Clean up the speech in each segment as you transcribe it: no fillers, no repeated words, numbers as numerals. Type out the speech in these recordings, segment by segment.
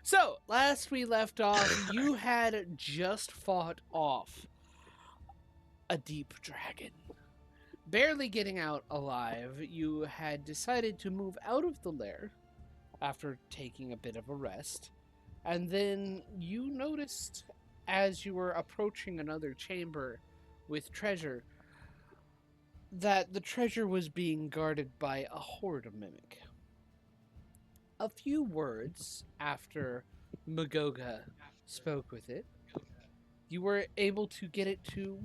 So, last we left off, you had just fought off a deep dragon. Barely getting out alive, you had decided to move out of the lair after taking a bit of a rest, and then you noticed as you were approaching another chamber with treasure that the treasure was being guarded by a horde of mimic. A few words after Magoga spoke with it, you were able to get it to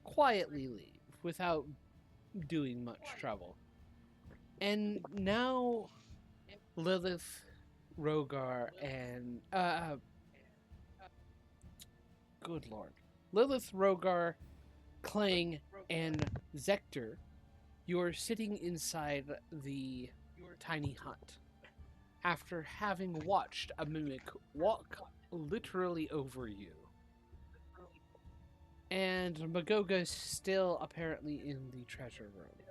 quietly leave without doing much trouble. And now Lilith, Rogar, and good lord, Lilith, Rogar, Clang, and Zector, you're sitting inside the tiny hut after having watched a mimic walk literally over you. And Magoga's still apparently in the treasure room.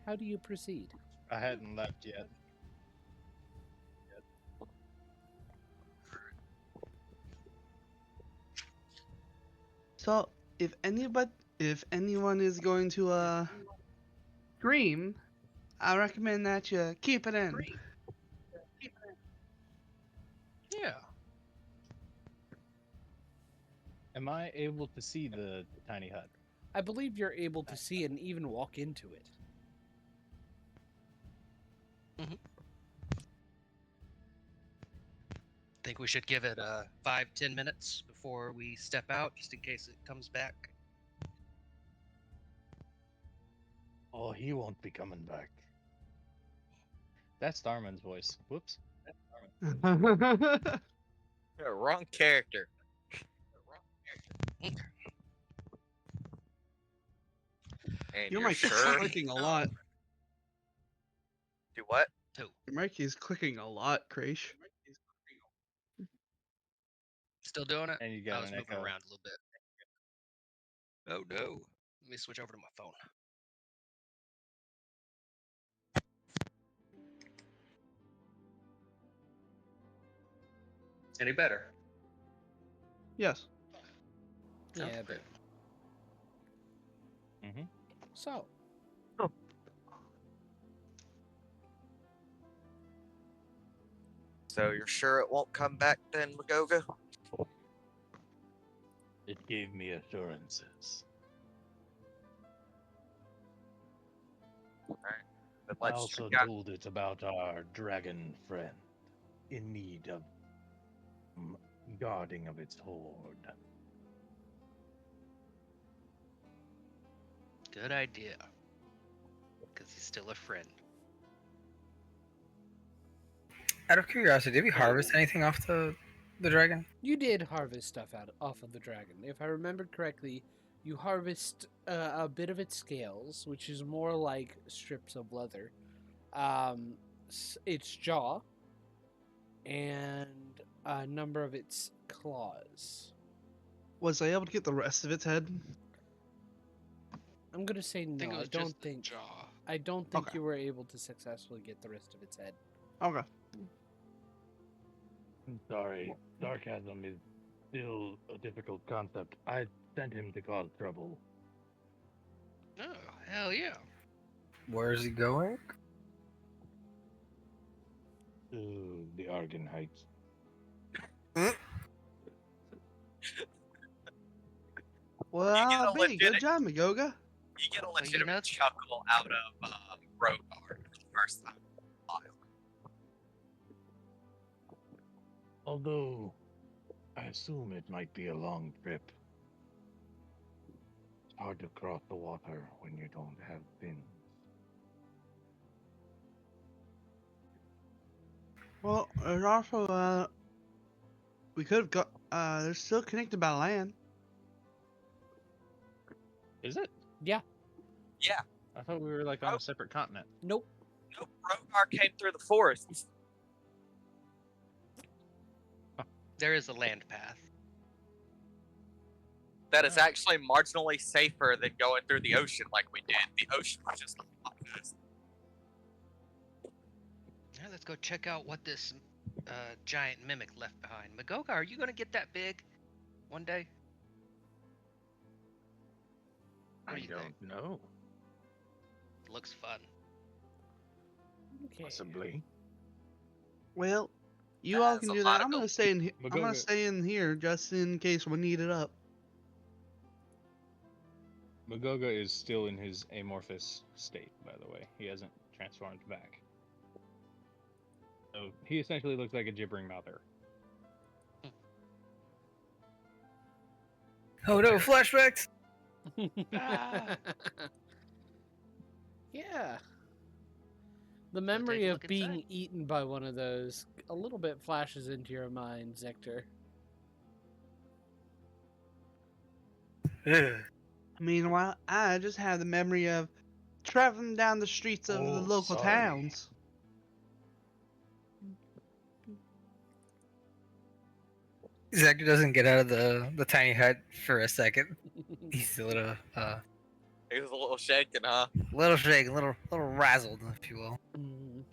How do you proceed? I hadn't left yet. So, if anyone is going to scream, I recommend that you keep it in. Yeah. Am I able to see the tiny hut? I believe you're able to see and even walk into it. Think we should give it 5-10 minutes before we step out, just in case it comes back. Oh, he won't be coming back. That's Starman's voice. Whoops. Yeah, wrong character. And Your you're mic is sure? clicking a lot. Do what? Two. Your mic is clicking a lot, Kraish. Still doing it? And you I got was an moving echo. around a little bit. Oh no. Let me switch over to my phone. Any better? Yes. Yeah, Oh, but Mm-hmm. so. So you're sure it won't come back then, Magoga? It gave me assurances. But I let's also check out. told it about our dragon friend in need of guarding of its horde. good idea. Because he's still a friend. Out of curiosity, did we harvest anything off the dragon? You did harvest stuff out off of the dragon. If I remembered correctly, you harvest a bit of its scales, which is more like strips of leather, its jaw, and a number of its claws. Was I able to get the rest of its head? I'm gonna say I think no. it was I don't just the think. jaw. I don't think Okay. you were able to successfully get the rest of its head. Okay. I'm sorry, sarcasm is still a difficult concept. I sent him to cause trouble. Oh, hell yeah. Where is he going? To the Argon Heights. Well, You get I'll a be. legit- Good job, Magoga. You get a you legitimate know- chuckle out of Rogar for the first time. Although, I assume it might be a long trip. It's hard to cross the water when you don't have fins. Well, there's also we could have got they're still connected by land. Is it? Yeah. Yeah. I thought we were like on a separate continent. Nope. Nope, Rogar came through the forests. There is a land path. That is actually marginally safer than going through the ocean like we did. The ocean was just a podcast. Yeah, let's go check out what this giant mimic left behind. Magoga, are you gonna get that big one day? What I do you don't think? know. Looks fun. Okay. Possibly. Well, you all That's can a do lot that. of I'm gonna gold. stay in. I'm gonna Magoga- stay in here just in case we need it up. Magoga is still in his amorphous state, by the way. He hasn't transformed back. So he essentially looks like a gibbering mouther. Oh no, flashbacks! Yeah. The memory a of look being inside? eaten by one of those a little bit flashes into your mind, Zector. Ugh. Meanwhile, I just have the memory of traveling down the streets of the Oh, local sorry. towns. Zach doesn't get out of the tiny hut for a second. He's a little He was a little shaken, huh? shaken, little razzled, if you will. Mm.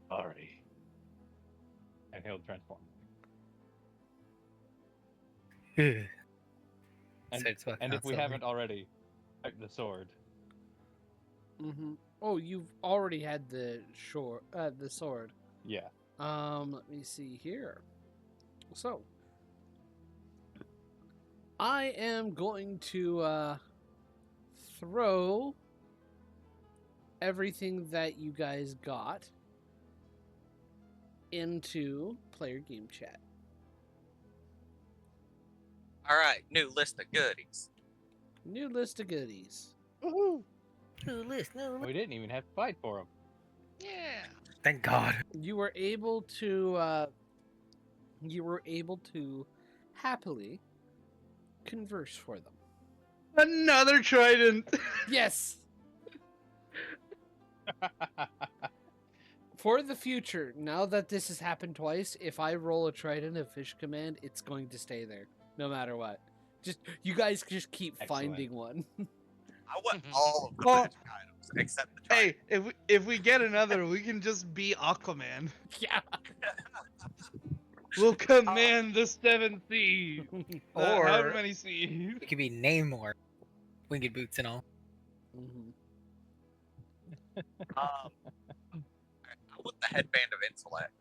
Sorry. And he'll transform. Ugh. And, So it's fucking and if we silly. haven't already, check the sword. Mm-hmm. Oh, you've already had the sword. Yeah. Let me see here. So, I am going to throw everything that you guys got into player game chat. All right, new list of goodies. New list of goodies. No list, no We didn't even have to fight for him. Yeah. Thank God. You were able to happily converse for them. Another trident. Yes. For the future, now that this has happened twice, if I roll a trident of fish command, it's going to stay there, no matter what. Just you guys just keep Excellent. finding one. I want all of the Well, magic items except the trident. Hey, if we get another, we can just be Aquaman. Yeah. We'll command the seven seas. Or- however many seas. It could be Namor, winged boots and all. Mhm. I want the headband of intellect.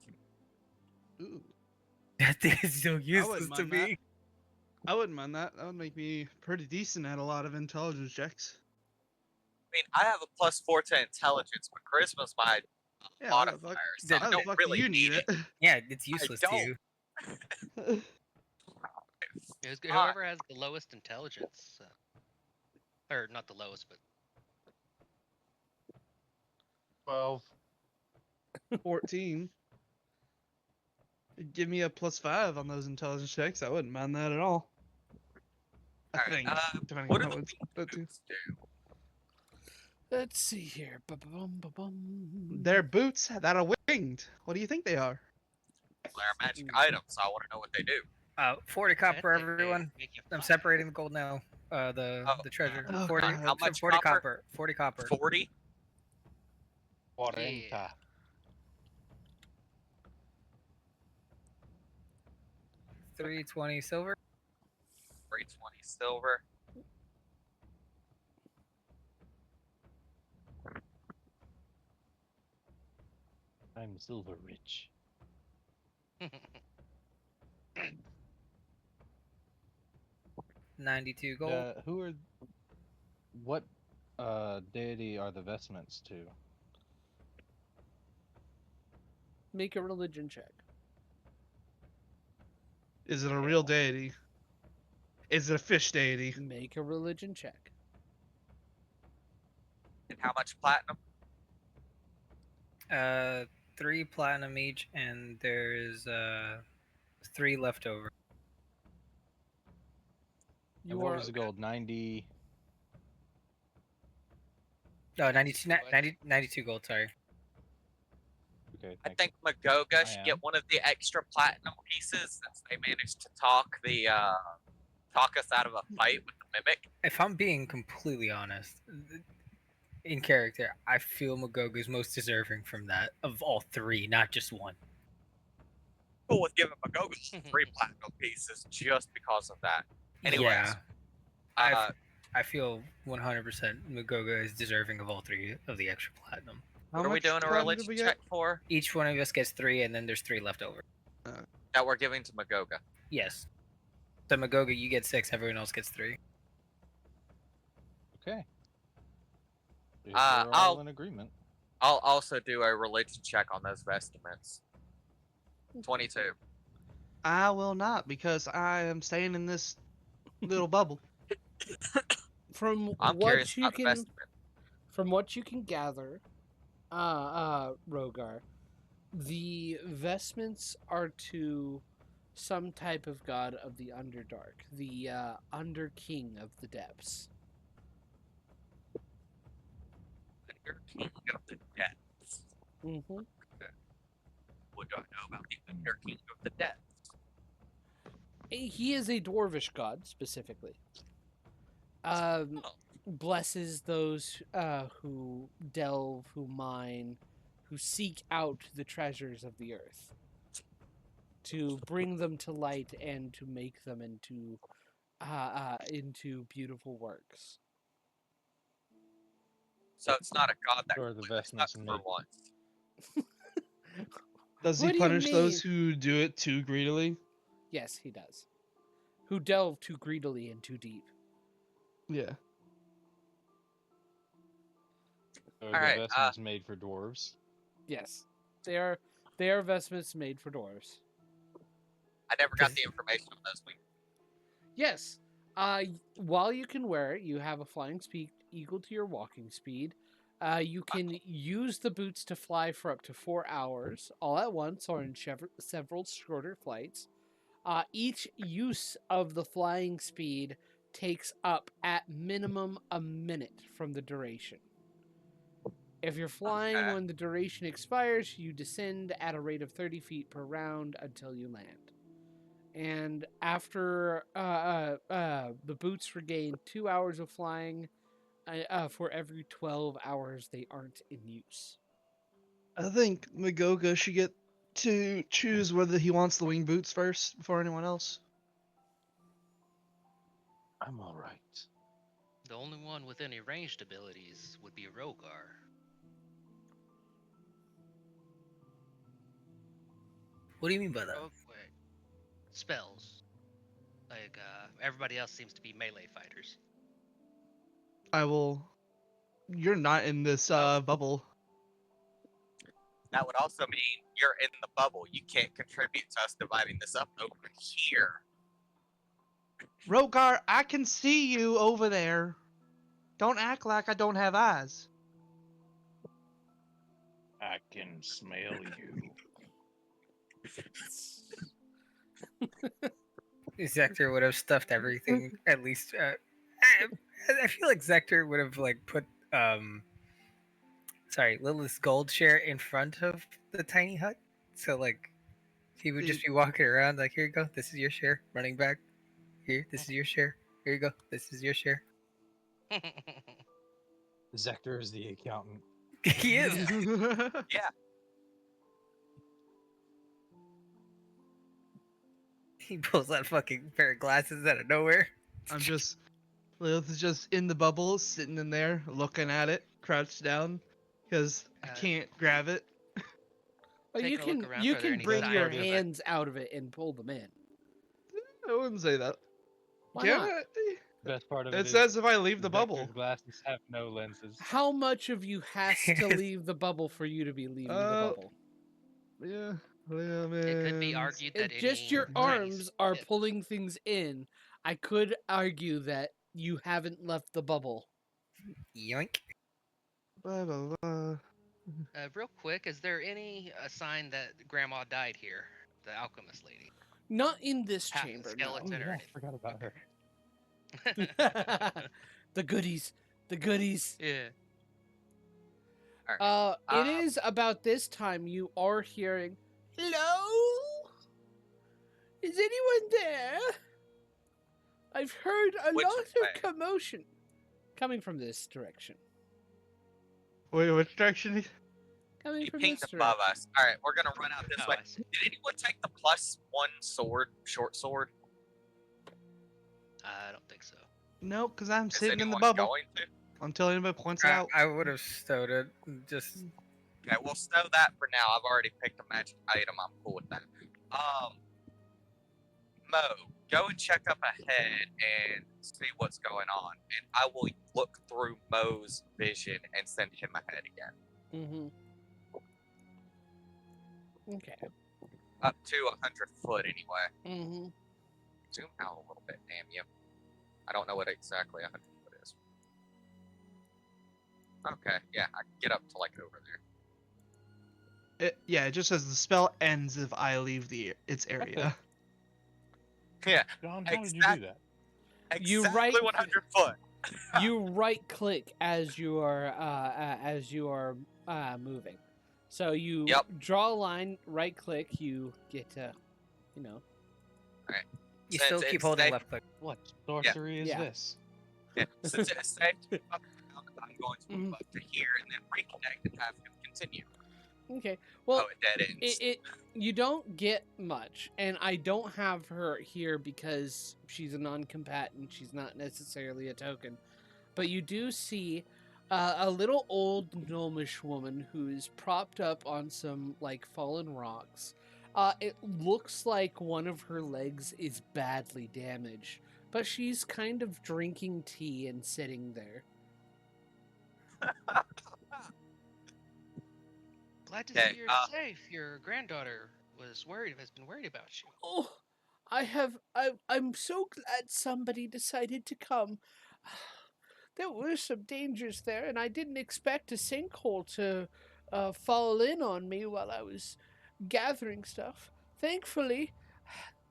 Ooh, That thing is so useless wouldn't to mind that. me. I wouldn't mind that. That would make me pretty decent at a lot of intelligence checks. I mean, I have a +4 to intelligence, but charisma's my Yeah, why the modifier, fuck? so How I the don't fuck really do you need it? Yeah, it's useless to you. Whoever has the lowest intelligence, or not the lowest, but 12. 14. Give me a +5 on those intelligence checks. I wouldn't mind that at all. I Alright, think. Depending what on do how the it's that too. boots do? Let's see here. Ba-ba-bum, ba-bum. They're boots that are winged. What do you think they are? They're magic items, so I want to know what they do. 40 I copper, think they everyone. make you I'm fly. separating the gold now. The Oh, treasure. oh 40, God. How much 40 copper? copper. 40 copper. 40? 40. Yeah. 320 silver. 320 silver. I'm silver rich. 92 gold. What deity are the vestments to? Make a religion check. Is it a real deity? Is it a fish deity? Make a religion check. And how much platinum? 3 platinum each, and there's 3 left over. And You what are was the gold? 90. No, 92, 92 gold, sorry. Okay. I thank think Magoga I should am. get one of the extra platinum pieces since they managed to talk talk us out of a fight with the mimic. If I'm being completely honest, in character, I feel Magoga's most deserving from that of all three, not just one. Cool with giving Magoga 3 platinum pieces just because of that. Anyways, Yeah, uh, I feel 100% Magoga is deserving of all three of the extra platinum. what are we much doing a platinum did religion we check get? for? Each one of us gets 3, and then there's 3 left over. That we're giving to Magoga. Yes. So Magoga, you get 6. Everyone else gets 3. Okay. If Uh, we're all I'll- in agreement. I'll also do a religion check on those vestments. 22. I will not because I am staying in this little bubble. From I'm curious what you about the can, vestment. from what you can gather, Rogar, the vestments are to some type of god of the Underdark, the Under King of the Depths. You're king of the depths. Mm-hmm. What do I know about the Under King of the depths? He is a dwarvish god specifically. Oh. Blesses those who delve, who mine, who seek out the treasures of the earth, to bring them to light and to make them into beautiful works. So it's not a god that Or the completely vestments sucks and for make- once. Does he What do you punish those mean? who do it too greedily? Yes, he does. Who delve too greedily and too deep. Yeah. Or All right, the vestments made for dwarves. Yes, they are vestments made for dwarves. I never got the information on those things. Yes. While you can wear it, you have a flying speed equal to your walking speed. You can use the boots to fly for up to 4 hours, all at once or in several shorter flights. Each use of the flying speed takes up at minimum a minute from the duration. If you're flying Okay. when the duration expires, you descend at a rate of 30 feet per round until you land. And after the boots regain 2 hours of flying for every 12 hours they aren't in use. I think Magoga should get to choose whether he wants the wing boots first before anyone else. I'm all right. The only one with any ranged abilities would be Rogar. What do you mean by that? Oh, wait. Spells. Like, everybody else seems to be melee fighters. I will. You're not in this bubble. That would also mean you're in the bubble. You can't contribute to us dividing this up over here. Rogar, I can see you over there. Don't act like I don't have eyes. I can smell you. Zector would have stuffed everything at least. I feel like Zector would have like put Lilith's gold share in front of the tiny hut, so like he would just be walking around like, here you go, this is your share. Running back, here, this is your share. Here you go, this is your share. Zector is the accountant. He is. Yeah. He pulls that fucking pair of glasses out of nowhere. Lilith is just in the bubble, sitting in there, looking at it, crouched down, because I can't grab it. Well, you Taking a look can around, you are there can any bring your signs of it? hands out of it and pull them in. I wouldn't say that. Why Yeah, not? Best part of it is says if I leave the bubble. Zector's glasses have no lenses. How much of you has to leave the bubble for you to be leaving the bubble? Yeah. It could be argued that If just any your tiny arms are tip- pulling things in, I could argue that you haven't left the bubble. Yoink. Blah, blah, blah. real quick, is there any sign that Grandma died here? The alchemist lady. Not in this Half the chamber, skeleton Oh, or yeah, I forgot about her. no. The goodies. The goodies. Yeah. It is about this time you are hearing, "Hello? Is anyone there? I've heard a Which lot way? of commotion coming from this direction." Wait, which direction? Coming He from pinged this above direction. us. All right, we're gonna run out this Oh, way. I see. Did anyone take the +1 sword, short sword? I don't think so. No, because I'm Is sitting in the anyone bubble going to? until anybody points it out. I would have stowed it. Just Okay, we'll stow that for now. I've already picked a magic item. I'm cool with that. Mo, go and check up ahead and see what's going on, and I will look through Mo's vision and send him ahead again. Okay. Up to 100 foot, anyway. Mm-hmm. Zoom out a little bit, damn you. I don't know what exactly 100 foot is. Okay, yeah, I can get up to like over there. Yeah, it just says the spell ends if I leave its area. Yeah, John, how did you exact- do that? You exactly right- 100 foot. You right click as you are moving. So you Yep. draw a line, right click, you get you know. you Since still keep it's holding safe- left click. What sorcery is Yeah. this? Yeah, since it is safe to up around, I'm going to move Mhm. up to here and then reconnect and have him continue. Okay. Well, Oh, it dead ends. you don't get much, and I don't have her here because she's a non-combatant. She's not necessarily a token, but you do see a little old gnomish woman who's propped up on some like fallen rocks. It looks like one of her legs is badly damaged, but she's kind of drinking tea and sitting there. Glad to Okay, see you're safe. Your granddaughter has been worried about you. Oh, I'm so glad somebody decided to come. There were some dangers there, and I didn't expect a sinkhole to fall in on me while I was gathering stuff. Thankfully,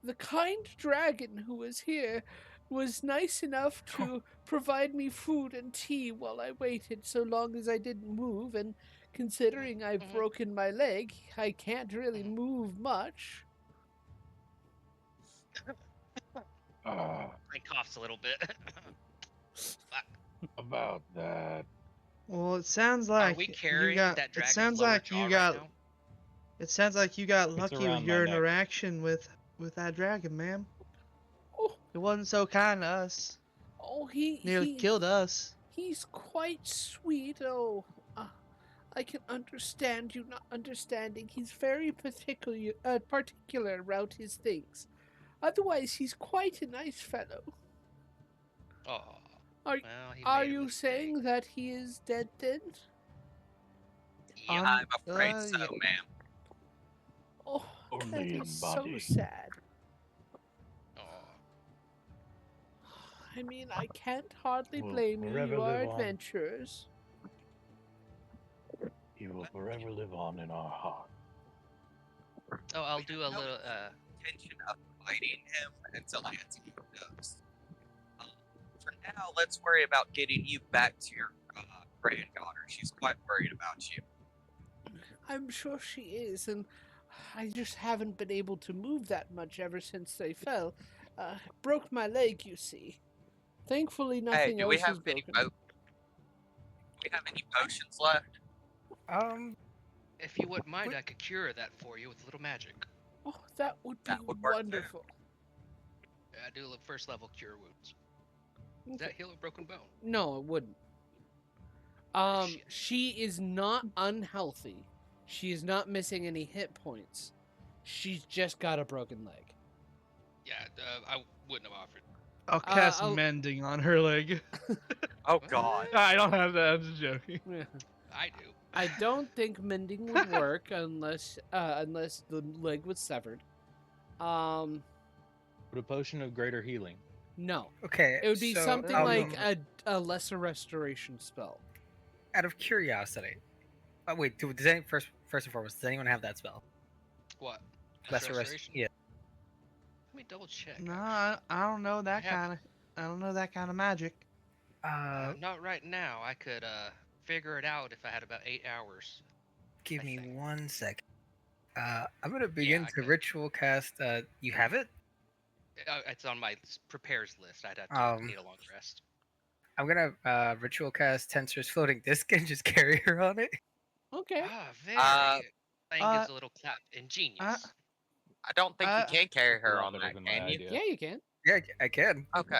the kind dragon who was here was nice enough to provide me food and tea while I waited, so long as I didn't move, and considering I've Mhm. broken my leg, I can't really move much. Ah, I coughs a little bit. about that. Well, it sounds Are like we you carrying got. that It dragon's sounds lower like jaw you right got. now? It sounds like you got It's lucky around with my your neck. interaction with that dragon, ma'am. Oh, It wasn't so kind to us. oh, Nearly killed us. he's quite sweet. Oh, I can understand you not understanding. He's very particular about his things. Otherwise, he's quite a nice fellow. Oh, Are well, he Are made a you mistake. saying that he is dead then? Yep. I'm afraid so, yeah. ma'am. Oh, Only that in is so body. sad. Oh, I mean, I can't hardly Will blame you. forever You are live on. adventurers. He will forever live on in our heart. I'll We do have a no little. intention of fighting him until Auntie does. For now, let's worry about getting you back to your granddaughter. She's quite worried about you. I'm sure she is, and I just haven't been able to move that much ever since they fell. Broke my leg, you see. Thankfully, Hey, nothing do we else have is any broken. potions left? If you wouldn't mind, I could cure that for you with a little magic. Oh, that would be That would work, too. wonderful. I do a first level cure wounds. Does that heal a broken bone? No, it wouldn't. Shit. She is not unhealthy. She is not missing any hit points. She's just got a broken leg. Yeah, I wouldn't have offered. I'll cast I'll- mending on her leg. Oh God. I don't have that. I'm just joking. I do. I don't think mending would work unless the leg was severed. Put a potion of greater healing. No. Okay, It would be so, something like a lesser restoration spell. out of curiosity. Oh wait, does any, first and foremost, does anyone have that spell? What? Lesser restoration? Yeah. Let me double check. No, actually. I don't know that Yeah. kind of. I don't know that kind of magic. Not right now. I could figure it out if I had about 8 hours. Give I me think. 1 second. I'm gonna begin I to could. ritual cast. You have it? It's on my prepares list. I'd have to Um, need a long rest. I'm gonna ritual cast Tensor's floating disc and just carry her on it. Okay. Very. Thing uh, gives a little clap. Ingenious. I don't think you Uh, can carry That's a her lot on better that, than my can you? idea. Yeah, you can. Yeah, I can. Okay.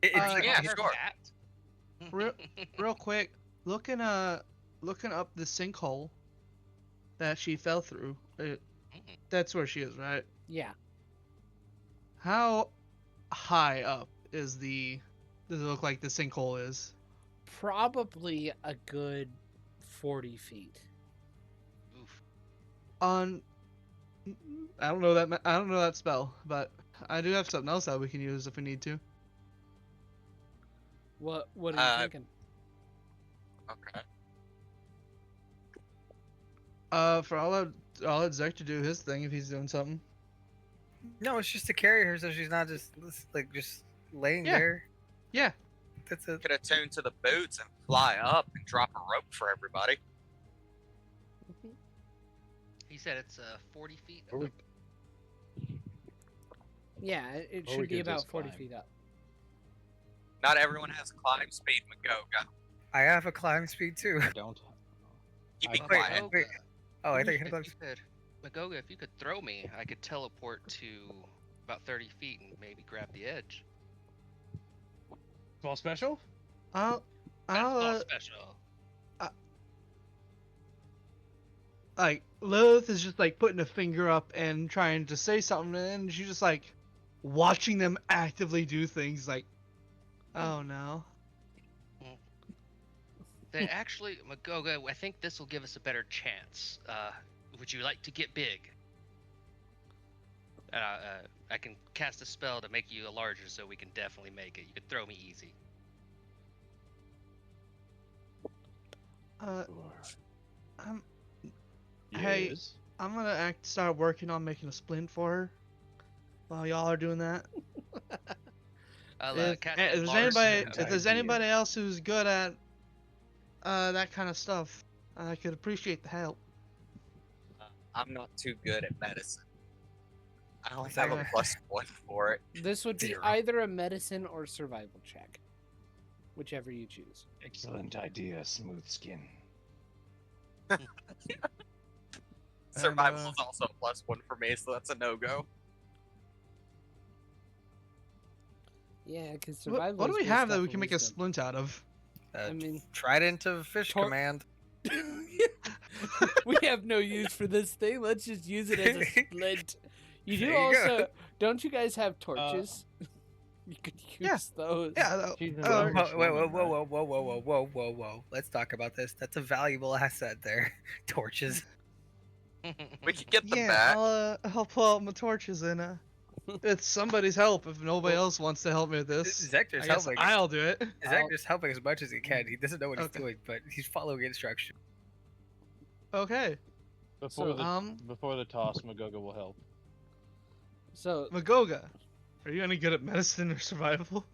It's Uh, like yeah, Her sure. cat. real quick, looking up the sinkhole that she fell through. That's where she is, right? Yeah. How high up is the? Does it look like the sinkhole is? Probably a good 40 feet. Oof. On. I don't know that. I don't know that spell, but I do have something else that we can use if we need to. What are you thinking? Okay. For I'll let Zek to do his thing if he's doing something. no, it's just to carry her so she's not just laying Yeah. there. Yeah. That's it. Could attune to the boots and fly up and drop a rope for everybody. He said it's 40 feet. Or we, Yeah, it Or we should be could about just 40 climb. feet up. Not everyone has climb speed, Magoga. I have a climb speed too. don't. Keep I- me Wait, quiet. Magoga, wait. Oh, I think if you could, Magoga, if you could throw me, I could teleport to about 30 feet and maybe grab the edge. Small special? I'll That's all I'll special. like Lilith is just like putting a finger up and trying to say something, and she's just like watching them actively do things. Like, oh no. They actually, Magoga, I think this will give us a better chance. Would you like to get big? I can cast a spell to make you larger, so we can definitely make it. You could throw me easy. I'm Hey. Yes. I'm gonna start working on making a splint for her. While y'all are doing that. I'll If, cast if there's enlarge anybody, Smart if there's idea. anybody else who's good at that kind of stuff, I could appreciate the help. I'm not too good at medicine. I only It's have a like- +1 for it. This would be Zero. either a medicine or survival check. Whichever you choose. Excellent idea, smooth skin. Survival is also a +1 for me, so that's a no-go. Yeah, because What, survival what do is we based have that off we of can make a wisdom. splint out of? I mean, Trident of Fish Tor- Command. we have no use for this thing. Let's just use it as a splint. You do There you go. also, don't you guys have torches? You could use Yeah. those. Yeah. She's an Whoa, Irish whoa, woman, right? whoa. Let's talk about this. That's a valuable asset there. Torches. We could get them Yeah. back. I'll pull out my torches and it's somebody's help if nobody else wants to help me with this. Zector's I guess helping. I'll do it. Zector's helping as much as he can. He doesn't know what he's Okay. doing, but he's following instructions. Okay. Before So, before the toss, Magoga will help. So, Magoga, are you any good at medicine or survival?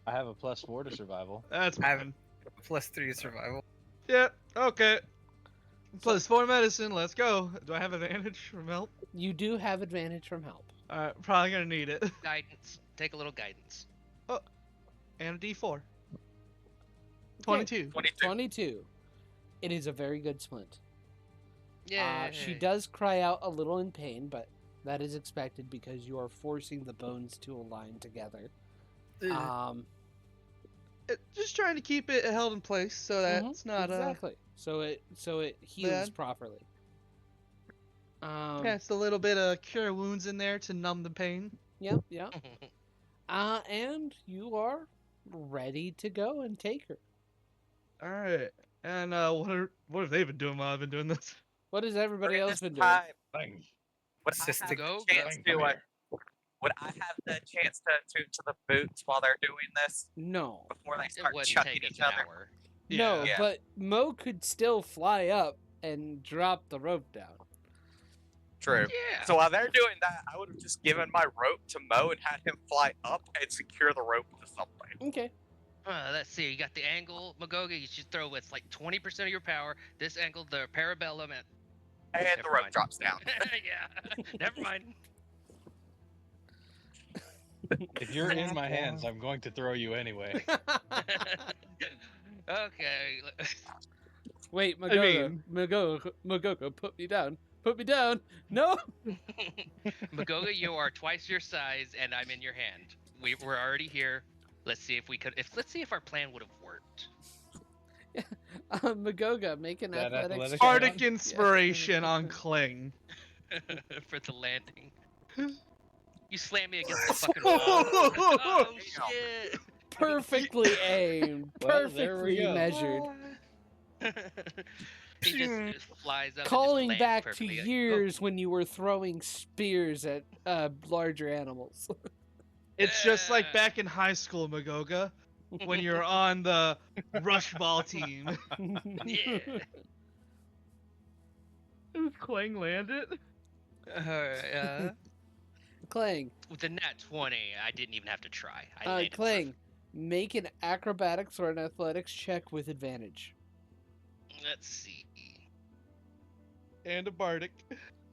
I have a +4 to survival. That's I have- fine. +3 survival. Yeah. Okay. +4 medicine. Let's go. Do I have advantage from help? you do have advantage from help. Alright, probably gonna need it. Guidance. Take a little guidance. And a D4. Okay, 22. 22. 22. It is a very good splint. Yeah. She does cry out a little in pain, but that is expected because you are forcing the bones to align together. Just trying to keep it held in place so that Mhm, it's not exactly. So it heals bad. properly. Cast a little bit of cure wounds in there to numb the pain. Yep. And you are ready to go and take her. All right. And what have they been doing while I've been doing this? What has everybody During else this been doing? time, Bang. would I have Assistant the Go, chance Come to here. would I have the chance to attune to the boots while they're doing this No. before they It start wouldn't chucking take us each an other? hour. No, Yeah. but Mo could still fly up and drop the rope down. True. Yeah. So while they're doing that, I would have just given my rope to Mo and had him fly up and secure the rope to something. Okay. Let's see. You got the angle, Magoga. You should throw with like 20% of your power. This angle, the parabellum, and And the Never rope mind. drops down. yeah. Never mind. If you're in my hands, I'm going to throw you anyway. Okay. Wait, I Magoga, mean- Magoga, put me down. Put me down. No. Magoga, you are twice your size, and I'm in your hand. We're already here. Let's see if we could. Let's see if our plan would have worked. Magoga, make an That athletics. athletics check. check? Bardic inspiration on Kling. For the landing. You slam me against the fucking wall. Oh shit! Perfectly aimed. Well, there we Perfectly go. measured. He just flies up. Calling and just back lands to perfectly. years when you were throwing spears at larger animals. It's just like back in high school, Magoga, when you're on the rush ball team. Yeah. Kling landed. Clang, With the nat 20, I didn't even have to try. I landed Clang, make an acrobatics or an athletics check with advantage. perfect. Let's see. And a Bardic.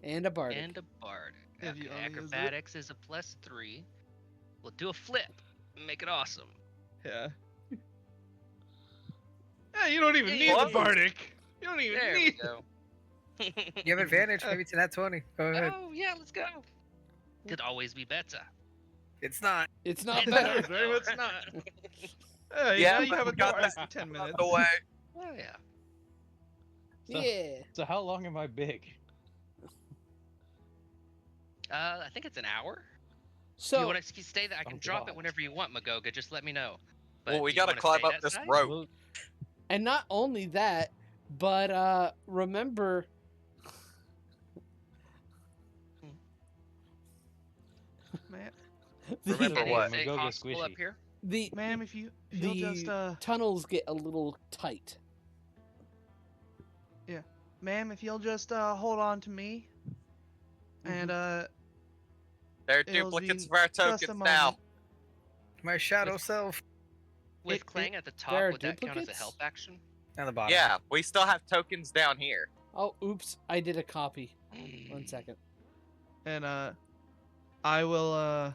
And a bardic. And a bard. If you Okay, wanna use it. acrobatics is a +3. We'll do a flip. Make it awesome. Yeah. Yeah, you don't even Hey, need the close. Bardic. You don't even There we need. go. You have advantage. Maybe it's not 20. Go ahead. Oh yeah, let's go. Could always be better. It's not. It's not It's better. not. Very much not. Yeah, Now you but have a we got twice that for 10 out minutes. the way. Oh yeah. So- Yeah. So how long am I big? I think it's an hour. So you want to stay there? I can Oh, drop it God. whenever you want, Magoga. Just let me know. Well, we do you gotta wanna climb stay up that this size? rope. Well, and not only that, but remember Man, Remember Any- what? any Magoga hospital up squishy. here? the ma'am, if you'll just tunnels get a little tight. ma'am, if you'll just hold on to me, and They're It'll duplicates be of our just a tokens now. moment. My shadow With- self. With It- Clang at the top, there are would that count as a duplicates? help action? On the bottom. Yeah, we still have tokens down here. Oh, oops! I did a copy. Mm. 1 second. and I will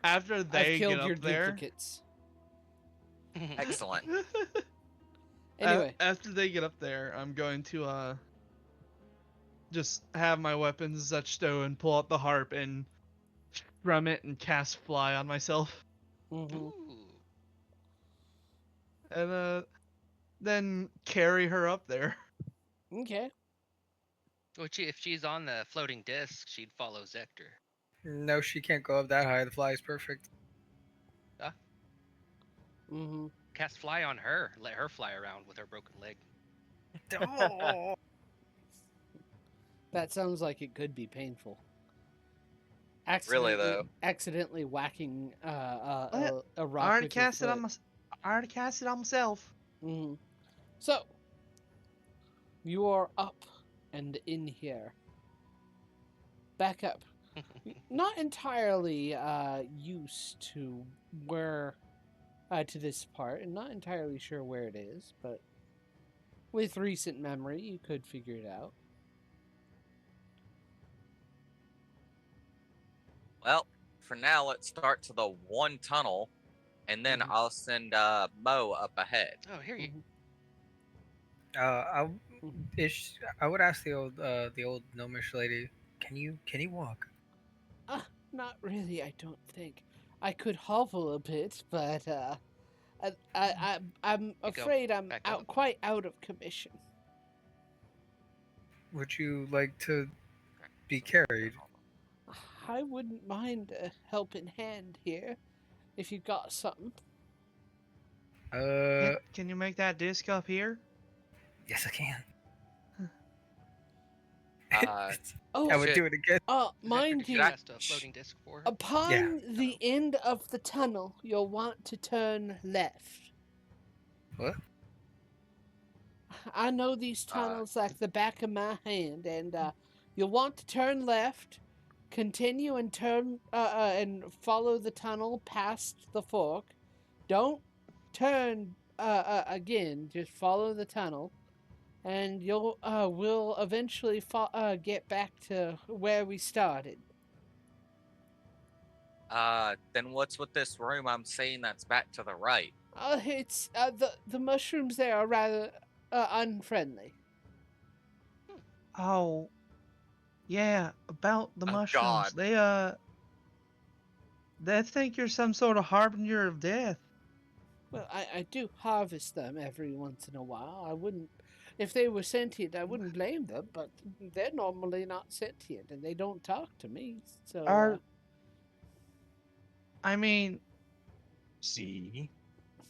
after they I've killed get your up there. duplicates. Excellent. Anyway, After they get up there, I'm going to just have my weapons such stow and pull out the harp and strum it and cast fly on myself, mhm. Ooh. and then carry her up there. Okay. Well, if she's on the floating disc, she'd follow Zector. No, she can't go up that high. The fly is perfect. Mm-hmm. Cast fly on her. Let her fly around with her broken leg. Oh. That sounds like it could be painful. Really, though. Accidentally whacking a I rock. already with your cast it on foot. I already cast it on myself. Mhm. So, you are up and in here. Back up. Not entirely used to where to this part, and not entirely sure where it is, but with recent memory, you could figure it out. Well, for now, let's start to the one tunnel, and then Mhm. I'll send Mo up ahead. Oh, here you. I would ask the old gnomish lady. Can you walk? Not really, I don't think. I could hobble a bit, but I'm go afraid I'm back out up. quite out of commission. Would you like to be carried? I wouldn't mind a helping hand here, if you got something. Can you make that disc up here? Yes, I can. Oh, I would shit. do it again. Zector, mind did you you, cast a floating disc for her? upon Yeah. the end of the tunnel, you'll want to turn left. What? I know these tunnels like the back of my hand, and you'll want to turn left, continue and turn and follow the tunnel past the fork. Don't turn again. Just follow the tunnel, and you'll will eventually get back to where we started. Then what's with this room I'm seeing that's back to the right? It's the mushrooms there are rather unfriendly. Oh, yeah, about the Oh, mushrooms. God. They think you're some sort of harbinger of death. Well, I do harvest them every once in a while. I wouldn't, if they were sentient, I wouldn't blame them, but they're normally not sentient and they don't talk to me. So, Are I mean, See?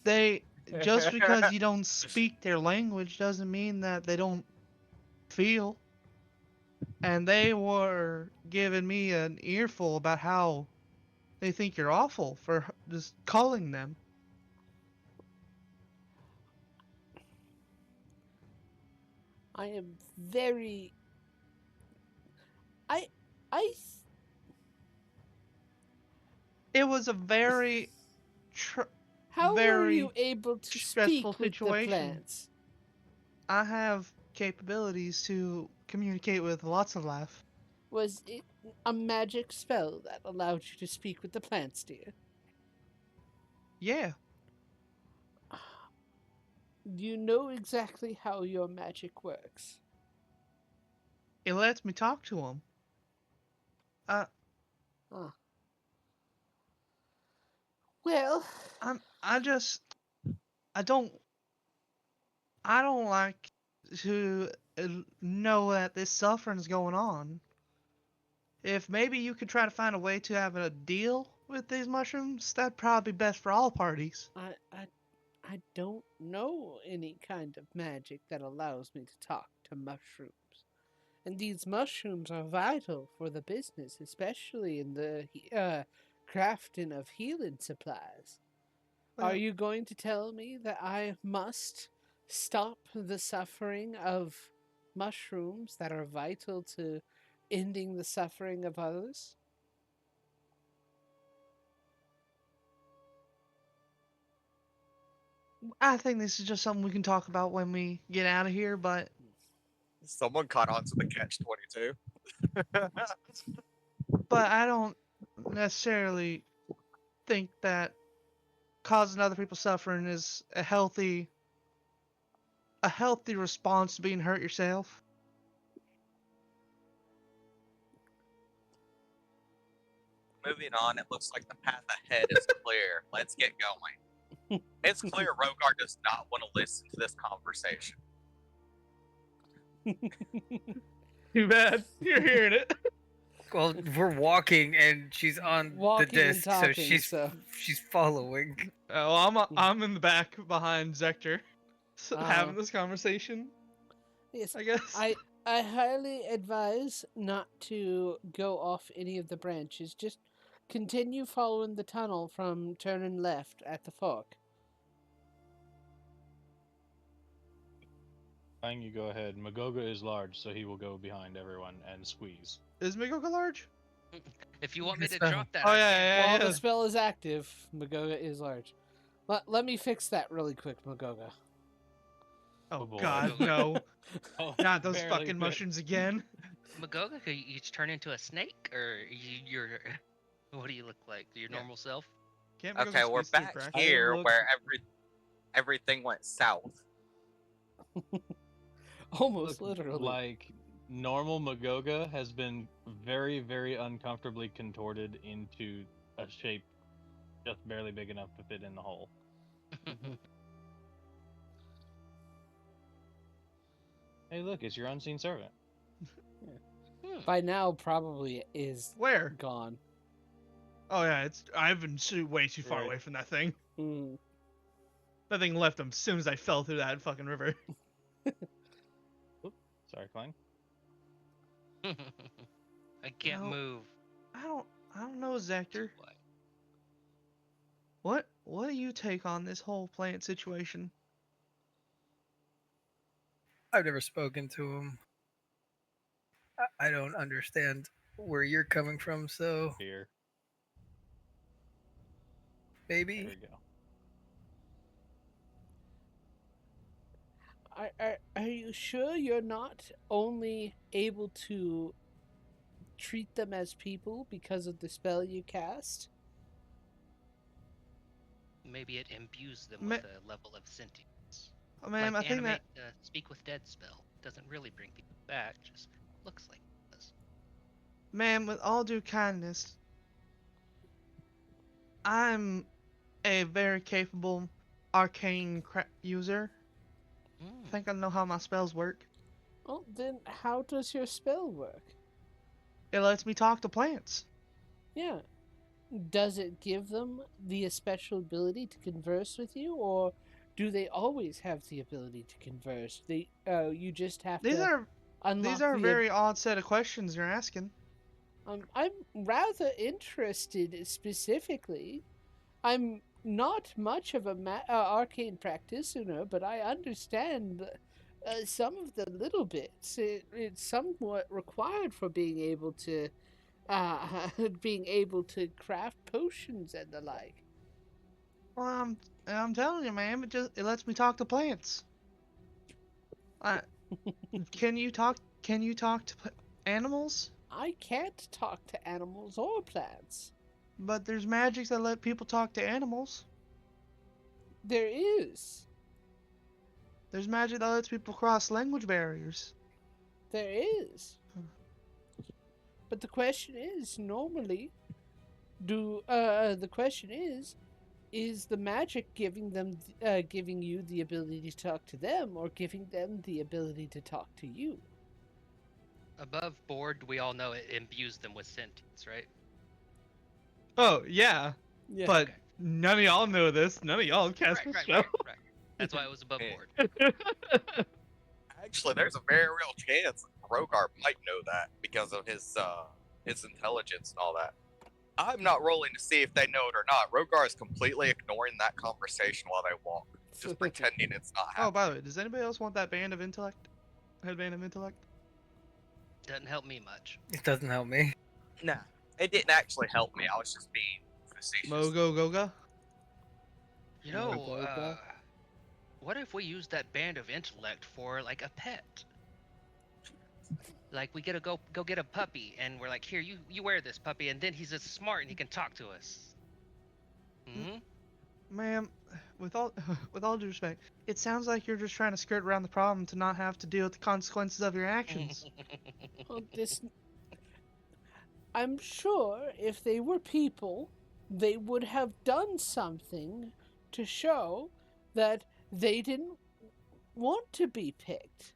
they just because you don't speak their language doesn't mean that they don't feel. And they were giving me an earful about how they think you're awful for just calling them. I am very. I. I. It was a very, How were you very able to stressful speak with the situation. plants? I have capabilities to communicate with lots of life. Was it a magic spell that allowed you to speak with the plants, dear? Yeah, Do you know exactly how your magic works? it lets me talk to them. Uh, Ah. Well, I just, I don't, I don't like to know that this suffering's going on. If maybe you could try to find a way to have a deal with these mushrooms, that'd probably be best for all parties. I don't know any kind of magic that allows me to talk to mushrooms. And these mushrooms are vital for the business, especially in the crafting of healing supplies. Are Well, you going to tell me that I must stop the suffering of mushrooms that are vital to ending the suffering of others? I think this is just something we can talk about when we get out of here, but Someone caught on to the catch-22. I don't necessarily think that causing other people suffering is a healthy response to being hurt yourself. Moving on, it looks like the path ahead is clear. Let's get going. It's clear Rogar does not want to listen to this conversation. Too bad. You're hearing it. Well, we're walking and she's on the Walking and disc, so talking, so- she's following. Oh, I'm in the back behind Zector, having Uh-huh. this conversation. Yes, I guess. I highly advise not to go off any of the branches. Just continue following the tunnel from turning left at the fork. Fine, you go ahead. Magoga is large, so he will go behind everyone and squeeze. Is Migoka large? If you want me to So- drop that, Oh I yeah, can. yeah, While yeah. the spell is active, Magoga is large. Let me fix that really quick, Magoga. Oh boy. God, no! Oh, Not those barely fucking fit. mushrooms again. Magoga, could you each turn into a snake, or you're what do you look like? Your Yeah. normal self? Can't Migoka Okay, we're squeeze through back cracks? here look- where everything went south. Almost Look, literally. like normal Magoga has been very, very uncomfortably contorted into a shape just barely big enough to fit in the hole. Hey, look, it's your unseen servant. By now, probably is Where? gone. Oh yeah, I've been way too far Right. away from that thing. Mm. That thing left him as soon as I fell through that fucking river. Sorry, Clang. I can't No. move. I don't know, Zector. What? What do you take on this whole plant situation? I've never spoken to him. I don't understand where you're coming from, so Here. There maybe. we go. Are you sure you're not only able to treat them as people because of the spell you cast? maybe it imbues them Ma- with a level of sentience. Ma'am, Like I think animate that speak with dead spell. Doesn't really bring people back, just looks like it does. ma'am, with all due kindness, I'm a very capable arcane user. I Mm. think I know how my spells work. Well, then how does your spell work? It lets me talk to plants. Yeah. Does it give them the special ability to converse with you, or do they always have the ability to converse? You just have These to are these unlock are a the. very odd set of questions you're asking. I'm rather interested specifically. I'm not much of a arcane practitioner, but I understand some of the little bits. It's somewhat required for being able to being able to craft potions and the like. Well, I'm telling you, ma'am, it lets me talk to plants. Uh, can you talk? Can you talk to animals? I can't talk to animals or plants. But there's magics that let people talk to animals. There is. There's magic that lets people cross language barriers. There is. But the question is, normally, the question is the magic giving you the ability to talk to them, or giving them the ability to talk to you? Above board, we all know it imbues them with sentience, right? Oh yeah, Yeah. but Okay. none of y'all know this. None of y'all cast Right. That's why it was above board. Actually, there's a very real chance Rogar might know that because of his intelligence and all that. I'm not rolling to see if they know it or not. Rogar is completely ignoring that conversation while they walk, just pretending it's not Oh, happening. by the way, does anybody else want that band of intellect? Headband of intellect? Doesn't help me much. It doesn't help me. Nah, it didn't actually help me. I was just being facetious. Mogo Goga? You know, Mogoga? what if we use that band of intellect for like a pet? Like we gotta go get a puppy, and we're like, here, you wear this puppy, and then he's just smart and he can talk to us. Hmm. Ma'am, with all with all due respect, it sounds like you're just trying to skirt around the problem to not have to deal with the consequences of your actions. Well, I'm sure if they were people, they would have done something to show that they didn't want to be picked.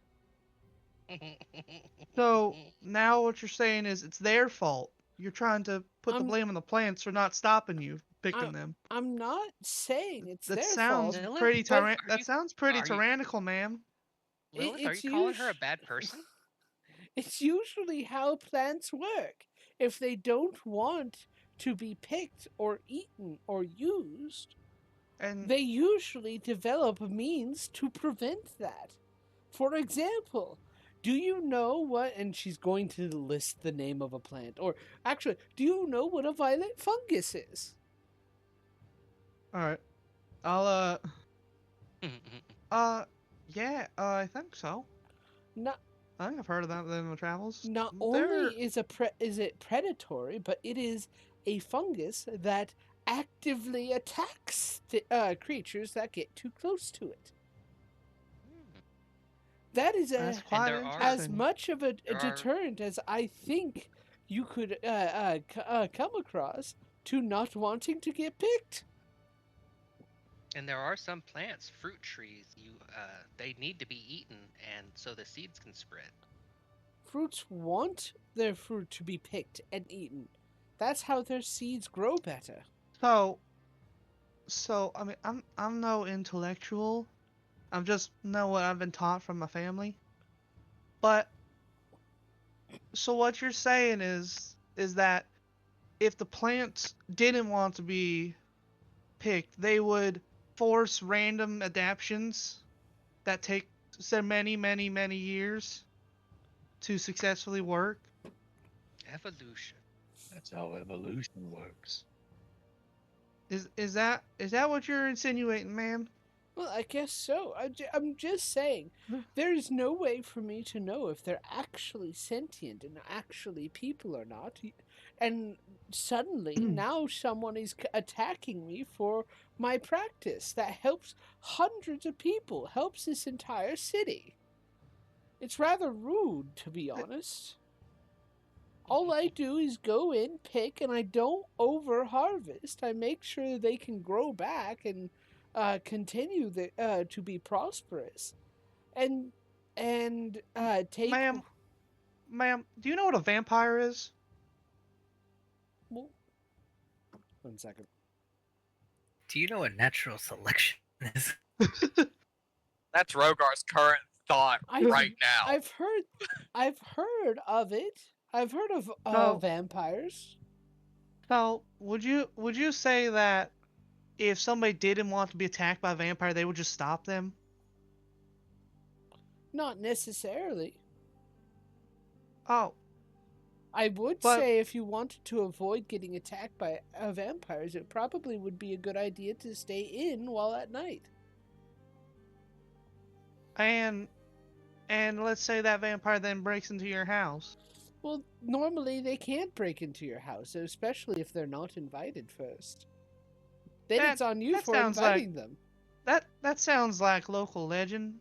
So now what you're saying is it's their fault. You're trying to put the I'm- blame on the plants for not stopping you picking them. I'm not saying it's That their sounds fault. Lilith, pretty but that sounds pretty are you- tyrannical, ma'am. Lilith, are it's you calling her a usu- bad person? It's usually how plants work. If they don't want to be picked or eaten or used, And they usually develop means to prevent that. For example, do you know what, and she's going to list the name of a plant, or actually, do you know what a violet fungus is? all right, I'll yeah, I think so. Not I think I've heard of that in my travels. not They're only is it predatory, but it is a fungus that actively attacks creatures that get too close to it. That is that's quite there are- as interesting. much of a There are- deterrent as I think you could come across to not wanting to get picked. And there are some plants, fruit trees, they need to be eaten, and so the seeds can spread. Fruits want their fruit to be picked and eaten. That's how their seeds grow better. So I mean, I'm no intellectual. I'm just know what I've been taught from my family. But so what you're saying is that if the plants didn't want to be picked, they would force random adaptions that take so many years to successfully work. Evolution. That's how evolution works. Is that what you're insinuating, ma'am? Well, I guess so. I'm just saying, there is no way for me to know if they're actually sentient and actually people or not. And suddenly, now someone is attacking me for my practice that helps hundreds of people, helps this entire city. It's rather rude, to be honest. All I do is go in, pick, and I don't over harvest. I make sure they can grow back and continue to be prosperous, and take. Ma'am, do you know what a vampire is? Well, 1 second. Do you know what natural selection is? That's Rogar's current thought right now. I've heard of it. I've heard of So- vampires. So, would you say that if somebody didn't want to be attacked by a vampire, they would just stop them? Not necessarily. Oh, I would But- say if you wanted to avoid getting attacked by vampires, it probably would be a good idea to stay in while at night. and let's say that vampire then breaks into your house. Well, normally they can't break into your house, especially if they're not invited first. Then That- it's on you that for sounds inviting them. That sounds like local legend.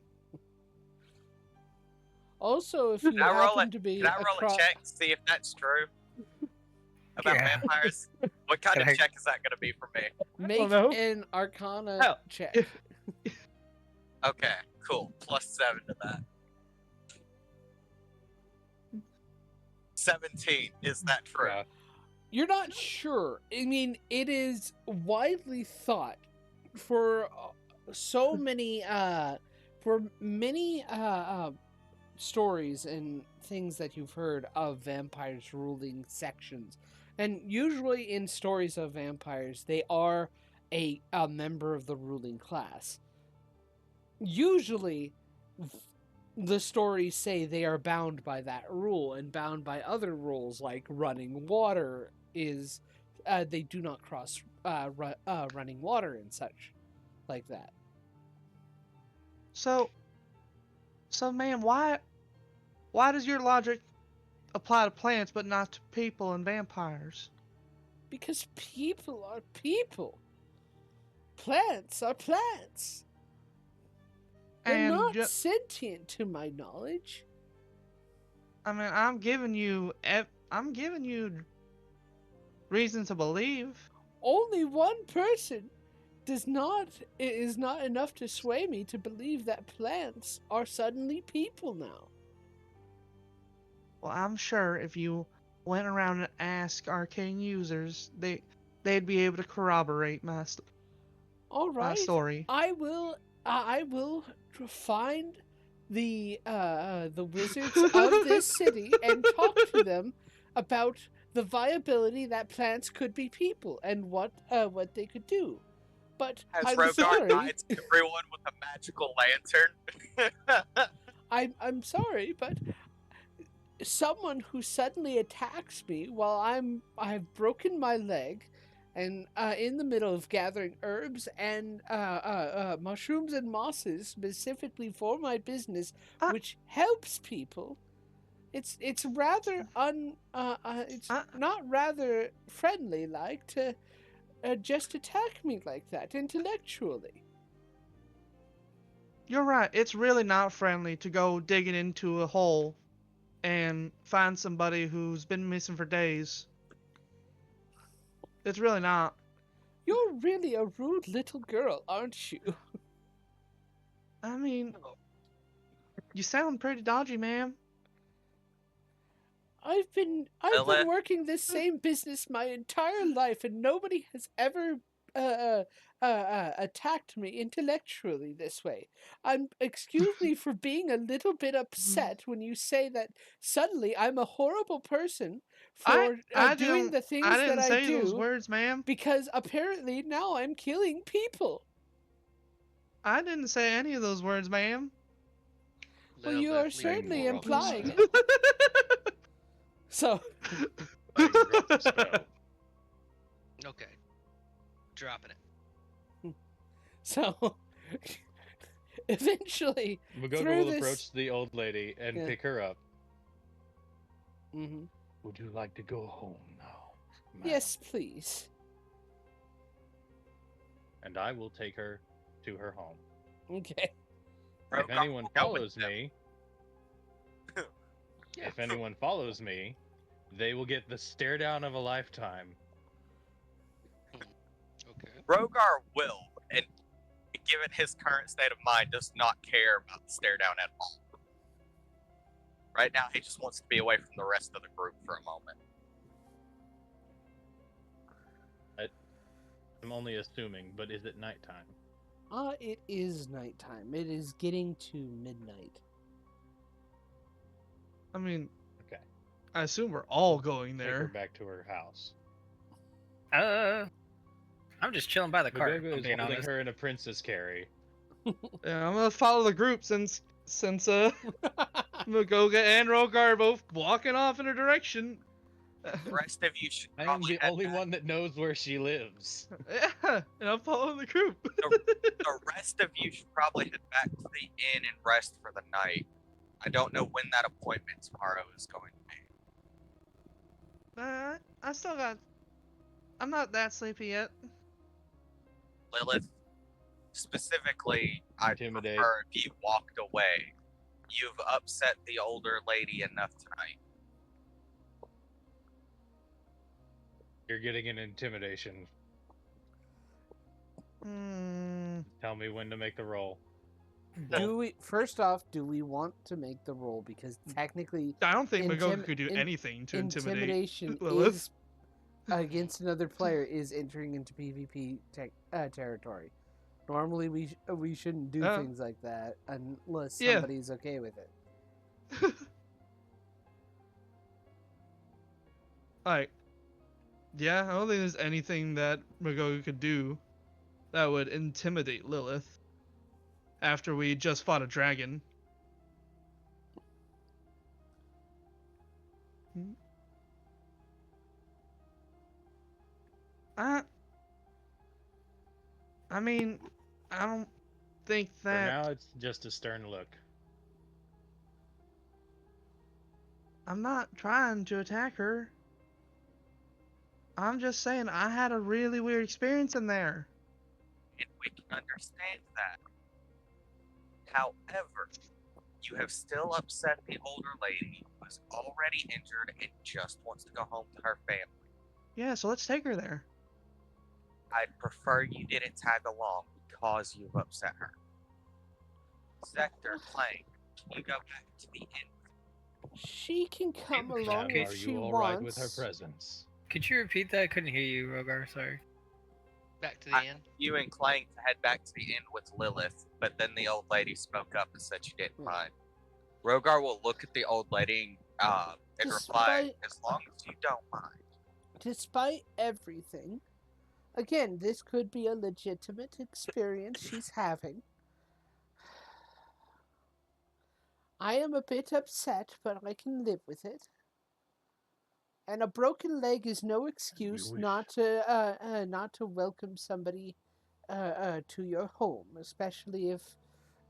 Also, if you Can I roll happen to be Can I roll a check to see if that's true about Yeah. vampires? What kind Can of I- check is that going to be for me? make know. an Arcana Oh. check. Okay, cool. +7 to that. 17. Is that true? Yeah. You're not sure. I mean, it is widely thought for so many stories and things that you've heard of vampires ruling sections. And usually in stories of vampires, they are a member of the ruling class. Usually the stories say they are bound by that rule and bound by other rules like running water is they do not cross running water and such like that. So, ma'am, why does your logic apply to plants but not to people and vampires? Because people are people. Plants are plants. They're And not ju- sentient to my knowledge. I mean, I'm giving you reason to believe. Only one person is not enough to sway me to believe that plants are suddenly people now. Well, I'm sure if you went around and asked arcane users, they'd be able to corroborate my All right. story. I will find the wizards of this city and talk to them about the viability that plants could be people and what they could do. But Has I'm Rogar sorry. guides everyone with a magical lantern? I'm sorry, but someone who suddenly attacks me while I've broken my leg and in the middle of gathering herbs and mushrooms and mosses specifically for my business, Ah. which helps people. It's rather not rather friendly like to just attack me like that intellectually. You're right. It's really not friendly to go digging into a hole and find somebody who's been missing for days. It's really not. You're really a rude little girl, aren't you? I mean, you sound pretty dodgy, ma'am. I've been Lilith? working this same business my entire life, and nobody has ever attacked me intellectually this way. Excuse me for being a little bit upset when you say that suddenly I'm a horrible person for doing didn't- the things I didn't that I say do those words, ma'am. because apparently now I'm killing people. I didn't say any of those words, ma'am. Well, you are Lilith, leave certainly moral implying consent. it. So, I drop the spell. Okay. Dropping it. so Eventually, Magogo through will this... approach the old lady and Yeah. pick her up. Mm-hmm. Would you like to go home now? ma'am? Yes, please. And I will take her to her home. Okay. If Rogar anyone will go with follows them. me, Yeah. if anyone follows me, they will get the stare down of a lifetime. Okay. Rogar will, and given his current state of mind, does not care about the stare down at all. Right now, he just wants to be away from the rest of the group for a moment. I'm only assuming, but is it nighttime? It is nighttime. It is getting to midnight. I mean, Okay. I assume we're all going Take her there. back to her house. I'm just chilling by the cart. Magogo I'm is being holding honest. her in a princess carry. Yeah, I'm gonna follow the group since Magoga and Rogar are both walking off in a direction. The rest of you should I am probably the head only back. one that knows where she lives. Yeah, and I'm following the group. The rest of you should probably head back to the inn and rest for the night. I don't know when that appointment tomorrow is going to be. I still got. I'm not that sleepy yet. Lilith, specifically, I'd Intimidate. prefer if you walked away. You've upset the older lady enough tonight. You're getting an intimidation. Tell me when to make the roll. Do we want to make the roll? Because technically, I don't think Magoga Intim- could do in- anything to intimidate intimidation Lilith. is against another player is entering into PvP territory. Normally, we shouldn't do things like that unless Yeah. somebody's okay with it. Alright. Yeah, I don't think there's anything that Magoga could do that would intimidate Lilith after we just fought a dragon. I mean, I don't think For that... now, it's just a stern look. I'm not trying to attack her. I'm just saying I had a really weird experience in there. And we can understand that. However, you have still upset the older lady who is already injured and just wants to go home to her family. Yeah, so let's take her there. I'd prefer you didn't tag along because you've upset her. Sector Clank, can you go back to the inn? She can come along Ma'am, if are she you all wants. right with her presence? Could you repeat that? I couldn't hear you, Rogar. Sorry. Back to the inn. You and Clank to head back to the inn with Lilith, but then the old lady spoke up and said she didn't mind. Rogar will look at the old lady and reply, as long as you don't mind. Despite everything, again, this could be a legitimate experience she's having. I am a bit upset, but I can live with it. And a broken leg is no excuse wish. not to welcome somebody to your home, especially if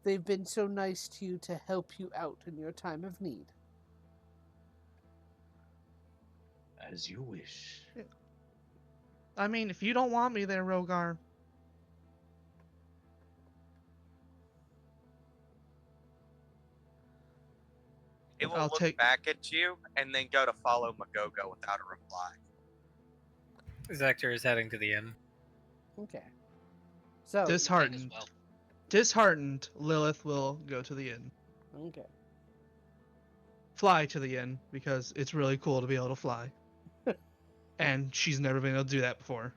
they've been so nice to you to help you out in your time of need. As you wish. I mean, if you don't want me there, Rogar. It will I'll look take- back at you and then go to follow Magogo without a reply. Zactor is heading to the inn. Okay. So Might as Disheartened. well. Disheartened, Lilith will go to the inn. okay. Fly to the inn, because it's really cool to be able to fly. And she's never been able to do that before.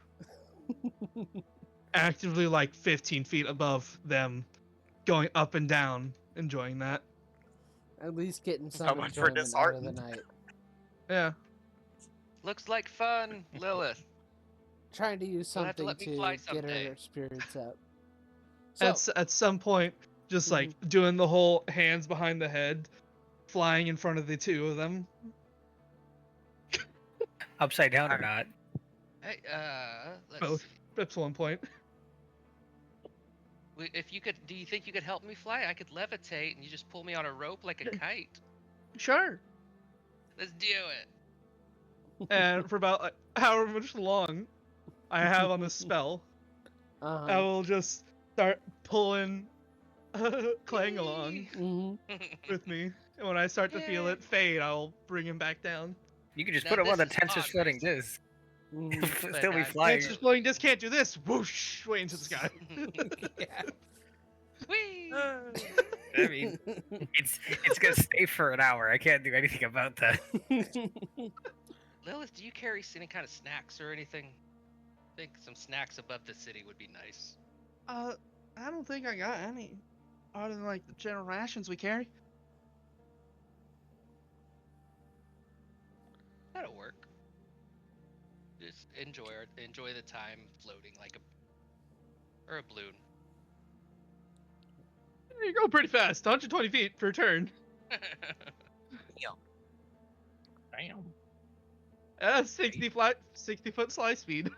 Actively like 15 feet above them, going up and down, enjoying that. At least getting So some much for enjoyment out of the disheartened. night. Yeah. Looks like fun, Lilith. Trying to use You'll have to something let me to fly get someday. her spirits up. So, At some point, just like doing the whole hands behind the head, flying in front of the two of them. Upside down or not? Hey, let's Both. see. That's one point. If you could, do you think you could help me fly? I could levitate, and you just pull me on a rope like a kite. Sure. Let's do it. And for about however much long I have on this spell, I will just start pulling Clang along Mhm. with me. And when I start to feel it fade, I'll bring him back down. You can just Now put him on the this is tensor pod floating racing. disc. Mhm. Still be I'm flying. Tensor floating disc can't do this. Whoosh! Way into the sky. Yeah. Whee! I mean, it's gonna stay for an hour. I can't do anything about that. Lilith, do you carry any kind of snacks or anything? I think some snacks above the city would be nice. I don't think I got any. Other than like the general rations we carry. That'll work. Just enjoy the time floating like a balloon. You go pretty fast. 120 feet per turn. Damn. 60 foot slide speed.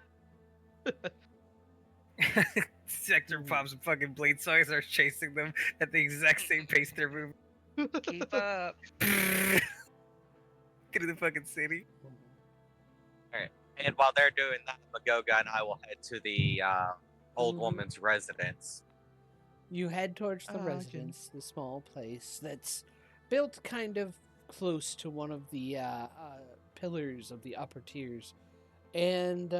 Sector pops and fucking blade saws are chasing them at the exact same pace they're moving. Keep up. Through the fucking city. And while they're doing that, Magoga and I will head to the old Mhm. woman's residence. You head towards the Okay. residence, the small place that's built kind of close to one of the pillars of the upper tiers. And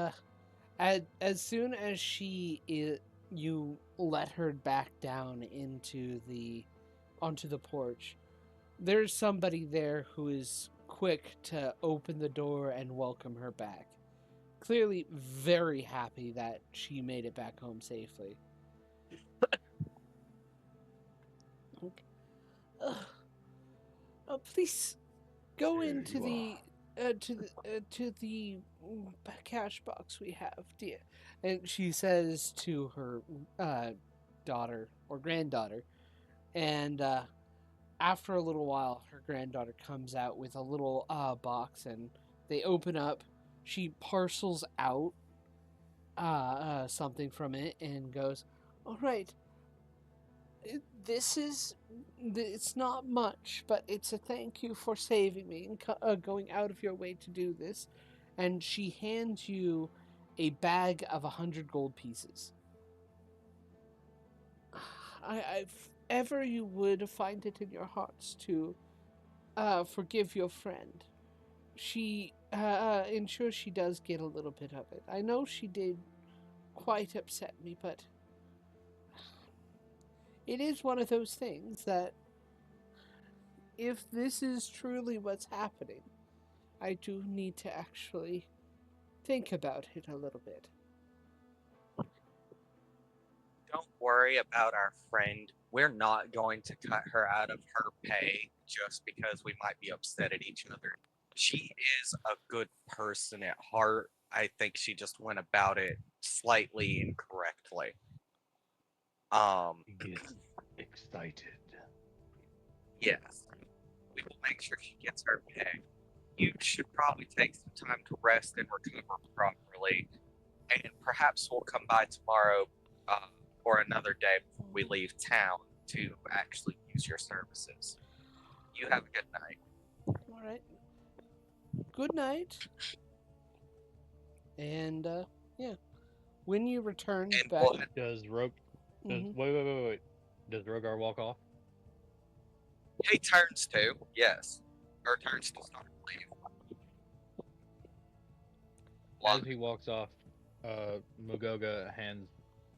as soon as you let her back down onto the porch, there's somebody there who is quick to open the door and welcome her back. Clearly very happy that she made it back home safely. Okay. Please go Here into you to the cash box we have, dear. And she says to her daughter or granddaughter, and after a little while, her granddaughter comes out with a little box, and they open up. She parcels out something from it and goes, "All right. It's not much, but it's a thank you for saving me and going out of your way to do this." And she hands you a bag of 100 gold pieces. If ever you would find it in your hearts to forgive your friend, she ensures she does get a little bit of it. I know she did quite upset me, but it is one of those things that if this is truly what's happening, I do need to actually think about it a little bit. Don't worry about our friend. We're not going to cut her out of her pay just because we might be upset at each other. She is a good person at heart. I think she just went about it slightly incorrectly. He gets excited. Yes. We will make sure she gets her pay. You should probably take some time to rest and recover properly. And perhaps we'll come by tomorrow or another day before we leave town to actually use your services. You have a good night. All right. Good night. And yeah, when you return And back, what? Does Wait. Mhm. Wait. Does Rogar walk off? He turns to, yes. Or turns to start to leave. As he walks off, Mugoga hands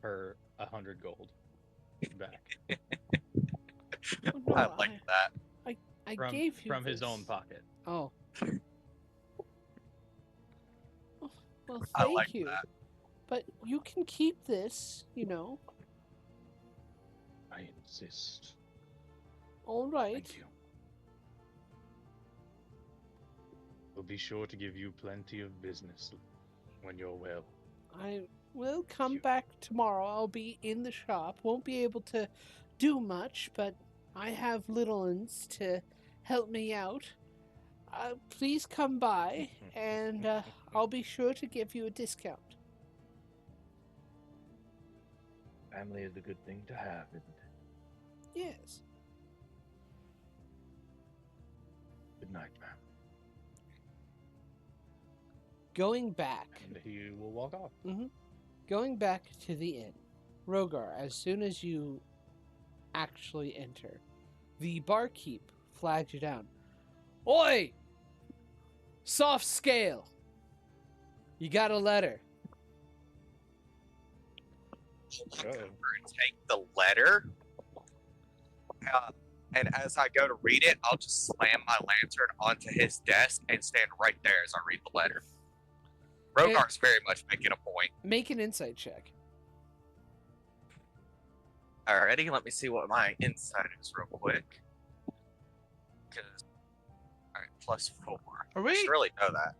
her 100 gold back Oh, no, I like that. I from gave you his own this. pocket. Oh. Oh, well, I thank like you. that. But you can keep this, you know. I insist. All right. Thank you. We'll be sure to give you plenty of business when you're well. I will come you. back tomorrow. I'll be in the shop. Won't be able to do much, but I have little uns to help me out. Please come by, and I'll be sure to give you a discount. Family is a good thing to have, isn't it? Yes. Good night, ma'am. Going back. And he will walk off. Going back to the inn. Rogar, as soon as you actually enter, the barkeep flags you down. Oi! Soft scale! You got a letter. Take the letter. And as I go to read it, I'll just slam my lantern onto his desk and stand right there as I read the letter. Rogar's very much making a point. Make an insight check. Alrighty, let me see what my insight is real quick. Alright, +4. Are we? I should really know that.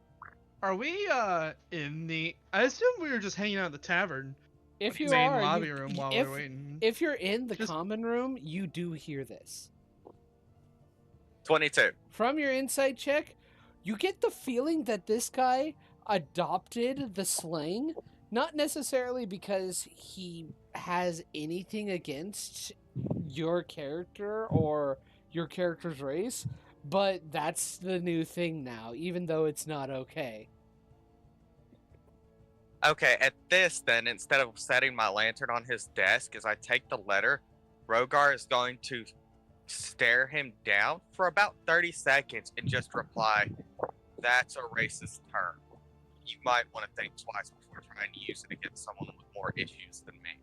Are we in the? I assume we were just hanging out at the tavern, If you main are, lobby room while if, we're waiting. if you're in the Just- common room, you do hear this. 22. From your insight check, you get the feeling that this guy adopted the slang, not necessarily because he has anything against your character or your character's race, but that's the new thing now, even though it's not okay. Okay, at this then, instead of setting my lantern on his desk, as I take the letter, Rogar is going to stare him down for about 30 seconds and just reply, "That's a racist term. You might want to think twice before trying to use it against someone with more issues than me."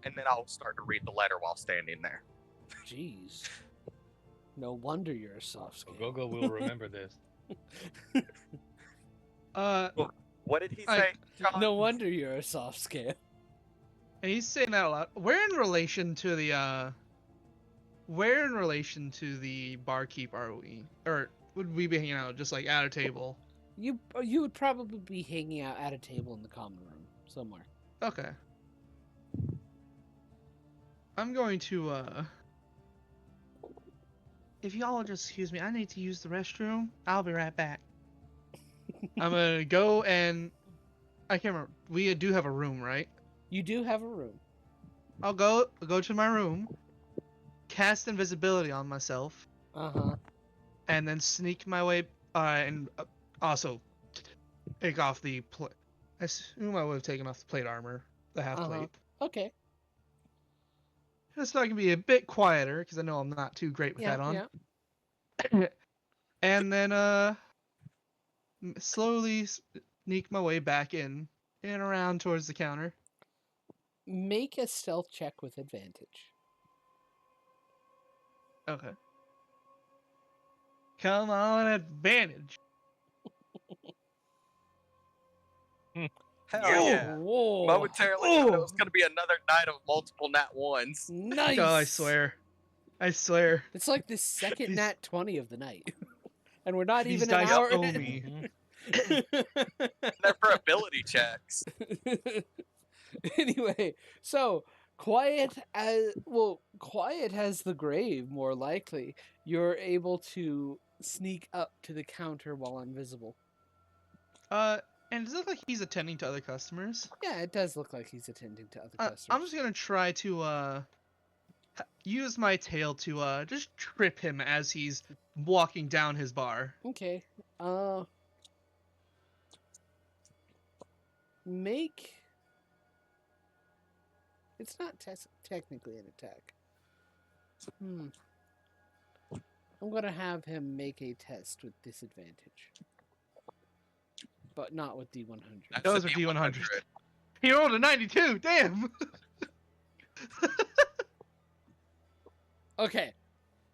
And then I'll start to read the letter while standing there. Jeez. No wonder you're a soft skin. Gogo will remember this. What did he I- say, John? No wonder you're a soft skin. And he's saying that a lot. Where in relation to the barkeep are we? Or would we be hanging out just like at a table? You would probably be hanging out at a table in the common room somewhere. Okay. I'm going to if y'all will just excuse me, I need to use the restroom. I'll be right back. I'm gonna go and I can't remember. We do have a room, right? You do have a room. I'll go to my room, cast invisibility on myself, Uh-huh. and then sneak my way and also take off the plate. I assume I would have taken off the plate armor, the half plate. Okay. Just so I can be a bit quieter, because I know I'm not too great with that on. Yeah. And then slowly sneak my way back in and around towards the counter. Make a stealth check with advantage. Okay. Come on, advantage. Hell yeah. Whoa. Momentarily, thought it was going to be another night of multiple nat ones. Nice. Oh, I swear. I swear. It's like the second These- nat 20 of the night. And we're not These even an dice hour owe in. me. They're for ability checks. Anyway, so quiet has the grave more likely. You're able to sneak up to the counter while invisible. And does it look like he's attending to other customers? Yeah, it does look like he's attending to other customers. I'm just gonna try to use my tail to just trip him as he's walking down his bar. Okay. Make. It's not technically an attack. I'm gonna have him make a test with disadvantage, but not with D100. That's Those a are D100. D100. He rolled a 92. Damn. Okay,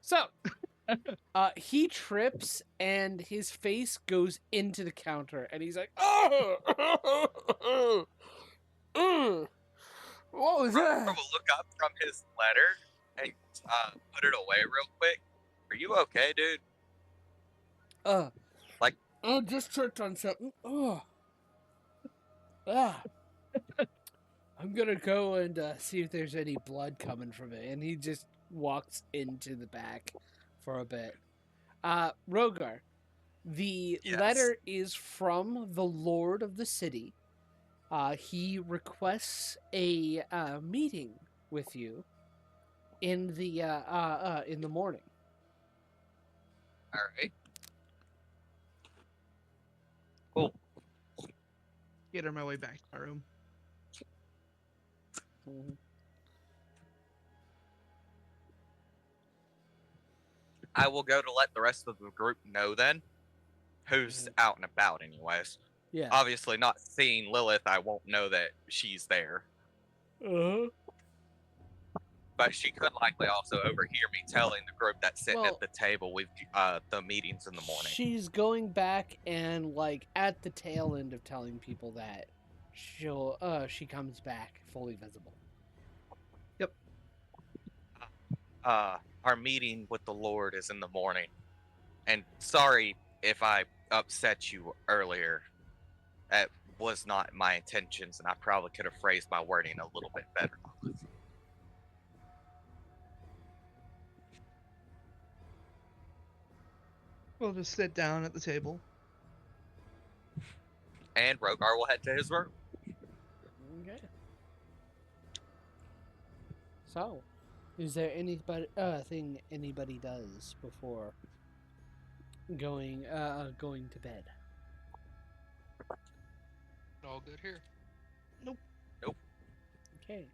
so he trips and his face goes into the counter, and he's like, "Oh, what was Rogar that?" will look up from his letter and put it away real quick. Are you okay, dude? Like- I just tripped on something. I'm gonna go and see if there's any blood coming from it. And he just walks into the back for a bit. Rogar, the Yes. letter is from the Lord of the city, he requests a meeting with you in the morning. All right. Cool. Get her my way back to my room. I will go to let the rest of the group know then, who's out and about anyways. Yeah. Obviously, not seeing Lilith, I won't know that she's there. Uh-huh. But she could likely also overhear me telling the group that's sitting Well, at the table with the meetings in the morning. She's going back and like at the tail end of telling people that she comes back fully visible. Our meeting with the Lord is in the morning. And sorry if I upset you earlier. That was not my intentions, and I probably could have phrased my wording a little bit better. We'll just sit down at the table. And Rogar will head to his room. Okay. So, is there anybody thing anybody does before going to bed? All good here. Okay.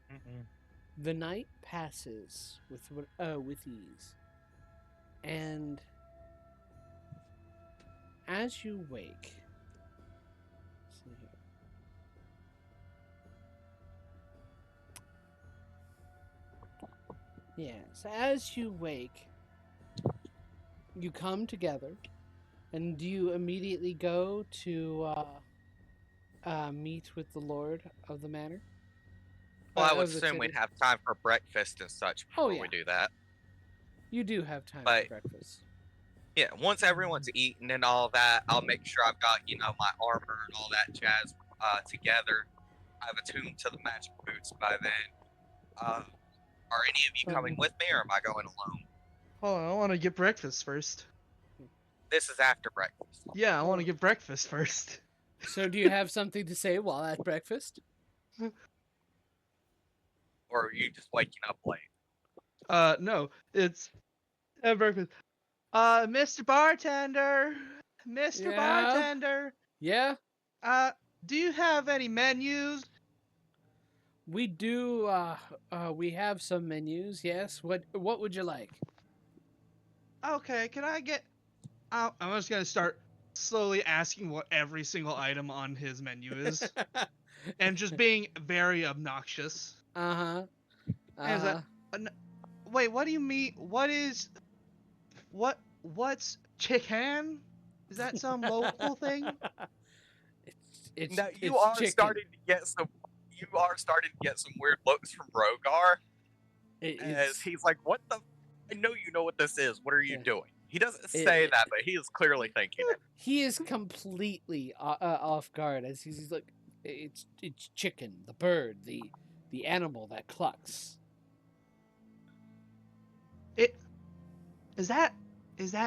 The night passes with ease, and as you wake, let's see here. Yes, as you wake, you come together, and do you immediately go to meet with the Lord of the manor? Well, I would Of the assume we'd city? have time for breakfast and such before yeah. we do that. You do have time But- for breakfast. Yeah, once everyone's eaten and all that, I'll make sure I've got, my armor and all that jazz together. I've attuned to the magic boots by then. Are any of you coming with me, or am I going alone? Hold on, I want to get breakfast first. This is after breakfast. Yeah, I want to get breakfast first. So do you have something to say while at breakfast? Or are you just waking up late? No, it's breakfast. Mr. Bartender, Mr. Yeah? Bartender, Yeah, do you have any menus? we do. We have some menus. Yes. What would you like? Okay, can I get? I'm just gonna start slowly asking what every single item on his menu is, and just being very obnoxious. Uh-huh. And is that- Wait, what do you mean? What's chicken? Is that some local thing? It's Now you it's are chicken. starting to get some. You are starting to get some weird looks from Rogar, as he's like, "What the? I know you know what this is. What are you doing?" He doesn't say that, but he is clearly thinking it. He is completely off guard as he's like, it's chicken, the bird, the animal that clucks. Is that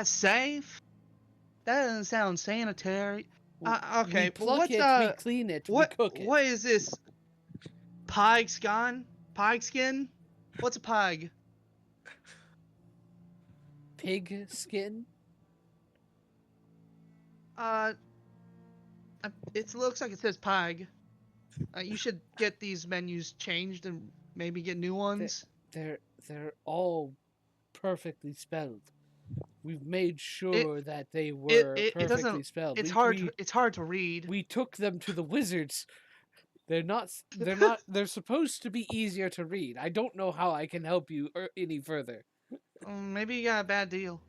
safe? That doesn't sound sanitary. Okay, We pluck it, we clean it, we cook it. What is this? Pig skin? What's a pig? Pig skin? It looks like it says pig. You should get these menus changed and maybe get new ones. They're all perfectly spelled. We've made sure that they were perfectly spelled. It's hard to read. We took them to the wizards. They're supposed to be easier to read. I don't know how I can help you any further. Maybe you got a bad deal.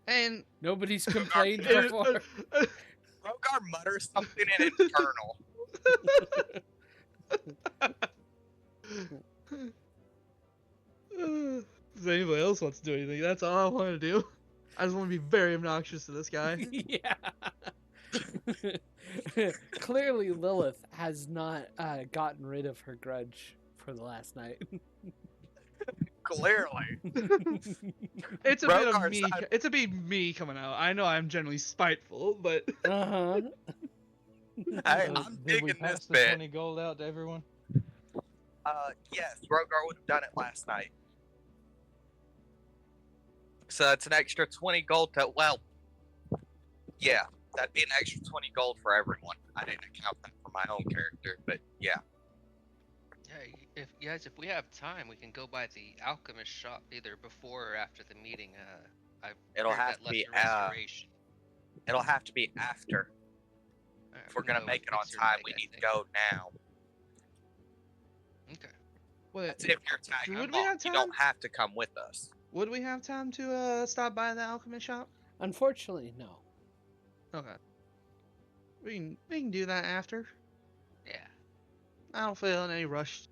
And Nobody's complained before. Rogar mutters something in internal. Does anybody else wants to do anything? That's all I want to do. I just want to be very obnoxious to this guy. Yeah. Clearly, Lilith has not gotten rid of her grudge for the last night. Clearly. It's a bit of Rogar's me. not- It's a bit me coming out. I know I'm generally spiteful, but Uh-huh. I'm Did we digging pass this the bit. 20 gold out to everyone? Yes, Rogar would have done it last night. So that's an extra 20 gold to, well, yeah, that'd be an extra 20 gold for everyone. I didn't account that for my own character, but yeah. Yeah, if we have time, we can go by the alchemist shop either before or after the meeting. I've It'll heard have that to be, lesser restoration. It'll have to be after. Alright, If we're we can gonna go make it on mixer time, leg, we I need to think. go now. Okay. That's if you're tagging Would we along. have You time? don't have to come with us. Would we have time to stop by the alchemist shop? Unfortunately, no. Okay. We can do that after. Yeah. I don't feel in any rush.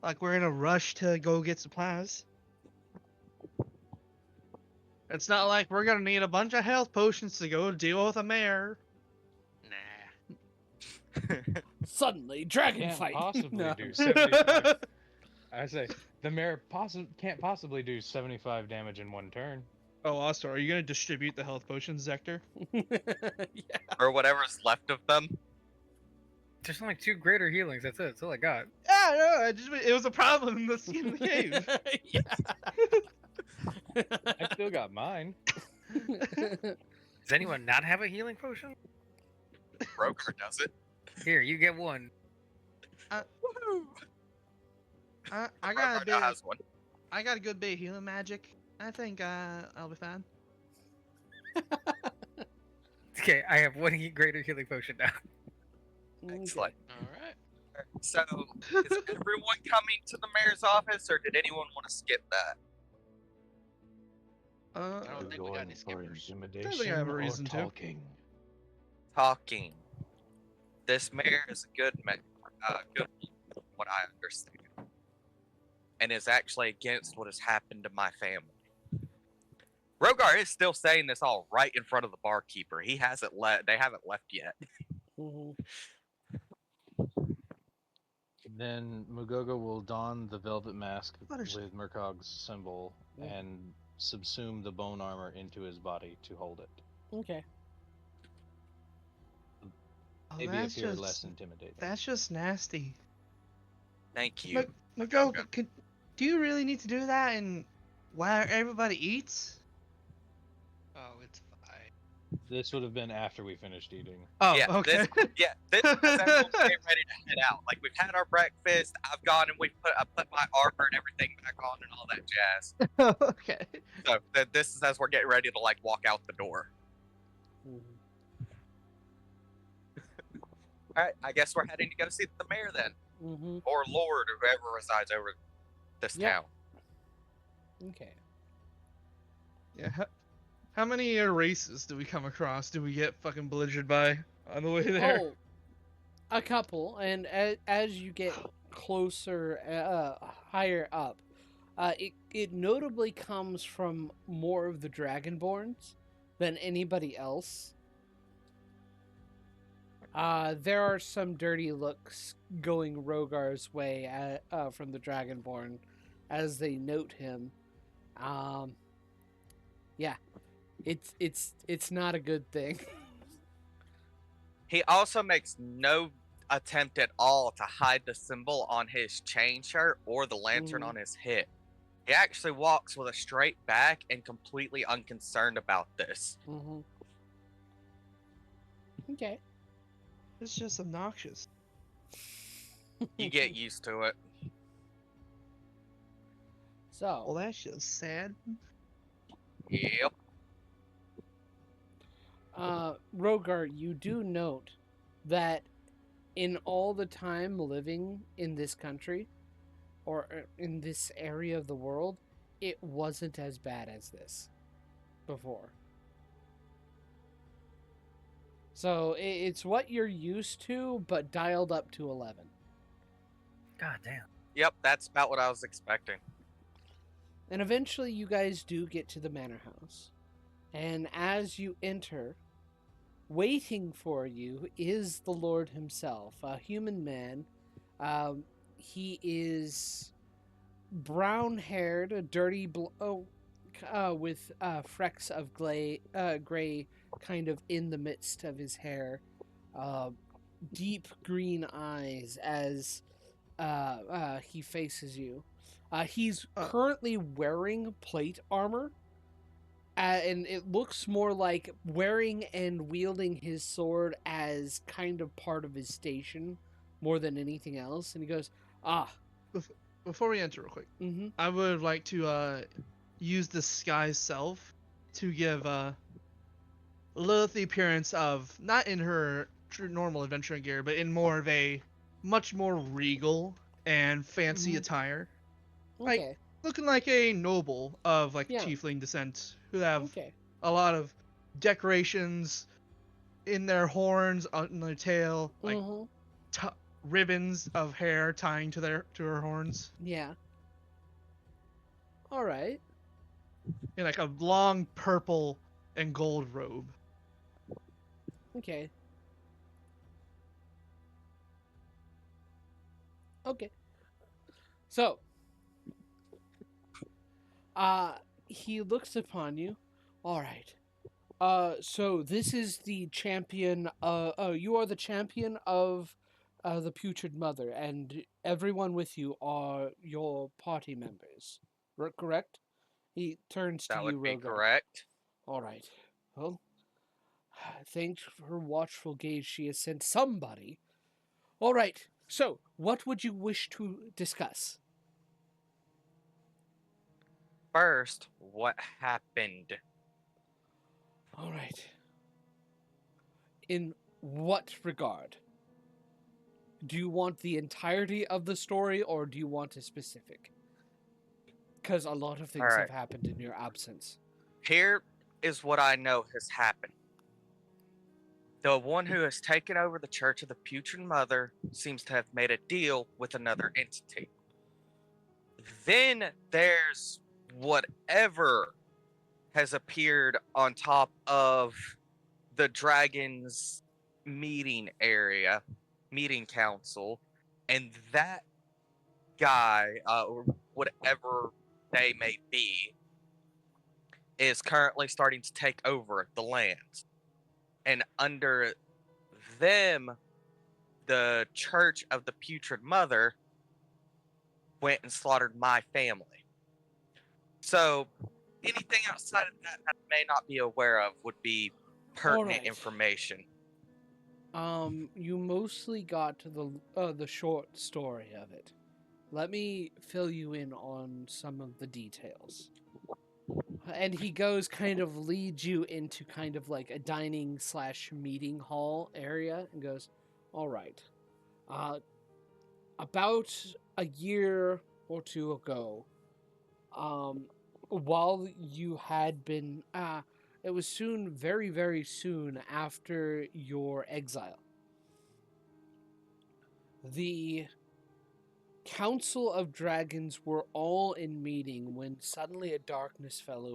Like we're in a rush to go get supplies. It's not like we're gonna need a bunch of health potions to go deal with a mare. Nah. Suddenly, dragon Can't fight. possibly No. do 75. I say the mayor can't possibly do 75 damage in one turn. Oh, also, are you gonna distribute the health potions, Zector? Yeah. Or whatever's left of them. There's only 2 greater healings. That's it. That's all I got. Yeah, no, it was a problem in the cave. Yeah. I still got mine. Does anyone not have a healing potion? Roker does it. Here, you get one. Woohoo! I got a Rogar bit. has one. I got a good bit of healing magic. I think I'll be fine. Okay, I have 1 greater healing potion now. Excellent. All right. So, is everyone coming to the mayor's office, or did anyone want to skip that? I don't think we got any for skippers. intimidation have a or reason to. talking? Talking. This mayor is a good man, good from what I understand, and is actually against what has happened to my family. Rogar is still saying this all right in front of the barkeeper. He hasn't They haven't left yet. Mhm. Then Mugogo will don the velvet mask Butters- with Murkog's symbol and subsume the bone armor into his body to hold it. Okay. Oh, Maybe that's appear just less intimidating. that's just nasty. Thank you. Magoga, do you really need to do that and while everybody eats? Oh, it's fine. This would have been after we finished eating. Oh, Yeah, okay. This is everyone's getting ready to head out. Like, we've had our breakfast. I've gone and I put my armor and everything back on and all that jazz. Okay. So this is as we're getting ready to like walk out the door. Mhm. All right, I guess we're heading to go see the mayor then, Mhm. or lord, or whoever resides over this Yep. town. Okay. Yeah. How many races do we come across? Do we get fucking belligered by on the way there? Oh, a couple, and as you get closer, higher up, it notably comes from more of the Dragonborns than anybody else. There are some dirty looks going Rogar's way from the Dragonborn as they note him. Yeah, it's not a good thing. He also makes no attempt at all to hide the symbol on his chain shirt or the lantern Mhm. on his hip. He actually walks with a straight back and completely unconcerned about this. Mm-hmm. Okay. It's just obnoxious. You get used to it. Well, So, that's just sad. Yep. Rogar, you do note that in all the time living in this country, or in this area of the world, it wasn't as bad as this before. So it's what you're used to, but dialed up to 11. God damn. Yep, that's about what I was expecting. And eventually you guys do get to the manor house. And as you enter, waiting for you is the Lord himself, a human man. He is brown-haired, dirty, with flecks of gray kind of in the midst of his hair. deep green eyes as he faces you. He's currently wearing plate armor, and it looks more like wearing and wielding his sword as kind of part of his station more than anything else. And he goes, "Ah, Before we enter real quick, mm-hmm. I would like to use disguise self to give Lilith the appearance of, not in her true normal adventuring gear, but in more of a much more regal and fancy Mhm. attire. Okay, Like, looking like a noble of, like, yeah, tiefling descent, who have okay, a lot of decorations in their horns, on their tail, like mm-hmm. ribbons of hair tying to her horns, Yeah, all right, in like a long purple and gold robe. okay, okay." So, uh, he looks upon you. All right. So this is the champion. You are the champion of, the Putrid Mother, and everyone with you are your party members. Correct? He turns to That you, would be Rogar. correct. All right. Well, thanks for her watchful gaze. She has sent somebody. All right. So, what would you wish to discuss? First, what happened? All right. In what regard? Do you want the entirety of the story, or do you want a specific? Because a lot of things have Alright. happened in your absence. Here is what I know has happened. The one who has taken over the Church of the Putrid Mother seems to have made a deal with another entity. Then there's whatever has appeared on top of the dragon's meeting area, meeting council, and that guy, or whatever they may be, is currently starting to take over the lands. And under them, the Church of the Putrid Mother went and slaughtered my family. So anything outside of that I may not be aware of would be pertinent Alright. information. You mostly got to the short story of it. Let me fill you in on some of the details. And he goes, kind of leads you into kind of like a dining / meeting hall area, and goes, all right. About a year or two ago, while you had been, it was soon, very, very soon after your exile, the Council of Dragons were all in meeting when suddenly a darkness fell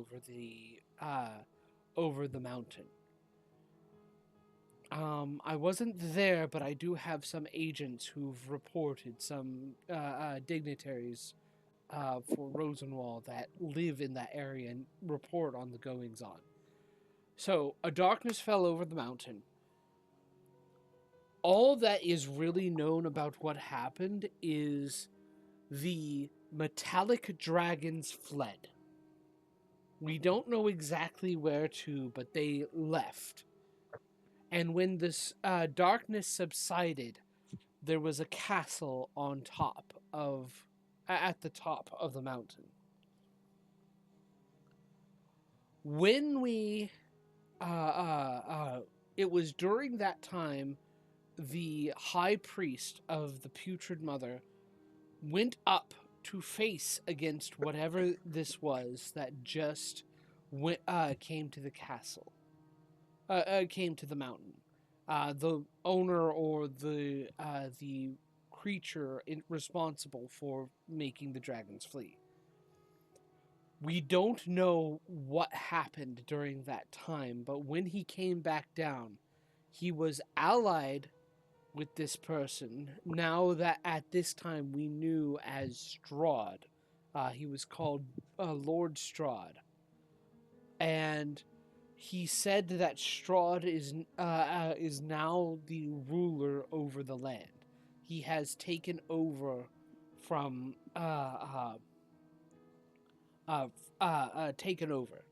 over the mountain. I wasn't there, but I do have some agents who've reported, some dignitaries for Rosenwall that live in that area and report on the goings on. So, a darkness fell over the mountain. All that is really known about what happened is the metallic dragons fled. We don't know exactly where to, but they left. And when this darkness subsided, there was a castle on top of, at the top of the mountain. When we, it was during that time, the high priest of the Putrid Mother went up to face against whatever this was that just came to the castle, came to the mountain. The owner or the creature responsible for making the dragons flee. We don't know what happened during that time, but when he came back down, he was allied with this person. Now that at this time we knew as Strahd. He was called Lord Strahd. And he said that Strahd is now the ruler over the land. He has taken over from taken over.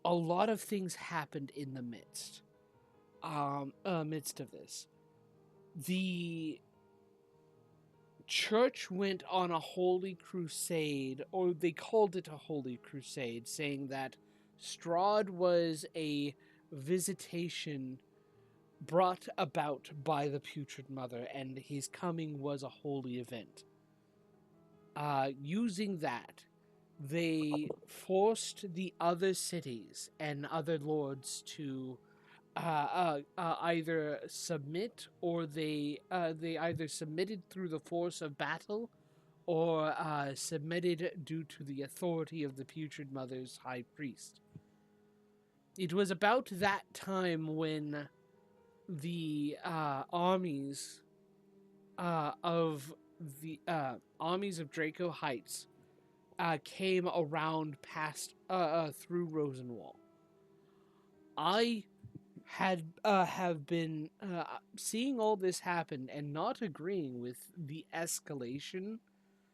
A lot of things happened in the midst of this. The church went on a holy crusade, or they called it a holy crusade, saying that Strahd was a visitation brought about by the Putrid Mother, and his coming was a holy event. Using that, they forced the other cities and other lords to either submit, or they either submitted through the force of battle, or submitted due to the authority of the Putrid Mother's high priest. It was about that time when the armies of Draco Heights came around past through Rosenwall. I have been seeing all this happen and not agreeing with the escalation,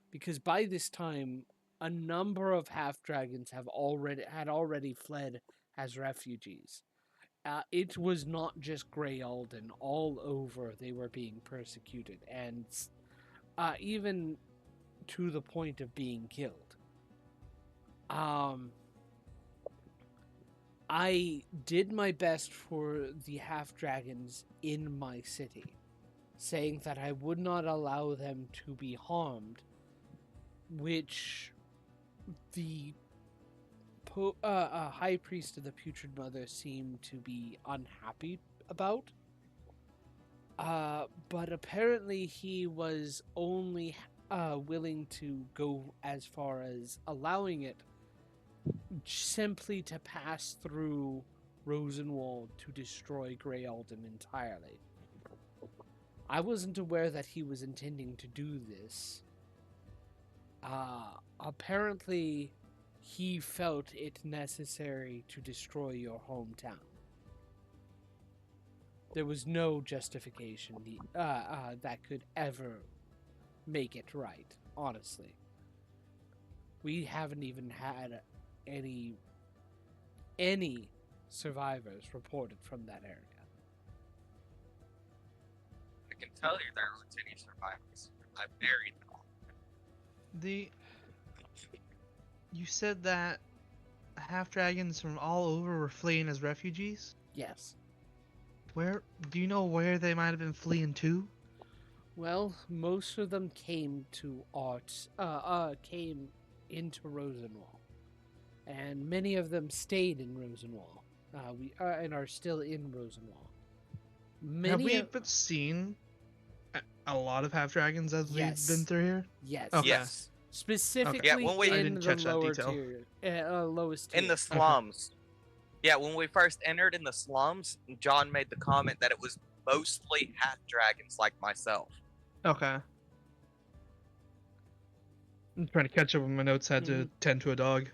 because by this time a number of half dragons had already fled as refugees. It was not just Grey Alden; all over they were being persecuted, and even to the point of being killed. I did my best for the half-dragons in my city, saying that I would not allow them to be harmed, which the high priest of the Putrid Mother seemed to be unhappy about. But apparently he was only willing to go as far as allowing it simply to pass through Rosenwald to destroy Grey Alden entirely. I wasn't aware that he was intending to do this. Apparently, he felt it necessary to destroy your hometown. There was no justification that could ever make it right, honestly. We haven't even had any survivors reported from that area. I can tell you there aren't any survivors. I buried them all. You said that half dragons from all over were fleeing as refugees? Yes. Where do you know where they might have been fleeing to? Well, most of them came into Rosenwall, and many of them stayed in Rosenwall. And are still in Rosenwall. Have we been seen a lot of half dragons as we've been through here? Yes. Okay. Yes. Specifically Yeah, when we- I in didn't the catch that lower detail. tier, lowest tier. In the slums. Yeah, when we first entered in the slums, John made the comment that it was mostly half dragons like myself. Okay. I'm trying to catch up with my notes. Had to tend to a dog.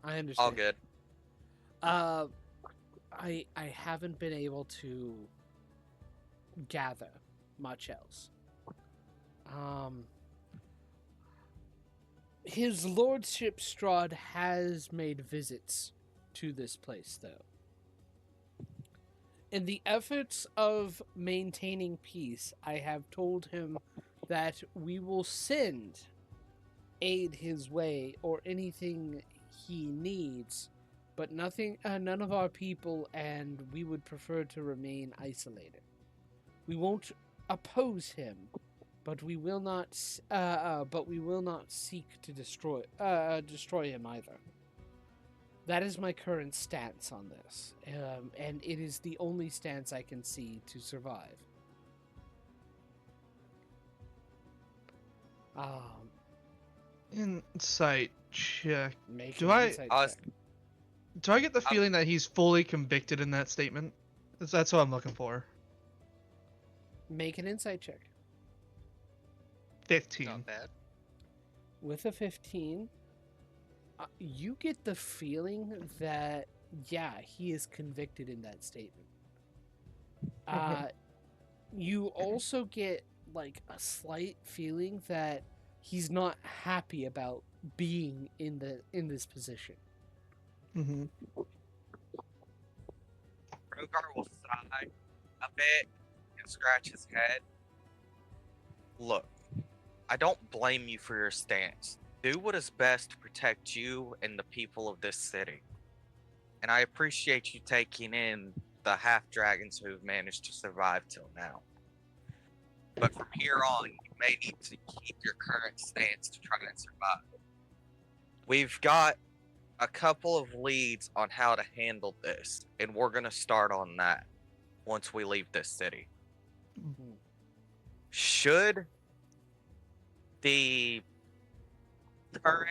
I understand. All good. I haven't been able to gather much else. His Lordship Strahd has made visits to this place, though. In the efforts of maintaining peace, I have told him that we will send aid his way or anything he needs, but none of our people, and we would prefer to remain isolated. We won't oppose him, but we will not seek to destroy him either. That is my current stance on this, and it is the only stance I can see to survive. Insight check. Make Do an I- insight I check. Do I get the feeling that he's fully convicted in that statement? That's what I'm looking for. Make an insight check. 15. Not bad. With a 15, you get the feeling that, yeah, he is convicted in that statement. You also get like a slight feeling that he's not happy about being in this position. Mm-hmm. Rogar will sigh a bit and scratch his head. Look, I don't blame you for your stance. Do what is best to protect you and the people of this city. And I appreciate you taking in the half-dragons who've managed to survive till now. But from here on, you may need to keep your current stance to try and survive. We've got a couple of leads on how to handle this, and we're going to start on that once we leave this city. Should the current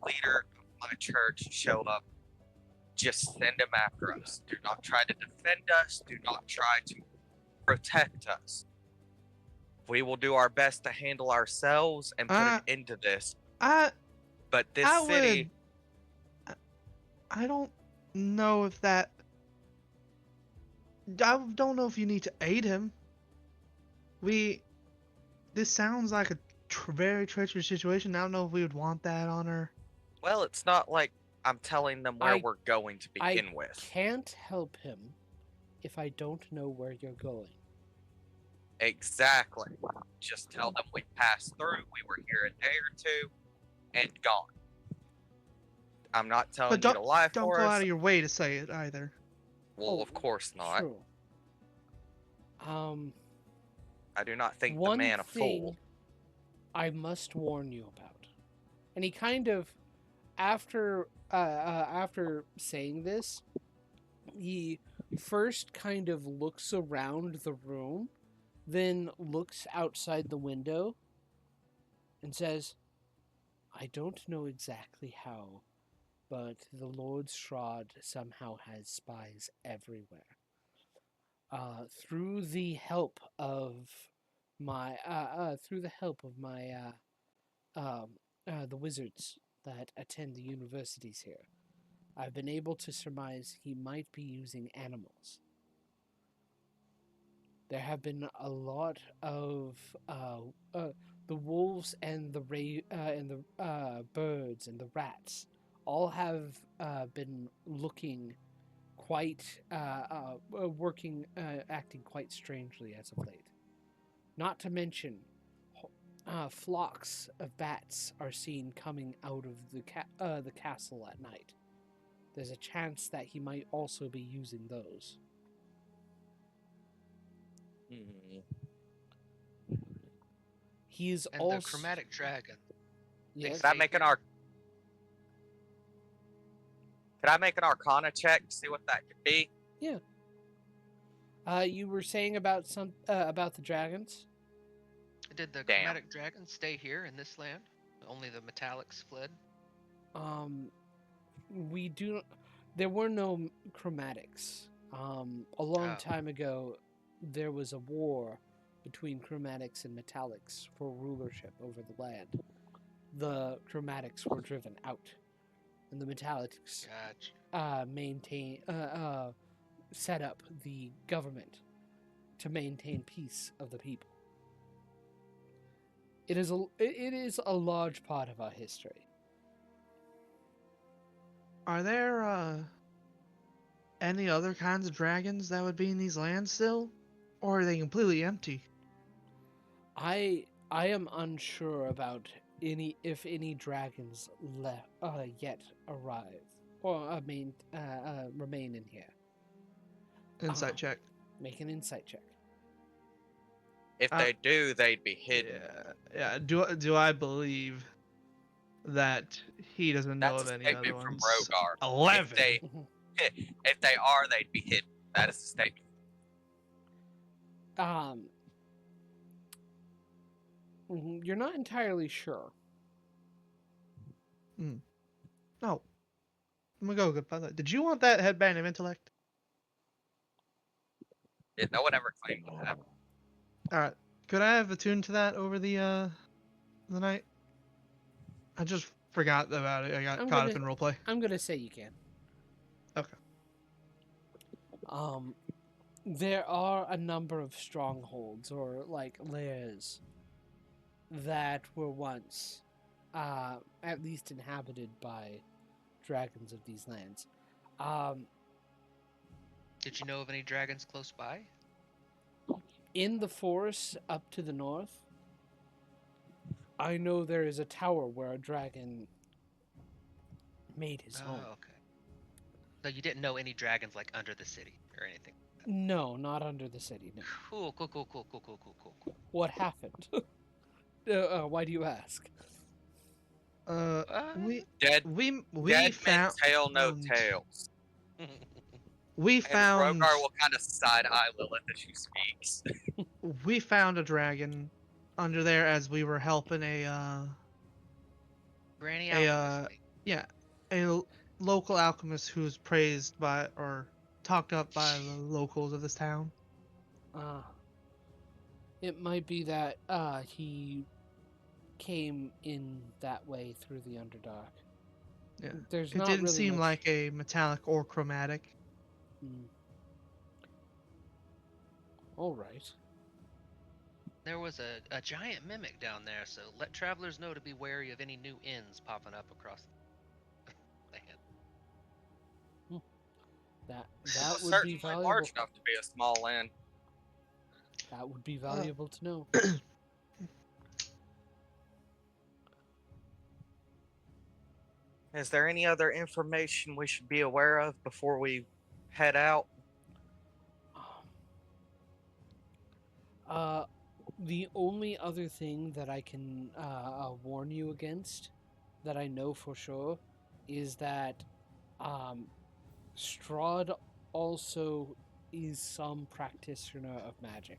leader of my church show up, just send him after us. Do not try to defend us. Do not try to protect us. We will do our best to handle ourselves and put an end to this. But this city... I don't know if that... I don't know if you need to aid him. This sounds like a very treacherous situation. I don't know if we would want that on her. Well, it's not like I'm telling them where we're going to begin with. I can't help him if I don't know where you're going. Exactly. Just tell them we passed through, we were here a day or two, and gone. I'm not telling you to lie for us. Don't go out of your way to say it either. Well, of course not. True. I do not think the man a fool. I must warn you about. And he kind of, after saying this, he first kind of looks around the room, then looks outside the window and says, I don't know exactly how, but the Lord Strahd somehow has spies everywhere. Through the help of my the wizards that attend the universities here, I've been able to surmise he might be using animals. There have been a lot of the wolves and the birds and the rats all have been looking quite acting quite strangely as of late. Not to mention, flocks of bats are seen coming out of the castle at night. There's a chance that he might also be using those. He's and also the chromatic dragon. Yes. Can I make an Arcana check to see what that could be? Yeah. You were saying about the dragons? Did the chromatic dragon stay here in this land? Only the metallics fled? There were no chromatics. A long time ago, there was a war between chromatics and metallics for rulership over the land. The chromatics were driven out, and the metallics set up the government to maintain peace of the people. It is a large part of our history. Are there any other kinds of dragons that would be in these lands still, or are they completely empty? I am unsure about if any dragons yet arrive or remain in here. Insight check. Make an insight check. If they do, they'd be hidden. Yeah. Do I believe that he doesn't know of any other ones? From Rogar. 11. If they are, they'd be hidden. That is a statement. You're not entirely sure. No. I'm gonna go. Goodbye. Did you want that headband of intellect? Yeah, no one ever claimed that. Alright. Could I have attuned to that over the night? I just forgot about it. I got caught up in roleplay. I'm gonna say you can. Okay. there are a number of strongholds or like lairs that were once at least inhabited by dragons of these lands. Did you know of any dragons close by? In the forest up to the north, I know there is a tower where a dragon made his home. Oh, okay. So you didn't know any dragons like under the city or anything? No, not under the city. No. Cool, cool, cool, cool, cool, cool, cool, cool, cool. What happened? Why do you ask? We Dead, we dead men found tell no tales. we And found Rogar will kind of side eye Lilith as she speaks. we found a dragon under there as we were helping Granny a alchemist. yeah, a local alchemist who's praised by or talked up by the locals of this town. It might be that he came in that way through the Underdark. Yeah. There's It not didn't really seem much... like a metallic or chromatic. All right. There was a giant mimic down there, so let travelers know to be wary of any new inns popping up across the land. That It's would be certainly valuable. large enough to be a small land. That would be valuable to know. Is there any other information we should be aware of before we head out? The only other thing that I can warn you against, that I know for sure, is that Strahd also is some practitioner of magic.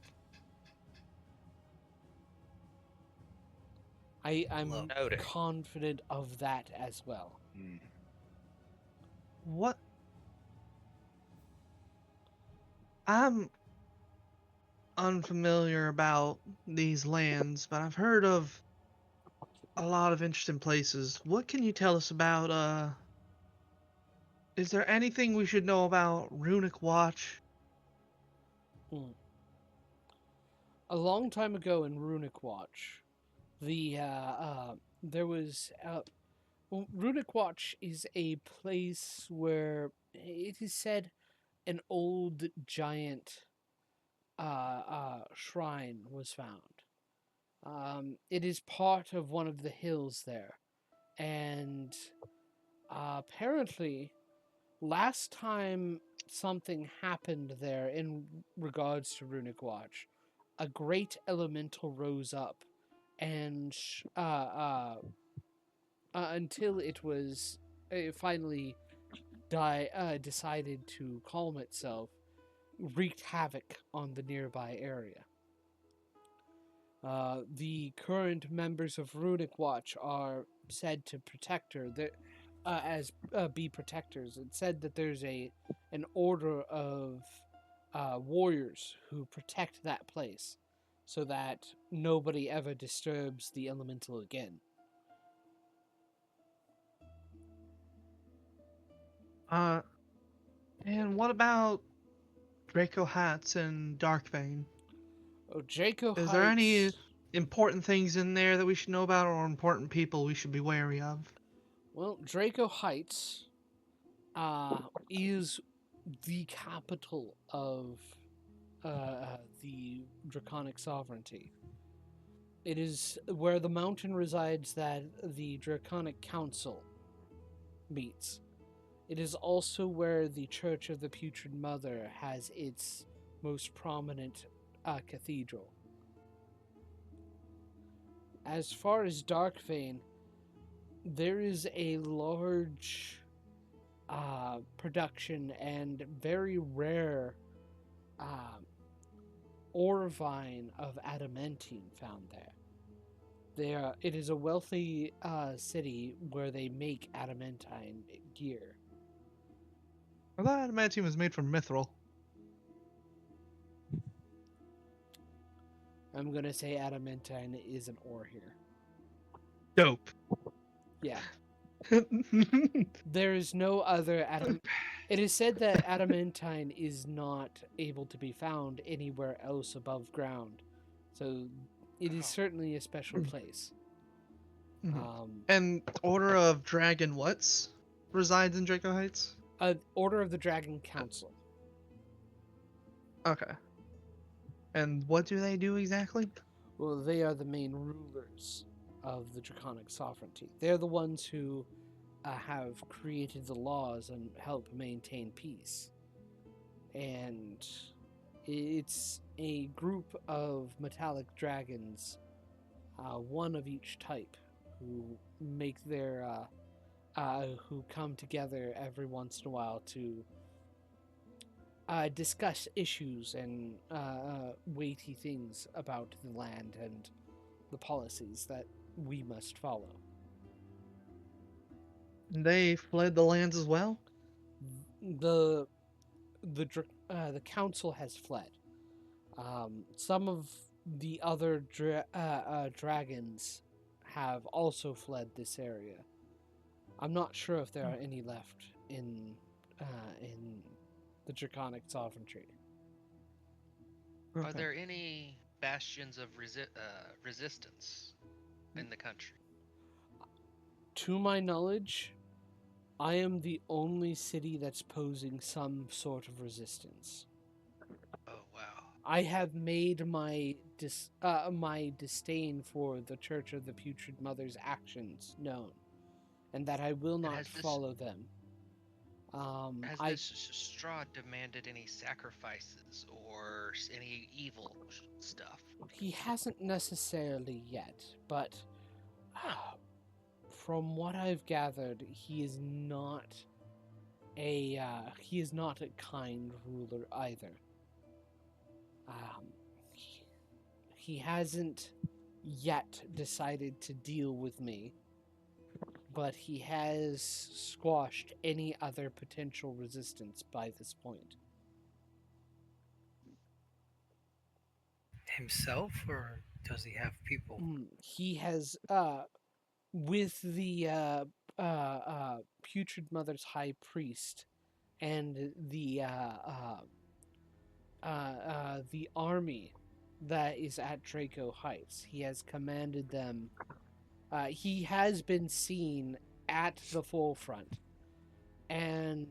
I'm Noted. confident of that as well. What? I'm unfamiliar about these lands, but I've heard of a lot of interesting places. What can you tell us about, is there anything we should know about Runic Watch? A long time ago in Runic Watch, there was Runic Watch is a place where it is said an old giant shrine was found. It is part of one of the hills there, and apparently, last time something happened there in regards to Runic Watch, a great elemental rose up, and until it was finally decided to calm itself, wreaked havoc on the nearby area. The current members of Runic Watch are said to protect her. Be protectors. It's said that there's an order of warriors who protect that place, so that nobody ever disturbs the elemental again. And what about Draco Hats and Darkbane? Oh, Draco Is Heights. there any important things in there that we should know about, or important people we should be wary of? Well, Draco Heights is the capital of the Draconic Sovereignty. It is where the mountain resides that the Draconic Council meets. It is also where the Church of the Putrid Mother has its most prominent cathedral. As far as Darkvein, there is a large production and very rare ore vine of adamantine found there. It is a wealthy city where they make adamantine gear. I thought adamantine was made from mithril. I'm gonna say adamantine is an ore here. Dope. Yeah. There is no other It is said that adamantine is not able to be found anywhere else above ground, so it is Oh. certainly a special place. Mhm. And Order of Dragon what's resides in Draco Heights? Order of the Dragon Council. Okay. And what do they do exactly? Well, they are the main rulers of the Draconic Sovereignty. They're the ones who have created the laws and help maintain peace. And it's a group of metallic dragons, one of each type, who make their who come together every once in a while to discuss issues and weighty things about the land and the policies that we must follow. They fled the lands as well? The council has fled. Some of the other dragons have also fled this area. I'm not sure if there are any left in the Draconic Sovereignty. Are Okay. there any bastions of resistance in the country? To my knowledge, I am the only city that's posing some sort of resistance. Oh wow. I have made my my disdain for the Church of the Putrid Mother's actions known, and that I will not has this- follow them. Has this straw demanded any sacrifices or any evil stuff? He hasn't necessarily yet, but from what I've gathered, he is not a kind ruler either. He hasn't yet decided to deal with me, but he has squashed any other potential resistance by this point. Himself, or does he have people? He has, with the Putrid Mother's High Priest and the army that is at Draco Heights, he has commanded them. He has been seen at the forefront, and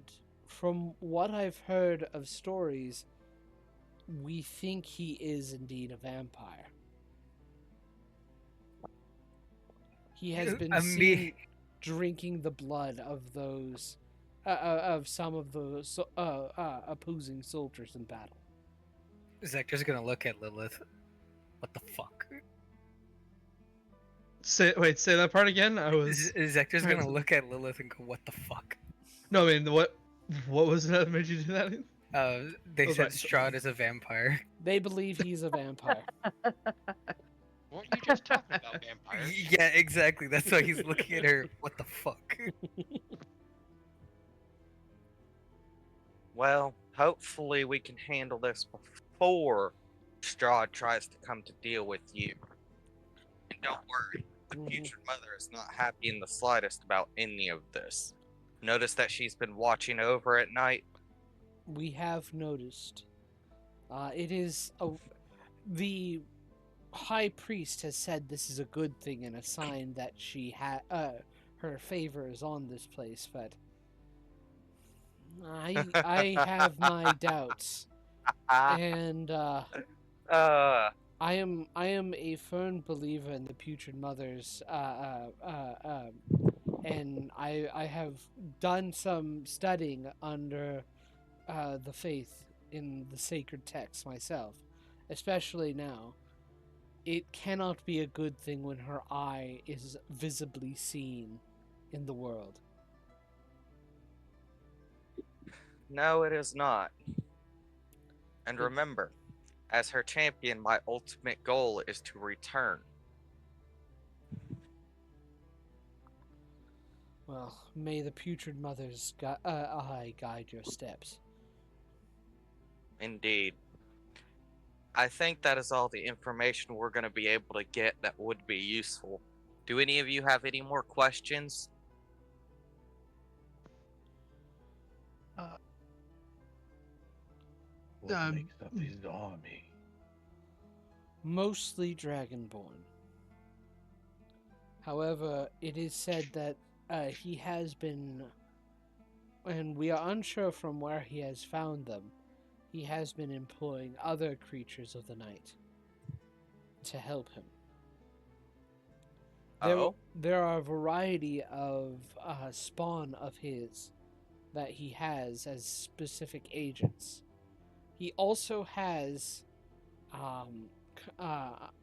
from what I've heard of stories, we think he is indeed a vampire. He has been seen drinking the blood of those, of some of those opposing soldiers in battle. Zector's gonna look at Lilith. What the fuck? Say that part again? I was. Zector's gonna look at Lilith and go, "What the fuck?" No, I mean, what was it that made you do that? They Oh, said right. Strahd is a vampire. They believe he's a vampire. Weren't you just talking about vampires? Yeah, exactly. That's why he's looking at her. What the fuck? Well, hopefully we can handle this before Strahd tries to come to deal with you. And don't worry, the Putrid Mother is not happy in the slightest about any of this. Notice that she's been watching over at night? We have noticed. It is the High Priest has said this is a good thing and a sign that she her favor is on this place, but I have my doubts, and I am a firm believer in the Putrid Mothers, and I have done some studying under the faith in the sacred texts myself, especially now. It cannot be a good thing when her eye is visibly seen in the world. No, it is not. And remember, as her champion, my ultimate goal is to return. Well, may the Putrid Mother's eye guide your steps. Indeed. I think that is all the information we're going to be able to get that would be useful. Do any of you have any more questions? What makes up his army? Mostly dragonborn. However, it is said that he has been, and we are unsure from where he has found them, he has been employing other creatures of the night to help him. There are a variety of spawn of his that he has as specific agents. He also has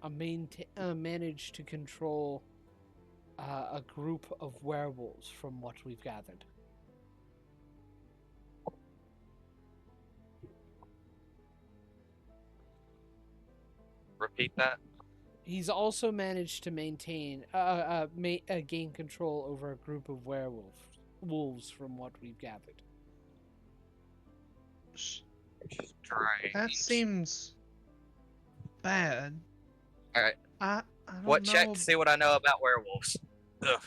managed to control a group of werewolves, from what we've gathered. Repeat that. He's also managed to maintain, gain control over a group of wolves, from what we've gathered. Strange. That seems bad. All right. I don't What know. check to see what I know about werewolves? Ugh.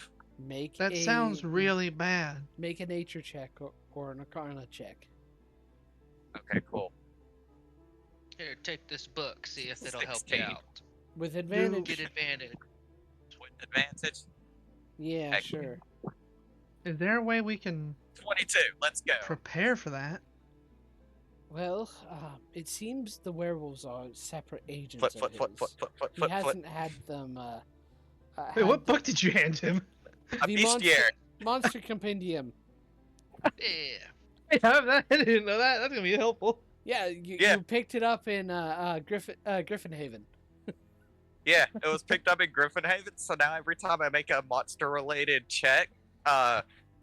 That sounds really bad. Make a nature check or an arcana check. Okay, cool. Here, take this book. See if it'll help you 16. out. With advantage. Get advantage. With advantage. Yeah, Excellent. sure. Is there a way we can 22. Let's go. prepare for that? Well, it seems the werewolves are separate agents Foot, of foot, his. foot, foot, foot, foot, He foot, hasn't had them. Wait, what book did you hand him? A The bestiary. Monster Compendium. Yeah. I have that. I didn't know that. That's gonna be helpful. Yeah, you picked it up in Griffinhaven. Yeah, it was picked up in Griffinhaven, so now every time I make a monster-related check,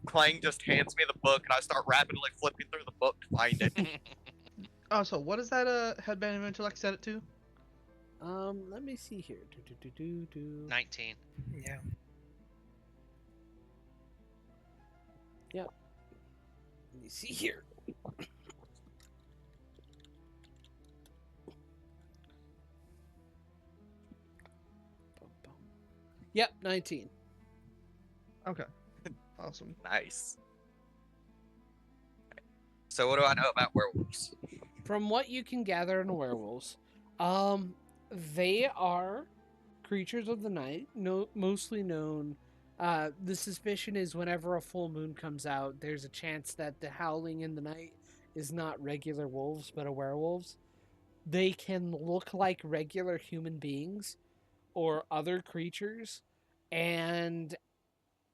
Clang just hands me the book, and I start rapidly flipping through the book to find it. Oh, so what is that headband of intellect set it to? Let me see here. 19. Yeah. Let me see here. Yep, 19. Okay. Awesome. Nice. So what do I know about werewolves? From what you can gather in werewolves, they are creatures of the night, mostly known. The suspicion is whenever a full moon comes out, there's a chance that the howling in the night is not regular wolves, but a werewolves. They can look like regular human beings or other creatures, and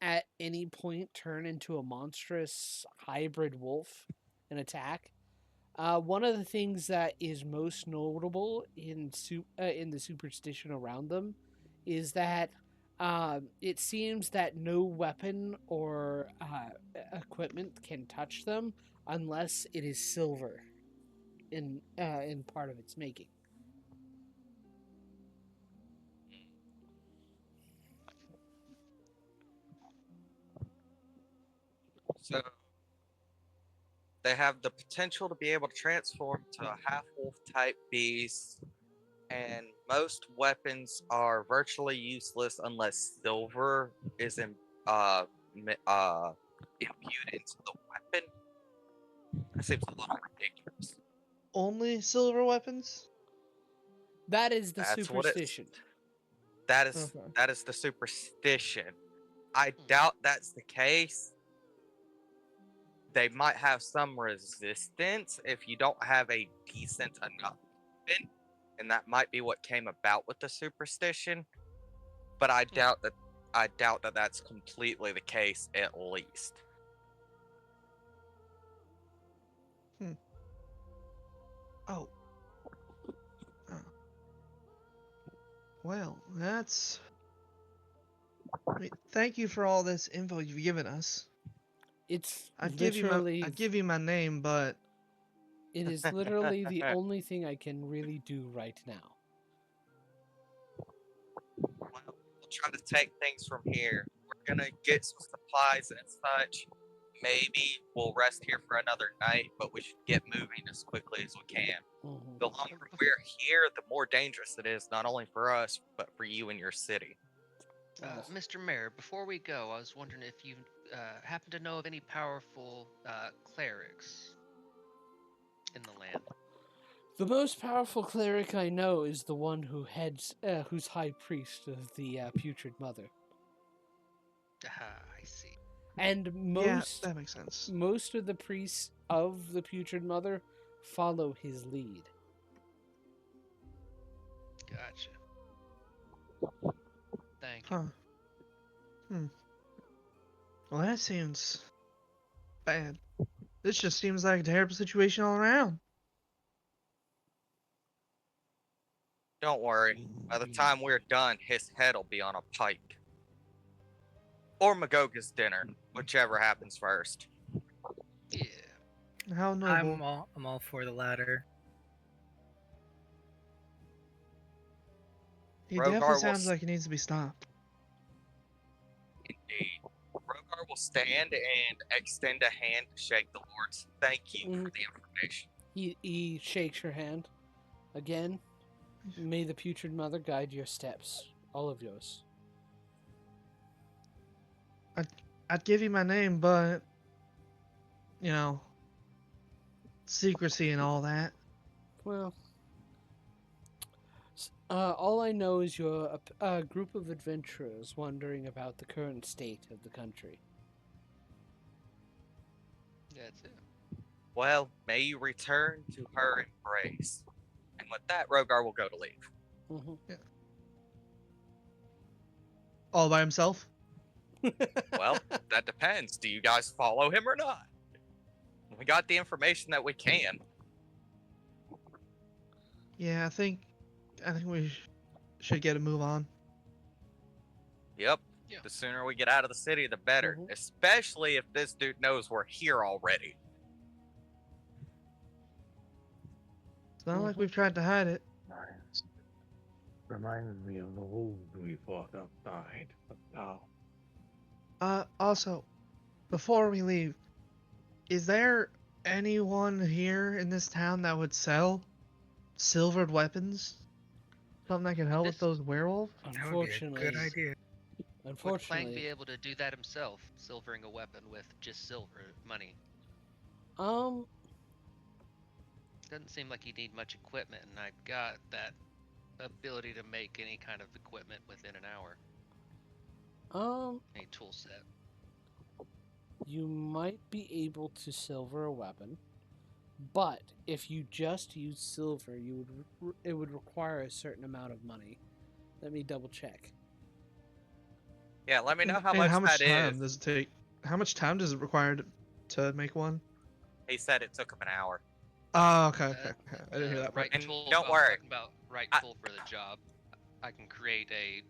at any point turn into a monstrous hybrid wolf and attack. One of the things that is most notable in the superstition around them is that it seems that no weapon or equipment can touch them unless it is silver in part of its making. So they have the potential to be able to transform to a half-wolf type beast, and most weapons are virtually useless unless silver is imbued into the weapon. That seems a little ridiculous. Only silver weapons? That is the That's what it's- superstition. That is Okay. that is the superstition. I doubt that's the case. They might have some resistance if you don't have a decent enough weapon, and that might be what came about with the superstition. But I doubt that that's completely the case, at least. Oh. Well, that's... I mean, thank you for all this info you've given us. It's I'd literally give you my name, but it is literally the only thing I can really do right now. Well, we'll try to take things from here. We're gonna get some supplies and such. Maybe we'll rest here for another night, but we should get moving as quickly as we can. Mhm. The longer we're here, the more dangerous it is, not only for us, but for you and your city. Mr. Mayor, before we go, I was wondering if you happen to know of any powerful clerics in the land. The most powerful cleric I know is the one who's high priest of the putrid mother. Ah, I see. And Yeah, that makes sense. most of the priests of the putrid mother follow his lead. Gotcha. Thank you. Huh. Well, that seems bad. This just seems like a terrible situation all around. Don't worry. By the time we're done, his head'll be on a pike. Or Magoga's dinner, whichever happens first. Yeah. How noble. I'm all for the latter. He Rogar definitely will sounds like he needs to be stopped. Indeed. Rogar will stand and extend a hand to shake the Lord's. Thank you for the information. He shakes your hand. Again, may the putrid mother guide your steps. All of yours. I'd give you my name, but secrecy and all that. Well, all I know is you're a group of adventurers wondering about the current state of the country. That's it. Well, may you return to her embrace. And with that, Rogar will go to leave. Mm-hmm. All by himself? Well, that depends. Do you guys follow him or not? We got the information that we can. Yeah, I think we should get a move on. Yep. Yeah. The sooner we get out of the city, the better. Mhm. Especially if this dude knows we're here already. It's not like we've tried to hide it. Reminds me of the wolves we fought outside. But now, Also, before we leave, is there anyone here in this town that would sell silvered weapons? Something that could help with This- those werewolves? That would be a Unfortunately, good idea. Would Clank unfortunately, be able to do that himself, silvering a weapon with just silver money? Doesn't seem like you need much equipment, and I've got that ability to make any kind of equipment within an hour. Any tool set. you might be able to silver a weapon, but if you just use silver, it would require a certain amount of money. Let me double check. Yeah, let me know how And much how much that time is. does it take? How much time does it require to make one? He said it took him an hour. Oh, okay. I didn't hear that part. Right And tool. don't I was worry. talking about right tool for the job. I can create a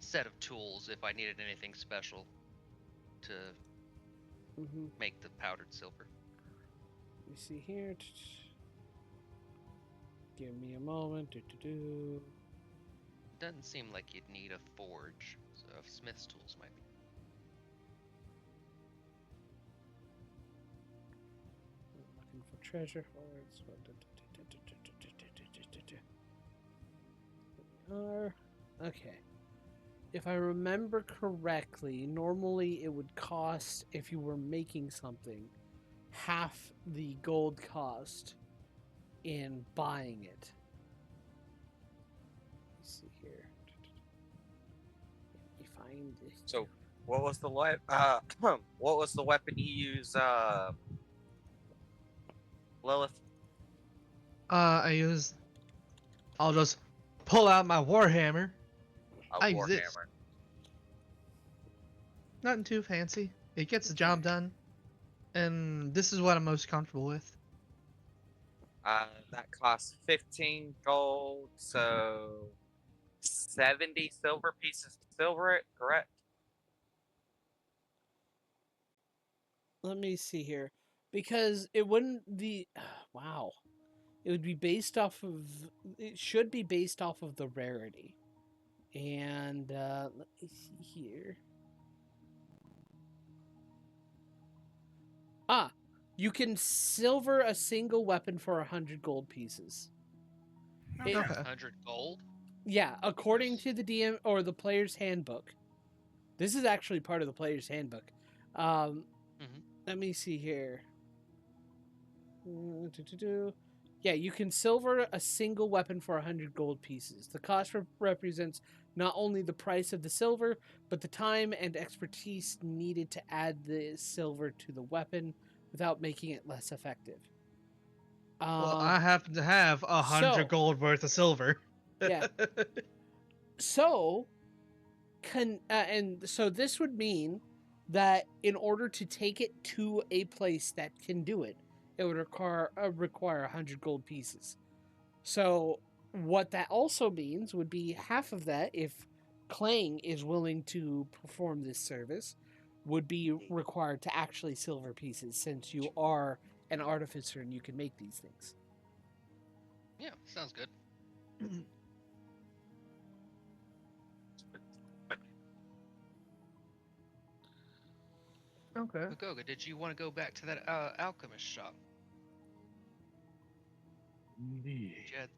set of tools if I needed anything special to Mm-hmm. make the powdered silver. Let me see here. Give me a moment. Doesn't seem like you'd need a forge, so smith's tools might be. Looking for treasure hoards. Here we are. Okay. If I remember correctly, normally it would cost, if you were making something, half the gold cost in buying it. Let's see here. Let me find this. So, what was the what was the weapon you use, Lilith? I'll just pull out my warhammer. A I use this. warhammer. Nothing too fancy. It gets the job done. And this is what I'm most comfortable with. That costs 15 gold, so 70 silver pieces to silver it, correct? Let me see here. Because it wouldn't be. Wow. It would be based off of. It should be based off of the rarity. And let me see here. You can silver a single weapon for 100 gold pieces. It- Okay. 100 gold? Yeah, according to the DM or the player's handbook. This is actually part of the player's handbook. Let me see here. Yeah, you can silver a single weapon for 100 gold pieces. The cost represents not only the price of the silver, but the time and expertise needed to add the silver to the weapon without making it less effective. Well, I happen to have 100 so- gold worth of silver. Yeah. So, and so this would mean that in order to take it to a place that can do it, it would require 100 gold pieces. So what that also means would be half of that, if Clang is willing to perform this service, would be required to actually silver pieces, since you are an artificer and you can make these things. Yeah, sounds good. Okay. Magoga, did you want to go back to that alchemist shop? Indeed. You had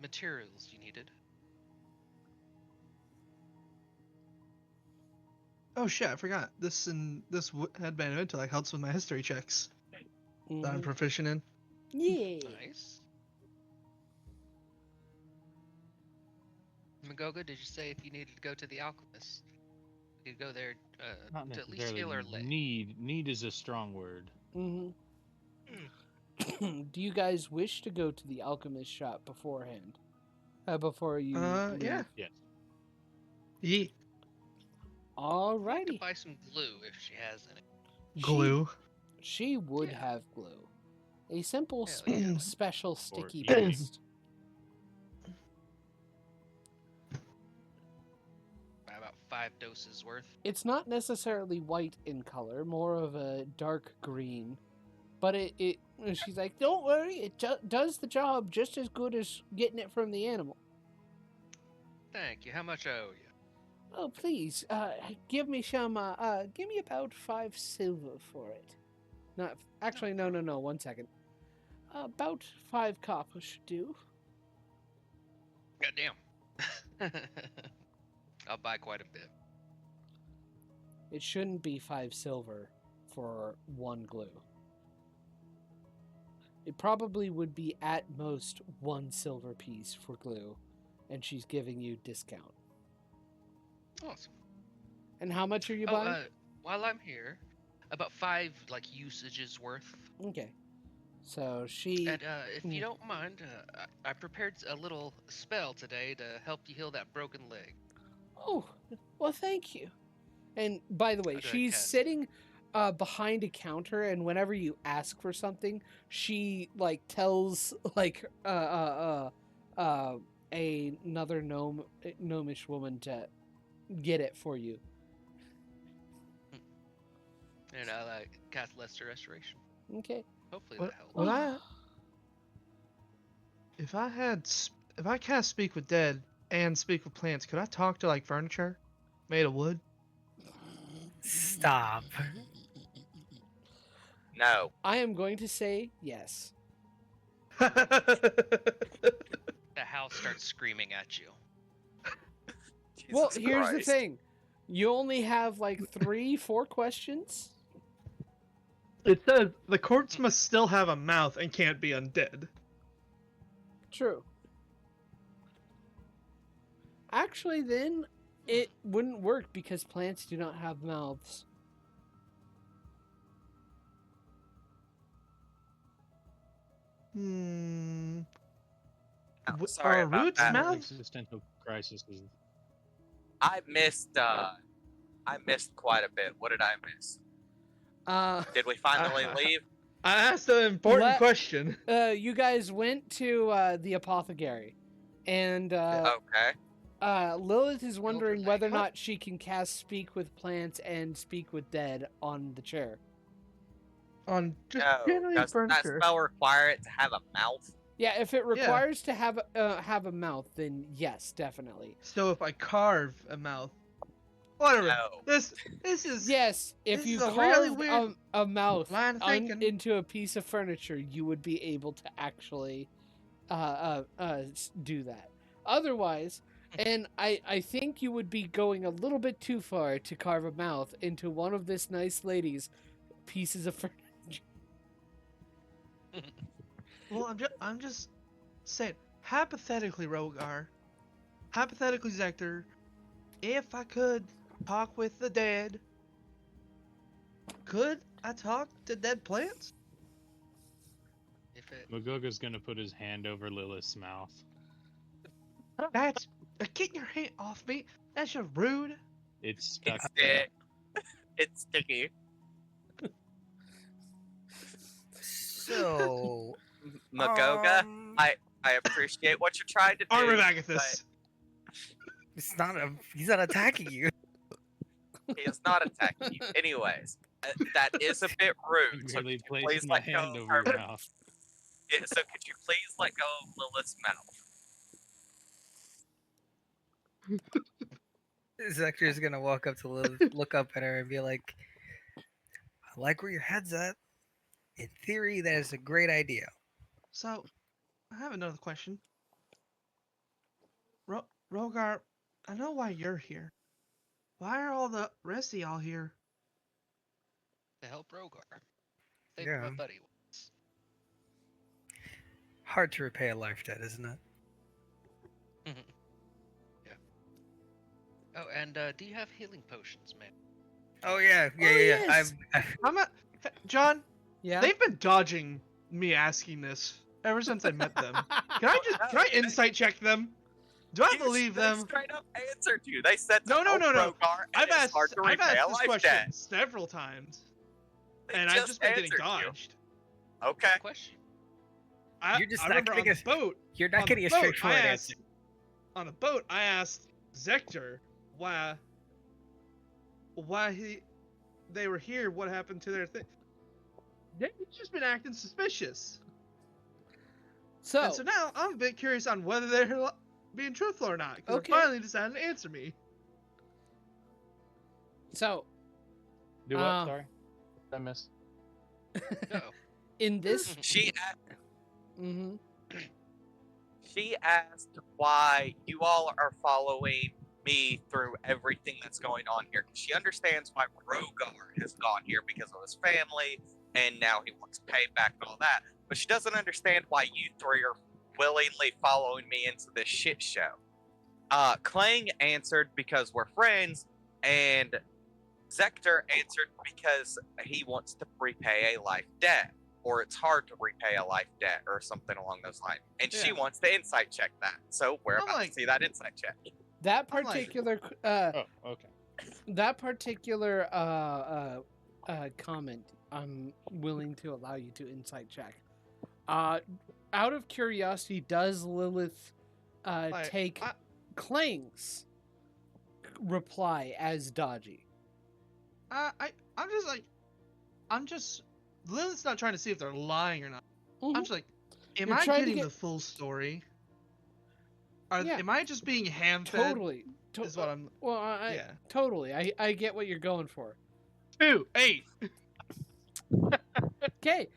materials you needed. Oh shit, I forgot. This headband of intellect helps with my history checks that I'm proficient in. Yeah. Nice. Magoga, did you say if you needed to go to the alchemist, you could go there Not to at least heal her necessarily leg? need is a strong word. Do you guys wish to go to the alchemist shop beforehand? Before you leave? Yeah. Yes. Yeah. Alrighty. To buy some glue if she has any. Glue. She would Yeah. have glue. A simple Hell yeah. special sticky eating. paste. About 5 doses worth. It's not necessarily white in color, more of a dark green. But she's like, don't worry, it does the job just as good as getting it from the animal. Thank you. How much I owe you? Oh, please, give me about 5 silver for it. Not, actually, no, 1 second. About 5 copper should do. Goddamn. I'll buy quite a bit. It shouldn't be 5 silver for 1 glue. It probably would be at most 1 silver piece for glue, and she's giving you discount. Awesome. And how much are you buying? While I'm here, about 5 usages worth. Okay. So she... And if you don't mind, I prepared a little spell today to help you heal that broken leg. Oh, well, thank you. And by the way, How do I she's cast? sitting behind a counter, and whenever you ask for something, she tells another gnomish woman to get it for you. And I cast Lesser Restoration. Okay. Hopefully What- that helps. what If I cast Speak with Dead and Speak with Plants, could I talk to furniture made of wood? Stop. No. I am going to say yes. The house starts screaming at you. Well, Jesus here's the Christ. thing. You only have 3-4 questions. It says the corpse must still have a mouth and can't be undead. True. Actually, then, it wouldn't work because plants do not have mouths. Hmm. Oh, sorry Are about roots that. mouths? Existential crisis is I missed quite a bit. What did I miss? Did we finally leave? I asked an important Let- question. You guys went to the apothecary, and Okay. Lilith is wondering whether or What? not she can cast Speak with Plants and Speak with Dead on the chair. On just No. generally Does that furniture. spell require it to have a mouth? Yeah, if it requires to have a mouth, then yes, definitely. So if I carve a mouth, whatever. No. This is Yes, if This you is a carved really weird a mouth line of thinking. into a piece of furniture, you would be able to actually do that. Otherwise, and I think you would be going a little bit too far to carve a mouth into one of this nice lady's pieces of furniture. Well, I'm just saying, hypothetically, Rogar, hypothetically, Zector, if I could talk with the dead, could I talk to dead plants? If it Magoga's gonna put his hand over Lilith's mouth. That's get your hand off me. That's just rude. It's stuck. It's stick. It's sticky. So, Magoga, um, I appreciate what you're trying to do. Armor Agathis. it's not a. He's not attacking you. but He is not attacking you. Anyways, that is a bit rude. So Merely could you please placed my let go hand of over her? your mouth. Yeah, so could you please let go of Lilith's mouth? Zector's gonna walk up to Lilith, look up at her, and be like, "I like where your head's at. In theory, that is a great idea." So, I have another question. Rogar, I know why you're here. Why are all the rest of y'all here? to help Rogar. Saved Yeah. my buddy once. Hard to repay a life debt, isn't it? Yeah. Oh, and do you have healing potions, man? Oh yeah. yes. I'm not, John. Yeah. They've been dodging me asking this ever since I met them. Can I insight check them? Do I believe They them? straight up answered you. They said No. Rogar, and I've it's asked hard to I've repay asked a this life question debt. several times, They and I've just been getting answered you. dodged. Okay. Good question. You're just I not remember on getting the boat. You're not on getting the a boat, straightforward I answer. asked, on a boat, I asked Zector why they were here. What happened to their thing? They've just been acting suspicious. So, And so now I'm a bit curious on whether they're being truthful or not. Because Okay. they finally decided to answer me. so Do what? Sorry, I missed. No. in this, She hmm she asked why you all are following me through everything that's going on here. She understands why Rogar has gone here because of his family, and now he wants payback and all that. But she doesn't understand why you three are willingly following me into this shit show. Klang answered because we're friends, and Zector answered because he wants to repay a life debt, or it's hard to repay a life debt, or something along those lines. And she Yeah. wants to insight check that. So we're I'm about like- to see that insight check. that I'm like- particular Oh, okay. that particular comment, I'm willing to allow you to insight check. Out of curiosity, does Lilith take I- Klang's reply as dodgy? I'm just Lilith's not trying to see if they're lying or not. Mhm. I'm just like, am You're I trying to getting get- the full story? Yeah. Am I just being ham-fed? Totally. Is what I'm. Well, I Yeah. totally. I get what you're going for. 2, 8. Okay.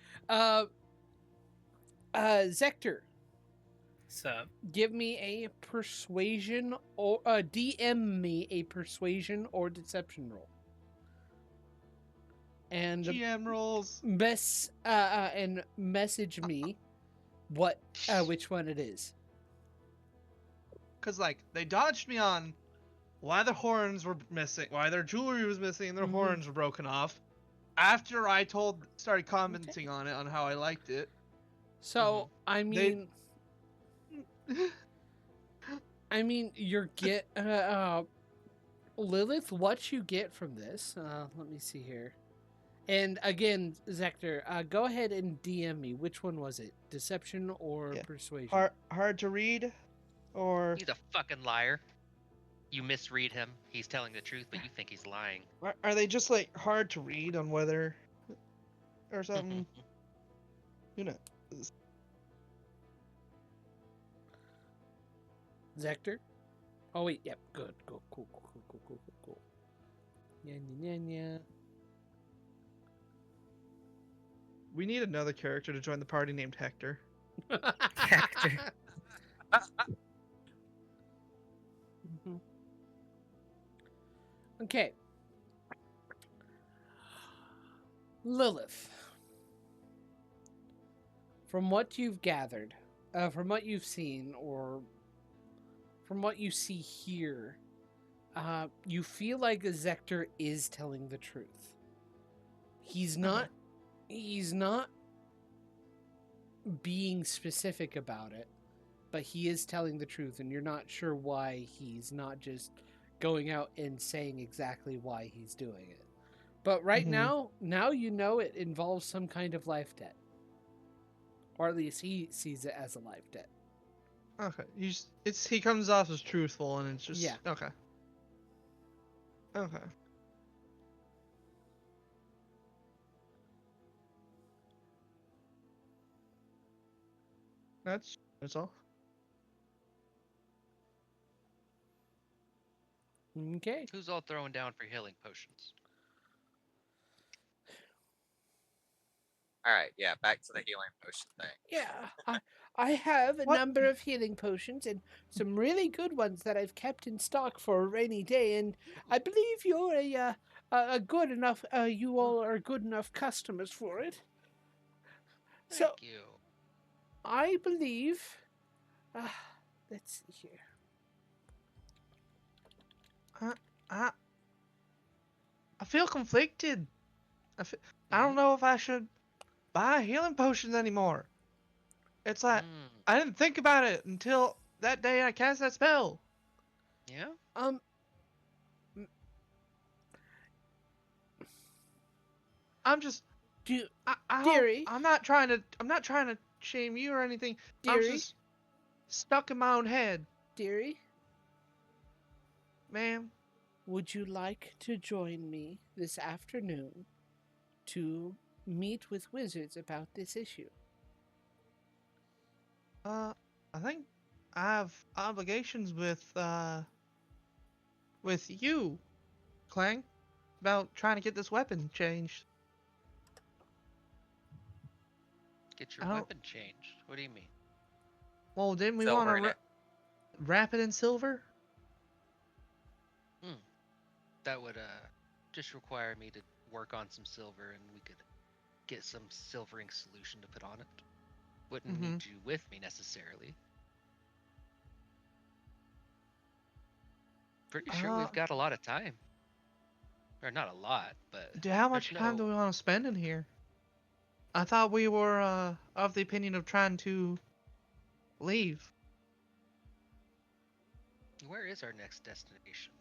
Zector, So, give me a persuasion or DM me a persuasion or deception roll. And GM rolls. and message me which one it is. Cause like they dodged me on why the horns were missing, why their jewelry was missing, and their Mhm. horns were broken off. After I started commenting on it, on how I liked it. So I They- mean, you're Lilith. What you get from this? Let me see here. And again, Zector, go ahead and DM me. Which one was it? Deception or Yeah. persuasion? Hard to read, or He's a fucking liar. You misread him. He's telling the truth, but you think he's lying. are they just like hard to read on whether or something? You know. Zector? Oh wait, yep, good, cool. Yeah. We need another character to join the party named Hector. Hector. Mhm. Okay. from what you've gathered, from what you've seen, or from what you see here, you feel like Zector is telling the truth. He's not being specific about it, but he is telling the truth, and you're not sure why he's not just going out and saying exactly why he's doing it. But right now you know it involves some kind of life debt. Or at least he sees it as a life debt. Okay. He comes off as truthful, and it's just... Yeah. Okay. Okay. That's all. Okay. Who's all throwing down for healing potions? All right, yeah, back to the healing potion thing. Yeah, I have a What? number of healing potions and some really good ones that I've kept in stock for a rainy day, and I believe you're a good enough. You all are good enough customers for it. So Thank you. I believe. Let's see here. I feel conflicted. I don't know if I should buy healing potions anymore. It's like I didn't think about it until that day I cast that spell. Yeah. I'm just Dearie? I'm not trying to shame you or anything. I'm Dearie? just stuck in my own head, Dearie, ma'am. would you like to join me this afternoon to meet with wizards about this issue? I think I have obligations with you, Clang, about trying to get this weapon changed. Get your weapon changed. What do you mean? Well, didn't we Silver want in to it. wrap it in silver? That would just require me to work on some silver, and we could get some silvering solution to put on it. Wouldn't need you with me necessarily. Pretty sure we've got a lot of time. Or not a lot, but How much there's time do we want to spend in here? I thought we were of the opinion of trying to leave. Where is our next destination?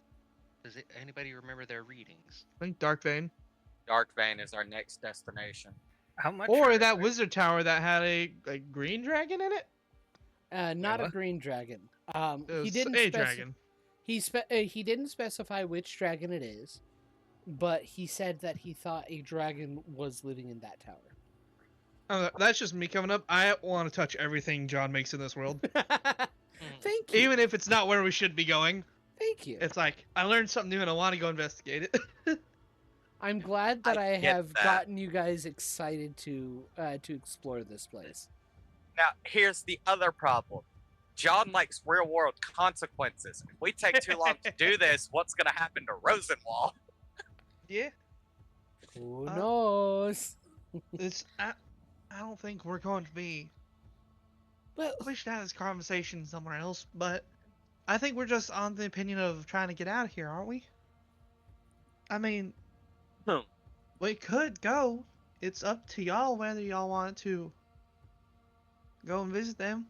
Does anybody remember their readings? I think Dark Vein. Dark Vein is our next destination. How much? Or are- that wizard tower that had a green dragon in it? Not a what? green dragon. It He was didn't a dragon. He didn't specify which dragon it is, but he said that he thought a dragon was living in that tower. That's just me coming up. I want to touch everything John makes in this world. Thank you. Even if it's not where we should be going. Thank you. It's like, I learned something new and I want to go investigate it. I'm glad that I get have that. gotten you guys excited to explore this place. Now, here's the other problem. John likes real world consequences. If we take too long to do this, what's going to happen to Rosenwall? Yeah. Who knows? I don't think we're going to be... Well, We should have this conversation somewhere else, but I think we're just on the opinion of trying to get out of here, aren't we? I mean, we could go. It's up to y'all whether y'all want to go and visit them.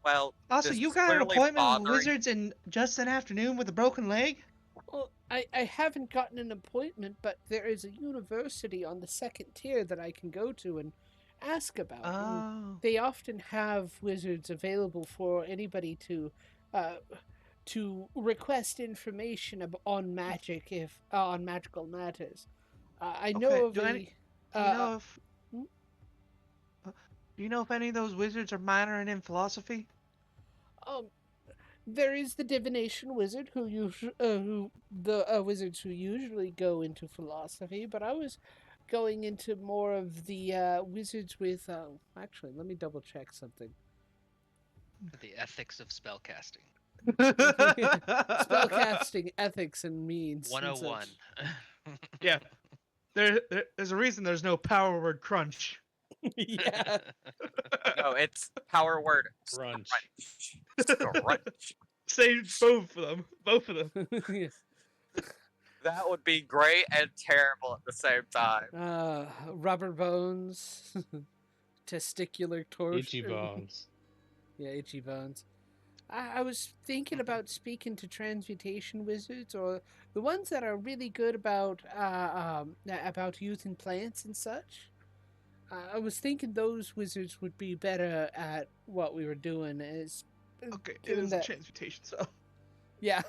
Well, Also, this you is got an clearly appointment with bothering- wizards in just an afternoon with a broken leg? well, I haven't gotten an appointment, but there is a university on the second tier that I can go to and ask about. and Oh. They often have wizards available for anybody to request information on magic on magical matters. I know Okay, of do a. any- Do you know if... hmm? Do you know if any of those wizards are minoring in philosophy? There is the divination wizard the wizards who usually go into philosophy, but I was going into more of the wizards with. Actually, let me double check something. The ethics of spellcasting. Spellcasting ethics and means. and 101. such. Yeah. There's a reason there's no power word crunch. Yeah. No, it's power word. Crunch. Scrunch. Say both of them. Both of them. Yeah. That would be great and terrible at the same time. Rubber bones, testicular torsion. Itchy bones. Yeah, itchy bones. I was thinking about speaking to transmutation wizards, or the ones that are really good about using plants and such. I was thinking those wizards would be better at what we were doing. Okay, it Given is a that- transmutation, so Yeah.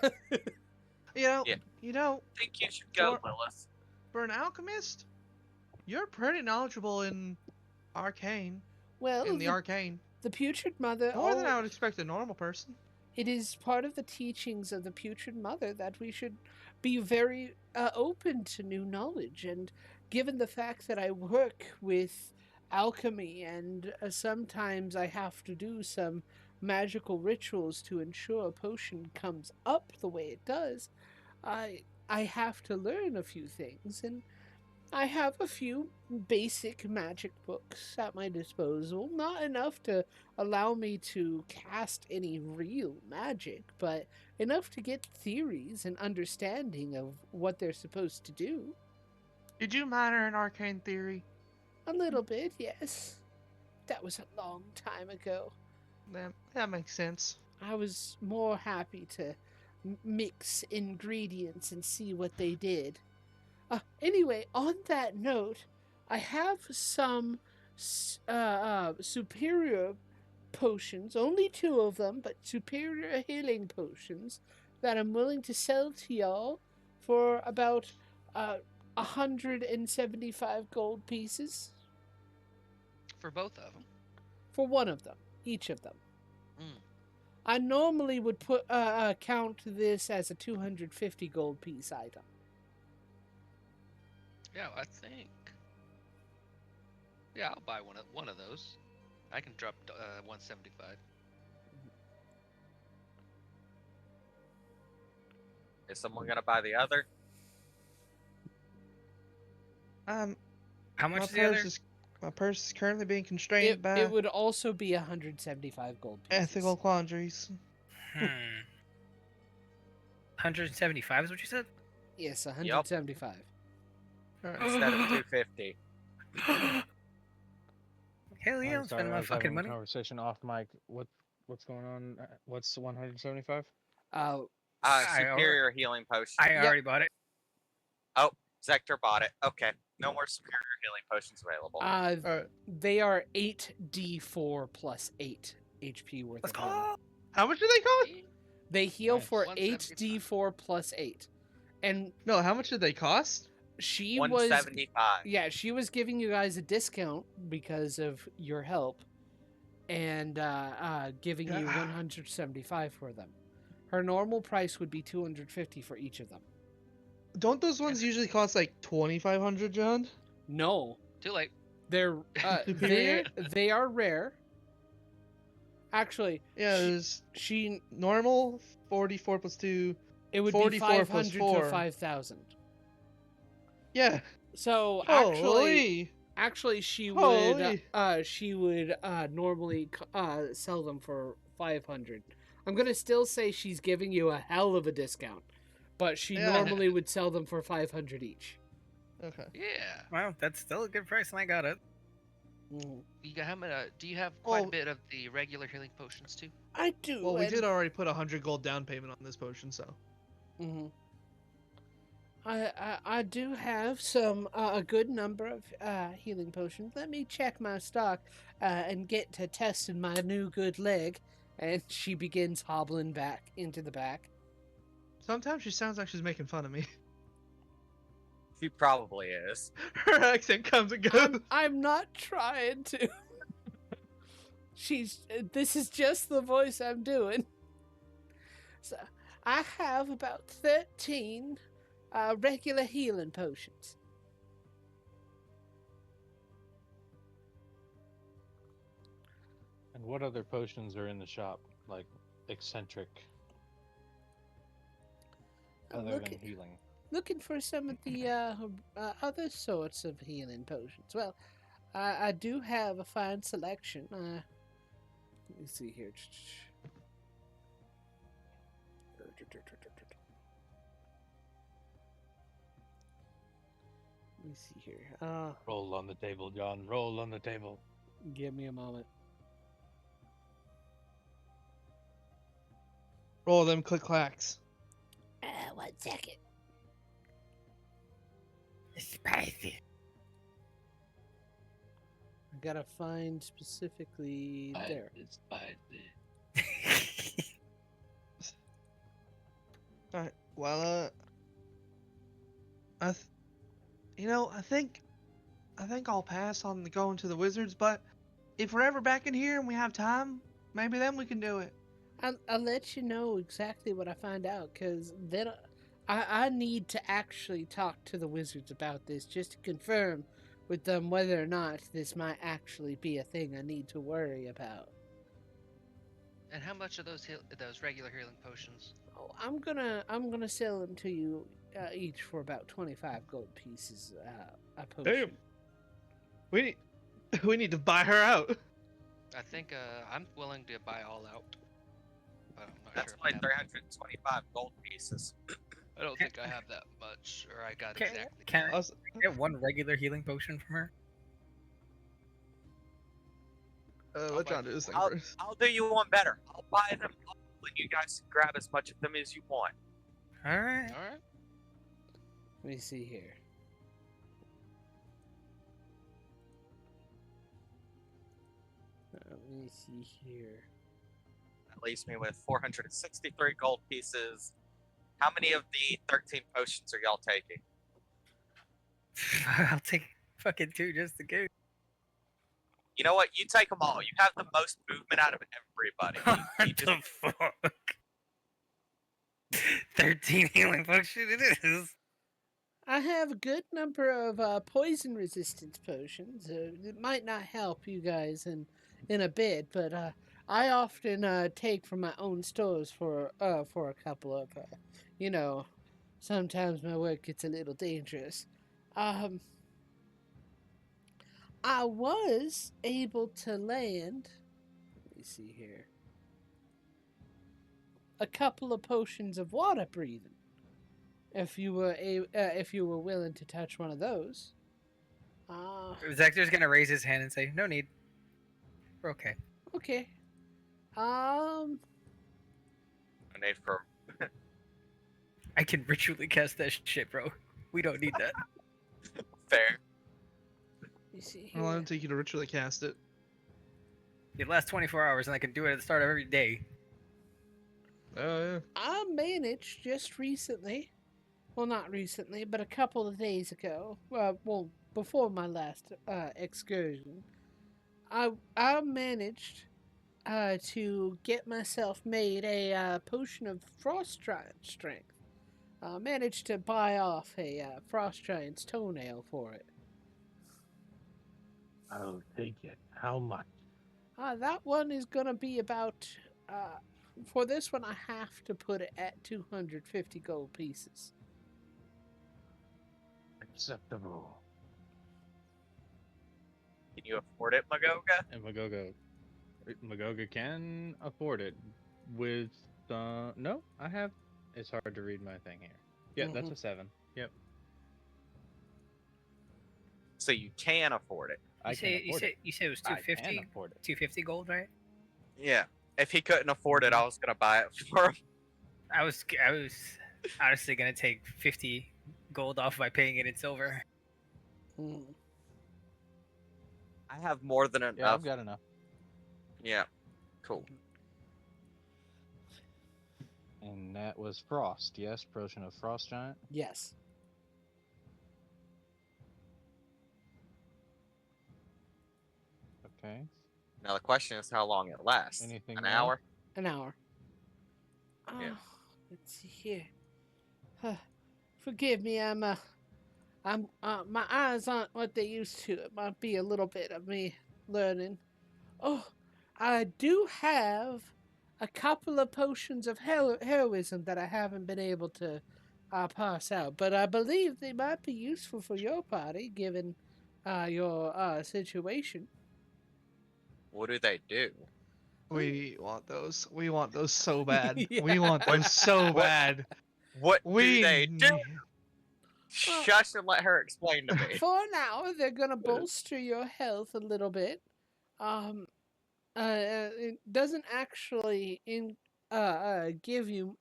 Yeah. you know, I think you should go, Or- Lilith. for an alchemist, you're pretty knowledgeable in arcane. Well, In the arcane. the putrid mother. More than I would expect a normal person. It is part of the teachings of the putrid mother that we should be very open to new knowledge. And given the fact that I work with alchemy and sometimes I have to do some magical rituals to ensure a potion comes up the way it does, I have to learn a few things, and I have a few basic magic books at my disposal. Not enough to allow me to cast any real magic, but enough to get theories and understanding of what they're supposed to do. Did you minor in arcane theory? A little bit, yes. That was a long time ago. That makes sense. I was more happy to mix ingredients and see what they did. Anyway, on that note, I have some superior potions, only 2 of them, but superior healing potions that I'm willing to sell to y'all for about 175 gold pieces For both of them. for one of them, each of them. Mm. I normally would count this as a 250 gold piece item. Yeah, I think. Yeah, I'll buy one of those. I can drop 175. Is someone gonna buy the other? How My much is the other? my purse is currently being constrained by It would also be 175 gold pieces. ethical quandaries. 175 is what you said? Yes, 175. Instead of 250. Hell yeah, I'm Sorry, spending I my was having fucking a money. Conversation off mic. What's going on? What's 175? Superior healing potion. I already bought it. Zector bought it. Okay. No more superior healing potions available. Alright. They are 8d4 plus 8 HP worth Let's of healing. go. How much do they cost? They heal Nice. for 175. 8d4 plus 8. And No, how much did they cost? she was 175. yeah, she was giving you guys a discount because of your help and giving you Yeah. 175 for them. Her normal price would be 250 for each of them. Don't those ones usually cost like 2,500, John? No, Too late. they're Superior? they are rare. Actually, Yeah, there's she normal 44 plus 2. it would be 44 plus 500 to 4. 5,000. Yeah. So Holy. actually she Holy. would normally sell them for 500. I'm gonna still say she's giving you a hell of a discount, but she Yeah. normally would sell them for 500 each. Okay. Yeah. Wow, that's still a good price, and I got it. You got how many? Do you have quite Well- a bit of the regular healing potions too? I do. Well, we and- did already put 100 gold down payment on this potion, so. Mhm. I do have some a good number of healing potions. Let me check my stock and get to testing my new good leg. And she begins hobbling back into the back. Sometimes she sounds like she's making fun of me. She probably is. Her accent comes and goes. I'm not trying to. This is just the voice I'm doing. So I have about 13 regular healing potions. And what other potions are in the shop? Like eccentric, I'm other than healing. looking for some of the other sorts of healing potions. Well, I do have a fine selection. Let me see here. Let me see here. Roll on the table, John. Roll on the table. Give me a moment. Roll them click clacks. 1 second. Spicy. I gotta find specifically there. All right. Well, I think I'll pass on going to the Wizards. But if we're ever back in here and we have time, maybe then we can do it. I'll let you know exactly what I find out, because then I need to actually talk to the Wizards about this, just to confirm with them whether or not this might actually be a thing I need to worry about. And how much are those regular healing potions? Oh, I'm gonna sell them to you each for about 25 gold pieces a potion. Damn. We need to buy her out. I think I'm willing to buy all out. But I'm not That's sure. like 325 gold pieces. I don't think I have that much, or I got Can, exactly. can I get one regular healing potion from her? Let John do this thing I'll, first. I'll do you one better. I'll buy them all, and you guys can grab as much of them as you want. All right. All right. Let me see here. Let me see here. That leaves me with 463 gold pieces. How many of the 13 potions are y'all taking? I'll take fucking 2 just to go. You know what? You take them all. You have the most movement out of everybody. You What the fuck? 13 healing potion it is. I have a good number of poison resistance potions. It might not help you guys in a bit, but I often take from my own stores for a couple of, sometimes my work gets a little dangerous. I was able to land. Let me see here. A couple of potions of water breathing. If you were willing to touch one of those. Zector's gonna raise his hand and say, "No need. We're okay." Okay. No need for. I can ritually cast that shit, bro. We don't need that. Fair. You see Well, here. I'll take you to ritually cast it. It lasts 24 hours, and I can do it at the start of every day. Oh yeah. I managed just recently. Well, not recently, but a couple of days ago. Well, before my last excursion, I managed to get myself made a potion of frost giant strength. Managed to buy off a frost giant's toenail for it. I'll take it. How much? That one is gonna be about. For this one, I have to put it at 250 gold pieces. Acceptable. Can you afford it, Magoga? And Magoga can afford it with no, I have. It's hard to read my thing here. Yeah, that's a 7. Yep, So you can afford it. I can afford it. You said it was I 250. can afford it. 250 gold, right? Yeah. If he couldn't afford it, I was gonna buy it for him. I was honestly gonna take 50 gold off by paying it in silver. Mm. I have more than enough. Yeah, I've got enough. Yeah. Cool. And that was Frost, yes? Potion of Frost Giant? Yes. Okay. Now the question is how long it lasts. Anything An more? hour? An hour. Yeah. Let's see here. Forgive me, my eyes aren't what they used to. It might be a little bit of me learning. Oh, I do have a couple of potions of heroism that I haven't been able to pass out, but I believe they might be useful for your party, given your situation. What do they do? We want those. We want those so bad. Yeah. We want those so What- bad. What do We they do? need- Shush and let her explain to me. For now, they're gonna bolster your health a little bit. It doesn't actually give you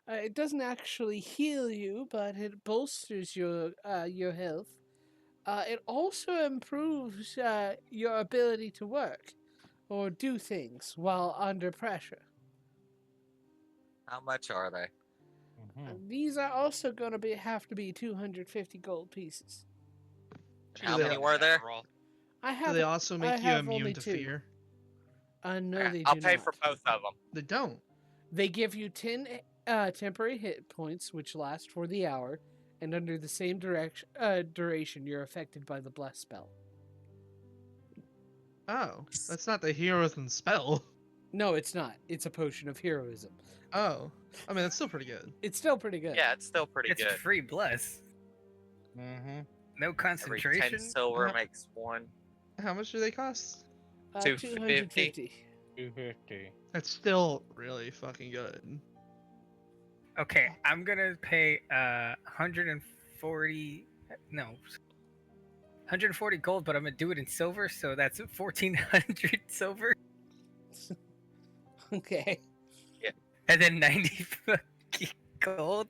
it doesn't actually heal you, but it bolsters your health. It also improves your ability to work or do things while under pressure. How much are they? These are also going to have to be 250 gold pieces. And how they many are- were there? Roll. I Do have. they also I make you have only immune to 2. fear? No, Okay, they I'll do pay not. for both of them. They don't. They give you 10 temporary hit points, which last for the hour, and under the same duration, you're affected by the bless spell. Oh, that's not the heroism spell. No, it's not. It's a potion of heroism. Oh, I mean that's still pretty good. It's still pretty good. Yeah, it's still pretty It's good. free bless. Mm-hmm. No Every 10 concentration. silver makes one. How much do they cost? 250. 250. That's still really fucking good. Okay, I'm gonna pay 140. No, 140 gold, but I'm gonna do it in silver, so that's 1,400 silver, Okay. and then 90 fucking gold.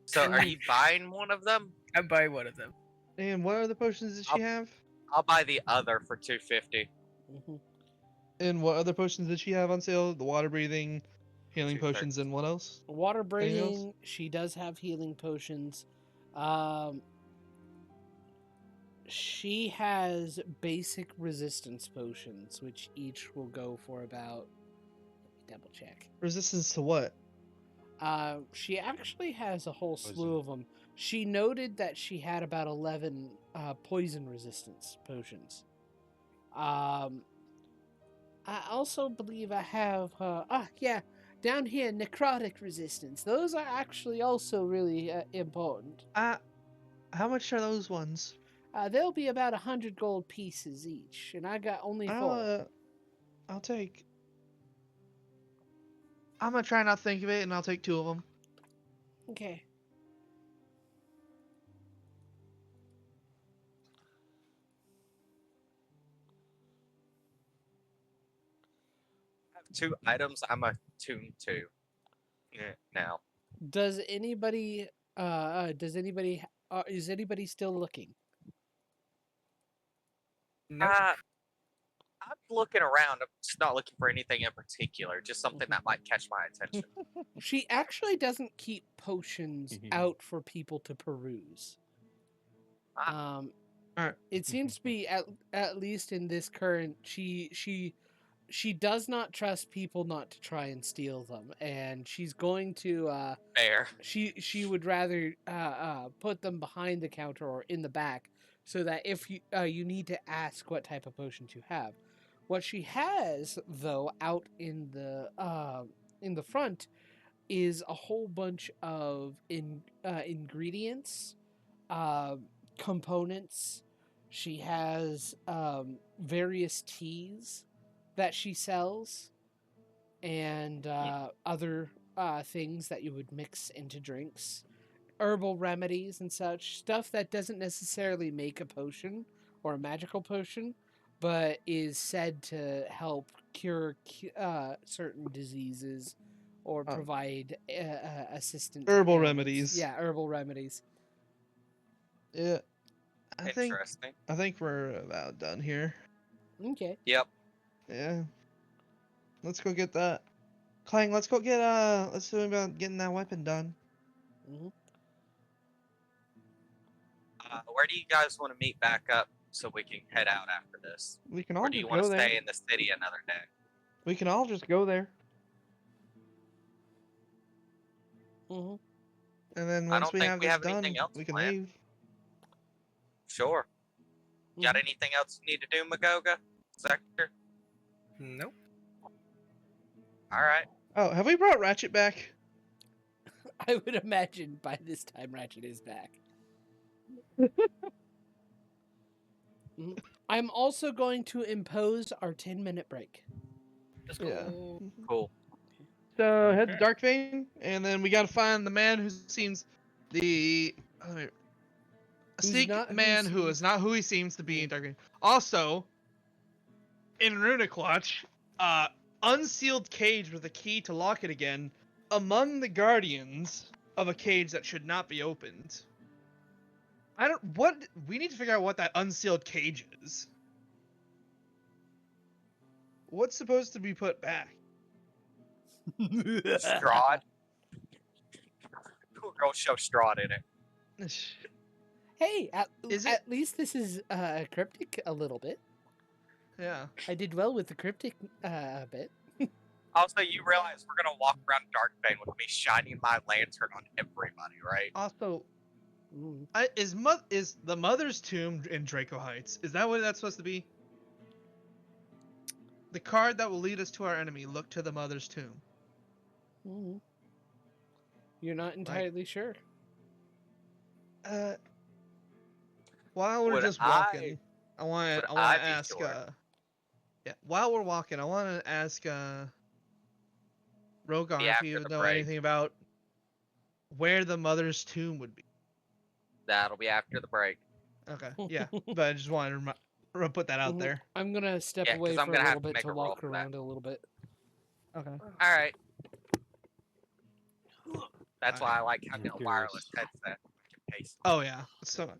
So are you buying one of them? I'm buying one of them. And what other potions does she have? I'll buy the other for 250. Mhm. And what other potions did she have on sale? The water breathing, healing 230. potions, and what else? Water Anything else? breathing. She does have healing potions. She has basic resistance potions, which each will go for about. Let me double check. Resistance to what? She actually has a whole slew of them. She noted that she had about 11 poison resistance potions. I also believe I have, down here, necrotic resistance. Those are actually also really important. How much are those ones? They'll be about 100 gold pieces each, and I got only 4. I'll take. I'm gonna try not to think of it, and I'll take 2 of them. Okay. I have 2 items I'm attuned to. Now. Does anybody, is anybody still looking? Nope. I'm looking around. I'm just not looking for anything in particular. Just something that might catch my attention. She actually doesn't keep potions out for people to peruse. Alright. It seems to be at least in this current. She does not trust people not to try and steal them, and she's going to. Fair. She would rather put them behind the counter or in the back, so that if you need to ask what type of potions you have. What she has, though, out in the front, is a whole bunch of ingredients, components. She has various teas that she sells, and other things that you would mix into drinks, herbal remedies and such stuff that doesn't necessarily make a potion or a magical potion, but is said to help cure certain diseases or provide assistance. Herbal ailments. remedies. Yeah, herbal remedies. Yeah. I think Interesting. we're about done here. Okay. Yep. Yeah. Let's go get that. Clang, let's go get let's do about getting that weapon done. Mm-hmm. Where do you guys want to meet back up so we can head out after this? We can all Or do just you want go to there. stay in the city another day? We can all just go there. Mm-hmm. And then I once don't we think have we this have done, anything else we can planned. leave. Sure. Got anything else you need to do, Magoga? Sector? Nope. Alright. Oh, have we brought Ratchet back? I would imagine by this time Ratchet is back. I'm also going to impose our 10-minute break. Let's Yeah. go. Cool. So head to Darkvein, and then we gotta find the man who seems a Who's sneak not who man who seems- is not who he seems to be Yeah. in Darkvein. Also, in Runic Watch, unsealed cage with a key to lock it again among the guardians of a cage that should not be opened. We need to figure out what that unsealed cage is. What's supposed to be put back? Strahd. Cool girl show Strahd in it. Hey, Is it- at least this is cryptic a little bit. Yeah. I did well with the cryptic bit. Also, you realize we're gonna walk around Darkbane with me shining my lantern on everybody, right? Also, Mm. is the Mother's Tomb in Draco Heights? Is that what that's supposed to be? The card that will lead us to our enemy. Look to the Mother's Tomb. Mm. You're not entirely sure. While we're Would just I- walking, I want would to I be ask. sure? Yeah. While we're walking, I want to ask Rogar if after you the know break. anything about where the Mother's Tomb would be. That'll be after the break. Okay. Yeah. But I just wanted to put that out Mhm. there. I'm gonna step Yeah, 'cause away I'm for a gonna have little to bit make to a roll walk for that. around a little bit. Okay. All right. That's why I like having a Curious. wireless headset. In case. Oh yeah. So,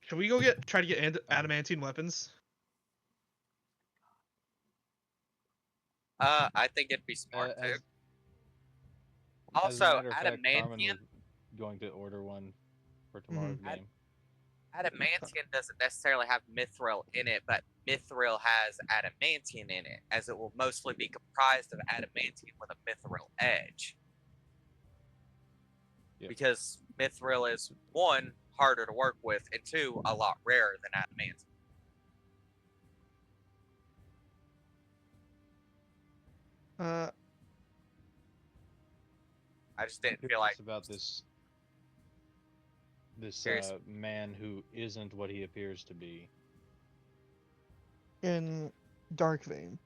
should we go try to get adamantine weapons? I think it'd be smart too. As a Also, matter of fact, Carmen adamantium. was going to order one for tomorrow's game. Adamantium doesn't necessarily have mithril in it, but mithril has adamantium in it, as it will mostly be comprised of adamantium with a mithril edge. Yep. Because mithril is, one, harder to work with, and two, a lot rarer than adamantium. I just didn't feel like Curious about this Curious. man who isn't what he appears to be. In Darkvein.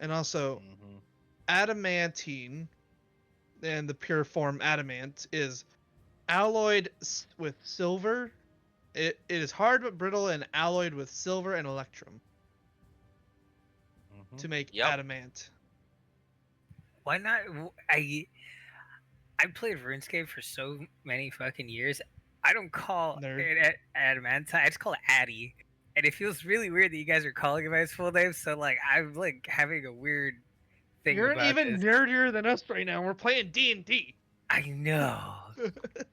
And also, Mhm. adamantine, and the pure form adamant, is alloyed with silver. It is hard but brittle and alloyed with silver and electrum Mhm. to make Yep. adamant. Why not? I played RuneScape for so many fucking years. I don't call Nerd. it adamantine. I just call it Addy, and it feels really weird that you guys are calling it by its full name. So like, I'm like having a weird thing You're about even this. nerdier than us right now. We're playing D&D. I know.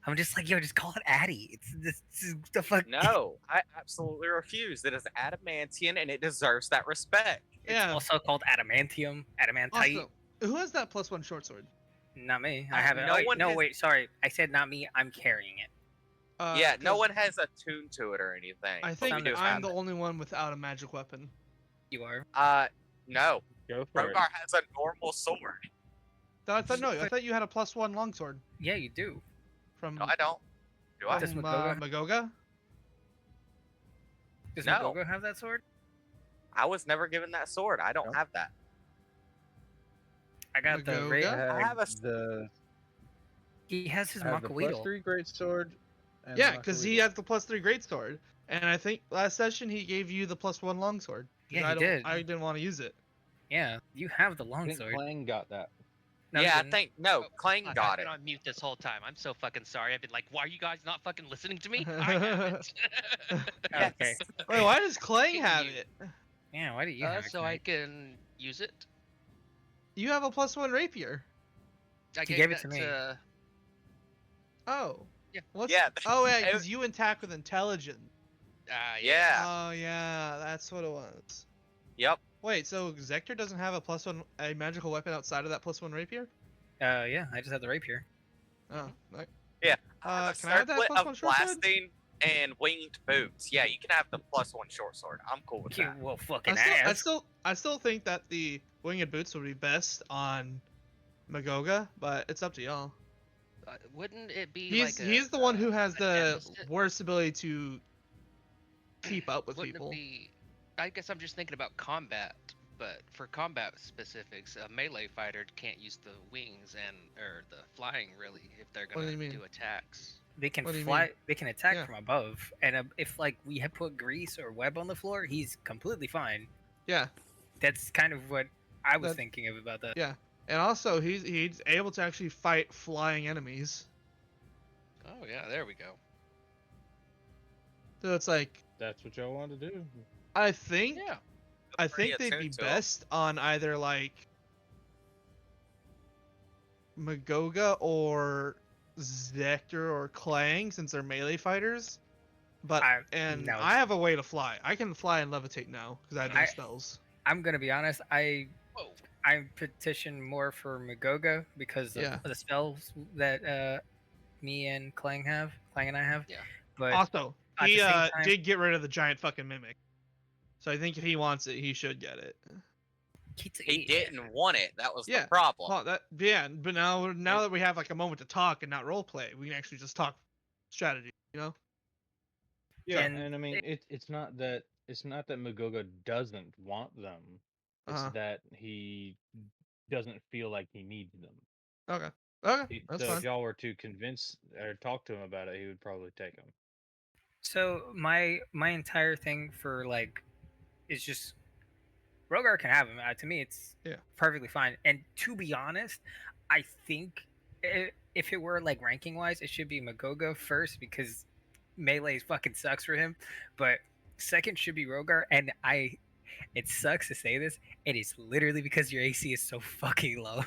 I'm just like, yo, just call it Addy. It's this is the fuck. no. I absolutely refuse. It is adamantium, and it deserves that respect. It's Yeah. also called adamantium, adamantite. Also, who has that +1 short sword? Not me. I haven't. no wait, one no, has- wait. Sorry, I said not me. I'm carrying it. Yeah, no 'cause one has a tune to it or anything. I but think we do I'm have the it. only one without a magic weapon. You are. No. Go for it. Rogar has a normal sword. I thought you had a +1 longsword Yeah, you do. from No, I don't. Do I? Does from, Magoga? Magoga. Does No. Magogo have that sword? I was never given that sword. I don't No. have that. I got the Ray. Magoga? I have a the He has his I have the Makaweedle. +3 great sword. And Yeah, the because he Makaweedle. has the +3 greatsword, and I think last session he gave you the +1 longsword. 'cause Yeah, I he don't- did. I didn't want to use it. Yeah, you have the I long think sword. Clang got that. No, he yeah, I didn't. think no. Clang Fuck, got I've it. been on mute this whole time. I'm so fucking sorry. I've been like, why are you guys not fucking listening to me? I haven't. Yes. Okay. Wait, why does Clang Fucking have you. it? Yeah, why do you have it? so I Knight? can use it. You have a +1 rapier. I He gave it to me. Oh. Yeah. What's... Yeah, Oh, yeah, it- because you attack with intelligence. Yeah. Oh, yeah, that's what it was. Yep. Wait, so Zector doesn't have a magical weapon outside of that +1 rapier? Yeah, I just have the rapier. Oh, right. Yeah. can I have that circlet +1 of short sword? blasting and winged boots. Yeah, you can have the +1 short sword. I'm cool with You that. well fucking I ass. still think that the winged boots would be best on Magoga, but it's up to y'all. Wouldn't it be He's like the one who has a the deficit? worst ability to keep up with Wouldn't people. it be? I guess I'm just thinking about combat, but for combat specifics, a melee fighter can't use the wings or the flying really if they're What do gonna you mean? do attacks. They can What do you fly. mean? They can attack Yeah. from above, and if like we had put grease or web on the floor, he's completely fine. Yeah, That's kind of what I was That- thinking of about that. yeah. And also, he's able to actually fight flying enemies. Oh yeah, there we go. So it's like, That's what y'all want to do. I think Yeah. I Pretty think they'd be attuned to 'em. best on either like Magoga or Zector or Clang since they're melee fighters. But I I have a way to fly. I can fly and levitate now because I have those I- spells. I'm gonna be honest. I Whoa. petition more for Magoga because of Yeah. the spells that me and Clang and I have. Yeah. But Also, at he the same time- did get rid of the giant fucking mimic. So I think if he wants it, he should get it. He didn't want it. That was Yeah. the problem. Well, but now that we have like a moment to talk and not role play, we can actually just talk strategy. You know? Yeah, And and I mean it's not that Magoga doesn't want them. It's Uh-huh. that he doesn't feel like he needs them. Okay. Okay. That's So if fine. y'all were to convince or talk to him about it, he would probably take them. So my entire thing for like is just Rogar can have him. To me, it's Yeah. perfectly fine. And to be honest, I think if it were like ranking wise, it should be Magoga first because melee fucking sucks for him. But second should be Rogar. And it sucks to say this. It is literally because your AC is so fucking low.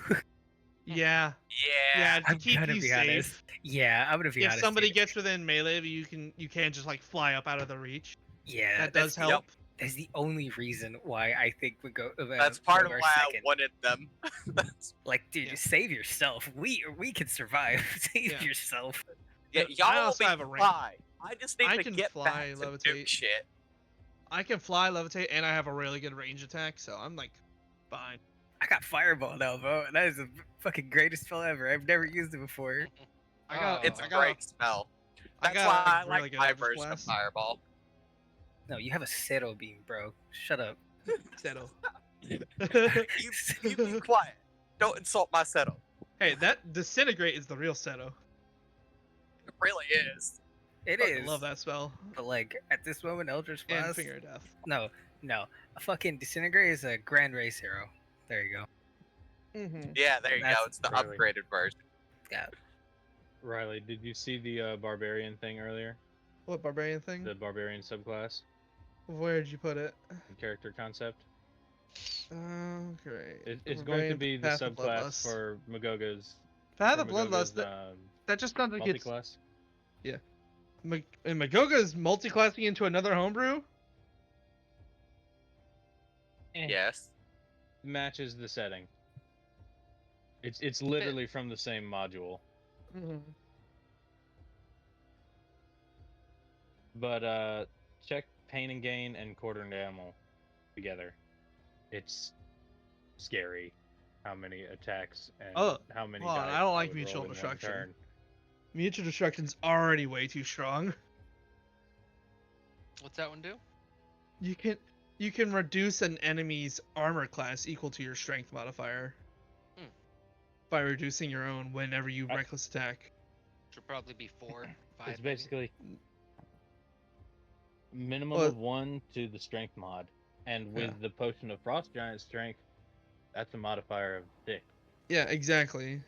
Yeah. Yeah. Yeah. To I'm keep gonna you be safe. honest. Yeah, I'm gonna be If honest. somebody dude. gets within melee, you can't just like fly up out of the reach. Yeah, That that's does help. That's the only reason why I think we go. That's part of Rogar why second. I wanted them. Like, dude, Yeah. just save yourself. We can survive. Save Yeah. yourself. Yeah, I y'all will also be have a rank. fine. I just need I to can get fly, back to do levitate. shit. I can fly, levitate, and I have a really good range attack, so I'm like fine. I got Fireball now, bro. That is the fucking greatest spell ever. I've never used it before. I got. It's I a got great spell. I That's got why a I really like good my Eldritch version of Blast. Fireball. No, you have a Zero Beam, bro. Shut up. Settle. You be quiet. Don't insult my settle. Hey, that disintegrate is the real Seto. It really is. It Fucking is. love that spell. But like at this moment, Eldritch And Blast. Finger of Death. No. A fucking Disintegrate is a Grand Race hero. There you go. Mm-hmm. Yeah, there you go. That's It's the really- upgraded version. Yeah. Riley, did you see the barbarian thing earlier? What barbarian thing? The barbarian subclass Where'd you put it? and character concept? Great. It's going to be the Path of subclass Bloodlust. for Magoga's. Path for of Bloodlust. Magoga's, That just sounds like it's. multi-class. And Magoga's multi-classing into another homebrew. Yes. Matches the setting. It's literally from the same module. Mm-hmm. But check Pain and Gain and Quarter Animal together. It's scary how many attacks and Oh, how many. hold on, dice I don't like would mutual roll in one destruction. turn. Mutual Destruction's already way too strong. What's that one do? You can reduce an enemy's armor class equal to your strength modifier by reducing your own whenever you I- reckless attack. Should probably be 4, 5. It's maybe. basically minimum Well- of 1 to the strength mod, and with Yeah. the potion of Frost Giant strength, that's a modifier of 6. Yeah, exactly.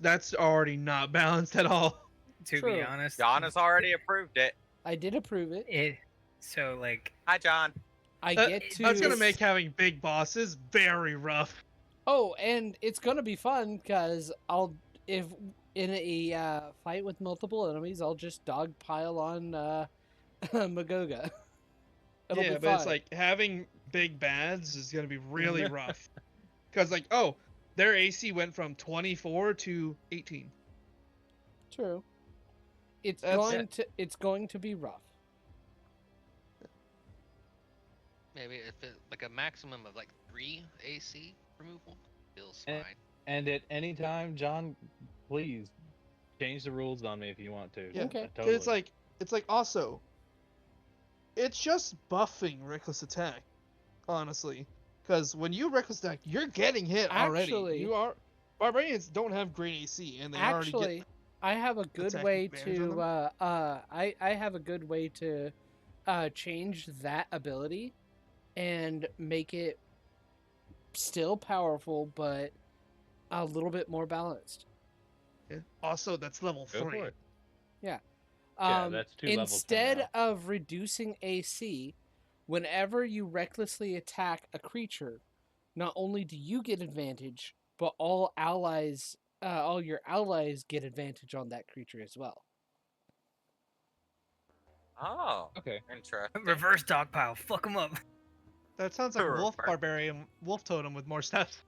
That's already not balanced at all. To True. be honest, John has already approved it. I did approve it. So like Hi, John. I That- get to. That's gonna make having big bosses very rough. Oh, and it's gonna be fun because if in a fight with multiple enemies, I'll just dogpile on Magoga. It'll Yeah, be but fun. it's like having big bads is gonna be really rough. Cause like, oh, their AC went from 24 to 18. True. It's That's- it's going to be rough. Maybe if it like a maximum of like 3 AC removal feels Eh. fine. And at any time, John, please change the rules on me if you want to. Yeah. Okay. I 'Cause it's like also it's just buffing reckless attack, honestly. Because when you reckless attack, you're getting hit already. Actually- Barbarians don't have great AC, and they already Actually, get. I have a good attack way advantage on to I have a good way to change that ability and make it still powerful but a little bit more balanced. Yeah. Also, that's level Go 3. for it. Yeah, Um, that's 2 levels from instead now. of reducing AC, whenever you recklessly attack a creature, not only do you get advantage, but all your allies get advantage on that creature as well. Oh, Okay. interesting. Reverse dogpile. Fuck them up. That sounds like a wolf Sure. barbarian, wolf totem with more steps.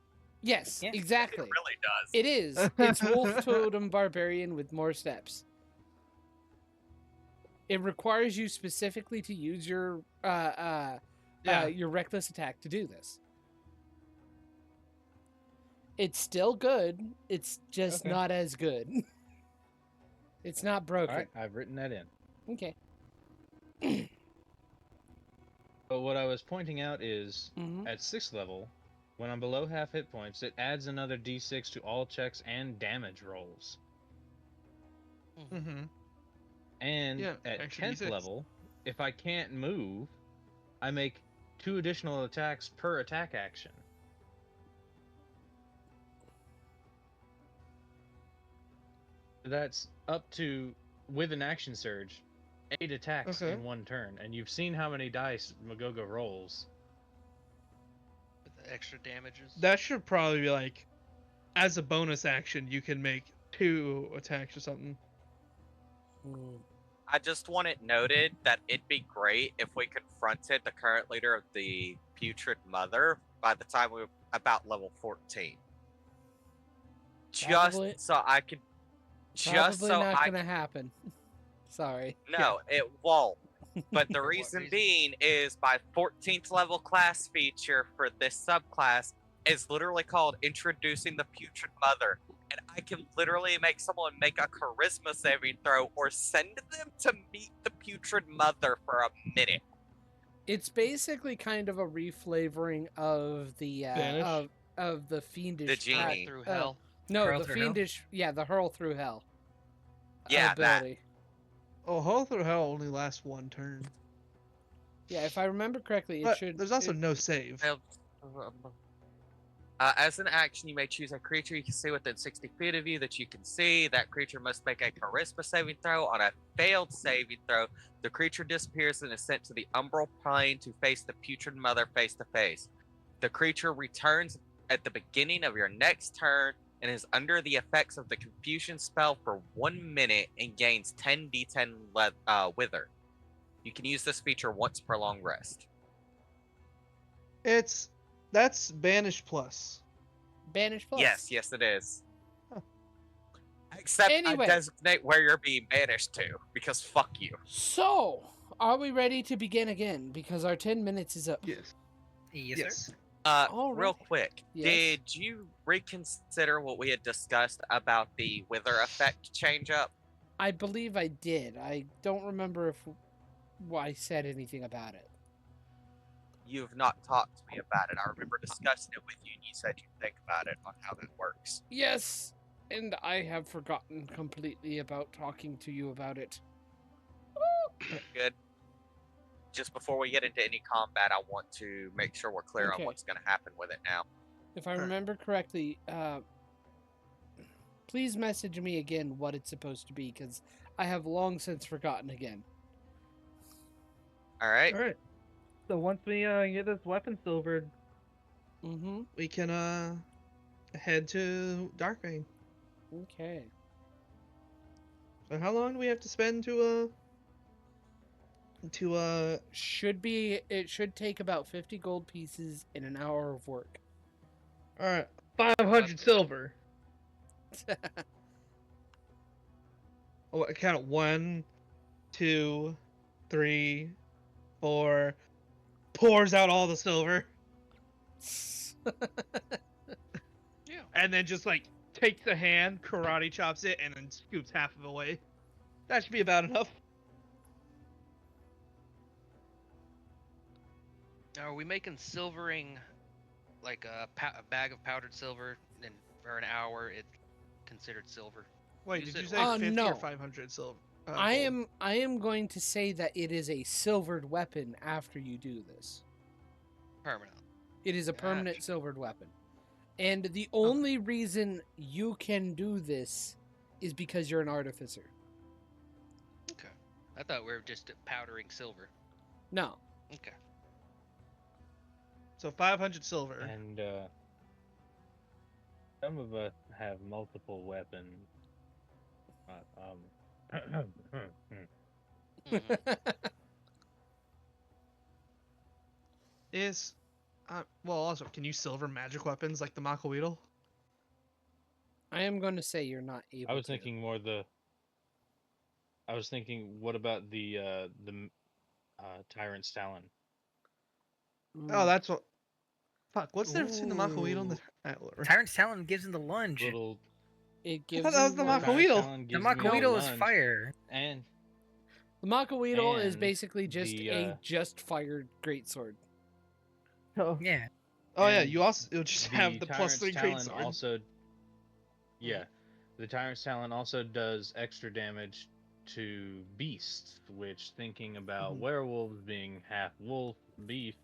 Yes, Yeah. It exactly. really does. It is. It's Wolf Totem Barbarian with more steps. It requires you specifically to use your reckless attack to do this. It's still good. It's just Okay. not as good. It's not broken. All right, I've written that in. Okay. But what I was pointing out is, Mhm. at 6th level, when I'm below half hit points, it adds another d6 to all checks and damage rolls. Mm-hmm. And Yeah, at extra 10th d6. level, if I can't move, I make 2 additional attacks per attack action. That's up to, with an action surge, 8 attacks Okay. in one turn. And you've seen how many dice Magogo rolls. With the extra damages. That should probably be like, as a bonus action, you can make 2 attacks or something. I just want it noted that it'd be great if we confronted the current leader of the Putrid Mother by the time we were about level 14. Probably- Just so I could. Just Probably so not I gonna happen. Sorry. No, it won't. But the For what reason reason? being is my 14th level class feature for this subclass is literally called Introducing the Putrid Mother. And I can literally make someone make a charisma saving throw or send them to meet the Putrid Mother for a minute. It's basically kind of a reflavoring of the Vanish? of the fiendish The genie. pact- Through hell. No, Hurl the through hell? fiendish. Yeah, the hurl through hell. Yeah, that. ability. Oh, Hole Through Hell only lasts 1 turn. Yeah, if I remember correctly, it But should. there's also it- no save. As an action, you may choose a creature you can see within 60 feet of you that you can see. That creature must make a charisma saving throw. On a failed saving throw, the creature disappears and is sent to the umbral plane to face the Putrid Mother face to face. The creature returns at the beginning of your next turn and is under the effects of the confusion spell for 1 minute and gains 10d10 wither. You can use this feature once per long rest. That's Banish Plus. Banish plus. Yes, it is. Huh. Except Anyway. I designate where you're being banished to, because fuck you. So, are we ready to begin again? Because our 10 minutes is up. Yes. Yes, sir. All Real right. quick, Yes. did you reconsider what we had discussed about the wither effect change up? I believe I did. I don't remember if I said anything about it. You've not talked to me about it. I remember discussing it with you, and you said you'd think about it on how that works. Yes, and I have forgotten completely about talking to you about it. Good. Just before we get into any combat, I want to make sure we're clear Okay. on what's going to happen with it now. If I remember correctly, please message me again what it's supposed to be, because I have long since forgotten again. All right. Alright. So once we get this weapon silvered, Mm-hmm. We can head to Darkreign. Okay. So how long do we have to spend to It should take about 50 gold pieces in an hour of work. alright, 500 silver. Oh, I count 1, 2, 3, 4. Pours out all the silver, Yeah. and then just like takes the hand, karate chops it, and then scoops half of it away. That should be about enough. Are we making silvering like a bag of powdered silver, and for an hour it's considered silver? Wait, Use did you it say or- 50 no. or 500 silver? I Gold? am going to say that it is a silvered weapon after you do this. permanent? It is a Gotcha. permanent silvered weapon. And the only reason you can do this is because you're an artificer. Okay. I thought we were just powdering silver. No. Okay. So 500 silver. And some of us have multiple weapons. Mhm. Is well, also, can you silver magic weapons like the Makaweedle? I am going to say you're not able I was to. thinking more the. I was thinking, what about the Tyrant's Talon? Oh, Mm, that's what. Fuck, what's the difference between the Makaweedle and the whatever. Tyrant's Talon gives him the lunge. Little it I gives thought that was you the lunge. Makaweedle. Tyrant's Talon The gives me Makaweedle is lunge, fire. and The Makaweedle is And basically just the, a just fired greatsword. Oh, Oh yeah, and you also you'll just have the Tyrant's +3 Talon greatsword. also. Yeah, the Tyrant's Talon also does extra damage to beasts, which, thinking about Mhm. werewolves being half wolf beef,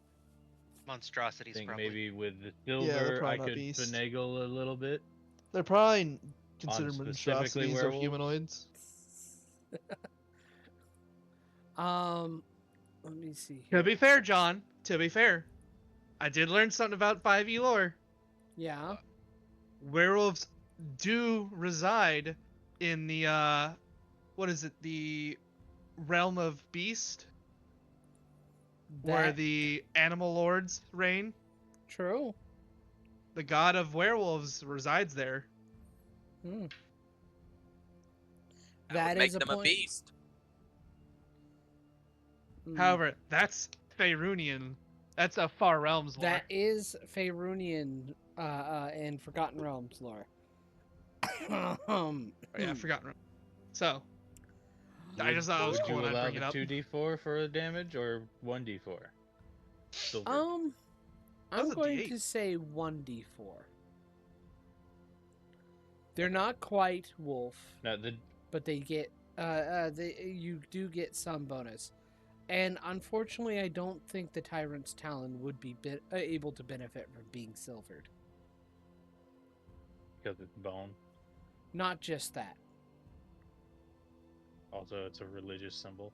Monstrosities think probably. maybe with the they're silver probably I not could beast. finagle a little bit. They're probably considered specifically monstrosities or werewolves? humanoids. Let me see. To Here. be fair, John. To be fair, I did learn something about 5e lore. Yeah. Werewolves do reside in the what is it? The realm of beast, where That the animal lords reign. true. The god of werewolves resides there. Hmm. That That would make is a them point. a beast. Hmm. However, that's Faerunian. That's a Far Realms lore. That is Faerunian and Forgotten Realms lore. Oh, yeah, I've forgotten. So, I just thought it was Would cool you and I'd allow bring the it up. 2d4 for the damage or 1d4? Silvered. I'm That's a going D8. to say 1d4. They're not quite wolf, Now the but they get you do get some bonus. And unfortunately, I don't think the Tyrant's Talon would be able to benefit from being silvered. because it's bone. Not just that. Also, it's a religious symbol.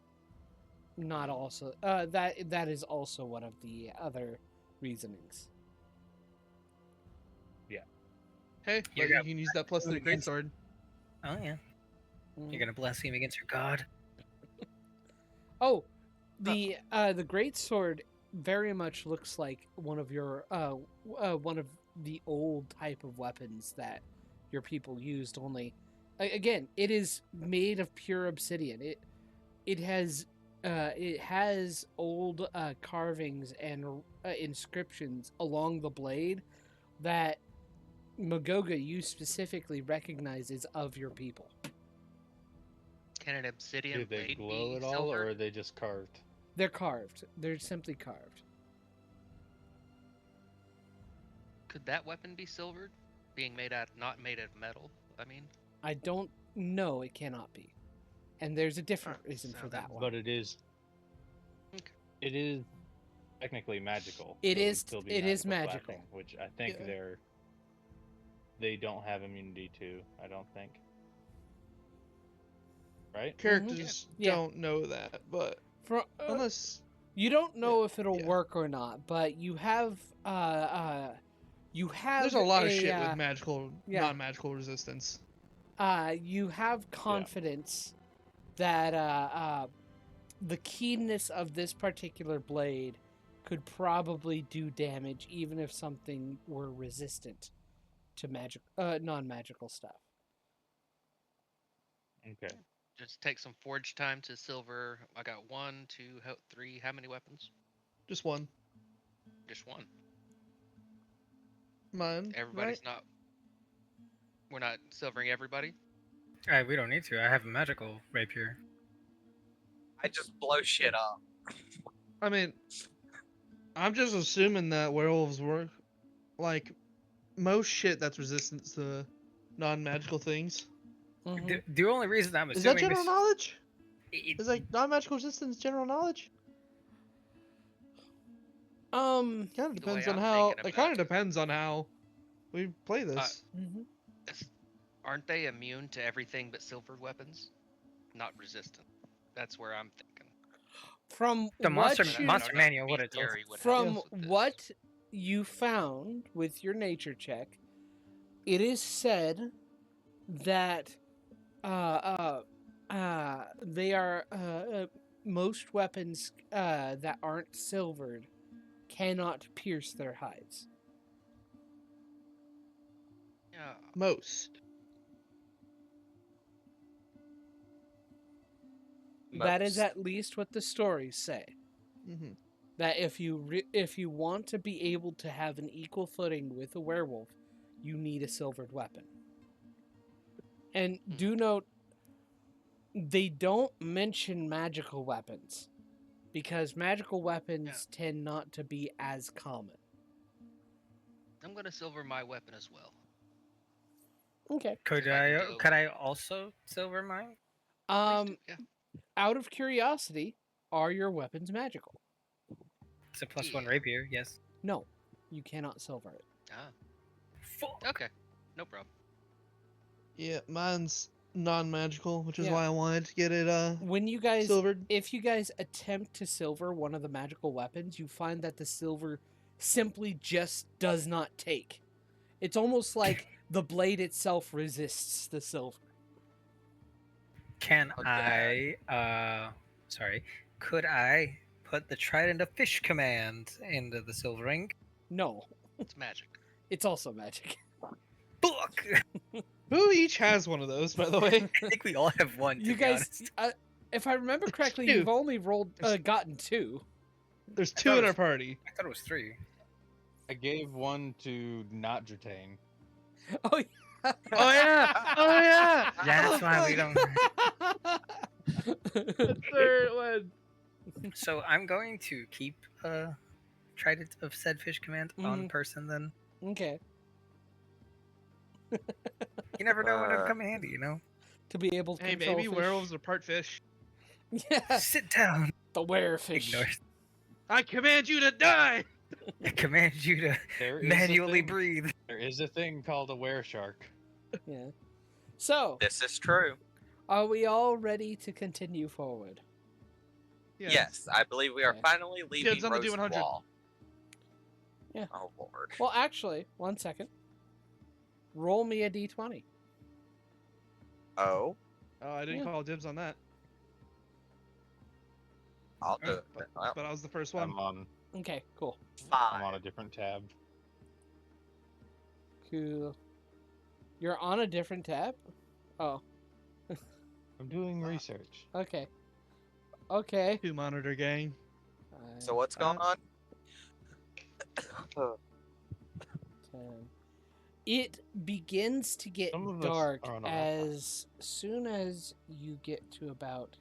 Not also that is also one of the other reasonings. Hey, You but you got can use that +3 against- greatsword. Oh yeah. Mm. You're gonna blaspheme against your god. Oh, the great sword very much looks like one of your one of the old type of weapons that your people used. Only, again, it is made of pure obsidian. It has old carvings and inscriptions along the blade that Magoga you specifically recognizes of your people. Can an obsidian Do they blade glow be at all, silver? or are they just carved? They're carved. They're simply carved. Could that weapon be silvered? Being not made out of metal, I mean. I don't know. It cannot be, and there's a different Alright, reason so for that one. But it is. Okay. It is technically magical. It so it'd is- Still be it is magical magical. slashing, which I think Yeah. they don't have immunity to. I don't think. Right? Characters Yeah. don't know that, but For, unless you don't know if it'll yeah. work or not, but you have there's a lot of a, shit with magical, yeah. non-magical resistance. You have confidence that the keenness of this particular blade could probably do damage, even if something were resistant to non-magical stuff. Okay. Just take some forge time to silver. I got 1, 2, 3. How many weapons? Just one. Just one. Mine. Everybody's right? not. We're not silvering everybody. We don't need to. I have a magical rapier. I just blow shit up. I mean, I'm just assuming that werewolves work like most shit that's resistant to non-magical things. Mhm. The only reason I'm Is that assuming general this, knowledge? it, Is like non-magical resistance general knowledge? Um. Kind of The way depends on I'm how. thinking It kind about of depends on how we play this. Mhm. aren't they immune to everything but silvered weapons? Not resistant. That's where I'm thinking. From the what But I you mean, monster our manual would have told. bestiary would help from us with this. what you found with your nature check, it is said that they are most weapons that aren't silvered cannot pierce their hides. Yeah. Most. That is Most. at least what the stories say. Mm-hmm. That if you want to be able to have an equal footing with a werewolf, you need a silvered weapon. And do note, they don't mention magical weapons because magical weapons tend not to be as common. I'm gonna silver my weapon as well. Okay. Could if I can I? do it Could I also silver mine? Please do, yeah. Out of curiosity, are your weapons magical? It's a +1 Yeah. rapier. Yes. No, you cannot silver it. Ah, Fuck. okay. No problem. Yeah, mine's non-magical, which is Yeah. why I wanted to get it When you guys, silvered. if you guys attempt to silver one of the magical weapons, you find that the silver simply just does not take. It's almost like the blade itself resists the silver. Can Okay. I? Sorry. Could I put the trident of fish command into the silvering? No, It's magic. it's also magic. Fuck. Who each has one of those, by the way? I think we all have one. To You be guys, honest. if I remember correctly, Two. you've only gotten 2. There's I two thought in it our was- party. I thought it was 3. I gave one to not Dratane. Oh, yeah. Oh yeah! Oh yeah! That's Oh, why we fuck! don't. The third one. So I'm going to keep trident of said fish command on Mhm. person. Then Okay. you never know when it'll come in handy. You know. To be able to Hey, control maybe fish. werewolves are part fish. Yeah, Sit down. the werefish. Ignore. I command you to die! I command you to There is a manually thing- breathe. There is a thing called a wereshark. Yeah. So, This is true. are we all ready to continue forward? Yes, I believe we are Okay. finally leaving Dibs on the D100. Rosenwall. Yeah. Oh lord. Well, actually, one second. Roll me a d20. Oh, Oh, I didn't Yeah. call dibs on that. I'll do it. But, Well, but I was the first one. Okay, cool. I'm on five. a different tab. Cool. You're on a different tab? Oh, I'm doing research. okay. Okay. Two monitor gang. So what's going on? 10. It begins to get Some of us dark are on a as soon as you get to about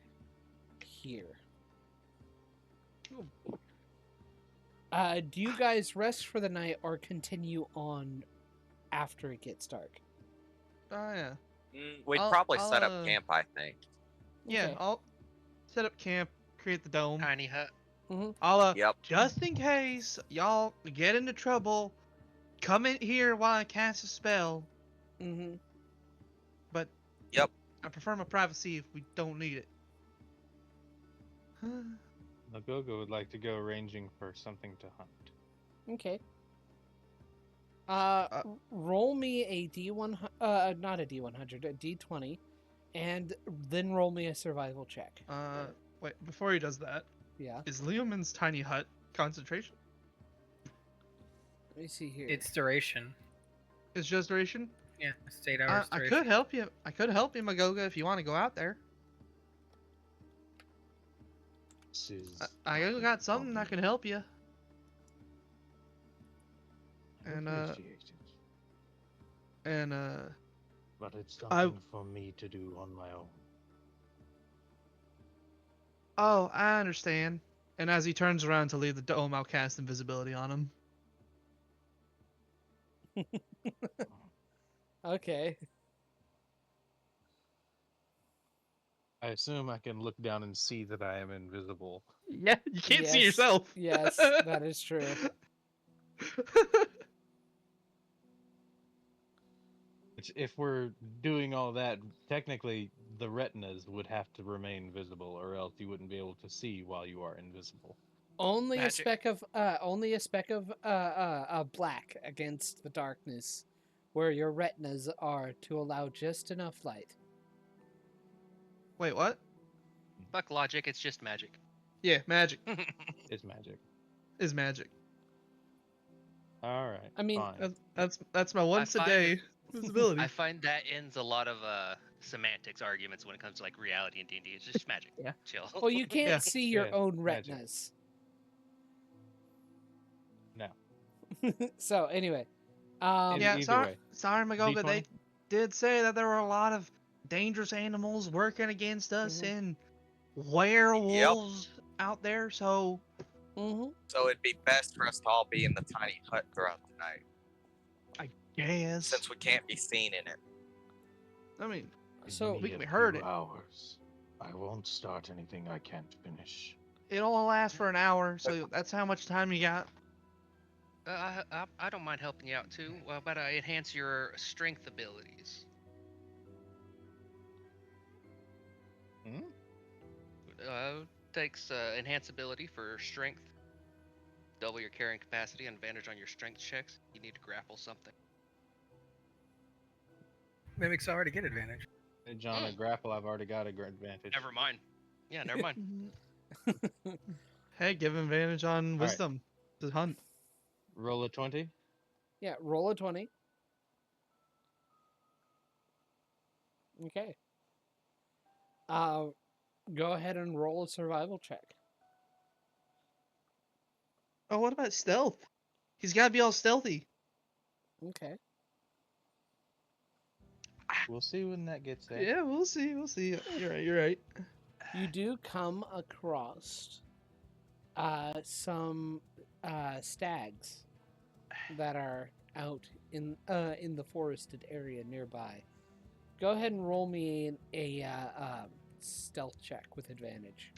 here. Do you guys rest for the night or continue on after it gets dark? Oh yeah. We'd I'll- probably I'll, set up camp, I think. Yeah, Okay. I'll set up camp, create the dome. Tiny hut. I'll Yep. just in case y'all get into trouble, come in here while I cast a spell. Mm-hmm. But Yep. I prefer my privacy if we don't need it. Magogo would like to go ranging for something to hunt. Okay. Roll me a D1, not a D100, a D20, and then roll me a survival check. Wait, before he does that, Yeah. is Leoman's tiny hut concentration? Let me see here. It's duration. It's just duration? Yeah, it's 8 hours I duration. could help you. I could help you, Magoga, if you want to go out there. This is I got something that can help you. And appreciated, but it's I- something for me to do on my own. oh, I understand. And as he turns around to leave the dome, I'll cast invisibility on him. Okay. I assume I can look down and see that I am invisible. Yeah, you can't see Yes, yourself. Yes, that is true. If we're doing all that, technically the retinas would have to remain visible, or else you wouldn't be able to see while you are invisible. Only Magic. a speck of black against the darkness, where your retinas are to allow just enough light. Wait, what? Fuck logic, it's just magic. Yeah, magic It's magic. is magic. All right. I mean, fine. That's my once a find day visibility. I find that ends a lot of semantics arguments when it comes to like reality and D&D. It's just magic. Yeah. Chill. well, you can't Yeah. see your Yeah, own magic. retinas. No. So anyway, Yeah, either sorry, way. sorry, Magoga. They D20? did say that there were a lot of dangerous animals working against us Mhm. and werewolves out there. So mhm. So it'd be best for us to all be in the tiny hut throughout the night, yes, since we can't be seen in it. I mean, So we can be heard it. Hours. I won't start anything I can't finish. It only lasts for an hour, so that's how much time you got. I don't mind helping you out too. Well, but enhance your strength abilities. Hmm? Takes enhance ability for strength. Double your carrying capacity and advantage on your strength checks. You need to grapple something. Mimics already get advantage. John, a grapple, I've already got a great advantage. Never mind. Yeah, never mind. Hey, give him advantage on right. wisdom to hunt. Roll a 20. yeah, roll a 20. Okay. Go ahead and roll a survival check. Oh, what about stealth? He's got to be all stealthy. Okay. We'll see when that gets there. Yeah, we'll see. We'll see. You're right. You're right. You do come across some stags that are out in the forested area nearby. Go ahead and roll me a stealth check with advantage.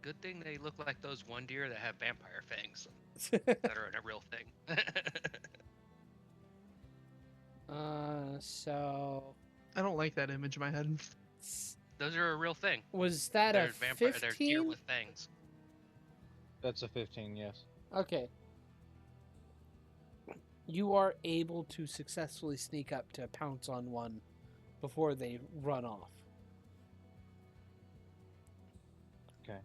Good thing they look like those one deer that have vampire fangs that are a real thing. So I don't like that image in my head. Those are a real thing. was that They're a vampire. They're deer 15? with fangs. That's a 15, yes. Okay. You are able to successfully sneak up to pounce on one before they run off. Okay.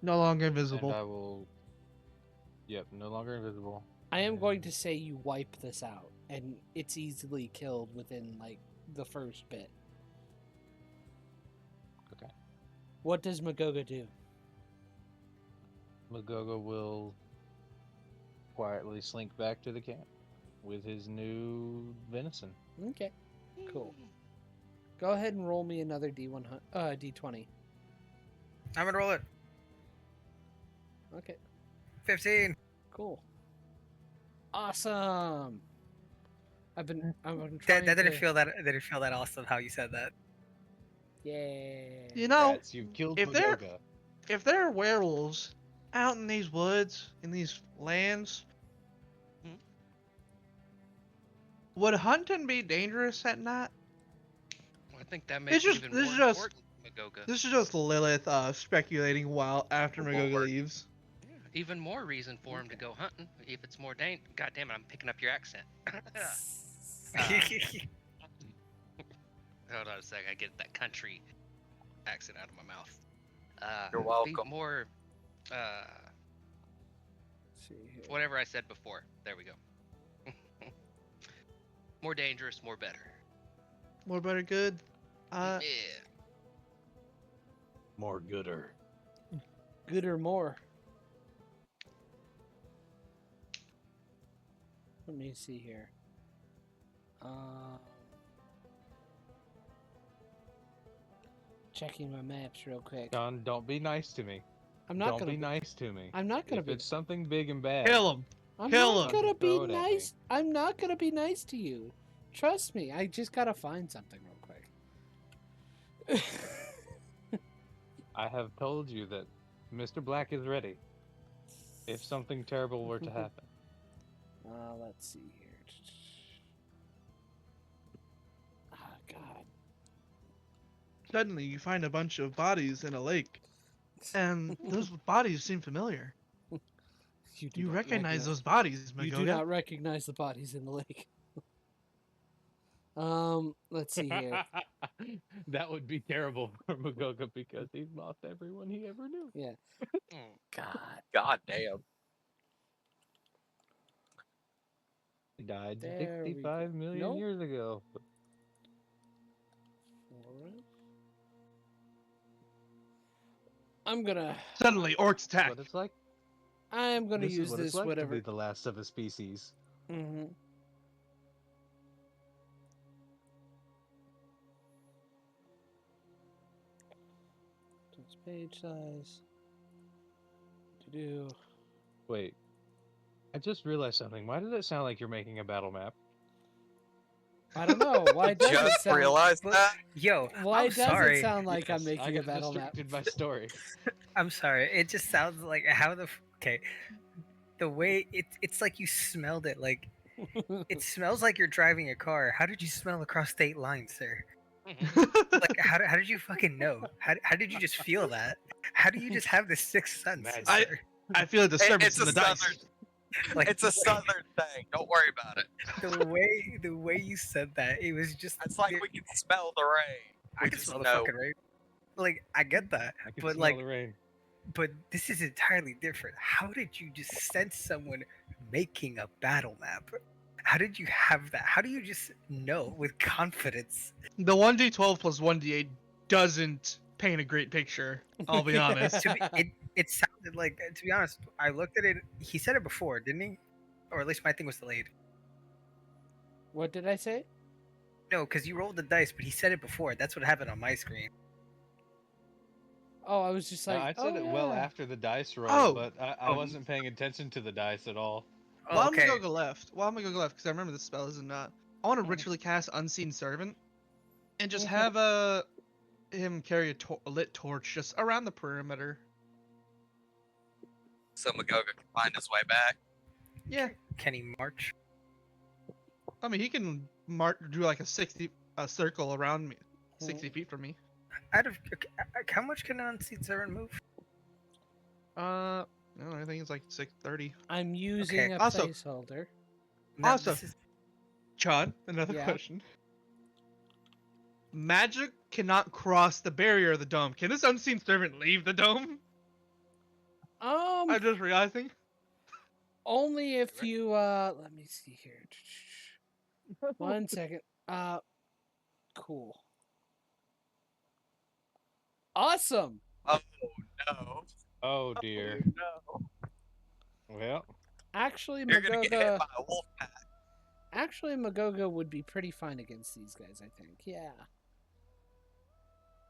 No longer And invisible. I will... Yep, no longer invisible. I am going to say you wipe this out, and it's easily killed within, like, the first bit. Okay. What does Magoga do? Magoga will quietly slink back to the camp with his new venison. Okay, cool. Go ahead and roll me another D20. I'm gonna roll it. Okay, 15. cool. Awesome. I've been trying That didn't to... feel that awesome how you said that. Yeah. You know, That's, you've killed if they're- Magoga. if there are werewolves out in these woods, in these lands, Hmm? would hunting be dangerous at night? I think that makes just- it this even is more just- important, Magoga. This is just Lilith speculating while after Well, Magoga we're- leaves. Even more reason for him to go hunting if it's more God damn it, I'm picking up your accent. Hold on a sec, I get that country accent out of my mouth. You're Be welcome. more, See here. whatever I said before. There we go. More dangerous, more better. More better good. Yeah. More gooder. Good or more. Let me see here. Checking my maps real quick. John, don't be nice to me. I'm not Don't gonna be nice to me. I'm not gonna If be. it's something big and bad, Kill him. I'm kill not him. gonna be Throw it at me. nice. I'm not gonna be nice to you. Trust me. I just gotta find something real quick. I have told you that Mr. Black is ready. If something terrible were to happen. Let's see here. Ah, God. Suddenly, you find a bunch of bodies in a lake, and those bodies seem familiar. You, do You not recognize those bodies, You Magoga. do not recognize the bodies in the lake. Let's see here. That would be terrible for Magoga because he's lost everyone he ever knew. Yeah. Mm. God. God damn. He died There we 65 go. million Nope. years ago. I'm gonna Suddenly, orcs attack. What it's like? I'm gonna This is use what this it's like to whatever. be the last of a species. Mm-hmm. Page size. To do. Wait. I just realized something. Why did it sound like you're making a battle map? I don't know. Why does it Just sound? realized But- that. Yo, Why I'm does sorry. it sound like I'm Yes, I making a got battle map? distracted by story. I'm sorry. It just sounds like how the okay. The way it's like you smelled it. Like it smells like you're driving a car. How did you smell across state lines, sir? Like how did you fucking know? How did you just feel that? How do you just have this sixth sense, Magic. sir? I feel a disturbance It's in a the dice. southern. Like It's a southern thing. Don't worry about it. the way you said that, it was just. It's like we can smell the rain. I We can just smell the know. fucking rain. Like I get that, I can but smell like, the rain. but this is entirely different. How did you just sense someone making a battle map? How did you have that? How do you just know with confidence? The 1d12 plus 1d8 doesn't paint a great picture. I'll be honest. To me, it sounded like, to be honest, I looked at it. He said it before, didn't he? Or at least my thing was delayed. What did I say? No, because you rolled the dice, but he said it before. That's what happened on my screen. Oh, I was just No, like, I said oh, it well yeah. after the dice roll, Oh. but I wasn't paying attention to the dice at all. Oh, While okay. Magoga left, because I remember this spell is not. I want to ritually cast Unseen Servant, and just have him carry a lit torch just around the perimeter. So Magoga can find his way back. Yeah, Can he march? I mean he can do like a circle around me, 60 feet from me. Out of how much can an unseen servant move? No, I think it's like 630. I'm using Okay. a Also- placeholder. No, Also- this is- Chad, another Yeah. question. Magic cannot cross the barrier of the dome. Can this Unseen Servant leave the dome? I'm just realizing. Only if you let me see here. 1 second. Cool. Awesome. Oh no. Oh dear. Oh, no. Well, Actually, You're gonna get hit Magoga. by a wolf pack. Actually, Magoga would be pretty fine against these guys. I think. Yeah.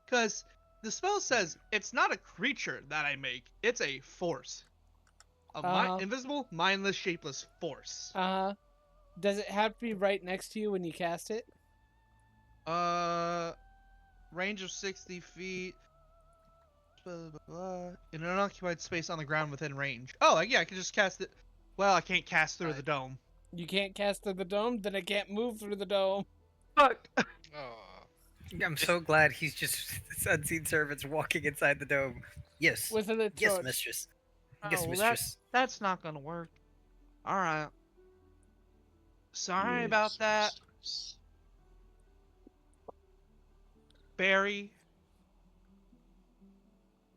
Because the spell says it's not a creature that I make, it's a force. Invisible, mindless, shapeless force. Does it have to be right next to you when you cast it? Range of 60 feet. Blah, blah, blah. In an unoccupied space on the ground within range. Oh, yeah, I can just cast it. Well, I can't cast through the dome. You can't cast through the dome, then it can't move through the dome. Fuck. Oh, I'm so glad he's just this unseen servants walking inside the dome. Yes. With a Yes, torch. mistress. Oh, Yes, well, mistress. that's not gonna work. Alright. Sorry about that. Barry.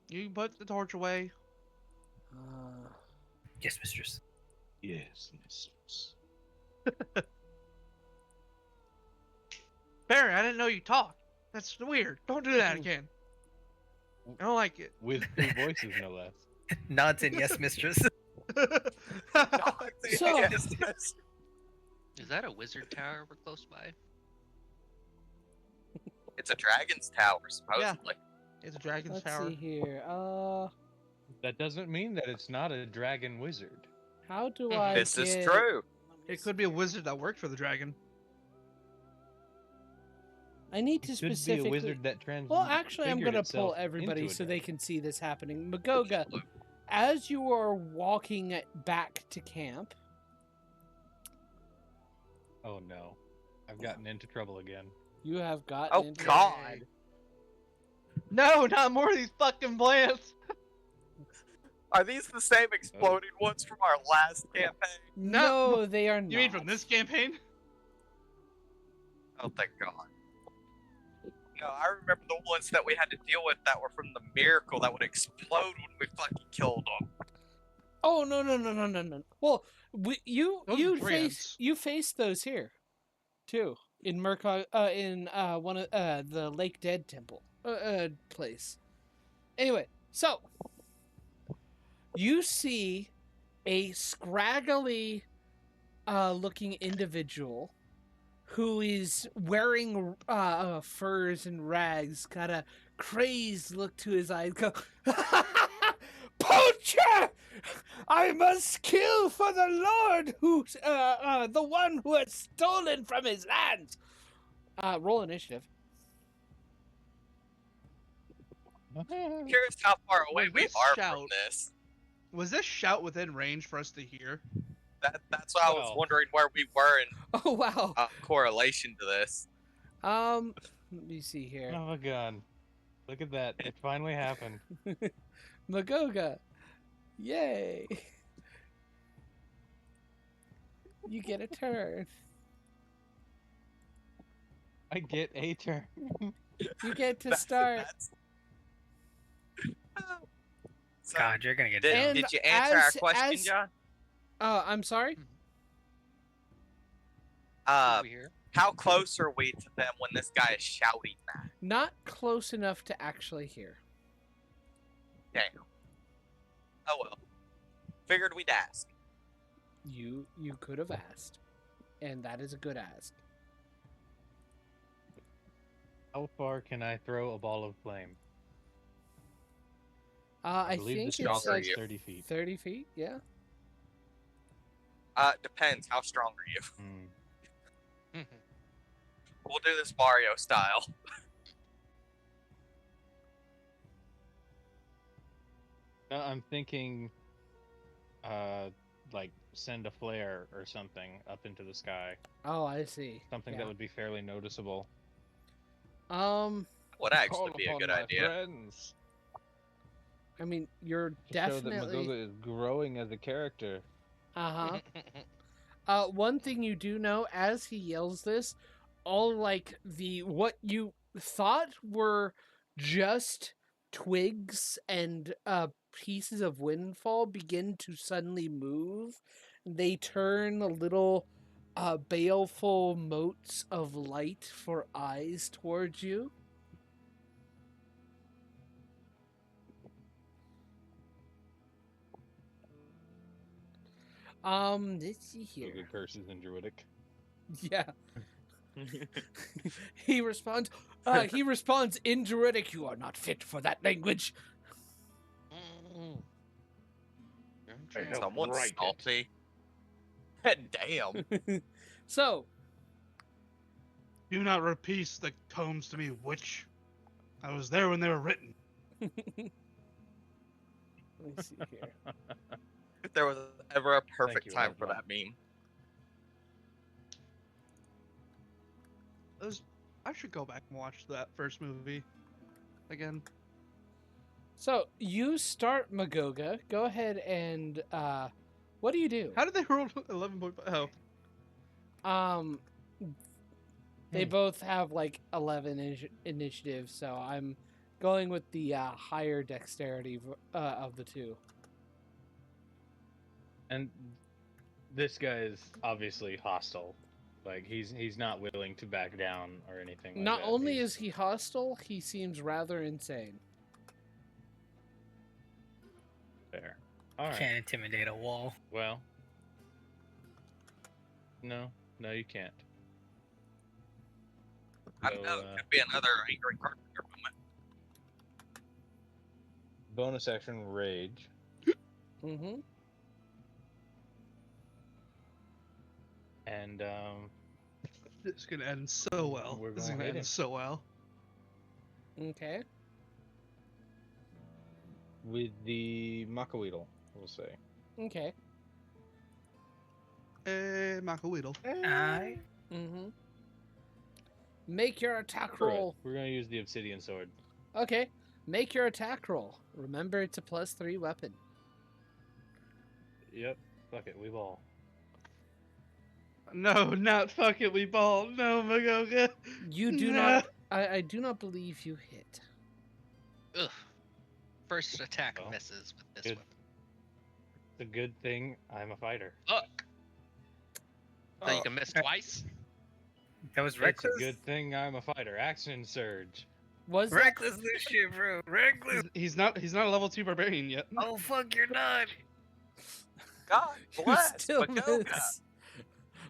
You can put the torch away. Yes, mistress. yes, mistress. Barry, I didn't know you talked. That's weird. Don't do that again. I don't like it. With two voices, no less. Nods in yes, mistress. So- Yes, yes. is that a wizard tower we're close by? It's a dragon's tower, supposedly. It's a dragon's Let's tower. see here. That doesn't mean that it's not a dragon wizard. How do I This get... is true. It could be a wizard that worked for the dragon. I need to It could be specifically... a wizard that Well, actually, I'm transfigured going to pull itself everybody into a so they dragon. can see this happening. Magoga, as you are walking back to camp... Oh no, I've gotten into trouble again. You have gotten Oh into... God! No, not more of these fucking plants. Are these the same exploding ones from our last campaign? No, they are not. You mean from this campaign? Oh, thank God. No, I remember the ones that we had to deal with that were from the miracle that would explode when we fucking killed them. Oh, no. Well, Those are you faced those here, too, in in one of the Lake Dead temple place. Anyway, so you see a scraggly looking individual who is wearing furs and rags, got a crazed look to his eyes, go, Poacher! I must kill for the Lord who's the one who has stolen from his lands. Roll initiative. Curious how far away Wait, we this are shout- from this. Was this shout within range for us to hear? That's why I was Well. wondering where we were in Oh wow. correlation to this. Let me see here. Oh my god. Look at that. It finally happened. Magoga. Yay. You get a turn. I get a turn. You get to That- start. that's- So, God, you're gonna get did, And did you answer our as- question, as- John? I'm sorry? Over here. How close are we to them when this guy is shouting that? Not close enough to actually hear. Damn. Oh well. Figured we'd ask. You could have asked. And that is a good ask. How far can I throw a ball of flame? I believe think the it's stronger like you. 30 feet. 30 feet, yeah. Depends. How strong are you? Hmm. We'll do this Mario style. No, I'm thinking, like send a flare or something up into the sky. Oh, I see. Something Yeah. that would be fairly noticeable. Would actually be a Upon good my idea. Friends, I mean, you're to show that definitely... Magoga is growing as a character. Uh-huh. One thing you do know, as he yells this, all like what you thought were just twigs and pieces of windfall begin to suddenly move. They turn little baleful motes of light for eyes towards you. Let's see here. Magoga curses in Druidic. Yeah. He responds in Druidic, you are not fit for that language. Mm. I helped Someone's write it. salty. Damn. So, Do not repeat the tomes to me, witch. I was there when they were written. let me see here. If there was ever a perfect you, time for Edmund. that meme. I should go back and watch that first movie again. So, you start Magoga. Go ahead and what do you do? How did they roll 11.5? Oh, They both have like 11 initiative, so I'm going with the higher dexterity of the two. And this guy is obviously hostile. Like he's not willing to back down or anything. Like Not that. only He's- is he hostile, he seems rather insane. fair. All right. Can't intimidate a wall. Well. No, you can't. I don't know. So, Could be another angry carpenter moment. bonus action rage. Mm-hmm. And This is gonna end so well. We're This is gonna gonna hit end him. so well. Okay. with the Makaweedle, we'll say. Okay. Michael Weedle. I Mm-hmm. Make your attack Screw it. roll. We're gonna use the obsidian sword. Okay. Make your attack roll. Remember, it's a +3 weapon. Yep. Fuck it, we ball. No, not fuck it, we ball. No, Magoga. You do No. not. I do not believe you hit. Ugh. First attack Well, misses with this good. weapon. It's a good thing I'm a fighter. Fuck. So you can miss twice? that was It's reckless. a good thing I'm a fighter. Action surge. Was that? Reckless this shit, bro. Reckless. He's not a level 2 barbarian yet. Oh fuck, you're not. God You bless still Magoga. miss.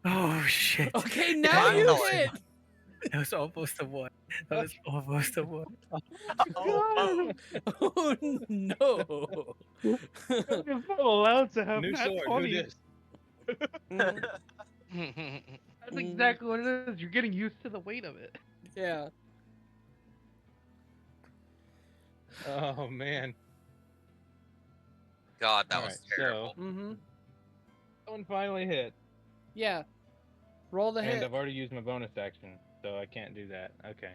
Oh shit. Okay, now you Finally. hit. That was almost a one. That was almost a one. Oh, Oh no. You're not allowed to have New nat sword. 20. Who dis? Mhm. That's exactly what it is. You're getting used to the weight of it. Yeah. Oh man. God, that Alright, was terrible. Mm-hmm. That one finally hit. Yeah. Roll the And hit. I've already used my bonus action, so I can't do that. Okay.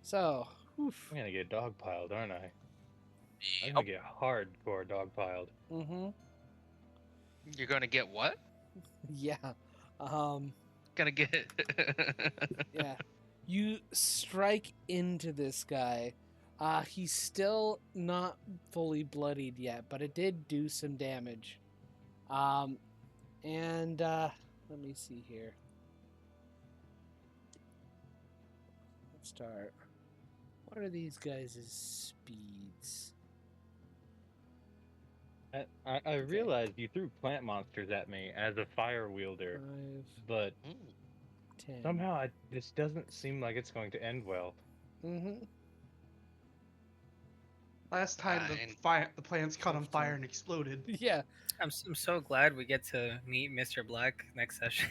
So. Oof. I'm gonna get dogpiled, aren't I? I'm Yep. gonna get hardcore dogpiled. Mm-hmm. You're gonna get what? Yeah. Gonna get. Yeah. You strike into this guy. He's still not fully bloodied yet, but it did do some damage. And let me see here. Let's start. What are these guys' speeds? I realized you threw plant monsters at me as a fire wielder, 5, but 10. somehow this doesn't seem like it's going to end well. Mm-hmm. Last time Fine. the plants caught on fire and exploded. Yeah. I'm so glad we get to meet Mr. Black next session.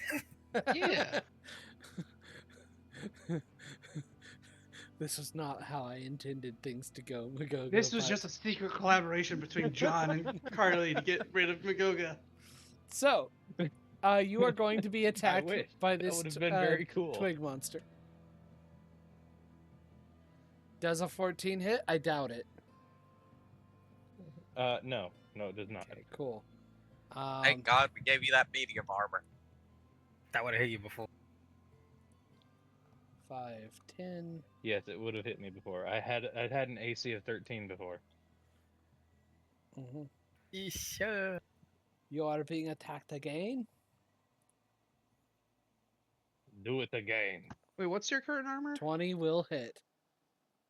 Yeah. This was not how I intended things to go, Magogo. This was but- just a secret collaboration between John and Carly to get rid of Magoga. So, you are going to be attacked wish. by That this would have been very cool. twig monster. Does a 14 hit? I doubt it. No, it does not. Okay, cool. Thank God we gave you that medium armor. That would have hit you before. 5, 10. Yes, it would have hit me before. I'd had an AC of 13 before. Mm-hmm. Isha. You are being attacked again. Do it again. Wait, what's your current armor? 20 will hit.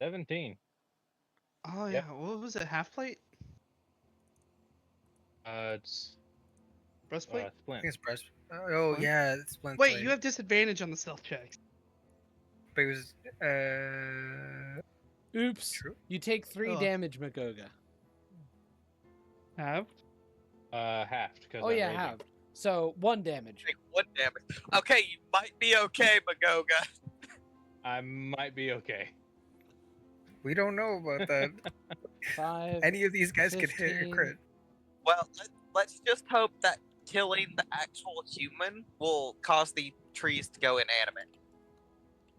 17. Oh yeah, Yep. what was it? Half plate? It's Breastplate? I splint. think it's breast. Oh What? yeah, it's splint. Wait, blade. you have disadvantage on the stealth checks. But it was Oops. true. You take 3 Oh. damage, Magoga. Have? Halved. Because Oh, yeah, halved. So, 1 damage. Take 1 damage. Okay, you might be okay, Magoga. I might be okay. We don't know about that. 5. Any of these guys could hit or 15. crit. Well, let's just hope that killing the actual human will cause the trees to go inanimate.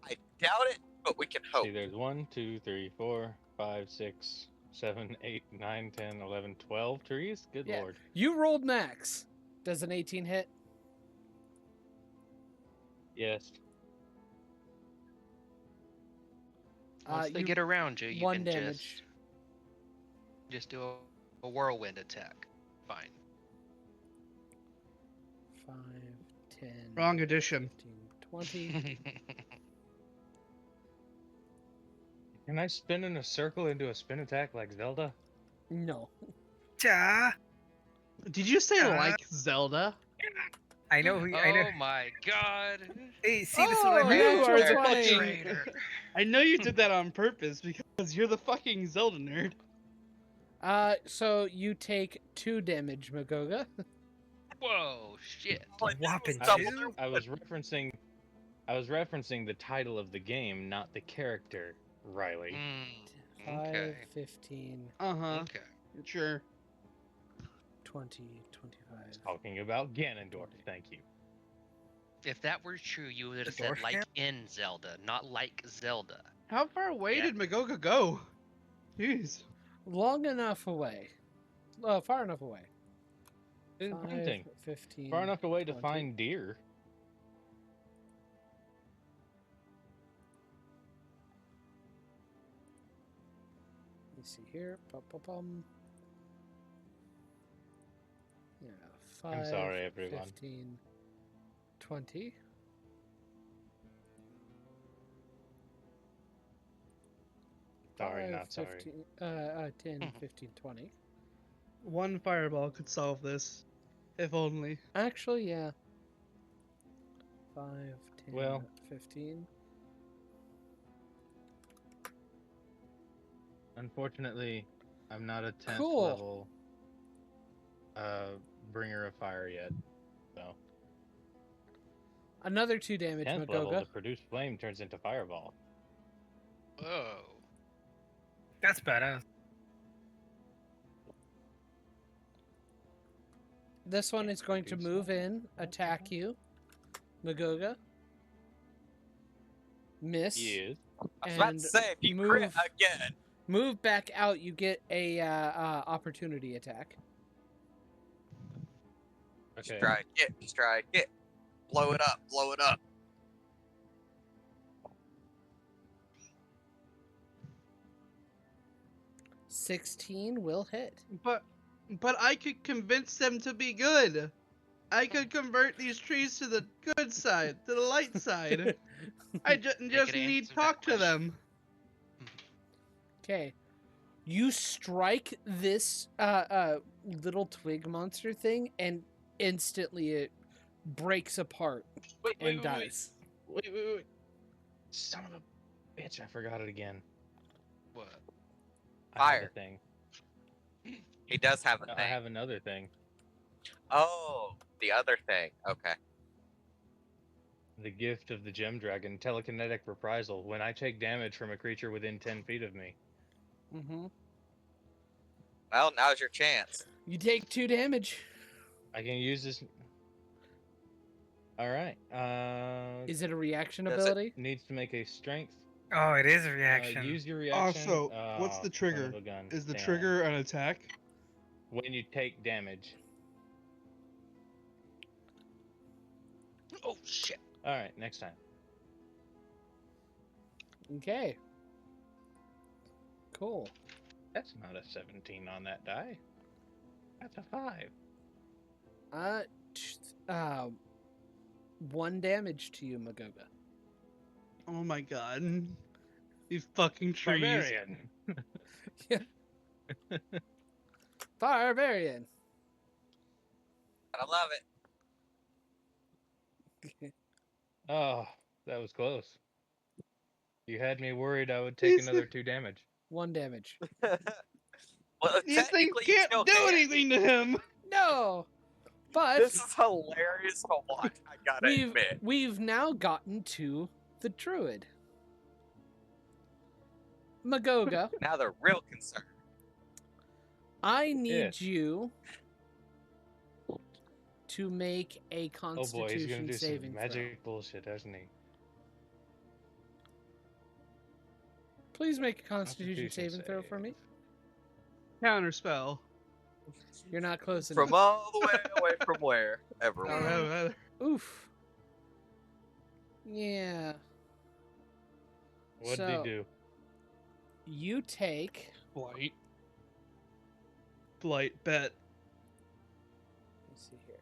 I doubt it, but we can hope. See, there's 1, 2, 3, 4, 5, 6, 7, 8, 9, 10, 11, 12 trees? Good Yeah. lord. You rolled max. Does an 18 hit? Yes. Once they you- get around you, you 1 can damage. just do a whirlwind attack. Fine. 5, 10, Wrong edition. 15, 20. Can I spin in a circle into a spin attack like Zelda? No. Ja. Did you say Yeah. like Zelda? I know who. I know. Oh my god. Hey, see, this is what I Oh, meant. You are the natural 20. fucking. Traitor. I know you did that on purpose because you're the fucking Zelda nerd. So you take 2 damage, Magoga. Whoa, shit. Whopping Double two? I was referencing the title of the game, not the character, Riley. Mm, 5, okay. 15, Okay. Sure. 20, 25. Talking about Ganondorf, thank you. If that were true, you would have The said dwarf like man? in Zelda, not like Zelda. How far away Yeah. did Magoga go? Jeez. Long enough away. Far enough away. Been 5, hunting 15. far enough away to 20. find deer. Let me see here. Pum. Yeah, 5, I'm sorry, everyone. 15, 20. Sorry, 5, not sorry. 10, 15, 20. One fireball could solve this. If only. Actually, yeah. 5, 10, Well- 15. Unfortunately, I'm not a 10th Cool. level bringer of fire yet. So Another 2 damage, 10th level, Magoga. the produced flame turns into fireball. Whoa. That's badass. This one Yeah, is going to produce move flame. in, attack you, Magoga. Miss. Yes. I was about And to say, if you crit move- again, Move back out, you get a opportunity attack. Okay. strike it. Blow it up. 16 will hit. But I could convince them to be good. I could convert these trees to the good side, to the light side. I just it need answer talk that to them. Okay. You strike this little twig monster thing, and instantly it breaks apart and dies. Wait. Son of a bitch, I forgot it again. What? I have Fire. a thing. he does have a I thing. have another thing. Oh, the other thing. Okay. The gift of the gem dragon, telekinetic reprisal. When I take damage from a creature within 10 feet of me. Mm-hmm. Well, now's your chance. You take 2 damage. I can use this. All right. Is it a reaction Does it- ability? Needs to make a strength. Oh, it is a reaction. Use your reaction. Also, what's the son trigger? of a gun. Is the Damn. trigger an attack? When you take damage. Oh shit. All right, next time. Okay. Cool. That's not a 17 on that die. That's a 5. 1 damage to you, Magoga. Oh my god. These fucking trees. Barbarian. Barbarian. I love it. Oh, that was close. You had me worried I would take He's- another 2 damage. 1 damage. Well, These things technically, you can't still do can. anything to him. No! But This is hilarious to watch. I gotta admit. we've now gotten to the druid. Magoga, Now they're real concerned. I need Yes. you to make a Oh boy, he's gonna constitution do some saving throw. magic bullshit, doesn't he? Please make a constitution saving throw save. for me. Counterspell. You're not close enough. From all the way away from where? Everywhere. Oof. Yeah. What did So- he do? You take. Blight. Blight, bet. Let's see here.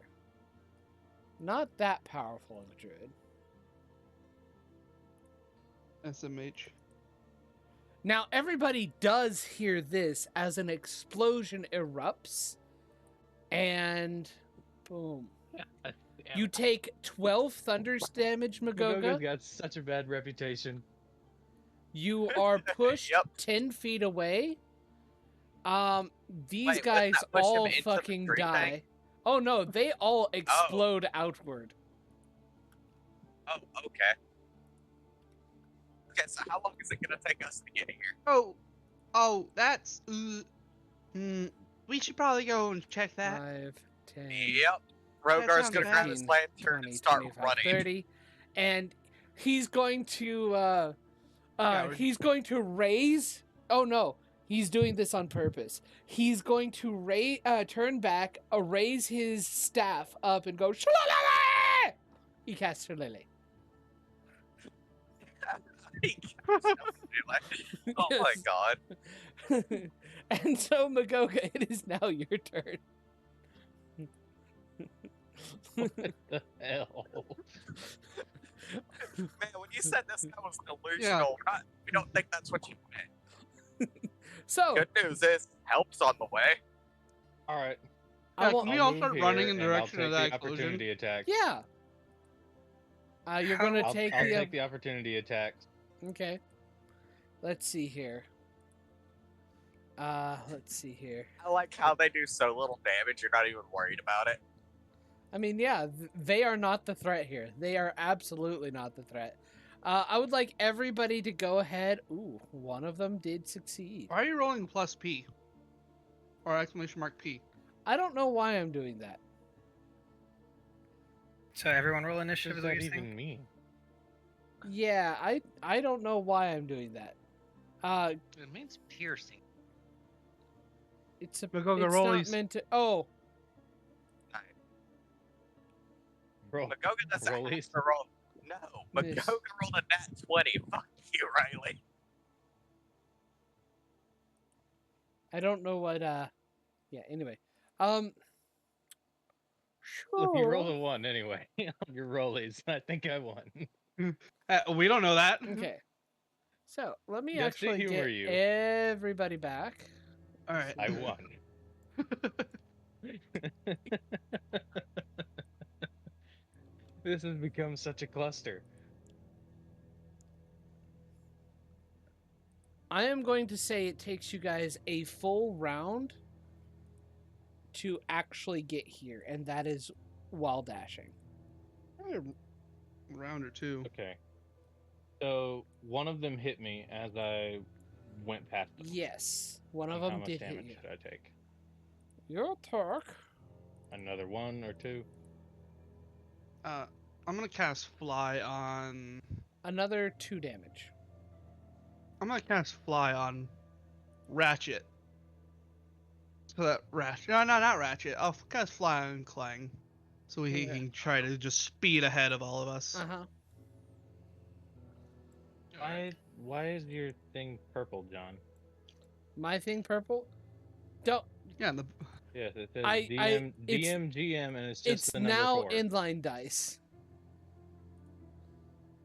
Not that powerful of a druid. SMH. Now, everybody does hear this as an explosion erupts, and boom. Yeah, You take 12 thunders damage, Magogo's Magoga. got such a bad reputation. You are pushed Yep. 10 feet away. These Wait, wouldn't guys that push him all into the fucking tree die. thing? Oh no, they all explode outward. Oh, okay. Okay, so how long is it gonna take us to get here? Oh, that's. We should probably go and check that. 5, 10, Yep. Rogar's sounds gonna grab his 15, lantern 20, and start 25, running. 30. And he's going to Coward. he's going to raise. Oh no, he's doing this on purpose. He's going to turn back, raise his staff up, and go. Shillelagh! He casts Shillelagh. Oh my Yes. god. And so, Magoga, it is now your turn. What the hell? Man, when you said this guy was delusional, we don't think that's what you meant. So, Good news is, help's on the way. All right. I will. Can we I'll all move start here, running in the and I'll direction take of that the explosion? opportunity attack. Yeah. You're going to I'll take take the opportunity attack. Okay. Let's see here. Let's see here. I like how they do so little damage, you're not even worried about it. I mean, yeah, they are not the threat here. They are absolutely not the threat. I would like everybody to go ahead. Ooh, one of them did succeed. Why are you rolling plus P? Or exclamation mark P? I don't know why I'm doing that. So everyone roll What initiative. does Is what that you're saying? even mean? Yeah, I don't know why I'm doing that. It means piercing. It's a Magoga, it's roll not these. meant to. Oh, Roll. Magoga doesn't have Rollies. to roll. No, Miss. Magoga rolled a nat 20. Fuck you, Riley. I don't know what. Yeah. Anyway. Look, you rolled Sure. a 1 anyway on your rollies. I think I won. We don't know that. Okay. So let me Just to actually humor get you. everybody back. All right. I won. This has become such a cluster. I am going to say it takes you guys a full round to actually get here, and that is while dashing. Probably a round or two. Okay. So one of them hit me as I went past them. Yes, one of How them much did hit damage you. should I take? Your turn. Another 1 or 2? I'm gonna cast Fly on. Another 2 damage. I'm gonna cast Fly on Ratchet. So that Ratchet. No, not Ratchet. I'll cast Fly on Clang. So he Okay. can try to just speed ahead of all of us. Uh-huh. Why is your thing purple, John? My thing purple? Don't. Yeah, the Yes, it says I- DM, GM, and it's just It's the number now 4. inline dice.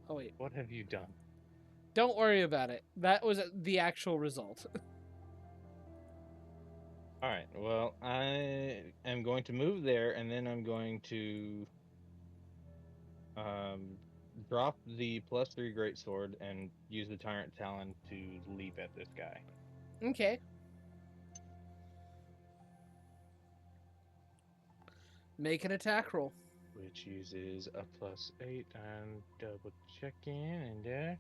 Oh wait, What have you done? don't worry about it. That was the actual result. Alright, well, I am going to move there, and then I'm going to drop the +3 greatsword and use the Tyrant Talon to leap at this guy. Okay. Make an attack roll. Which uses a +8. I'm double checking and there.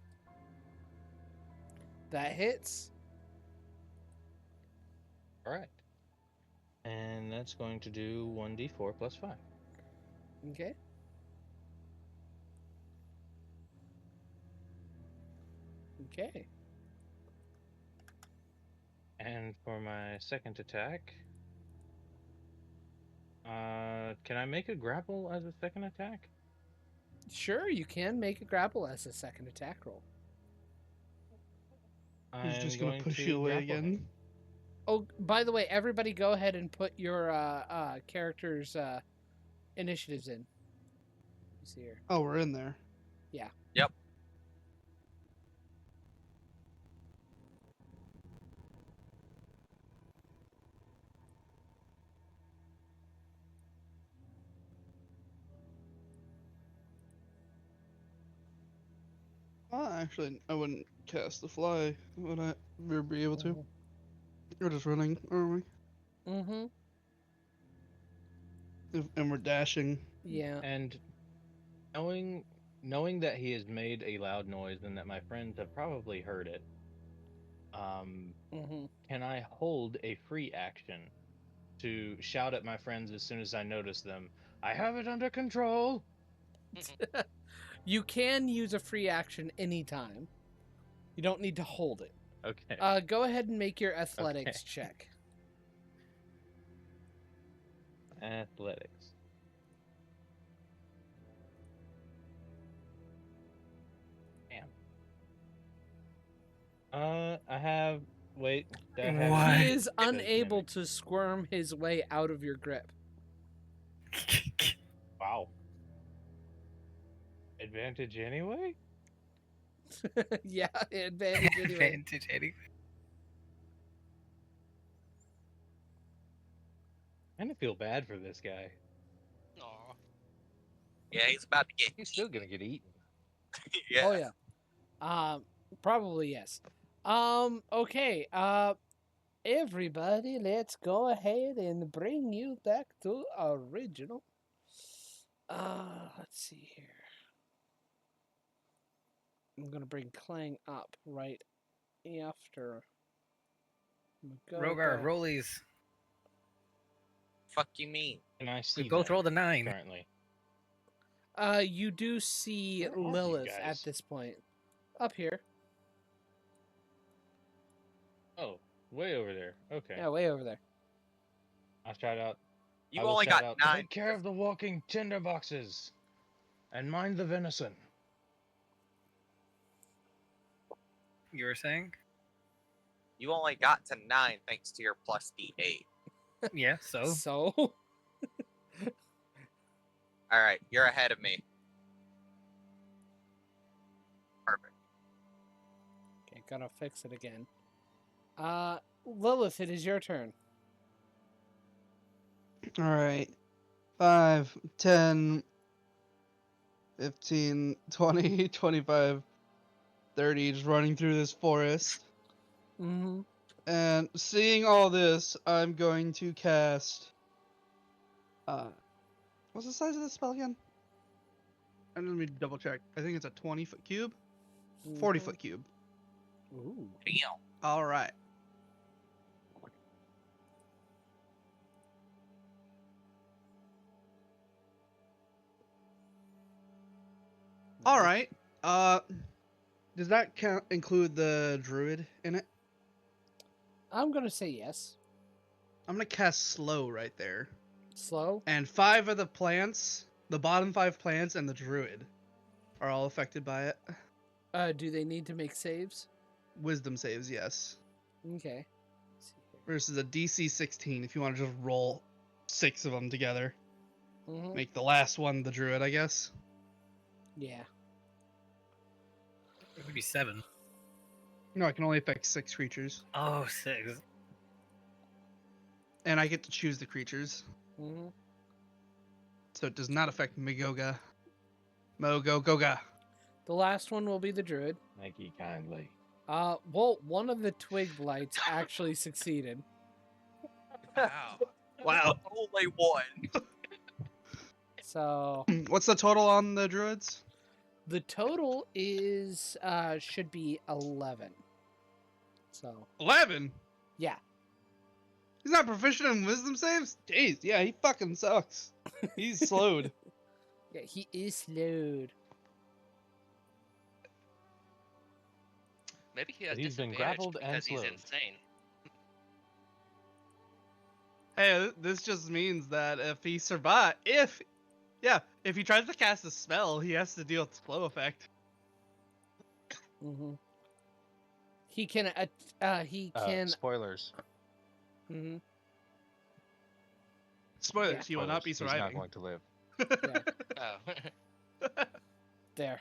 That hits. Alright. And that's going to do 1d4 + 5. Okay. Okay. And for my second attack, can I make a grapple as a second attack? Sure, you can make a grapple as a second attack roll. he's I'm just gonna going to push to you away grapple him. again. Oh, by the way, everybody go ahead and put your characters' initiatives in. Let's see here. Oh, we're in there. Yeah. Yep. Actually, I wouldn't cast the fly. Would I ever be able to? Mhm. We're just running, aren't we? Mm-hmm. And we're dashing. Yeah. And knowing that he has made a loud noise and that my friends have probably heard it, Mm-hmm. can I hold a free action to shout at my friends as soon as I notice them? I have it under control. You can use a free action anytime. You don't need to hold it. Okay. Go ahead and make your athletics check. Athletics. Damn. I have. Wait. That has What? He is Good unable damage. to squirm his way out of your grip. Wow. Advantage anyway? Yeah, advantage anyway. Advantage anyway. I kind of feel bad for this guy. Aw. Yeah, he's about to get. He's still gonna get eaten. Yeah. Oh yeah. Probably yes. Okay. Everybody, let's go ahead and bring you back to original. Let's see here. I'm gonna bring Clang up right after. Rogar, Magoga. rollies. Fuck you mean? And I see We both them rolled a 9. currently. You do see Where are you Lilith at guys? this point. Up here. Oh, way over there. Okay. Yeah, way over there. I'll shout out. You I will only shout got out, 9. Take care of the walking tinder boxes, and mind the venison. You were saying? You only got to 9 thanks to your plus D8. Yeah, so? So, All right, you're ahead of me. Perfect. okay, gotta fix it again. Lilith, it is your turn. Alright. 5, 10, 15, 20, 25, 30, just running through this forest. Mm-hmm. And seeing all this, I'm going to cast. What's the size of this spell again? And let me double check. I think it's a 20-foot cube, 40-foot cube. Ooh. Damn. All right. All right. Does that include the druid in it? I'm gonna say yes. I'm gonna cast slow right there. Slow. And 5 of the plants, the bottom 5 plants, and the druid are all affected by it. Do they need to make saves? Wisdom saves, yes. Okay. Let's see here. Versus a DC 16 if you want to just roll 6 of them together. Mhm. Make the last one the druid, I guess. Yeah. It would be 7. No, I can only affect 6 creatures. Oh, 6. And I get to choose the creatures. Mm-hmm. So it does not affect Migoga. Mogogoga. The last one will be the druid. Thank you kindly. Well, one of the twig blights actually succeeded. Wow. Wow. Only one. So What's the total on the druids? the total is should be 11. So 11? yeah. He's not proficient in wisdom saves? Jeez, yeah, he fucking sucks. He's slowed. Yeah, he is slowed. Maybe he has He's been disadvantage grappled and because he's slowed. insane. Hey, this just means that if he if he tries to cast a spell, he has to deal with the slow effect. Mm-hmm. He can he can Spoilers. mm-hmm. Spoilers, Yeah. he will not be He's not surviving. going to live. Oh. There.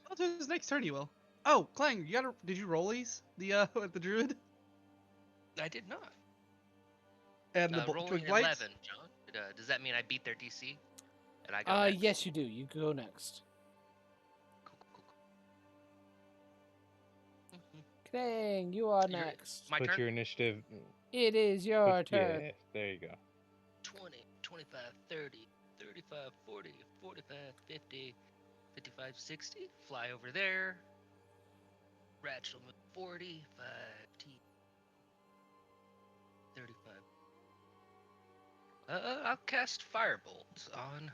Well, to his next turn he will. Oh, Clang, did you roll these? With the druid? I did not. And the Rolling twig 11, blights? John. Does that mean I beat their DC? And I go next? Yes you do. You go next. Cool, cool, cool, Clang, you are You're- next. My Put turn. your initiative. It is your turn. Yeah, there you go. 20, 25, 30, 35, 40, 45, 50, 55, 60. Fly over there. Ratchet will move 40, 5, T, 35. I'll cast Firebolt on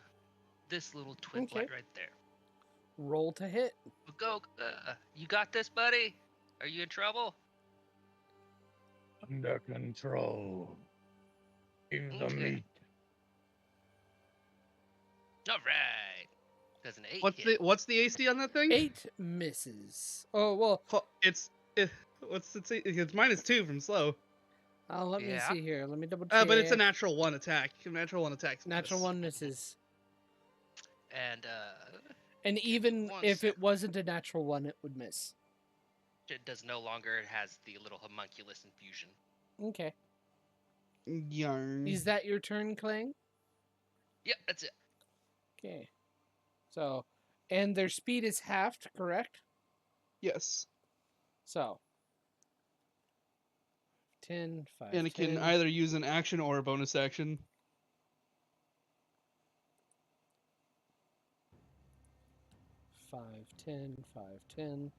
this little twin Okay. blight right there. Roll to hit. Go. You got this, buddy? Are you in trouble? Under control. Give the Okay. meat. All right. Does an 8 hit? What's the AC on that thing? 8 misses. Oh, well, What's it say? It's -2 from slow. let me Yeah. see here. Let me double check. But it's a natural 1 attack. Natural 1 attacks. Natural miss. 1 misses. And And even One if it sec. wasn't a natural 1, it would miss. it does no longer has the little homunculus infusion. Okay. Yarn. Is that your turn, Clang? Yep, that's it. Okay. So, and their speed is halved, correct? Yes. So, 10, 5, And it can 10. either use an action or a bonus action. 5, 10, 5, 10.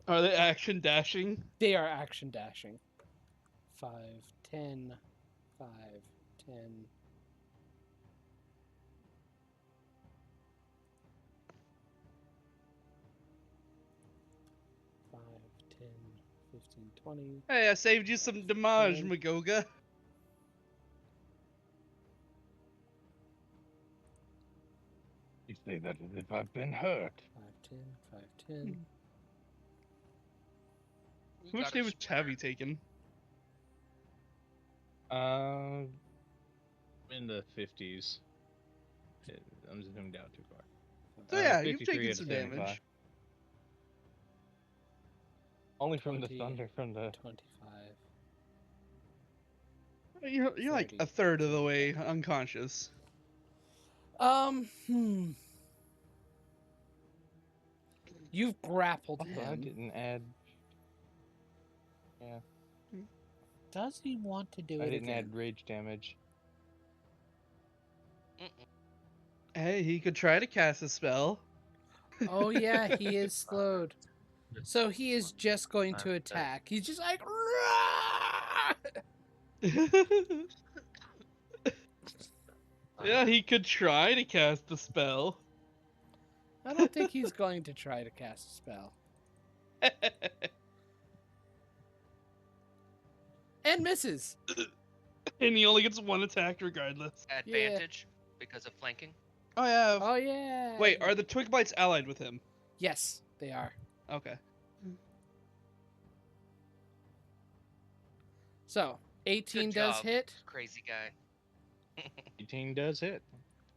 Are they action dashing? They are action dashing. 5, 10, 5, 10. Five, 10, 15, 20. Hey, I saved you some damage, Ten. Magoga. You say that as if I've been hurt. 5, 10, 5, 10. You How much got a damage have sweater. you taken? In the 50s. I'm zoomed out too far. So yeah, you've 53 taken out of some 75. damage. Only from the 20, thunder from the. 25. You're like 30. a third of the way unconscious. You've grappled Also, I him. didn't add. Yeah, Does he want to do I it didn't again? add rage damage. Hey, he could try to cast a spell. Oh yeah, he is slowed. So he is just going to attack. He's just like, "Rah!" Yeah, he could try to cast the spell. I don't think he's going to try to cast a spell. And misses. And he only gets one attack regardless. Advantage because of flanking. Oh yeah. Oh yeah. Wait, are the twig blights allied with him? Yes, they are. Okay. So 18 Good does job, hit. Crazy guy. 18 does hit.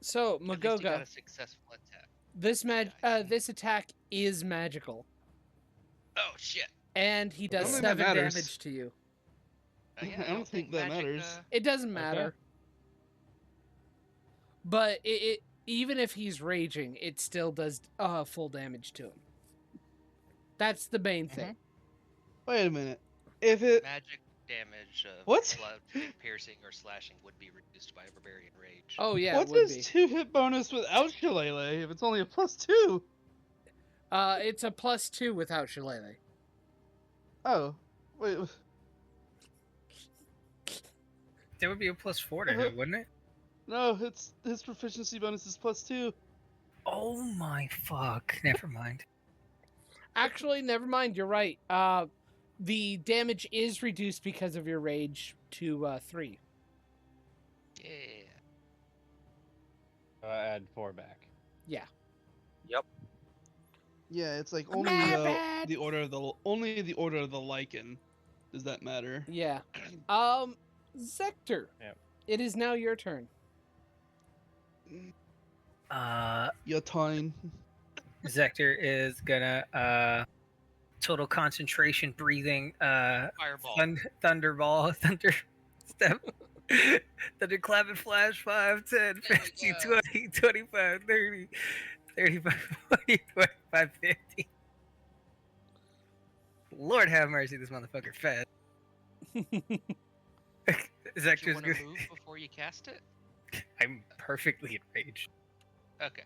So At least he got Magoga, a successful attack. this attack is magical, Oh shit. and he I does don't think that 7 matters. damage to you. Yeah, I don't think that magic, matters. It doesn't matter. But it even if he's raging, it still does full damage to him. That's the main thing. Wait a minute. If it Magic damage of What? blood, piercing, or slashing would be reduced by barbarian rage. Oh yeah, what's it would his be. 2-hit bonus without Shillelagh if it's only a +2? It's a +2 without Shillelagh. Oh. Wait. That would be a +4 to hit, wouldn't it? No, it's his proficiency bonus is +2. Oh my fuck. Never mind. Actually, never mind. You're right. The damage is reduced because of your rage to 3. Yeah. Add 4 back. Yeah. Yeah, it's like only My bad. the order of the lichen. Does that matter? Yeah. Zector. Yep. It is now your turn. Your time. Zector is gonna total concentration breathing Fireball. thunderball thunder step thunderclap and flash 5 10 There 15 you go. 20 25 30 35, 40, 45, 50. Lord have mercy, this motherfucker fed. Do Zector's you want to good. move before you cast it? I'm perfectly enraged. Okay.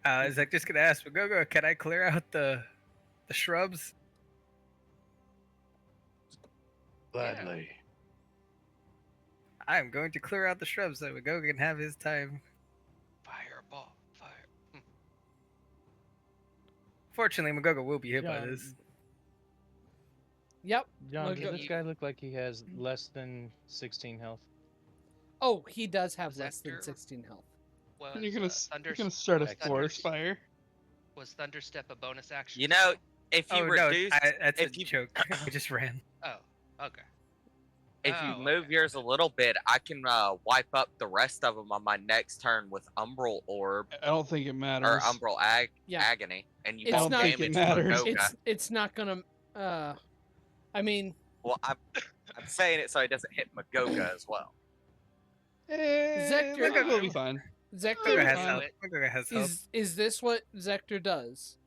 Zector's gonna ask Magogo, can I clear out the shrubs? Gladly. I'm going to clear out the shrubs so Magogo can have his time. Fireball. Fire. Fortunately, Magogo will be hit by John, this. Yep. John, Look does at- this guy look like he has less than 16 health? Oh, he does have Was less that than your- 16 health. Was, You're gonna Thunder, you're gonna start a was forest fire. Was Thunderstep a bonus action? You know, still? if you Oh reduce, no, that's a if you- joke. I just ran. Oh, okay. if you Oh, move okay. yours a little bit, I can wipe up the rest of them on my next turn with Umbral Orb I don't think it matters. or Umbral Yeah. Agony, and you It's won't not- think it damage matters. Magoga. It's not gonna. I mean, Well, I'm saying it so it doesn't hit Magoga as well. Zector- Magogo will be fine. Magogo Zector has fine. help. Magogo has help. is this what Zector does?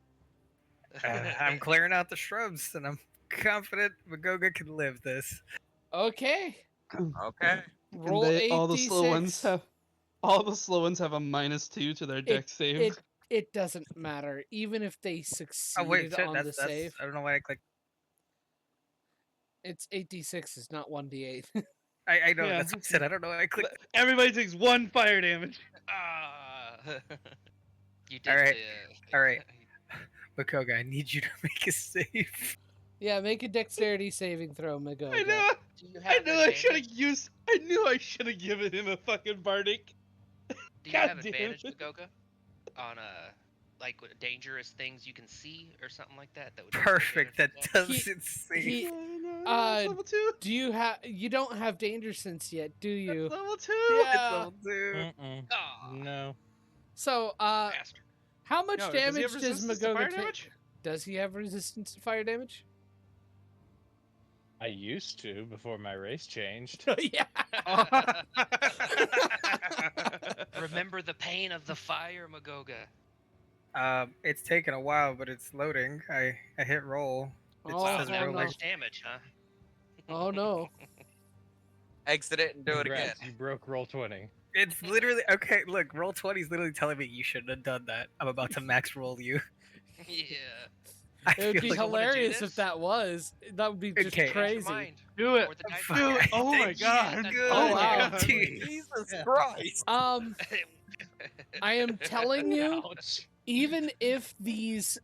I'm clearing out the shrubs, and I'm confident Magoga can live this. Okay. Okay. Roll All the slow ones 8d6. have a -2 to their dex save. It doesn't matter, even if they Oh succeeded wait, shit, on that's the save. I don't know why I clicked. It's 8d6. It's not 1d8. I know Yeah. that's what I said. I don't know why I clicked. Everybody takes 1 fire damage. Ah. You did. Alright, alright. Magoga, I need you to make a save. Yeah, make a dexterity saving throw, Magoga. I know. Do you I have knew I should have advantage? used. I knew I should have given him a fucking bardic. Do you God have damn advantage, it. Magoga? On like with dangerous things you can see or something like that? That would Perfect. That advantage does it save. he- No, it's level 2. Do you don't have danger sense yet, do you? It's level 2. Yeah. It's level 2. Mm-mm. Ah, No. So, bastard. how much No, does he have damage does resistance to fire Magoga take? damage? Does he have resistance to fire damage? I used to before my race changed. Yeah. Remember the pain of the fire, Magoga. It's taken a while, but it's loading. I hit roll. It Oh, says oh, roll no. like- Much damage, huh? Oh no. Exit it and do it again. Congrats, you broke roll 20. It's literally okay. Look, roll 20 is literally telling me you shouldn't have done that. I'm about to max roll you. Yeah. I It would feel be like hell- wanna do hilarious this? if that was. That would be just Okay. Change your crazy. mind. Do it. Or the dice Fuck. Do roll. it. Oh my Thank you. god. Good. Oh, wow. Dude. Jesus Christ! I am telling you, Ouch. even if these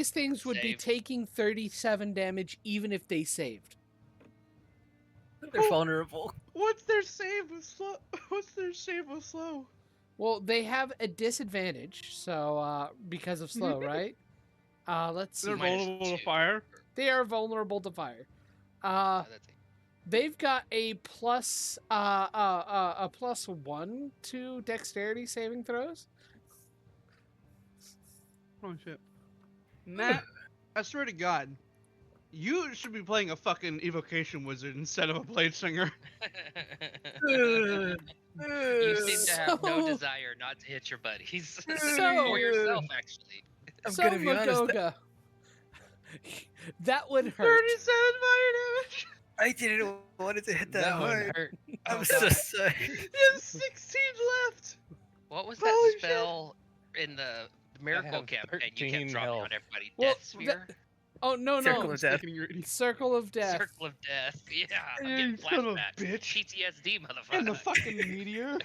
things would be Save. taking 37 damage, even if they saved. They're vulnerable. What's their save with slow? What's their save with slow? Well, they have a disadvantage, so because of slow, right? Let's see. They're Minus vulnerable to 2. fire. They are vulnerable to fire. Oh, that's it. They've got a plus 1 to dexterity saving throws. Oh shit. Matt, I swear to God, you should be playing a fucking evocation wizard instead of a blade singer. You seem to have no So- desire not to hit your buddies. So- or yourself, actually. I'm So gonna be honest. Magoga, that would hurt. 37 fire damage. I didn't want it to hit that one hard. hurt. I'm Oh, so no. sorry. You have 16 left. What was Holy that shit. spell in the Miracle have campaign you 13 kept dropping health. on everybody? Well, Death Sphere? Oh no Circle no! of death. Circle of death. Circle of Death. Yeah, I'm You getting son of a flashbacks. bitch. PTSD, motherfucker. And the fucking meteor.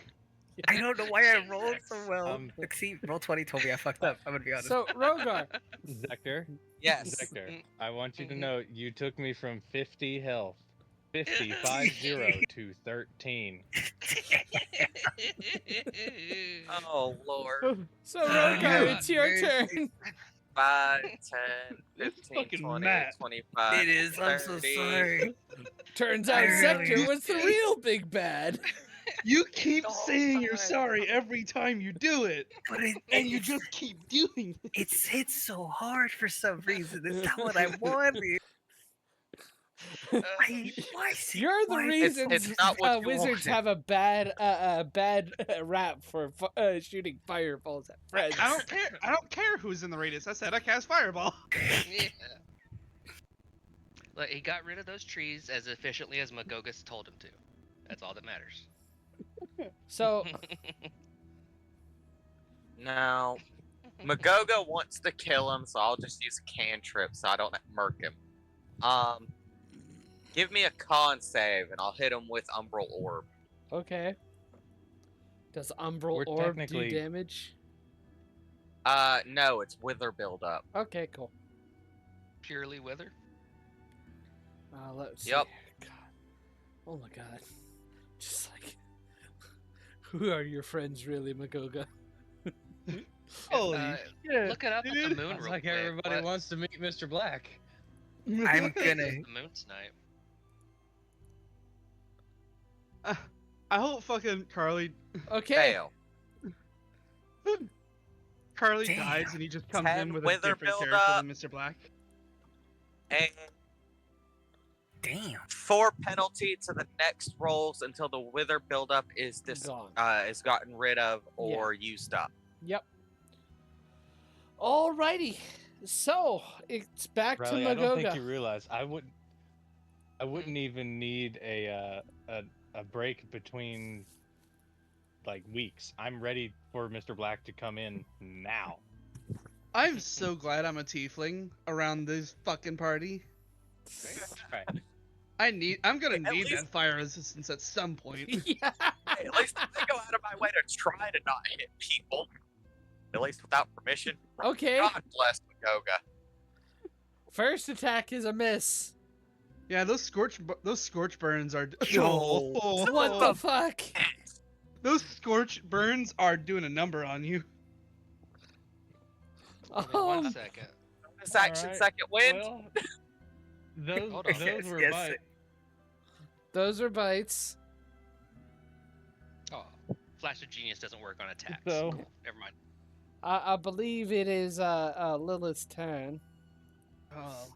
I don't know why I rolled so well. Um, See, roll 20 told me I fucked up. I'm gonna be honest. So Rogar, Zector, Yes. Zector, I want you to know you took me from 50 health, 50, 50 to 13. Oh Lord. so Rogar, God, it's your mercy. turn. 5, 10, This 15, fucking 20, Matt. 25. It is. I'm so 30. sorry. Turns I out really- Zector was the real big bad. You keep The whole saying you're time. sorry every time you do it, But and you just keep doing it. it's hit so hard for some reason. It's not what I wanted. You're the reason it's not what you wizards wanted. have a bad rap for shooting fireballs at friends. I don't care. I don't care who's in the radius. I said I cast fireball. Yeah. Look, he got rid of those trees as efficiently as Magogus told him to. That's all that matters. So No. Magoga wants to kill him, so I'll just use a cantrip so I don't murk him. Give me a con save, and I'll hit him with Umbral Orb. okay. Does Umbral We're Orb do technically- damage? No, it's Wither buildup. Okay, cool. Purely wither. Let's see. Yep. God. Oh my god. Just like, who are your friends really, Magoga? Holy shit! Look it up at the dude. moon Sounds real like quick. everybody What- wants to meet Mr. Black. I'm gonna. The moon snipe. I hope fucking Carly Okay. Fail. dies and he just comes 10 in with a wither different character buildup. than Mr. Black. And Damn. 4 penalty to the next rolls until the Wither buildup is Gone. is gotten rid of or used up. Yep. Alrighty. So it's back Riley, to I don't think Magoga. you realize I wouldn't even need a break between like weeks. I'm ready for Mr. Black to come in now. I'm so glad I'm a tiefling around this fucking party. Right. I'm gonna At need least- that fire resistance at some point. Yeah. Hey, at least they go out of my way to try to not hit people. At least without permission. Okay. God bless Magoga. First attack is a miss. Yeah, those scorch burns are. Yo. What the fuck? Those scorch burns are doing a number on you. Give me one Um, second. This action Alright, second wind. Well, those Hold on. those were Yes, bites. those are bites. Oh, Flash of Genius doesn't work on attacks. So- Cool. Never mind. I believe it is Lilith's turn. Oh.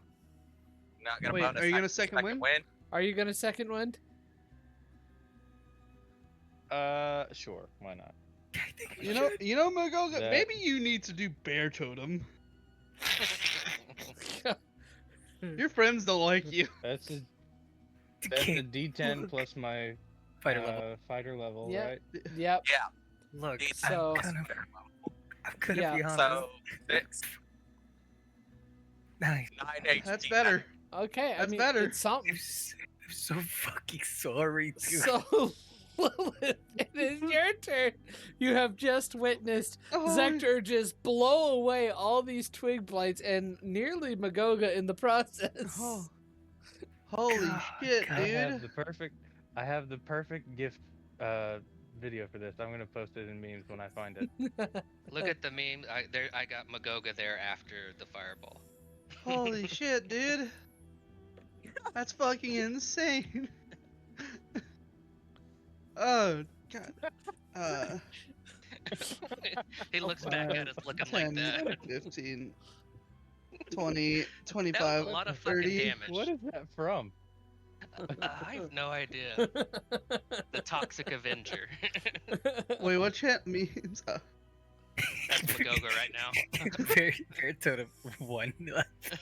Not gonna Wait, bonus are you gonna action second wind? Are you gonna second wind? Sure, why not? You know, Magoga, That- maybe you need to do bear totem. Your friends don't like you. That's a D10 plus my Fighter level. fighter level, Yeah. right? Yep. Look, So- I'm gonna Yeah, be honest. So 6, Nice. 9 HP. That's better. Okay. I That's mean, better. it's something. I'm so fucking sorry, dude. So, Lilith, it is your turn. You have just witnessed Oh, Zector just blow away all these twig blights and nearly Magoga in the process. Oh. Holy God, shit, God. I have the perfect gift video for this. I'm gonna post it in memes when I find it. Look at the meme. I got Magoga there after the fireball. Holy shit, dude. That's fucking insane. Oh, God. He looks back at us looking like 10, that. 15, 20, That 25, was a lot of fucking 30. damage. What is that from? I have no idea. The Toxic Avenger. Wait, what chat means? That's Magoga right now. Fair totem 1 left.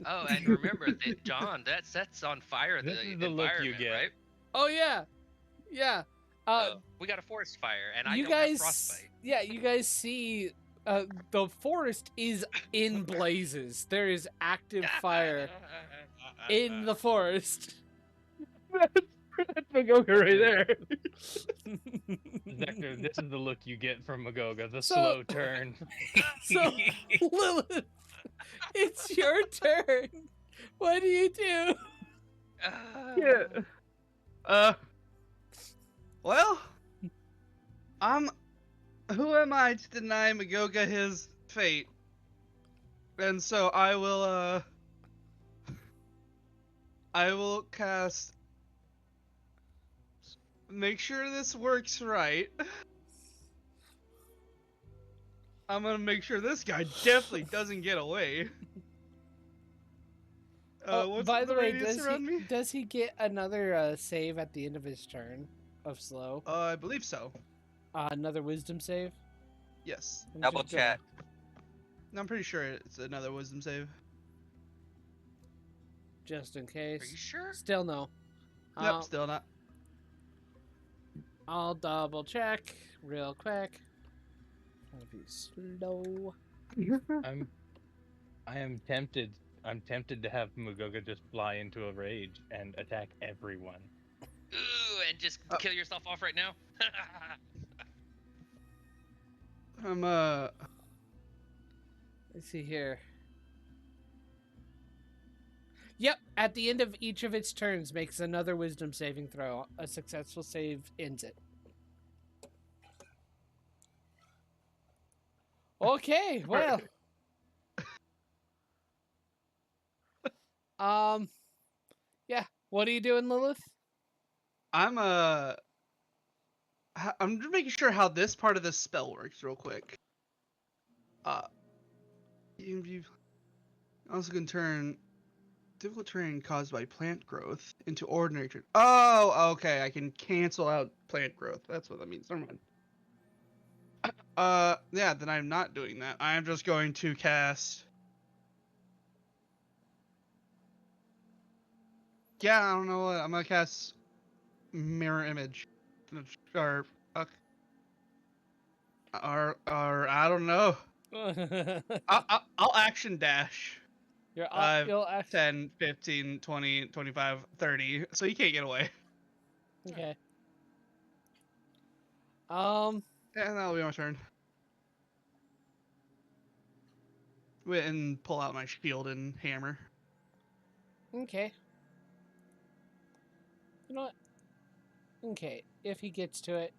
Oh, and remember that John, that sets on fire the This is the look you environment, get. right? Oh yeah, yeah. We got a forest fire, and I You don't have guys, frostbite. yeah, you guys see. The forest is in blazes. There is active fire in the forest. That's Magoga right there. Zector, this is the look you get from Magoga. The So- slow turn. So, Lilith, it's your turn. What do you do? Yeah. Well, who am I to deny Magoga his fate? And so I will cast. Make sure this works right. I'm gonna make sure this guy definitely doesn't get away. What's by the way, radius around me? does he get another save at the end of his turn of slow? I believe so. Another wisdom save? Yes. I'm Double just gonna- check. I'm pretty sure it's another wisdom save. Just in Are case. you sure? Still no. Nope, still not. I'll double check real quick. Trying to be slow. I am tempted. I'm tempted to have Mugoga just fly into a rage and attack everyone. Ooh, and just kill yourself off right now. I'm Let's see here. Yep, at the end of each of its turns makes another wisdom saving throw. A successful save ends it. Okay, well. Yeah, what are you doing, Lilith? I'm just making sure how this part of the spell works real quick. You also can turn difficult terrain caused by plant growth into ordinary terrain. Oh, okay. I can cancel out plant growth. That's what that means. Never mind. Yeah, then I'm not doing that. I'm just going to cast. Yeah, I don't know what. I'm gonna cast mirror image, or I don't know. I'll action dash. You'll 10, 15, 20, 25, 30. So you can't get away. Okay. And that'll be my turn. Wait, and pull out my shield and hammer. Okay. You know what? Okay, if he gets to it.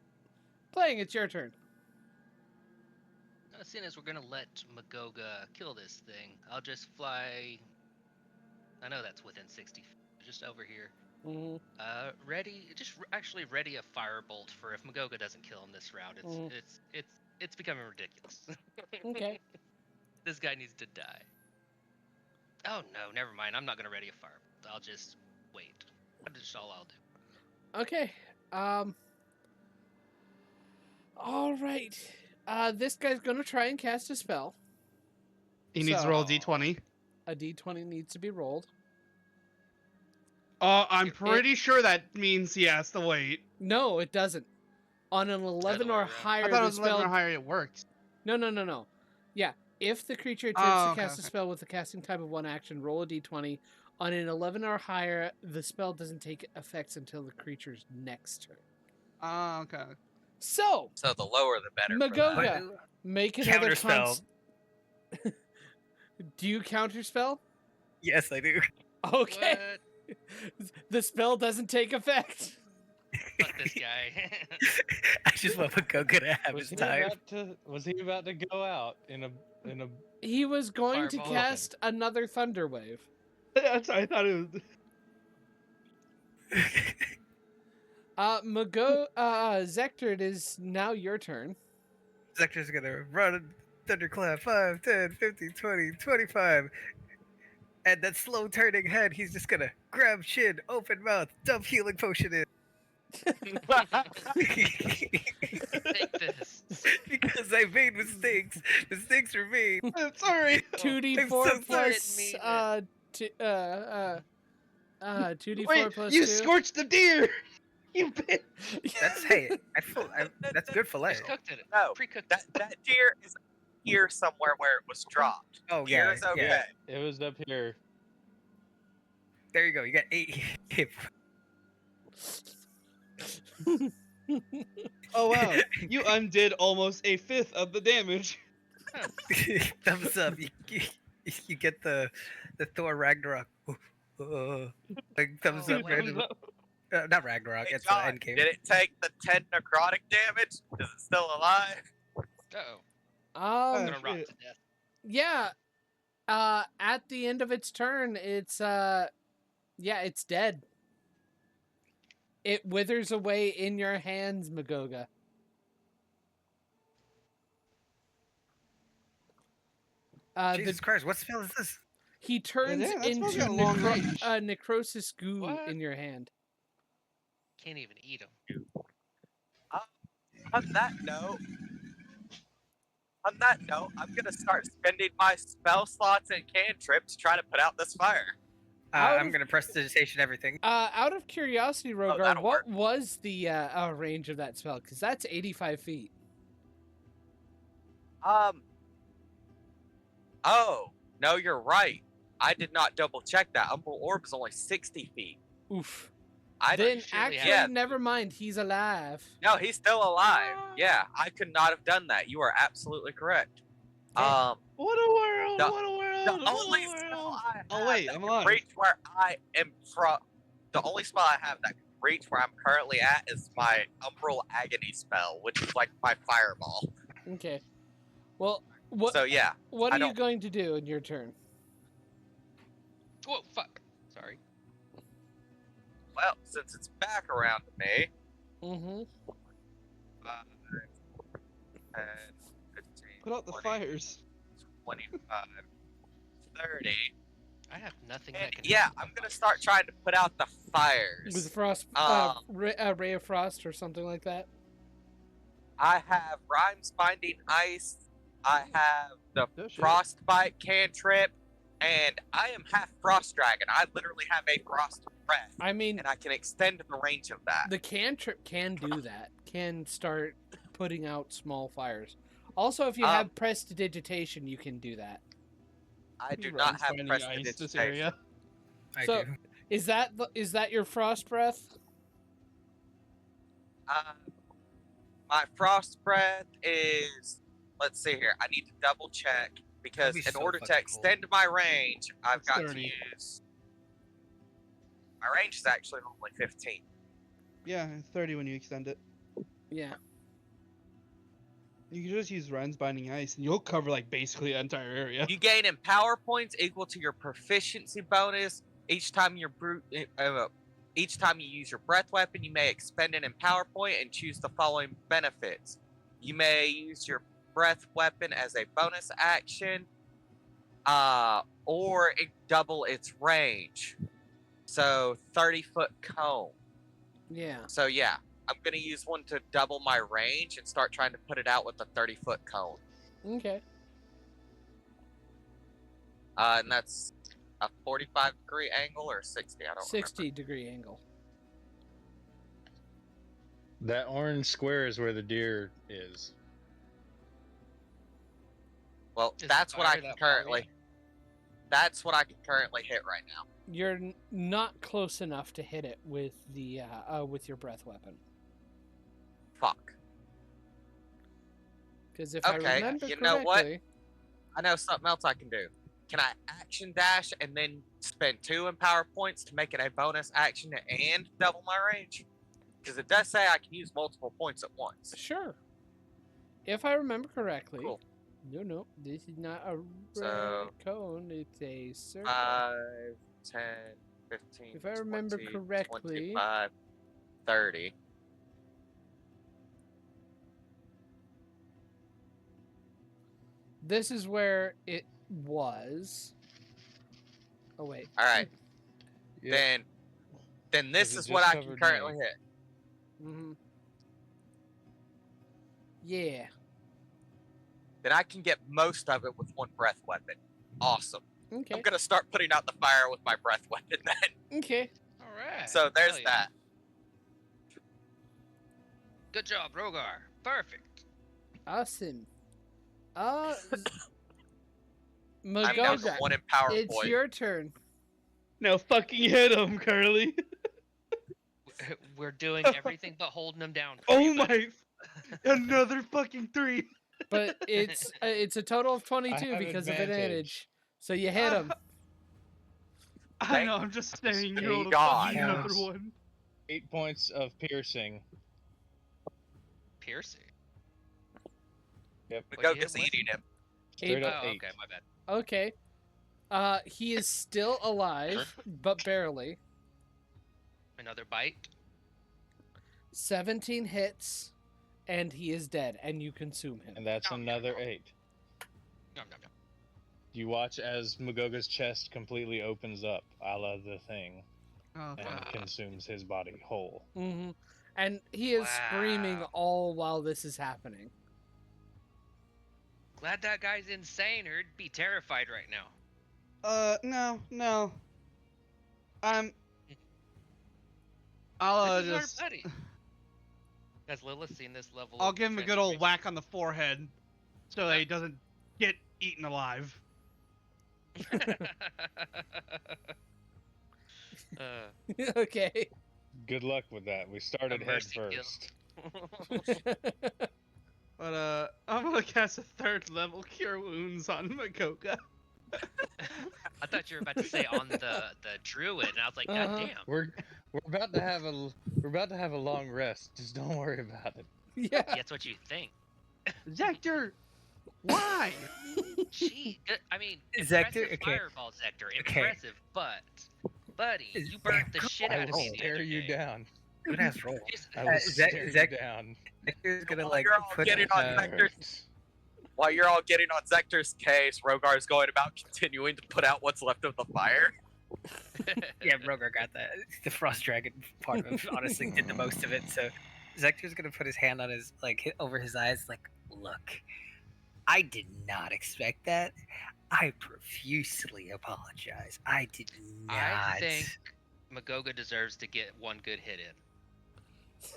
Playing, it's your turn. Seeing as we're gonna let Magoga kill this thing, I'll just fly. I know that's within 60 feet, just over here. Mm-hmm. Actually ready a firebolt for if Magoga doesn't kill him this round. It's becoming ridiculous. Okay. This guy needs to die. Oh no, never mind. I'm not gonna ready a firebolt. I'll just wait. That's just all I'll do. Okay. All right. This guy's gonna try and cast a spell. He needs to roll a d20. A d20 needs to be rolled. I'm pretty sure that means he has to wait. No, it doesn't. On an 11 or higher, I thought it was the 11 spell... or higher. It works. No. Yeah, if the creature attempts to cast a okay. spell with the casting type of one action, roll a d20. On an 11 or higher, the spell doesn't take effects until the creature's next turn. Okay. So the lower the better. Magoga, make another Counterspell. Do you counterspell? Yes, I do. Okay. What? The spell doesn't take effect. Fuck this guy. I just want Magoga to have his time. Was he about to go out in a? He was going to Fireball. cast another thunder wave. That's I thought it was. Zector, it is now your turn. Zector's gonna run thunderclap 5, 10, 15, 20, 25. And that slow turning head, he's just gonna grab chin, open mouth, dump healing potion in. Take this. Because I made mistakes. Mistakes are made. I'm sorry. 2d4 I'm so plus sorry. 2d4 Wait, plus you 2. scorched the deer. You bitch. That's that's good fillet. Just cooked it. No, Pre-cooked that deer is here somewhere where it was dropped. Oh Here yeah, is okay. yeah. It was up here. There you go. You got 8 hit. Oh wow, you undid almost a fifth of the damage. Thumbs up. You get the Thor Ragnarok. Like thumbs up. Not Ragnarok. Hey, It's John, the end game. did it take the 10 necrotic damage? Is it still alive? Uh-oh. Um, I'm gonna rot shit. to death. yeah. At the end of its turn, it's it's dead. It withers away in your hands, Magoga. Jesus Christ, what spell is this? He turns Yeah, that spell's into got long range. necrosis goo What? in your hand. Can't even eat them. On that note, I'm gonna start spending my spell slots and cantrips to try to put out this fire. Out I'm of- gonna prestidigitation everything. Out of curiosity, Rogar, that'll what work. was the range of that spell? Because that's 85 feet. Oh, no, you're right. I did not double check that. Umbral Orb is only 60 feet. Oof. I Then surely actually, have- never mind. He's alive. No, he's still alive. Yeah, I could not have done that. You are absolutely correct. Yeah. What a world! The- What a world! The what only a spell world! I have Oh wait, that I'm can alive. reach where I am from. The only spell I have that can reach where I'm currently at is my Umbral Agony spell, which is like my fireball. Okay. Well, what So yeah, what I are you don't- going to do in your turn? Whoa, fuck. Sorry. well, since it's back around to me, Mm-hmm. 5, 10, 15, Put out the 20, fires. 25, 30. I have nothing And that can. yeah, I'm gonna start trying to put out the fires. With frost, Um, ray of frost or something like that. I have Rhymes Binding Ice. I have the Oh, shit. Frostbite cantrip, and I am half Frost Dragon. I literally have a Frost Breath, I mean, and I can extend the range of that. the cantrip can do that. Can start putting out small fires. Also, if you have prestidigitation, you can do that. I do Rhymes not have Binding Ice this Prestidigitation. area. I So- do. Is that your frost breath? My Frost Breath is. Let's see here. I need to double check because be in so order to fucking cool. extend my range, I've It's got 30. to use. My range is actually only 15. Yeah, 30 when you extend it. Yeah. You can just use Ren's Binding Ice, and you'll cover like basically the entire area. You gain empower points equal to your proficiency bonus each time each time you use your breath weapon. You may expend an empower point and choose the following benefits. You may use your breath weapon as a bonus action, or double its range. So 30-foot cone. Yeah. So yeah, I'm gonna use one to double my range and start trying to put it out with a 30-foot cone. Okay. And that's a 45-degree angle or 60. I don't 60-degree angle. That orange square is where the deer is. Well, Is the that's what I fire can that far currently. away? That's what I can currently hit right now. You're not close enough to hit it with the with your breath weapon. Fuck. Because if I Okay, remember you know what? correctly, I know something else I can do. Can I action dash and then spend 2 empower points to make it a bonus action and double my range? Because it does say I can use multiple points at once. sure. If I remember correctly, Cool. no, this is not a red So- cone. It's a circle. 5, 10, 15, If I remember 20, correctly- 25, 30. This is where it was. Oh wait. All right. Yeah. Then this Because is it what just I can covered currently me. hit. Mm-hmm. Yeah. Then I can get most of it with one breath weapon. Awesome. Okay. I'm gonna start putting out the fire with my breath weapon then. Okay. All right. So there's Hell yeah. that. Good job, Rogar. Perfect. Awesome. I'm down to Magoga, 1 empower it's point. your turn. Now fucking hit him, Carly. We're doing everything but holding him down. for Oh you, bud. my! Another fucking 3. But it's a total of 22 have because of advantage. advantage. So you hit him. I know. I'm just saying. You rolled a God. fucking another Counts. 1. 8 points of piercing. Piercing. Yep. What'd you hit Magoga's with? eating him. Straight up Oh, 8. okay, my bad. Okay. He is still alive, but barely. Another bite. 17 hits, and he is dead, and you consume him. And that's Nom, nom, another nom. 8. Nom, nom, nom. You watch as Magoga's chest completely opens up, a la the thing, Oh, and God. consumes his body whole. Mm-hmm. And he is screaming Wow. all while this is happening. Glad that guy's insane, or he'd be terrified right now. No. This is just. our buddy. Has Lilith seen this level? I'll of give him a good old transformation? whack on the forehead, so that he doesn't get eaten alive. Okay. Good luck with that. We started A head mercy kill. first. But I'm gonna cast a 3rd level Cure Wounds on Magoga. I thought you were about to say on the druid, and I was like, God Uh-huh. damn. We're about to have a long rest. Just don't worry about it. Yeah. That's what you think. Zector, why? Gee, I mean, Zector, impressive okay. fireball, Zector. Okay. Impressive, but, buddy, Is- you burnt the yeah, shit I out of will me the stare other you day. down. Good ass roll. Just- I will Zach- stare Zach- you down. Zector's gonna While like you're all put getting on Zector's, while you're all getting on Zector's case, Rogar's going about continuing to put out what's left of the fire. Yeah, Rogar got that. The frost dragon part of honestly did the most of it. So Zector's gonna put his hand on his over his eyes, like, look, I did not expect that. I profusely apologize. I did not. I think Magoga deserves to get one good hit in.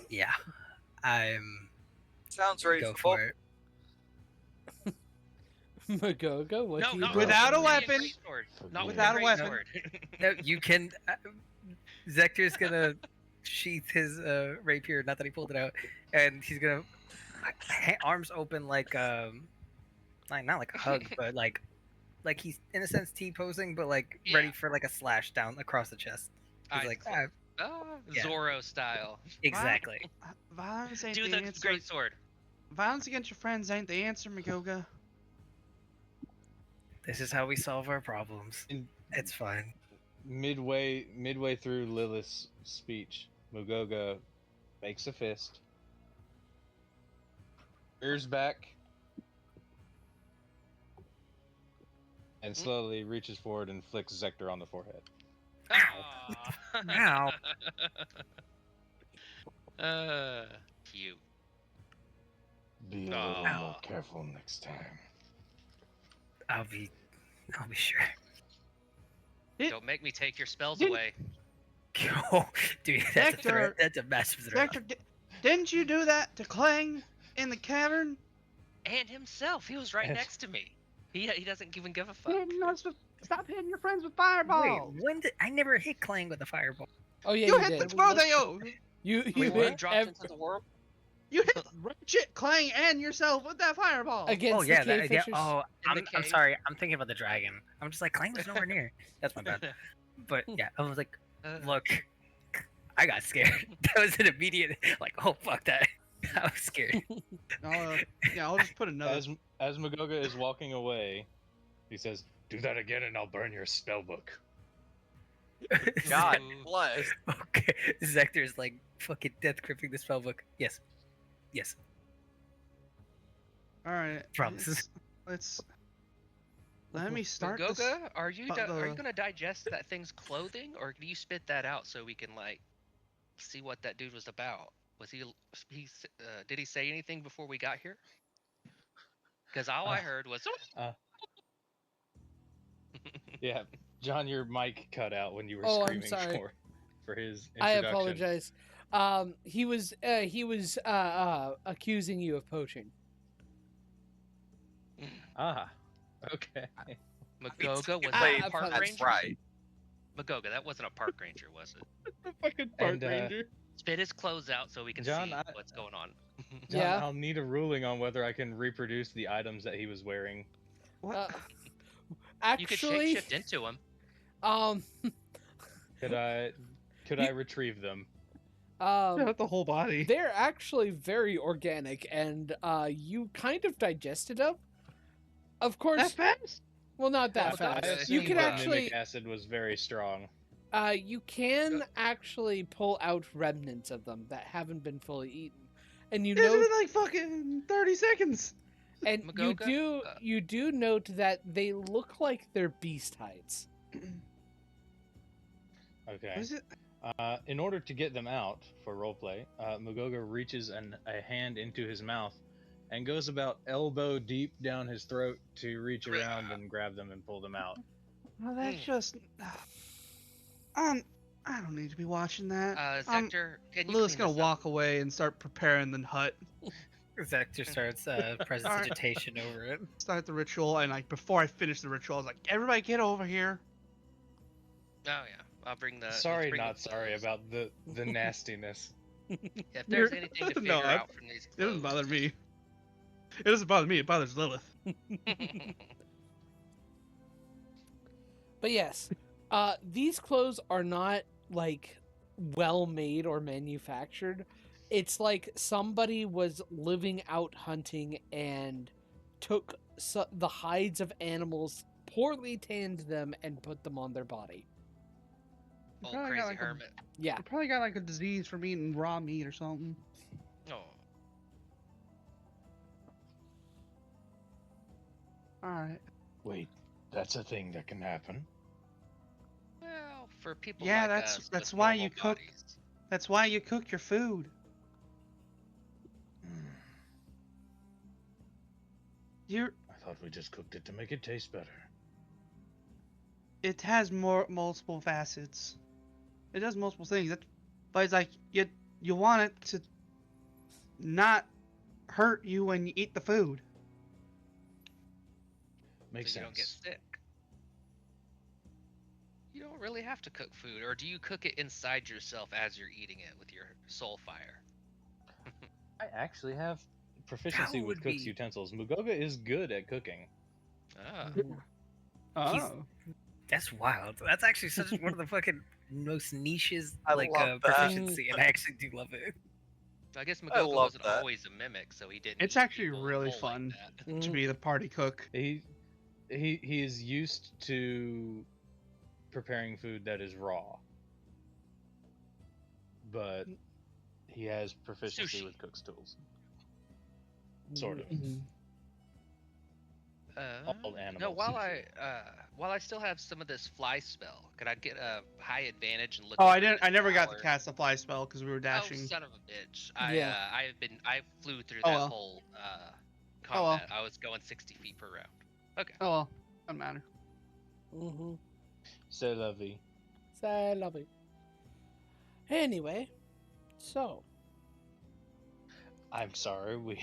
Yeah, I'm. Sounds Go reasonable. for it. Magoga, what No, do you not do? Without a with weapon. great sword. Not with Without a great weapon. sword. No, you can. Zector's gonna sheath his rapier. Not that he pulled it out, and he's gonna arms open like not like a hug, but like he's in a sense T-posing, but like ready Yeah. for like a slash down across the chest. He's Eyes like, closed. Yeah. Zorro style. exactly. Violence ain't Do the the answer. great sword. Violence against your friends ain't the answer, Magoga. This is how we solve our problems. In- It's fine. Midway through Lilith's speech, Mugoga makes a fist, rears back, and slowly reaches forward and flicks Zector on the forehead. Ow. Cute. Be a little more more careful next time. I'll be sure. Don't make me take your spells Didn't- away. Oh, dude, that's a Zector- threat. That's a massive threat. Zector, didn't you do that to Clang in the cavern? And himself, he was right Yes. next to me. He doesn't even give a fuck. Stop hitting your friends with Wait, fireballs. when did I never hit Clang with a fireball? Oh yeah, you you hit did. the both of you. You Wait, hit what? Dropped ev- into the world? You hit Ratchet, Clang, and yourself with that fireball. against Oh yeah, the cave that, yeah. fishers. Oh, In the I'm cave. sorry. I'm thinking about the dragon. I'm just like Clang was nowhere near. That's my bad. But yeah, I was like, look, I got scared. That was an immediate like, oh fuck that. I was scared. I'll just put another. As Magoga is walking away, he says, "Do that again, and I'll burn your spell book." God Ooh. bless. Okay, Zector's like fucking death gripping the spellbook. Yes, yes. All right. Promises. Let's. Let me start. this- Magoga, are you but are you the- gonna digest that thing's clothing, or do you spit that out so we can like see what that dude was about? Was he did he say anything before we got here? Because all I Uh, heard was. Yeah, John, your mic cut out when you were Oh, I'm screaming sorry. for his I introduction. apologize. He was accusing you of poaching. Ah, okay. Magoga was Wait, that a park that's ranger? right. Magoga, that wasn't a park ranger, was it? Fucking park And, ranger. Spit his clothes out so we can John, see I- what's going on. John, Yeah. I'll need a ruling on whether I can reproduce the items that he was wearing. What? You could Actually, shapeshift into him. Could I retrieve them? Not the whole body. they're actually very organic, and you kind of digested them. Of course, That fast? well, not that I fast. assumed You can that actually, mimic acid was very strong. you can actually pull out remnants of them that haven't been fully eaten, and you Isn't know, it like fucking 30 seconds? And Magoga? you do note that they look like they're beast heights. Okay. What is it? In order to get them out for roleplay, Magoga reaches a hand into his mouth and goes about elbow deep down his throat to reach around and grab them and pull them out. Well, that's just. I don't need to be watching that. Zector, can you Lilith's clean gonna this up? walk away and start preparing the hut. Zector starts prestidigitation over it. Start the ritual, and like before I finish the ritual, I was like, "Everybody, get over here." Oh yeah, I'll bring the. let's Sorry, bring not the sorry clothes. about the nastiness. If there's anything to No, figure out from these It doesn't bother clothes. me. It doesn't bother me. It bothers Lilith. But yes, these clothes are not like well made or manufactured. It's like somebody was living out hunting and took the hides of animals, poorly tanned them, and put them on their body. Old Probably got crazy like a- hermit. Yeah. I probably got like a disease from eating raw meat or something. Oh. All right. Wait, that's a thing that can happen. Well, for people Yeah, like that's- us that's with why normal you cook. bodies. That's why you cook your food. You're. I thought we just cooked it to make it taste better. It has multiple facets. It does multiple things. But it's like you want it to not hurt you when you eat the food. Makes So you don't get sense. sick. You don't really have to cook food, or do you cook it inside yourself as you're eating it with your soul fire? I actually have proficiency That with would cook's be- utensils. Mugoga is good at cooking. Ah. Oh. That's wild. That's actually such one of the fucking most niches I like love that. proficiency, and I actually do love it. I guess I Magoga love wasn't that. always a mimic, so he didn't. It's eat actually people really whole fun Like Mm. to be the party cook. He is used to preparing food that is raw, but he has proficiency Sushi. with cook's tools. Sort of. All animals. No, while I still have some of this fly spell, could I get a high advantage and look? Oh, over I didn't. this I never got to tower? cast the fly spell because we were dashing. Oh, son of a bitch! Yeah. I flew through Oh, that well. whole Oh, well. combat. I was going 60 feet per round. Okay. Oh well, doesn't matter. Mm-hmm. C'est la vie. C'est la vie. Anyway, so I'm sorry, we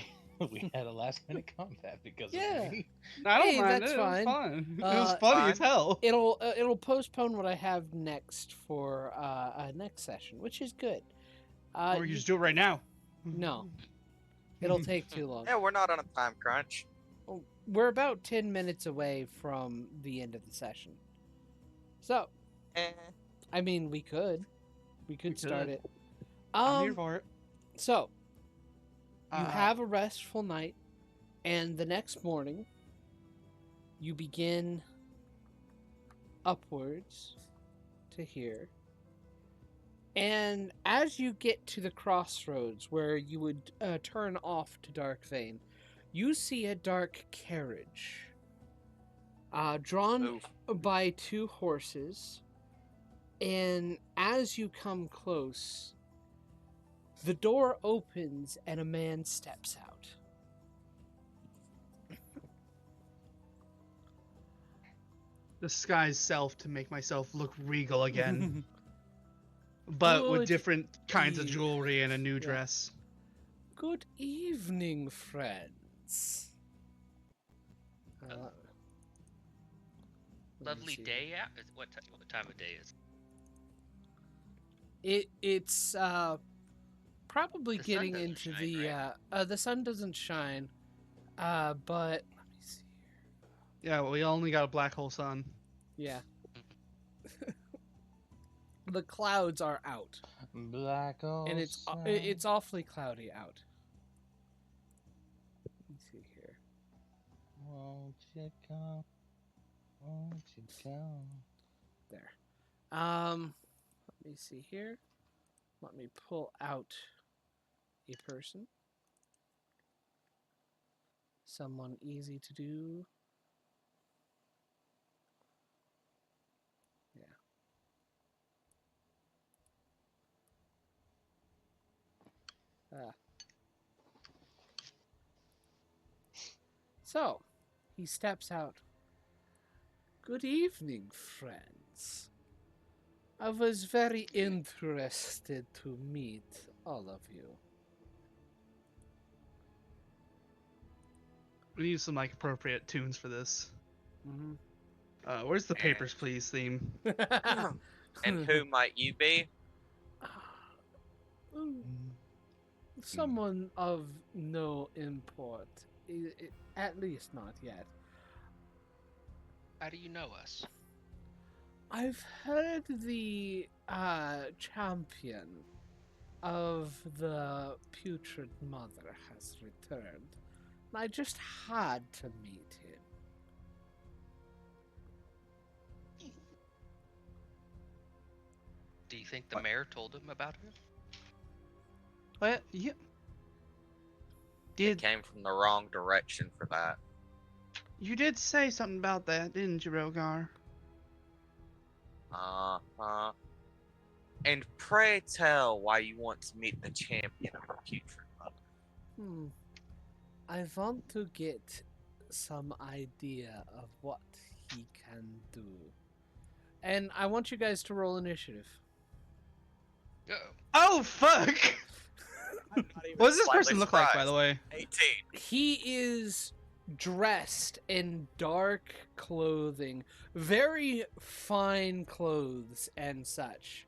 had a last minute combat because Yeah. of me. I don't Hey, mind that's it. fine. It was fun. It was funny fine. as hell. it'll postpone what I have next for next session, which is good. Or you just do it right now. No. It'll take too long. Yeah, we're not on a time crunch. We're about 10 minutes away from the end of the session. So, Eh. I mean, we could start could. it. I'm here for it. So, you Uh, have a restful night, and the next morning, you begin upwards to here. And as you get to the crossroads where you would turn off to Dark Vein, you see a dark carriage drawn Move. by two horses. And as you come close, the door opens and a man steps out. Disguise self to make myself look regal again, but Good with different kinds of eve- jewelry and a new yeah. dress. Good evening, friends. Let me Lovely see. day out. What time of day is? It's probably The sun getting doesn't into shine, the sun doesn't shine, but let me see. Yeah, well, we only got a black hole sun. Yeah. The clouds are out, Black and it's awfully cloudy out. Let me see here. Won't you come? Won't you come? There. Let me see here. Let me pull out a person. someone easy to do. Yeah. So, he steps out. Good evening, friends. I was very interested to meet all of you. We need some like appropriate tunes for this. Mm-hmm. Where's the Papers, Please theme? And who might you be? Someone of no import. At least not yet. How do you know us? I've heard the champion of the putrid mother has returned. And I just had to meet him. Do you think the mayor told him about her? What? Yeah. It came from the wrong direction for that. You did say something about that, didn't you, Rogar? Uh-huh. And pray tell why you want to meet the champion of the putrid mother. I want to get some idea of what he can do. And I want you guys to roll initiative. Oh, fuck! What does this person look like, by the way? 18. He is dressed in dark clothing, very fine clothes and such.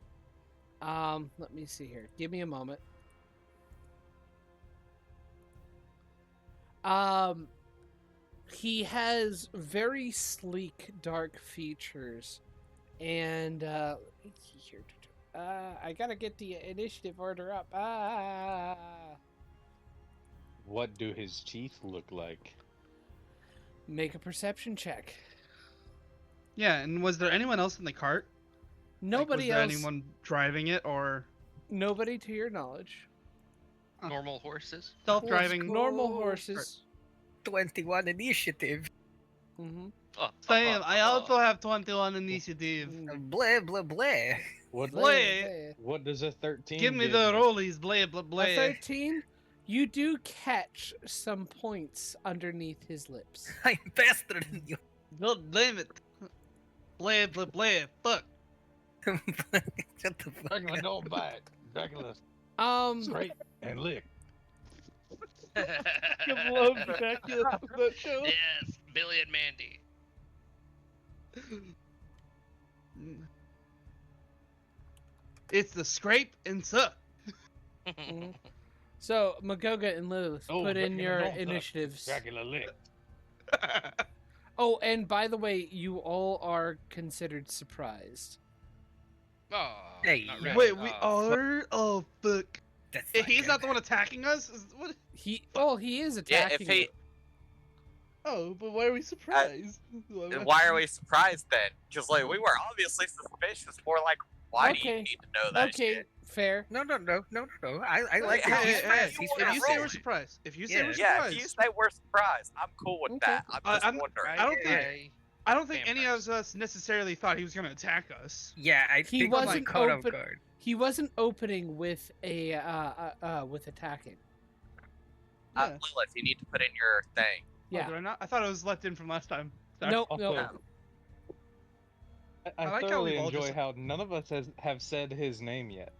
Let me see here. Give me a moment. He has very sleek, dark features, and I gotta get the initiative order up. What do his teeth look like? Make a perception check. Yeah, and was there anyone else in the cart? Nobody was there else. anyone driving it, or Nobody to your knowledge. Normal horses? self-driving? Normal horses. 21 initiative. Mm-hmm. Same. I also have 21 initiative. Blah, blah, blah. What Bleh. What does a 13 Give me the rollies, blah blah blah. A 13, you do catch some points underneath his lips. I'm faster than you. God damn it. Blah blah blah. Fuck. Shut the fuck Dracula up. don't bite. Dracula straight and lick. I love Dracula from that show. Yes, Billy and Mandy. It's the scrape and suck. Mhm. So, Magoga and Lilith, Oh, put in Dracula your don't suck. initiatives. Dracula lick. Oh, and by the way, you all are considered surprised. Oh, Hey, not really. Wait, we Oh, are? Oh, fuck. That's If not he's good. not the one attacking us? What? He is Yeah, attacking if he. you. Oh, but why are we surprised? Why are we surprised then? Because, like, we were obviously suspicious. More like, why do you Okay. need to know that Okay, shit? fair. No. I like Hey, it. He's hey, fast. you He's wanna If you fast. say roll. we're surprised, if you say Yeah. we're Yeah, surprised, if you say we're surprised, I'm cool with Okay. that. I'm just I'm- wondering. I don't think- Right. I don't think any Vampires. of us necessarily thought he was gonna attack us. Yeah, I He think wasn't he caught off open- guard. He wasn't opening with a with attacking. Yeah. Lilith, you need to put in your thing. Yeah. Oh, did I not? I thought it was left in from last time. Sorry. Nope, Also, nope. I I like how thoroughly we've all enjoy just- how none of us have said his name yet.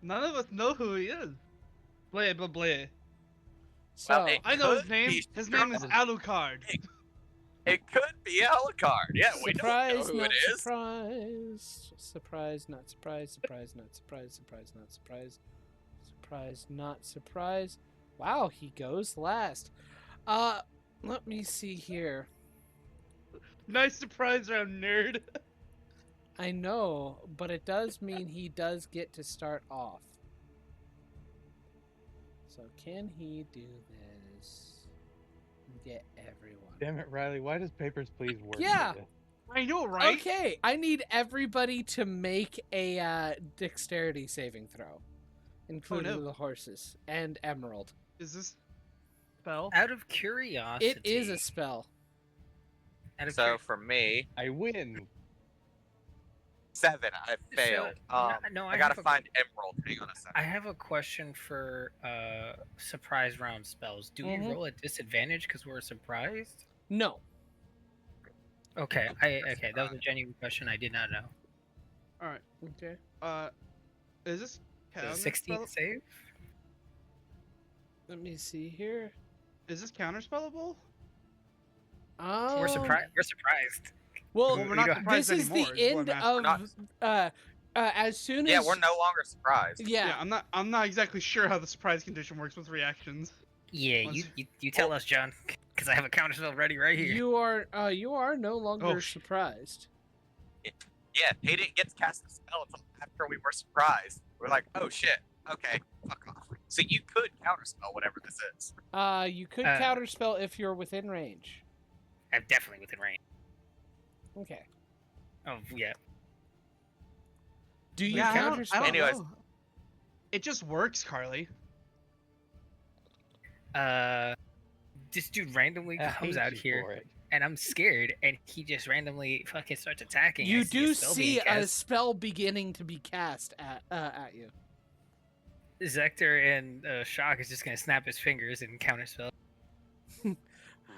None of us know who he is. Blah blah blah. So, Well, I know his Could name. be His name is Strahd. Alucard. It could be Alucard. Yeah, we don't know surprise, who not it is. surprise. Surprise, not surprise. Surprise, not surprise. Surprise, not surprise. Surprise, not surprise. Wow, he goes last. Let me see here. Nice surprise round, nerd. I know, but it does mean he does get to start off. So can he do this and get everyone? Damn it, Riley! Why does Papers, Please work? Yeah. for this? I know, right? Okay, I need everybody to make a dexterity saving throw, including no. the horses and Emerald. Is this? spell? Out of curiosity. It is a spell. Out of So for me, I win. 7. I failed. no, I gotta find Emerald. Hang on a second. I have a question for surprise round spells. Do we roll at disadvantage because we're surprised? No. Okay, okay, that was a genuine question. I did not know. All right. Okay. Is this counter 16 spell- save? Let me see here. Is this counterspellable? We're surprised. We're surprised. Well, Well, we're not surprised this is anymore, the is what end I'm of as soon as Yeah, we're no longer surprised. yeah. I'm not exactly sure how the surprise condition works with reactions. Yeah, Once- you tell us, John, because I have a counterspell ready right here. You are no longer Oh, surprised. Yeah, he didn't get to cast the spell until after we were surprised. We're like, oh shit, okay, fuck off. So you could counterspell whatever this is. You could counterspell if you're within range. I'm definitely within range. Okay. Oh yeah. Do you Yeah, I counterspell? don't Anyways. know. It just works, Carly. This dude randomly I comes hate out you here, for it. and I'm scared, and he just randomly fucking starts attacking. You I see a do spell see being a cast. spell beginning to be cast at you. Zector in shock is just gonna snap his fingers and counterspell.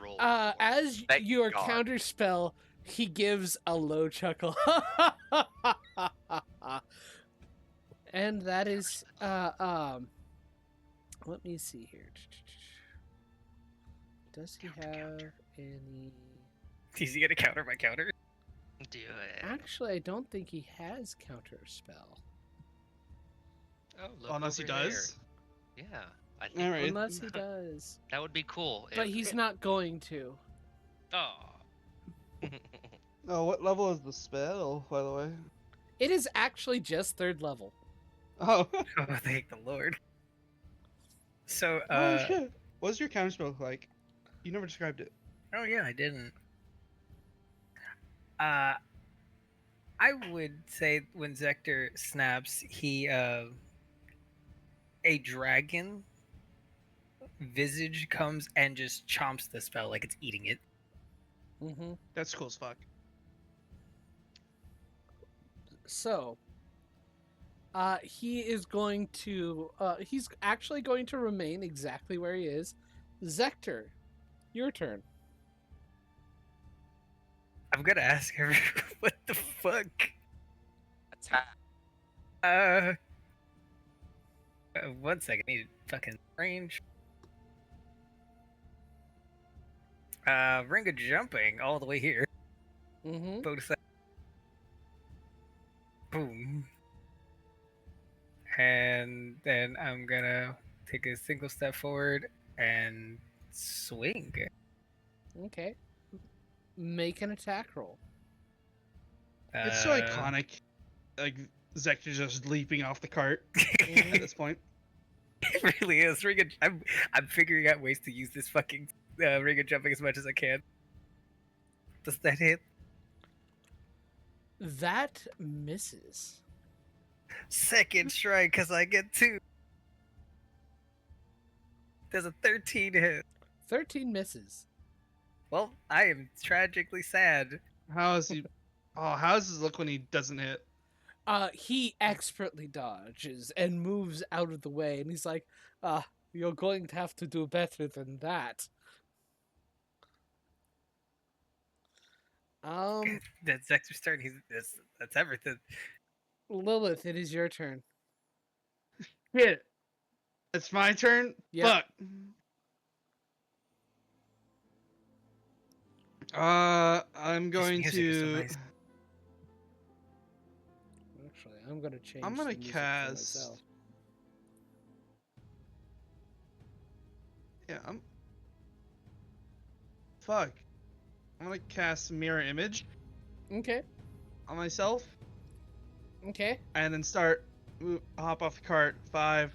Roll. As Thank your God. counterspell, he gives a low chuckle. And that is let me see here. Does he have any? Is he gonna counter my counter? Do it. Actually, I don't think he has counterspell. Oh, look Unless he over there. does. Yeah, I think All right. Unless he does. that would be cool. But if- he's not going to. Oh. Oh, what level is the spell, by the way? It is actually just 3rd level. Oh. Oh, thank the Lord. So, Oh shit. What does your counterspell look like? You never described it. oh yeah, I didn't. I would say when Zector snaps, he a dragon visage comes and just chomps the spell like it's eating it. Mm-hmm. That's cool as fuck. So, he is going to. He's actually going to remain exactly where he is. Zector, your turn. I'm gonna ask her what the fuck. Attack. 1 second. I need fucking range. Ring of jumping all the way here. Mm-hmm. Bonus. Boom. And then I'm gonna take a single step forward and swing. Okay. Make an attack roll. It's so iconic. Like Zector just leaping off the cart at this point. It really is. I'm figuring out ways to use this fucking ring of jumping as much as I can. Does that hit? That misses. Second strike, because I get 2. There's a 13 hit. 13 misses. Well, I am tragically sad. How is he? Oh, how does his look when he doesn't hit? He expertly dodges and moves out of the way, and he's like, you're going to have to do better than that. That's Zector's turn. That's everything. Lilith, it is your turn. Hit. It's my turn. Yep. Fuck. I'm going music is so to. nice. Actually, I'm gonna change. I'm gonna the music for cast. myself. Yeah, Fuck. I'm gonna cast Mirror Image Okay. on myself, Okay. and then hop off the cart. 5,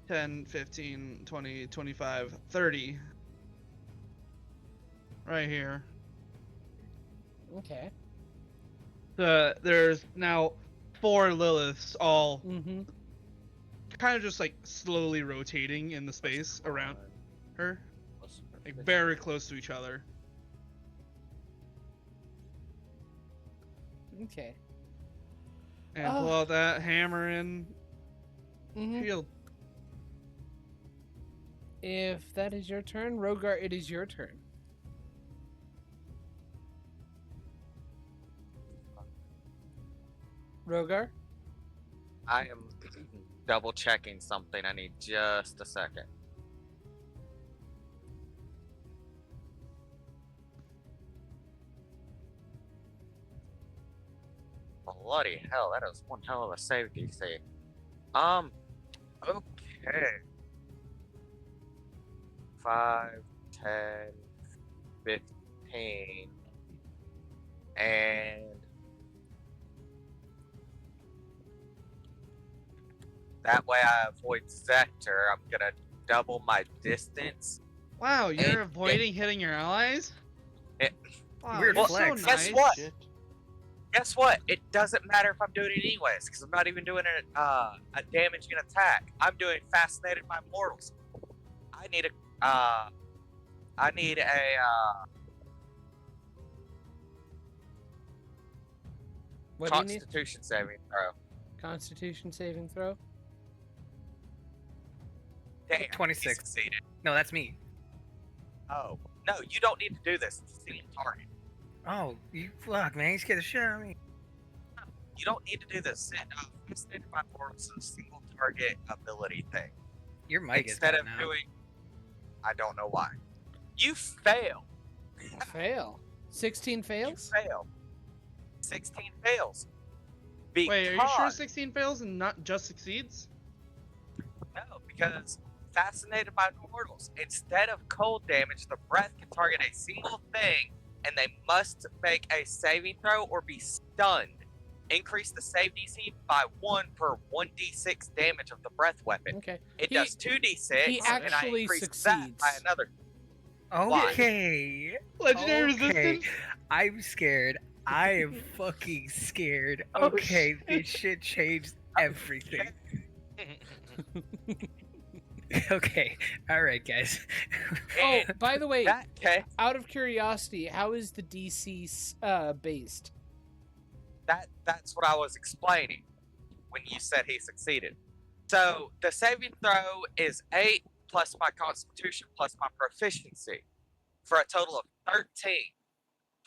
10, 15, 20, 25, 30. Right here. Okay. There's now 4 Liliths, all Mm-hmm. kind of just like slowly rotating in the space around her. Plus like very close to each other. Okay. And pull out that hammer and Mhm. shield. If that is your turn, Rogar, it is your turn. Rogar? I am double checking something. I need just a second. Bloody hell, that is one hell of a save DC. Okay. 5, 10, 15, and that way I avoid Sector. I'm gonna double my distance. Wow, you're And- avoiding hitting your allies? It- Wow, Weird you're flex. so Guess nice. what? Shit. Guess what? It doesn't matter if I'm doing it anyways, because I'm not even doing a damaging attack. I'm doing Fascinated by Mortals. I need a What do you need? Constitution saving throw. Constitution saving throw? Damn, 26. he succeeded. No, that's me. Oh no, you don't need to do this. It's a single target. Oh, you fuck, man. You scared the shit out of me. You don't need to do this. Fascinated by Mortals is a single target ability thing. Your mic is Instead dead of now. doing, I don't know why. You fail. Fail. 16 You fails? fail. 16 fails. Wait, are you sure Because- 16 fails and not just succeeds? No, because Fascinated by Mortals, instead of cold damage, the breath can target a single thing, and they must make a saving throw or be stunned. Increase the save DC by 1 per 1d6 damage of the breath weapon. Okay. It He- does 2d6, he and I actually increase succeeds. that by another. Okay. Legendary Okay. resistance? I'm scared. I am fucking scared. Oh, Okay, this shit changed everything. Okay, alright, guys. Oh, by the way, Okay, out of curiosity, how is the DC based? that's what I was explaining when you said he succeeded. So the saving throw is 8 plus my constitution plus my proficiency for a total of 13.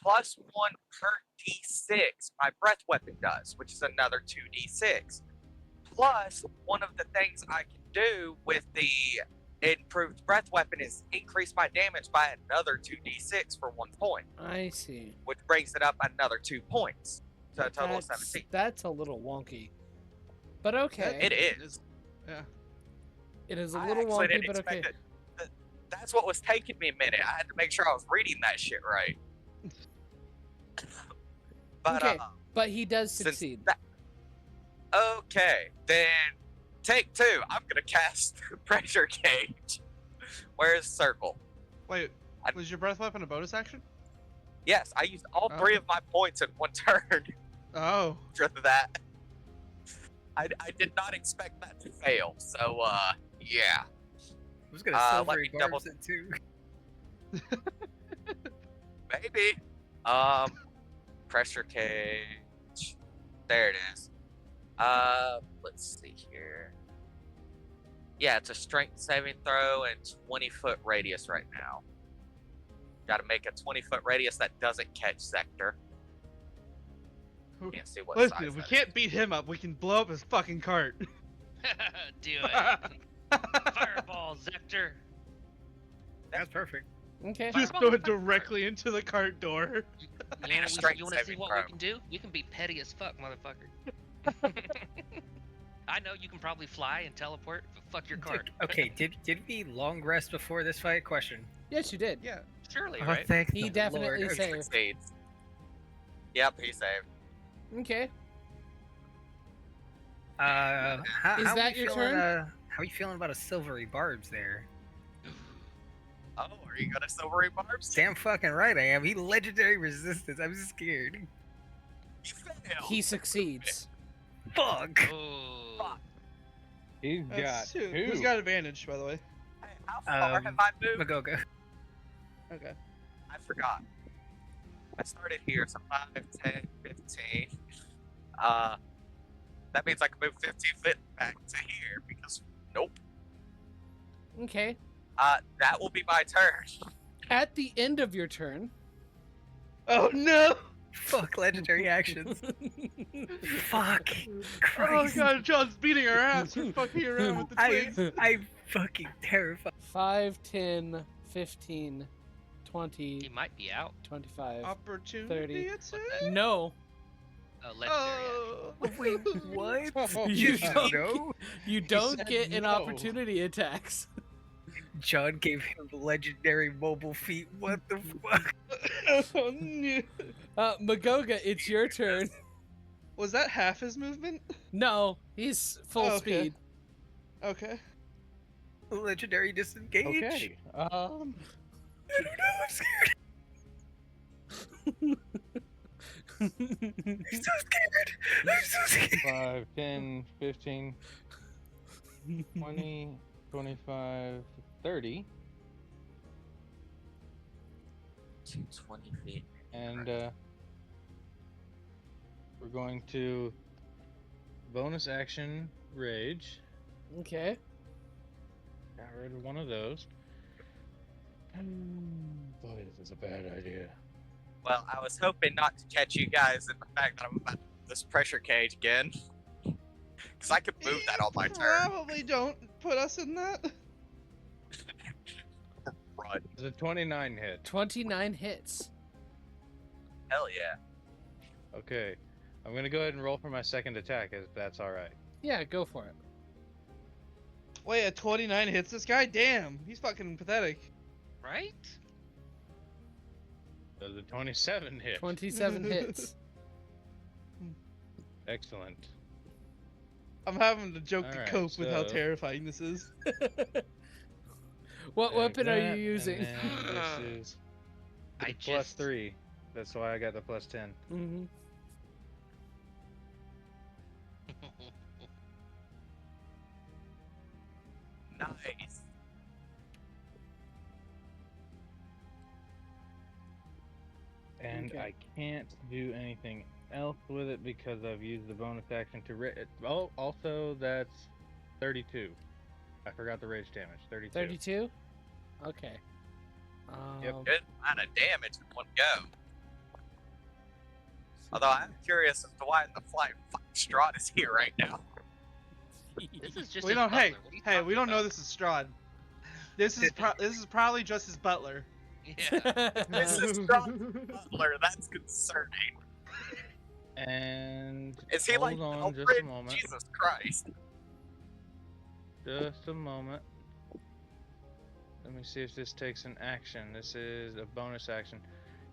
Plus 1 per d6 my breath weapon does, which is another 2d6. Plus, one of the things I can do with the improved breath weapon is increase my damage by another 2d6 for 1 point, I see. which brings it up another 2 points to a total of 17. That's a little wonky. But okay. It is. Yeah. It is a I little actually wonky, didn't but okay. expect it. That's what was taking me a minute. I had to make sure I was reading that shit right. But Okay. But he does since succeed. okay, then take 2. I'm gonna cast Pressure Gauge. Where's Circle? Wait, was your breath weapon a bonus action? Yes, I used all Oh. 3 of my points in 1 turn Oh. for that. I did not expect that to fail, so yeah. I was gonna let silvery me double- barbs it too. Maybe. Pressure Cage. There it is. Let's see here. Yeah, it's a strength saving throw and 20-foot radius right now. Got to make a 20-foot radius that doesn't catch Sector. Can't see what Listen, size if we that can't beat him up, we can blow up his fucking cart. Do it. Fireball, Zector. That's perfect. Okay. Just Fireball, throw it fireball. directly into the cart door. Man, Strength you want to see saving what throw. we can do? We can be petty as fuck, motherfucker. I know you can probably fly and teleport, but fuck your cart. Okay, did we long rest before this fight? Question. Yes, you did. Yeah. Surely, Oh, right? thank He the definitely Lord. saved. succeeds. Yep, he saved. Okay. How, Is how that we your feeling, turn? how are you feeling about a silvery barbs there? Oh, are you gonna silvery barbs? Damn fucking right I am. He legendary resistance. I'm scared. You failed. He succeeds. Fuck. Oh. He's got That's two. 2. Who's got advantage, by the way? Hey, how far Um, have I moved? Magoga. Okay. I forgot. I started here, so 5, 10, 15. That means I can move 15 feet back to here because nope. Okay. That will be my turn. At the end of your turn. Oh no! Fuck legendary actions. Fuck. Oh Christ. god, John's beating our ass for fucking around with the twigs. I'm fucking terrified. 5, 10, 15, 20, He might be out. 25. Opportunity 30. attack? No. Oh, legendary action. Wait, what? You Just don't, no? you don't said get an no. opportunity attacks. John gave him legendary mobile feet. What the fuck? Oh, no. Magoga, it's your turn. Was that half his movement? No, he's full Oh, okay. speed. Okay. Legendary disengage? Okay. I don't know, I'm scared. I'm so scared. I'm so scared. 5, 10, 15, 20, 25, 30. 220 feet. And we're going to bonus action rage. Okay. Got rid of one of those. Boy, this is a bad idea. Well, I was hoping not to catch you guys in the fact that I'm about this pressure cage again. Because I could move that on my turn. Probably don't put us in that. Run. It's a 29 hit. 29 hits. Hell yeah. Okay. I'm going to go ahead and roll for my second attack, if that's alright. Yeah, go for it. Wait, a 29 hits this guy? Damn, he's fucking pathetic. Right? Does a 27 hit? 27 hits. Excellent. I'm having to joke to Alright, cope with how so- terrifying this is. What Take weapon are that, you using? and then this is I plus just 3. That's why I got the plus 10. Mm-hmm. Nice. And Okay. I can't do anything else with it because I've used the bonus action to oh, also that's 32. I forgot the rage damage. 32. 32? Okay. Yep. Good amount of damage in one go. Although I'm curious as to why the flying fucking Strahd is here right now. This is just We his don't. Hey, butler. What are you hey, talking we don't know about? this is Strahd. This is probably just his butler. Yeah. This is Strahd's butler. That's concerning. And Is he hold like on just a Alfred? moment. Jesus Christ. Just a moment. Let me see if this takes an action. This is a bonus action.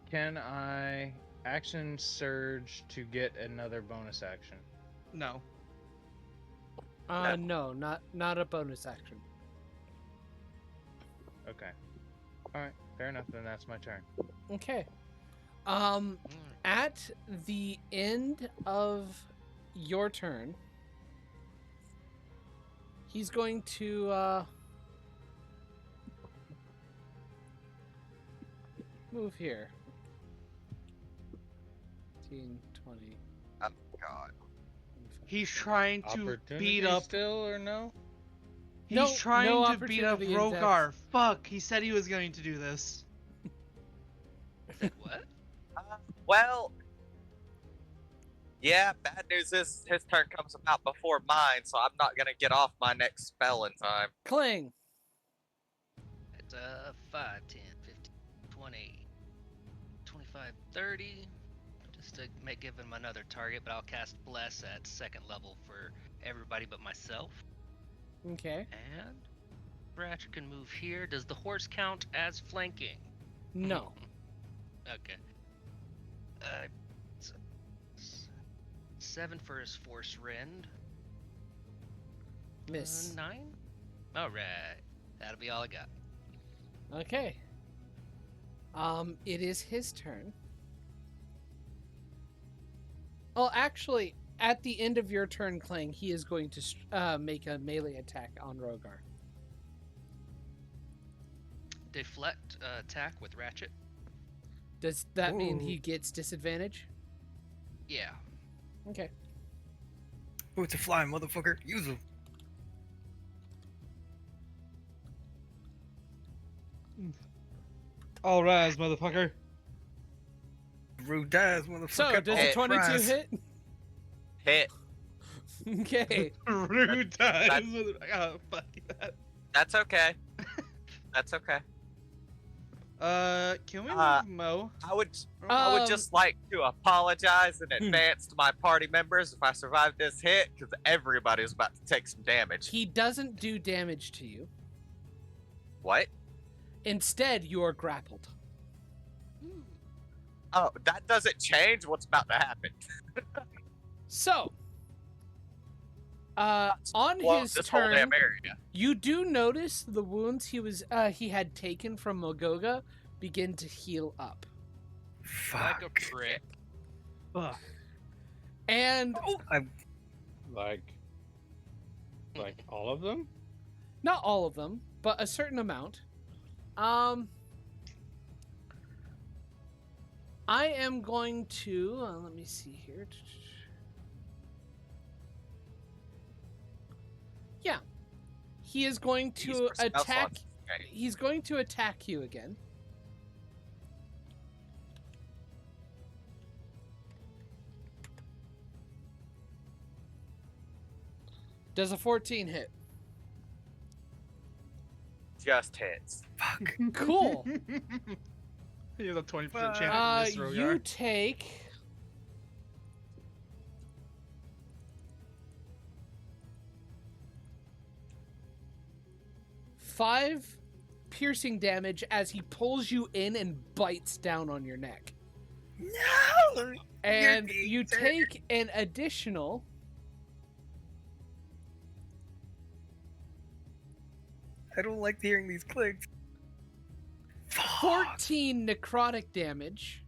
Can I action surge to get another bonus action? No. No, not a bonus action. Okay. Alright, fair enough, then that's my turn. Okay. Mm. At the end of your turn, he's going to move here. 15, 20. Oh God. He's trying to Opportunity beat up. still or no? He's No trying to beat up opportunity in Rogar. Fuck, he said he was going to do this. Said what? Well, yeah, bad news is his turn comes about before mine, so I'm not gonna get off my next spell in time. Cling. It's 5, 10, 15, 20, 25, 30. Just to give him another target, but I'll cast Bless at 2nd level for everybody but myself. Okay. And Ratcher can move here. Does the horse count as flanking? No. Okay. So, 7 for his force rend. Miss. 9? Alright. That'll be all I got. Okay. It is his turn. Oh, actually, at the end of your turn, Clang, he is going to make a melee attack on Rogar. deflect attack with ratchet. Does that mean Ooh. he gets disadvantage? Yeah. Okay. Oh, it's a flying motherfucker. Use him. All rise, motherfucker. Rude dies, motherfucker. So, does a Hey, 22 Prize. hit? Hit. Okay. Rude times, motherfucker. Oh, fuck that. That's okay. That's okay. Can we Uh, move Mo? I would Um, just like to apologize in advance to my party members if I survived this hit, because everybody's about to take some damage. He doesn't do damage to you. What? Instead, you are grappled. Oh, that doesn't change what's about to happen. So, on Well, his this whole turn, damn area. you do notice the wounds he had taken from Mogoga begin to heal up. Like a Fuck. prick. Fuck. And Like all of them? not all of them, but a certain amount. I am going to let me see here. Yeah, he is going These to were spell attack. slots. Okay. He's going to attack you again. Does a 14 hit? Just hits. Fuck. Cool. You have a 20% chance to miss You Rogar. take 5 piercing damage as he pulls you in and bites down on your neck. No! And being you turned. take an additional I don't like hearing these clicks. 14 necrotic damage.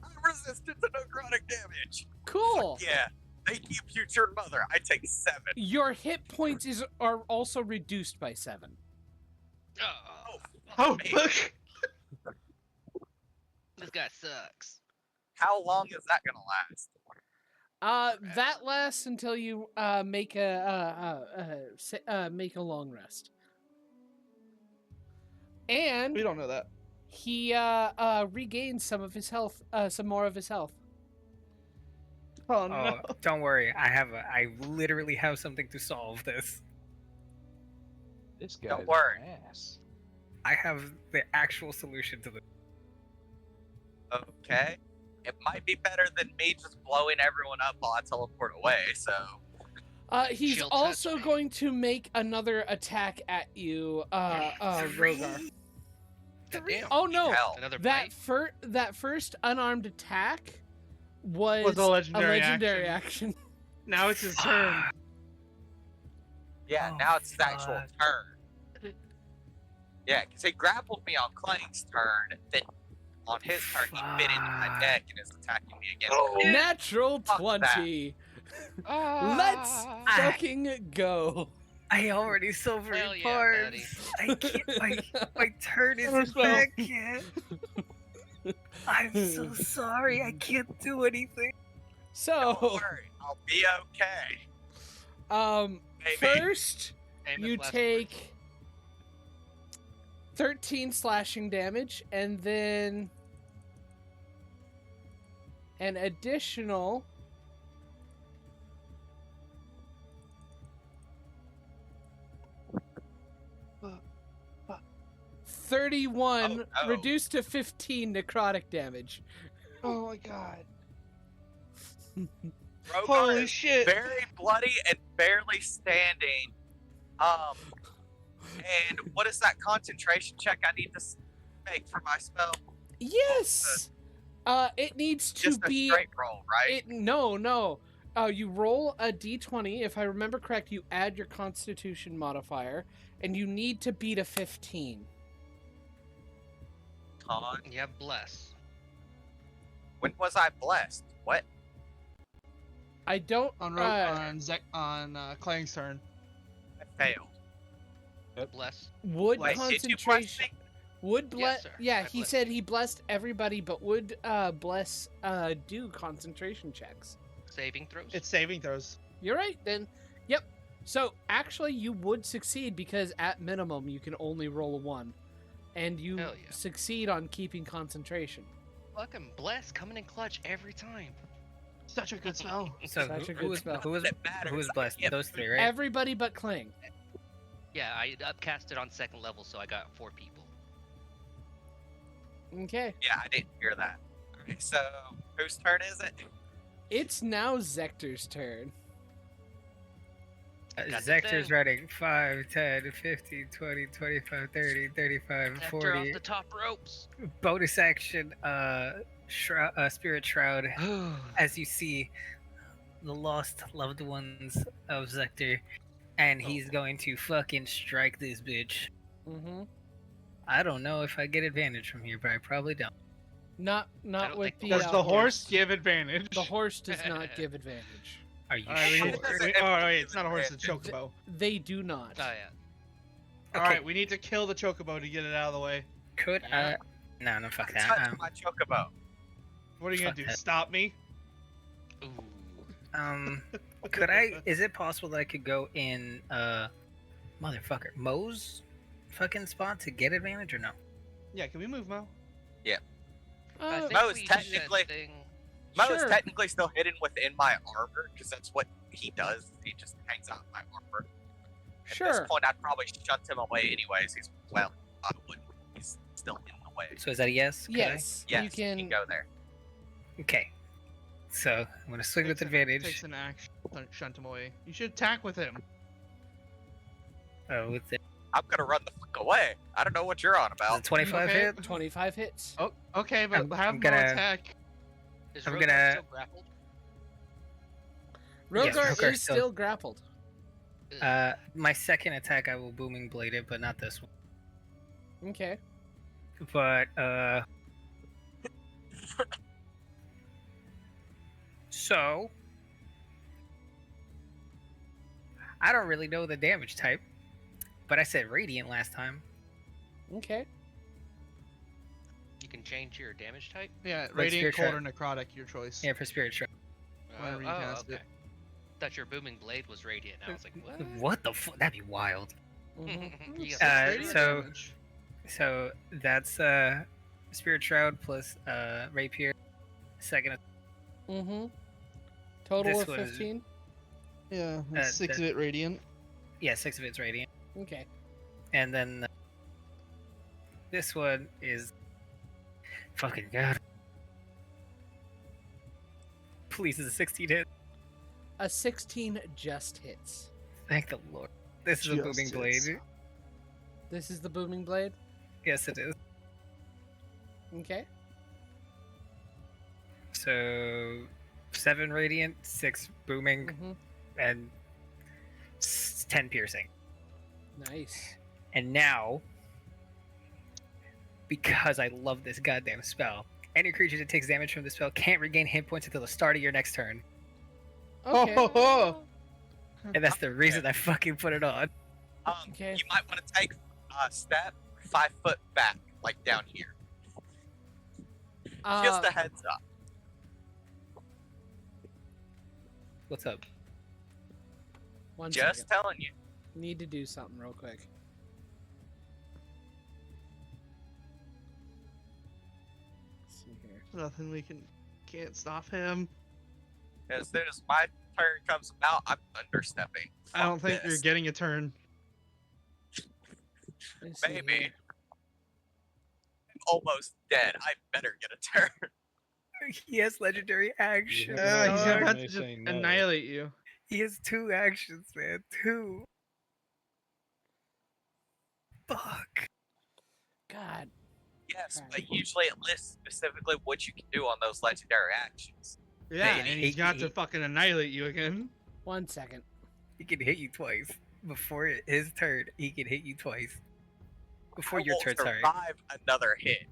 I'm resistant to necrotic damage. Cool. Yeah. Thank you, future mother. I take 7. Your hit points are also reduced by 7. Oh, Oh, me. fuck! this guy sucks. How long is that gonna last? That lasts until you make make a long rest. And We don't know that. he regains some of his health, some more of his health. Oh, Oh, no. don't worry. I literally have something to solve this. This guy. Don't worry. Ass. I have the actual solution to this. Okay. It might be better than me just blowing everyone up while I teleport away, so. He's She'll touch also me. going to make another attack at you, Rogar. Damn. Oh no! Hell. Another That bite? that first unarmed attack was a legendary legendary action. Now it's his turn. Yeah, Oh, now it's his actual fuck. turn. Yeah, because he grappled me on Clang's turn, then on his turn he bit into my Fuck. neck and is attacking me again. Natural Fuck that. 20. Let's fucking go. I already silvered Hell yeah, parts. buddy. I can't. My turn isn't Counterspell. back yet. I'm so sorry. I can't do anything. Don't So, worry, I'll be okay. Maybe. first Famous you last take 13 slashing damage, and then an additional 31 Oh, no. reduced to 15 necrotic damage. Oh my god. Rogar Holy is shit. very bloody and barely standing. And what is that concentration check I need to make for my spell? Yes. It needs to Just a be straight roll, right? no. You roll a d20. If I remember correct, you add your Constitution modifier, and you need to beat a 15. Con. You have bless. When was I blessed? What? I don't. On Clang's turn. I failed. Bless. Would Wait, did you bless concentration? me? Would bless? Yes, sir. Yeah, I he blessed said he blessed everybody, but would bless do concentration checks. Saving throws. It's saving throws. You're right then. Yep. So actually, you would succeed because at minimum you can only roll a 1, and you Hell yeah. succeed on keeping concentration. Fucking bless coming in clutch every time. Such a good spell. So Such a who good was spell. who was It matters. who was blessed? Yep. Those three, right? Everybody but Kling. Yeah, I upcast it on 2nd level, so I got 4 people. Okay. Yeah, I didn't hear that. Okay, so whose turn is it? It's now Zector's turn. Got the Zector's thing. running 5, 10, 15, 20, 25, 30, 35, Hector 40. off the top ropes. Bonus action, Spirit Shroud. As you see the lost loved ones of Zector, and he's going to fucking strike this bitch. Mm-hmm. I don't know if I get advantage from here, but I probably don't. Not don't with think the. Does the horse give advantage? The horse does not give advantage. Are you Alright, we sure? need oh, wait, it's not a horse, it's a chocobo. They do not. Oh yeah. Okay. Alright, we need to kill the chocobo to get it out of the way. Could Yeah. No, fuck Touch that. my chocobo. What are you gonna Fuck do? that. Stop me? Ooh. Could I? Is it possible that I could go in, motherfucker, Mo's fucking spot to get advantage or no? Yeah, can we move Mo? I think Mo's we technically- should thing- Mo Sure. is technically still hidden within my armor because that's what he does. He just hangs out in my armor. At Sure. this point, I'd probably shunt him away anyways. I wouldn't. He's still in the way. So is that a yes? Could I? Yes. Yes, You can. go there. Okay. So I'm gonna swing with Takes advantage. an action. Shunt him away. You should attack with him. Oh, with the I'm gonna run the fuck away. I don't know what you're on about. 25 Okay. hit. 25 hits. Oh, okay, but I'm have Mo gonna- attack. Is I'm Rogar gonna- still grappled? Yes, Rogar Rogar is still- still grappled. My second attack, I will booming blade it, but not this one. Okay. But so I don't really know the damage type, but I said radiant last time. Okay. You can change your damage type. Yeah, Spirit radiant, cold, or Shroud. necrotic, your choice. Yeah, for spirit shroud. Whenever you oh, cast okay. it. Thought your booming blade was radiant. And I was like, what? What the fuck? That'd be wild. Mhm. You It's got radiant so- damage. So that's spirit shroud plus rapier. Second, Mm-hmm. Total This of one is- 15. Yeah, Uh, 6 the- of it radiant. yeah, 6 of it's radiant, Okay. and then this one is fucking god. Please, is a 16 hit. A 16 just hits. Thank the Lord. This is a booming blade. Justice. This is the booming blade. Yes, it is. Okay. So 7 radiant, 6 booming, Mm-hmm. and 10 piercing. Nice. And now, because I love this goddamn spell, any creature that takes damage from the spell can't regain hit points until the start of your next turn. Okay. ho, ho. And that's the reason I fucking put it on. Okay. You might want to take a step 5 foot back, like down here. Just a heads up. What's up? One Just second. telling you. Need to do something real quick. Let's see here. Nothing we can't stop him. As soon as my turn comes about, I'm understepping. I don't Fuck think you're this. getting a turn. Let's see Maybe. here. I'm almost dead. I better get a turn. He has legendary action. Yeah. He's dog. about May to just say no. annihilate you. He has 2 actions, man. 2. Fuck. God. Yes, Right. but usually it lists specifically what you can do on those legendary actions. Yeah, He- and he- he's got he- to fucking annihilate you again. 1 second. He can hit you twice. Before his turn, he can hit you twice. Before I your won't turn, sorry. survive another hit.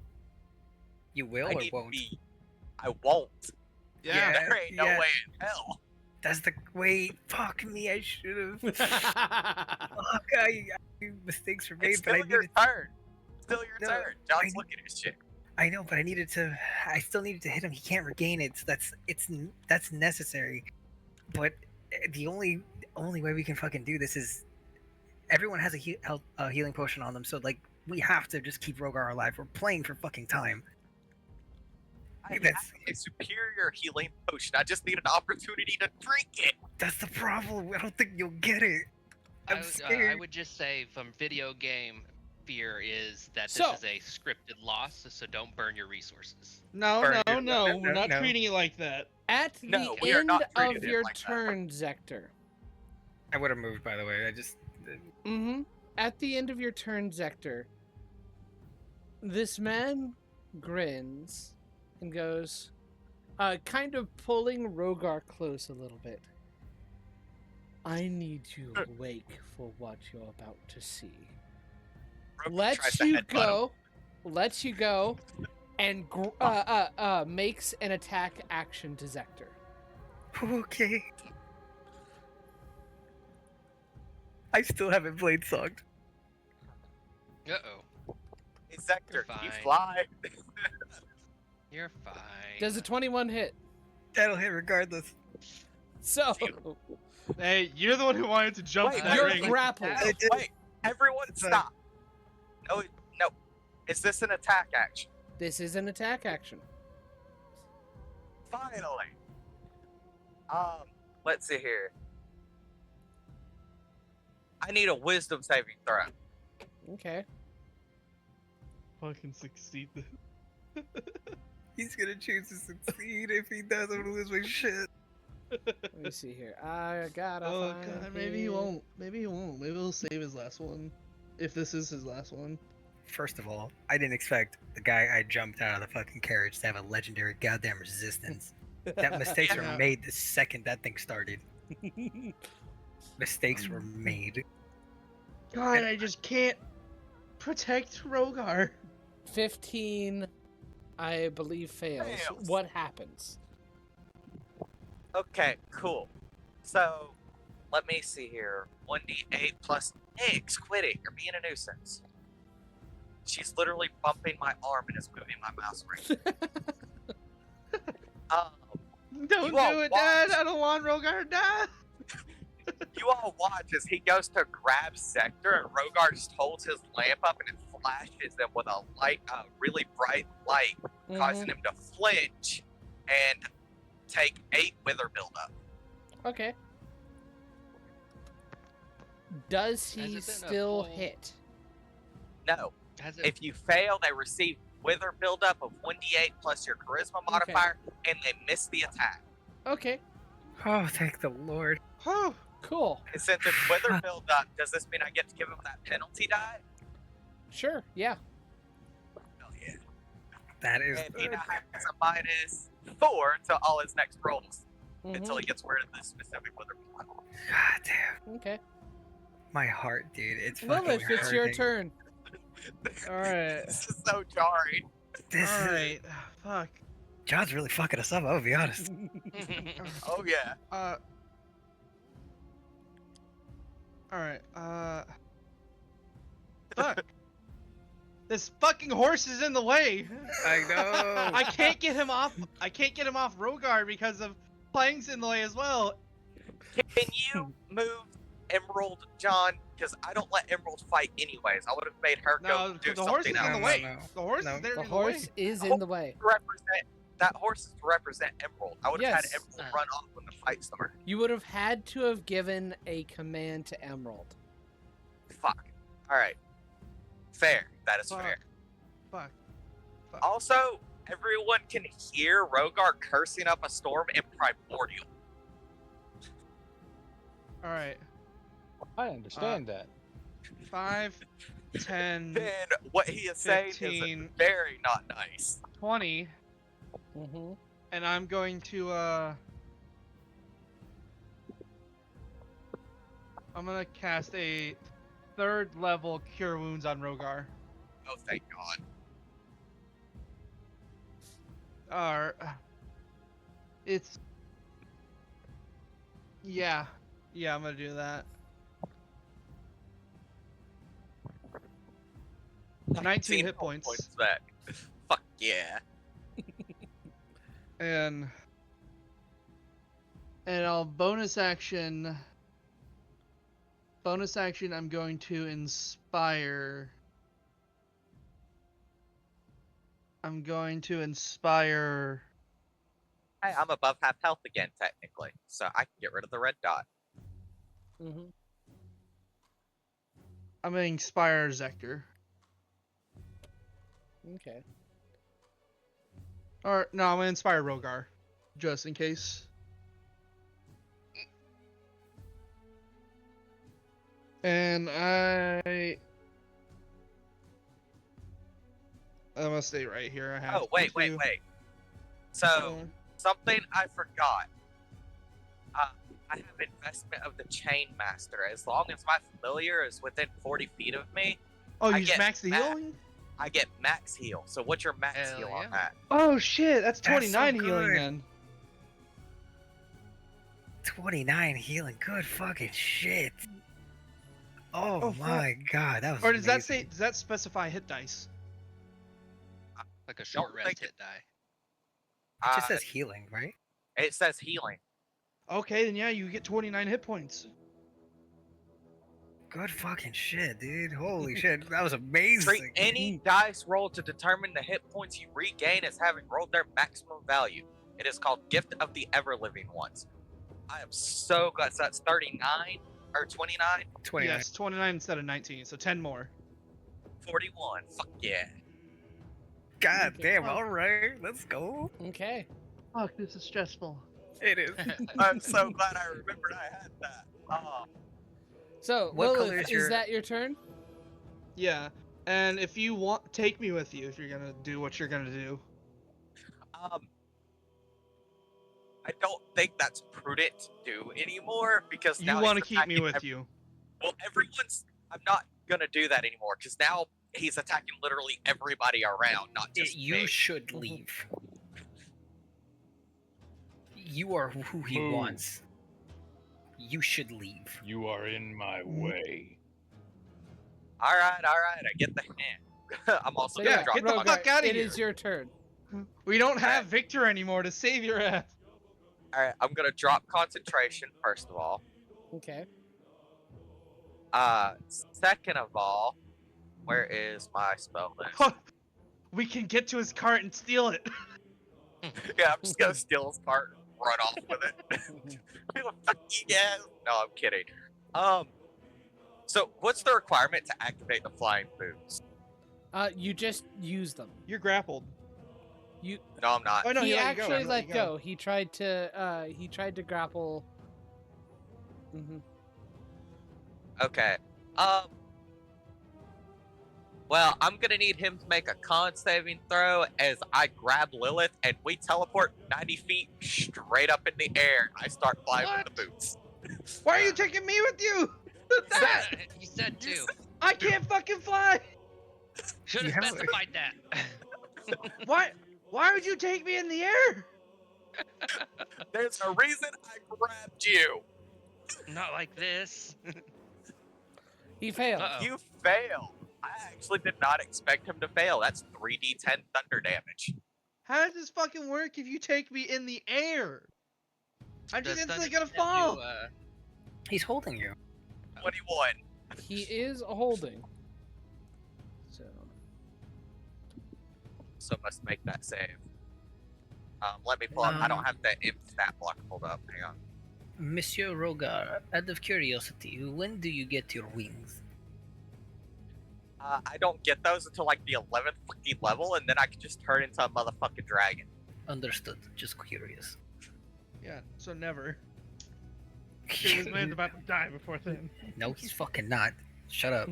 You will I or need to won't? be. I won't. Yeah. There ain't no yeah. way in hell. That's the wait. Fuck me. I should have. Fuck. I mistakes were made, It's but I still your needed. turn. still your No, turn. John's looking at his shit. I know, but I still needed to hit him. He can't regain it. So that's necessary. But the only way we can fucking do this is everyone has a healing potion on them. So like we have to just keep Rogar alive. We're playing for fucking time. I have That's a superior healing potion. I just need an opportunity to drink it. that's the problem. I don't think you'll get it. I'm I scared. would just say from video game fear is that this So- is a scripted loss, so don't burn your resources. No, Burn no, your- no. We're not no. treating it like that. At No, the we are end not treating of it your like that. turn, Zector. I would have moved, by the way. I just Mm-hmm. At the end of your turn, Zector, this man grins and goes, kind of pulling Rogar close a little bit. I need you awake for what you're about to see. Rogan tries Lets to you headbutt him. go, and makes an attack action to Zector. okay. I still haven't played Songed. Uh-oh. Hey, Zector, You're can you fine. fly? You're fine. Does a 21 hit? That'll hit regardless. So, Hey, you're the one who wanted to jump Wait, that you're ring. grappled. Wait, everyone stop. No, no. Is this an attack action? This is an attack action. Finally. Let's see here. I need a wisdom saving throw. Okay. Fucking succeed. He's gonna choose to succeed. If he does, I'm gonna lose my shit. Let me see here. I gotta Oh find god, maybe he it. won't. Maybe he won't. Maybe he'll save his last one. If this is his last one. First of all, I didn't expect the guy I jumped out of the fucking carriage to have a legendary goddamn resistance. That mistakes Yeah. were made the second that thing started. Mistakes were made. God, I just can't protect Rogar. 15, I believe, fails. Fails. What happens? Okay, cool. So, let me see here. 1d8 plus Nix, quit it. You're being a nuisance. She's literally bumping my arm and is moving my mouse ring. Don't You all do it, watch. Dad. I don't want Rogar to die. You all watch as he goes to grab Sector and Rogar just holds his lamp up and it flashes him with a light, really bright light, causing him to flinch and take 8 wither buildup. Okay. Does he Has it been a still full- hit? No. Has it, If you fail, they receive wither buildup of 1d8 plus your charisma modifier, and they miss the attack. Okay, Oh, thank the Lord. Oh, cool. And since it's wither buildup, does this mean I get to give him that penalty die? Sure, yeah. Hell yeah. That is And he good. now has a -4 to all his next rolls until Mhm. he gets rid of the specific wither buildup. God damn. Okay. My heart, dude. It's fucking Lilith, it's your hurting. turn. alright. This is so jarring. This is, Alright. Fuck. John's really fucking us up, I'll be honest. Oh yeah. Alright, fuck. This fucking horse is in the way. I know. I can't get him off. I can't get him off Rogar because of Plank's in the way as well. Can you move Emerald, John? Because I don't let Emerald fight anyways. I would have made her go No, do the horse is something in else. the way. No. The horse No. is there The in the way. horse is in the way. That horse is to represent Emerald. I would have Yes. had Emerald run off when the fight started. You would have had to have given a command to Emerald. Fuck. Alright. Fair. That is Fuck. fair. Fuck. Also, everyone can hear Rogar cursing up a storm in Primordial. Alright. I understand that. 5, 10, Then what he is saying 15. is very not nice. 20, Mm-hmm. and I'm going to I'm gonna cast a 3rd level Cure Wounds on Rogar. Oh, thank God. It's yeah, I'm gonna do that. 19 hit points. back. Fuck yeah. And I'll bonus action. I'm going to inspire. Hey, I'm above half health again, technically, so I can get rid of the red dot. Mm-hmm. I'm gonna inspire Zector. Okay. Or no, I'm gonna inspire Rogar, just in case. And I'm gonna stay right here. I have. Oh, wait. So, something I forgot. I have investment of the Chain Master. As long as my familiar is within 40 feet of me, Oh, I you just get max the healing? I get max heal. So what's your max Hell heal on yeah. that? Oh shit, that's That's so 29 healing good. then. 29 healing. Good fucking shit. Oh, Oh, fuck. my god, that was Or does that amazing. say? Does that specify hit dice? Like a short think rest it- hit die. It just Uh, says healing, right? It says healing. Okay, then yeah, you get 29 hit points. Good fucking shit, dude. Holy shit, that was amazing. Treat any dice roll to determine the hit points you regain as having rolled their maximum value. It is called Gift of the Ever-Living Ones. I am so glad. So that's 39 or 29? 29. Yes, 29 instead of 19, so 10 more. 41. Fuck yeah. God Okay. damn, alright, let's go. Okay. Fuck, this is stressful. It is. I'm so glad I remembered I had that. So, What color Lilith, is your- is that your turn? Yeah, and if you want, take me with you if you're gonna do what you're gonna do. I don't think that's prudent to do anymore because You now want to he's keep me attacking with you. Well, everyone's. I'm not gonna do that anymore because now he's attacking literally everybody around, not just You me. should leave. You are who he Move. wants. You should leave. You are in my way. All right, I get the hint. I'm also So gonna yeah, drop get the Rogar, fuck outta It here. is your turn. We don't have Victor anymore to save your ass. All right, I'm gonna drop concentration first of all. Okay. Second of all, where is my spell list? We can get to his cart and steal it. Yeah, I'm just gonna steal his cart and run off with it. Fuck you guys. No, I'm kidding. So what's the requirement to activate the flying boots? You just use them. You're grappled. You. No, I'm not. Oh no, he let you go. actually He let you go. He tried to grapple. Mm-hmm. Okay. Well, I'm gonna need him to make a con saving throw as I grab Lilith and we teleport 90 feet straight up in the air. I start flying with the boots. Why are you taking me with you? You said two. I can't fucking fly. Should have Yeah. specified that. Why would you take me in the air? There's a reason I grabbed you. Not like this. He failed. Uh-oh. You failed. I actually did not expect him to fail. That's 3d10 thunder damage. How does this fucking work if you take me in the air? I'm just Does instantly Thunder gonna fall. do, He's holding you. 21. He is holding. So must make that save. Let me pull up. I don't have the imp stat block pulled up. Hang on. Monsieur Rogar, out of curiosity, when do you get your wings? I don't get those until like the 11th fucking level, and then I can just turn into a motherfucking dragon. Understood. Just curious. Yeah, so never. This man's about to die before then. No, he's fucking not. Shut up.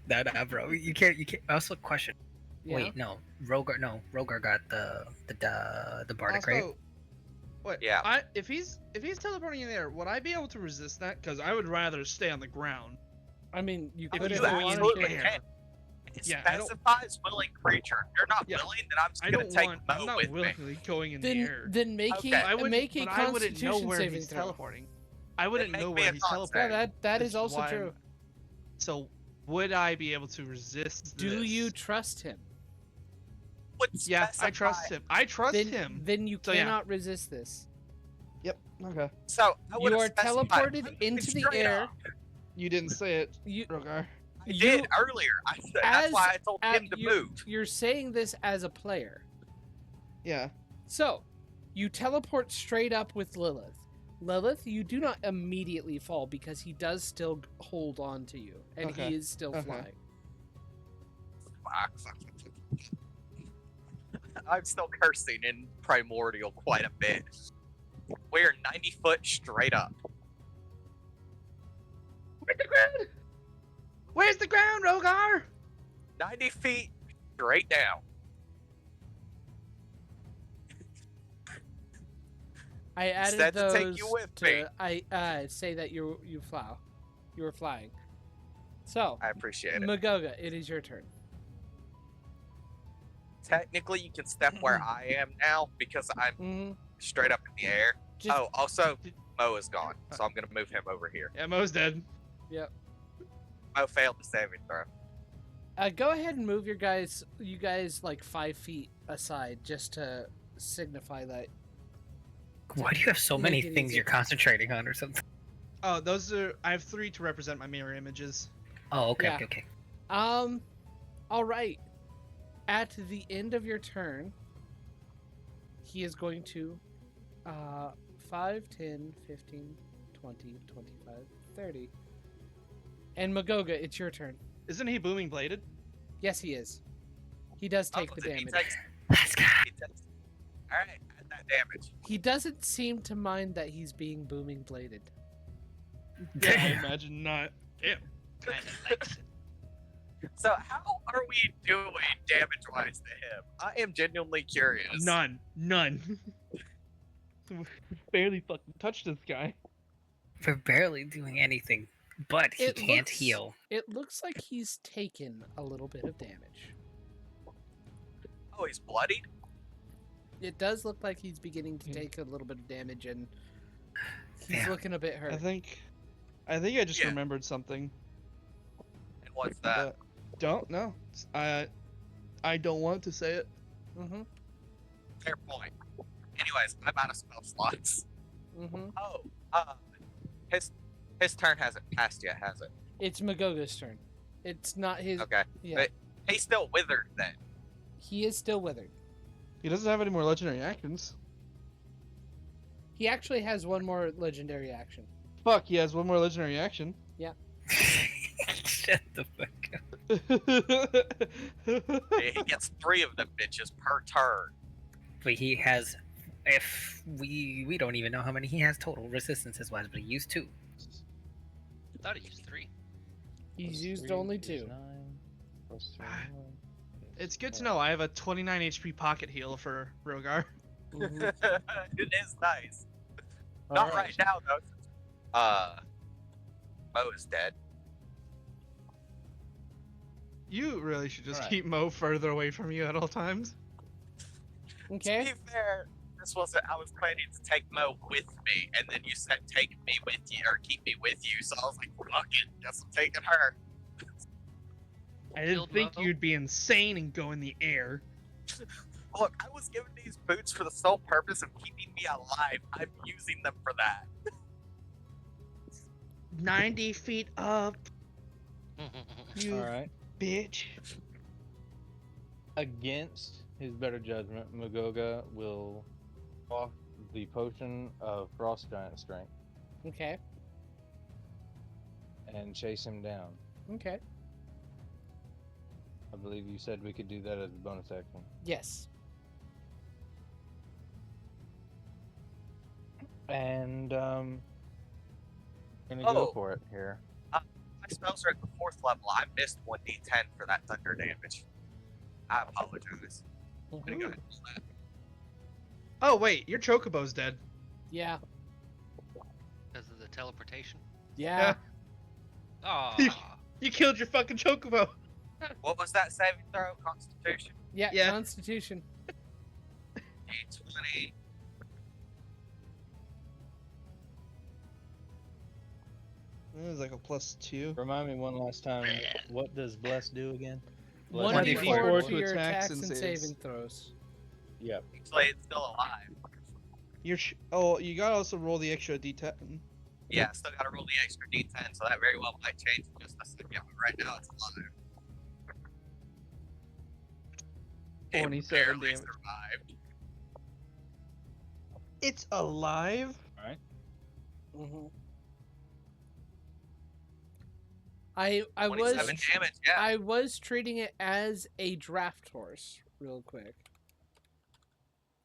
Nah, bro. You can't. Also, question. Yeah. Wait, no. Rogar got the bardic, right? Also, wait, Yeah. if he's teleporting in the air, would I be able to resist that? Because I would rather stay on the ground. I mean, you If could you if you wanted absolutely to. can. It Yeah, I don't- specifies willing creature. If you're not Yeah, willing, then I'm just I gonna don't take want. Mo I'm not with me. willingly going in the air. Then make Okay. a I wouldn't, make a but I wouldn't know Constitution where saving he's throw. teleporting. I wouldn't make know me where a he's con teleporting. Yeah, that This is also why true. I'm- So would I be able to resist Do this? you trust him? Would Yeah, I specify- trust him. I trust him. Then you So, yeah. cannot resist this. Yep. Okay. So I You would've are specified- teleported into the straight air. up. You didn't say it, You, Rogar. I did earlier. That's why I told him to move. You're saying this as a player. Yeah. So, you teleport straight up with Lilith. Lilith, you do not immediately fall because he does still hold on to you, and Okay. he is still Okay. flying. I'm still cursing in Primordial quite a bit. We're 90 foot straight up. Where's the ground? Where's the ground, Rogar? 90 feet straight down. I added Said to those take you with me. I say that you were flying. So, I appreciate it. Magoga, it is your turn. Technically, you can step where I am now because I'm Mhm. straight up in the air. Just- Oh, also, Mo is gone, so I'm gonna move him over here. Yeah, Mo's dead. Mo failed the saving throw. Go ahead and move you guys like 5 feet aside just to signify that. Why do you have so many Make it things easy. you're concentrating on or something? Oh, those are. I have 3 to represent my mirror images. Oh, okay, Yeah. okay. All right. At the end of your turn, he is going to 5, 10, 15, 20, 25, 30. And Magoga, it's your turn. Isn't he booming bladed? Yes, he is. He does take the damage. Let's go. Alright, add that damage. He doesn't seem to mind that he's being booming bladed. Yeah, I imagine not. Damn. Kind of likes it. So, how are we doing damage wise to him? I am genuinely curious. None. Barely fucking touched this guy. We're barely doing anything, but he It can't looks- heal. It looks like he's taken a little bit of damage. Oh, he's bloodied? It does look like he's beginning to Yeah. take a little bit of damage, and he's Yeah. looking a bit hurt. I think I just Yeah. remembered something. And what's that? Don't know. I don't want to say it. Mm-hmm. Fair point. Anyways, I'm out of spell slots. Mm-hmm. Oh, his turn hasn't passed yet, has it? It's Magoga's turn. It's not his. Okay. Yeah. But he's still withered then. He is still withered. He doesn't have any more legendary actions. He actually has one more legendary action. Fuck, he has one more legendary action. Shut the fuck up. He gets 3 of them bitches per turn. But he has, if we don't even know how many he has total resistances wise, but he used 2. I thought he used 3. He's used only 2. It's good to know I have a 29 HP pocket heal for Rogar. Mhm. It is nice. Not right now though. Mo is dead. You really should just Alright. keep Mo further away from you at all times. Okay. To be fair, this wasn't. I was planning to take Mo with me, and then you said take me with you or keep me with you. So I was like, fuck it, guess I'm taking her. I didn't Killed think Mo? you'd be insane and go in the air. Look, I was given these boots for the sole purpose of keeping me alive. I'm using them for that. 90 feet up, you Alright. bitch. Against his better judgment, Magoga will off the potion of Frost Giant Strength Okay. and chase him down. Okay. I believe you said we could do that as a bonus action. Yes. And gonna Oh. go for it here. My spells are at the 4th level. I missed 1d10 for that thunder damage. I apologize. I'm gonna go ahead and roll that. Oh wait, your Chocobo's dead. Yeah. Because of the teleportation. Yeah. Oh, You killed your fucking Chocobo. What was that saving throw? Constitution? Yeah. Yeah. Constitution. D20. It was like a +2. Remind me one last time. What does bless do again? One Bless d D4 4 to to your attacks attacks and and saves. saving throws. Yep. Actually, it's still alive. Oh, you gotta also roll the extra d10. Yeah, still gotta roll the extra d10, so that very well might change in just a second. But right now, it's alive. It 27 barely damage. survived. It's alive? All right. Mm-hmm. I was 27 damage, yeah. I was treating it as a draft horse, real quick.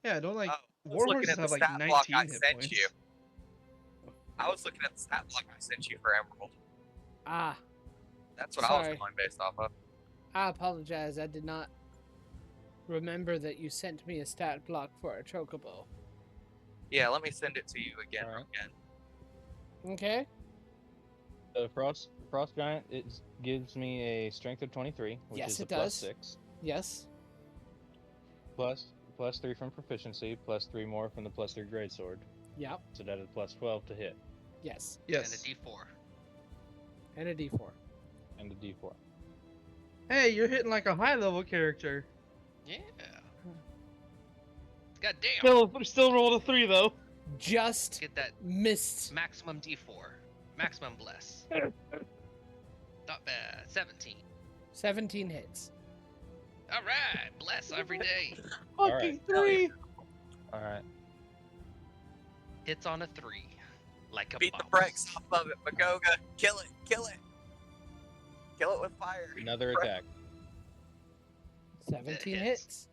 Yeah, don't like I was looking warhorses at the have like stat 19 block I hit sent points. you. I was looking at the stat block I sent you for Emerald. Ah, That's what I Sorry. was going based off of. I apologize. I did not remember that you sent me a stat block for a chocobo. Yeah, let me send it to you again. Alright. Okay. The frost giant gives me a strength of 23, which Yes, is a it does. +6, Yes. plus 3 from proficiency, +3 more from the +3 greatsword. Yep. So that is +12 to hit, Yes. Yes. And a D4. And a D4. and a D4. Hey, you're hitting like a high level character. Yeah. God damn. Still rolled a 3 though. Just Get that missed. maximum D4. Maximum bless. Not bad. 17. 17 hits. All right. Bless every day. Fucking Alright. 3. All right. Hits on a 3. Like a Beat the boss. brakes off of it, Magoga. Kill it, kill it. Kill it with fire. Another Right. attack. 17 hits. hits.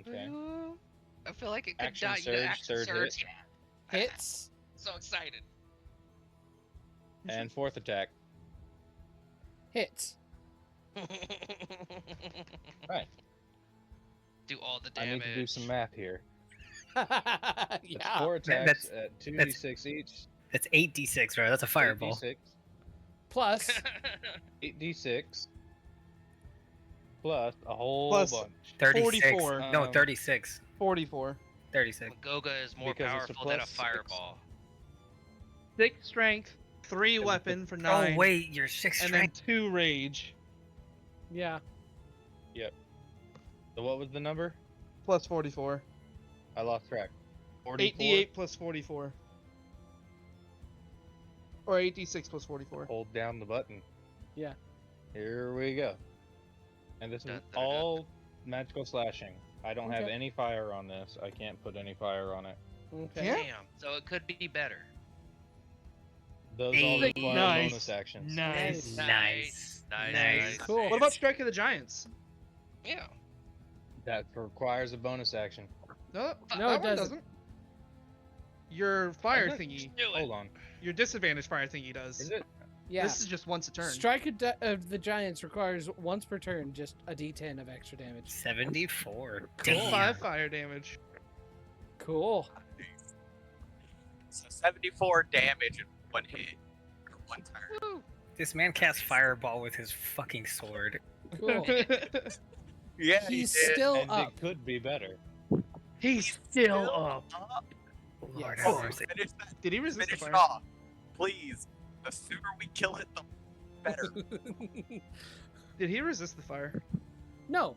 Okay. Ooh, I feel like it could Action die. surge, Action third surge. hit. Yeah. Hits. So excited. And fourth attack. Hits. Right. Do all the I damage. need to do some math here. That's Yeah. 4 that's- attacks at that's- 2d6 each. That's 8d6, right? That's a fireball. 8d6. Plus. 8d6. Plus a whole Plus- bunch. 36. 44. No, Um, 36. 44. 36. Magoga is more Because it's a powerful than a +6. fireball. 6 strength, 3 And weapon for 9. Oh, wait, you're 6 And then strength. 2 rage. Yeah. So what was the number? Plus 44. I lost track. 44. 8d8 plus 44. Or 8d6 plus 44. Hold down the button. Yeah. Here we go. And this is Dun, dun, dun. all magical slashing. I don't have Okay. any fire on this. I can't put any fire on it. Okay. Yeah. Damn. So it could be better. Those all Hey. require Nice. bonus actions. Nice. Nice. Nice. Cool. What about Strike of the Giants? Yeah. That requires a bonus action. No, No, that it one doesn't. doesn't. Your fire Is it? thingy, Do it. Hold on. your disadvantage fire thingy does. Is it? Yeah. This is just once a turn. Strike of the Giants requires once per turn just a d10 of extra damage. 74. Cool. Damn. 5 fire damage. Cool. So 74 damage in one hit. For one turn. Woo. This man casts fireball with his fucking sword. Cool. Yeah, He's he did. still And up. it could be better. He's still up. Lord Yes. have Oh, mercy. finish that. Did he resist the Finish it fire? off. Please. The sooner we kill it, the better. Did he resist the fire? No.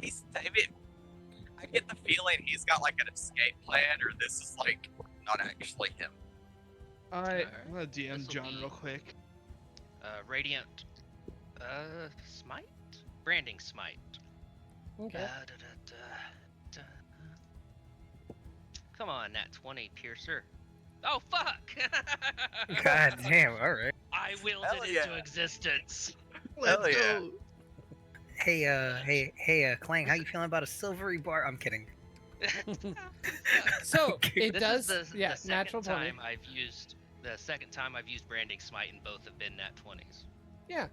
He's. I mean, I get the feeling he's got like an escape plan, or this is like not actually him. I'm gonna DM This'll John be- real quick. Radiant. Smite? Branding smite. Okay. Da. Come on, Nat 20 Piercer. Oh, fuck! God damn, alright. I willed Hell it yeah. into existence. Hell yeah. Hey, Clang, how you feeling about a silvery bar? I'm kidding. So Okay. it This does. is the Yeah. second Natural 20. time I've used the second time I've used branding smite, and both have been nat 20s. Yeah.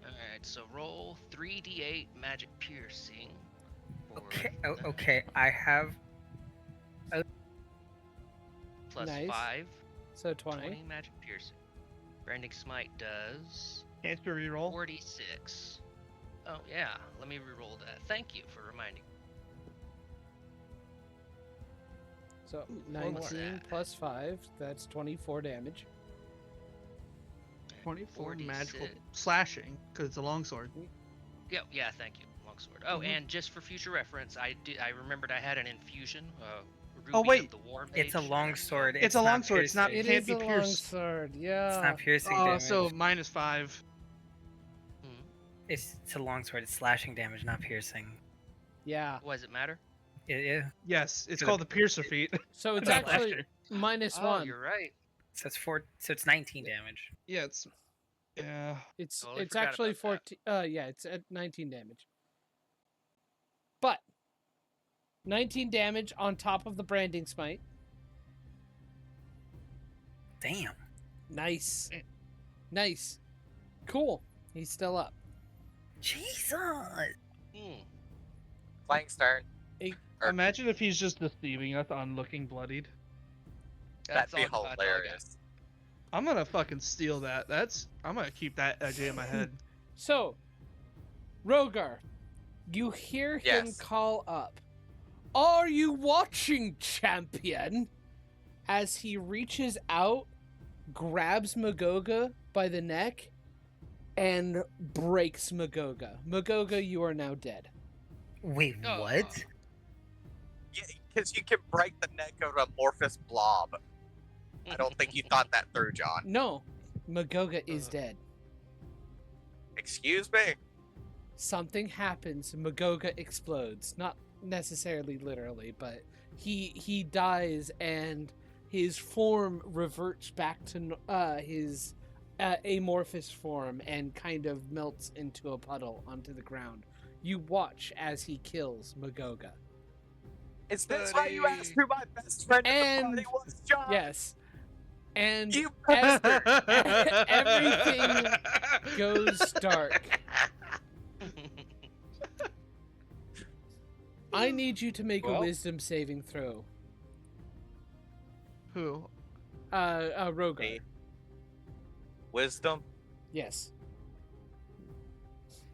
All right, so roll 3d8 magic piercing. for Okay, the- okay, I have. plus Nice. 5, So 20 20. magic piercing. Branding smite does Can't you reroll? 46. Oh yeah, let me reroll that. Thank you for reminding. So Ooh, 19 plus 5, that's 24 damage. 24 magical 46. slashing, because it's a longsword. Yeah, thank you. Longsword. Oh, Mhm. and just for future reference, I remembered I had an infusion. Ruby Oh, wait. of the War It's a Mage. longsword. It's a not longsword, it's not- piercing. It can't is be a pierced. longsword, It's yeah. not piercing Oh, damage. so -5. It's a longsword. It's slashing damage, not piercing. Yeah. Why does it matter? Yeah. Yes, it's So called the Piercer feat. So it's Not actually slasher. minus Oh, 1. you're right. So it's 4. So it's 19 damage. Yeah, it's. Yeah. It's Totally it's forgot actually about that. 14. Yeah, it's at 19 damage. But 19 damage on top of the branding smite. Damn. Nice. Nice. Cool. He's still up. Jesus. Hmm. Flank's turn. Or- Imagine if he's just deceiving us on looking bloodied. That's That'd be all- that's all I got. hilarious. I'm gonna fucking steal that. I'm gonna keep that idea in my head. So, Rogar, you hear him Yes. call up, "Are you watching, champion?" As he reaches out, grabs Magoga by the neck, and breaks Magoga. Magoga, you are now dead. Wait, Oh. what? Yeah, because you can break the neck of an amorphous blob. I don't think you thought that through, John. No, Magoga is dead. Excuse me? Something happens, Magoga explodes. Not necessarily literally, but he dies and his form reverts back to his amorphous form and kind of melts into a puddle onto the ground. You watch as he kills Magoga. Is this why you asked who my best friend in And- the party was, John? Yes. And You as bastard! everything goes dark, I need you to make a Well- wisdom saving throw. Who? Rogar. Me. Wisdom? Yes.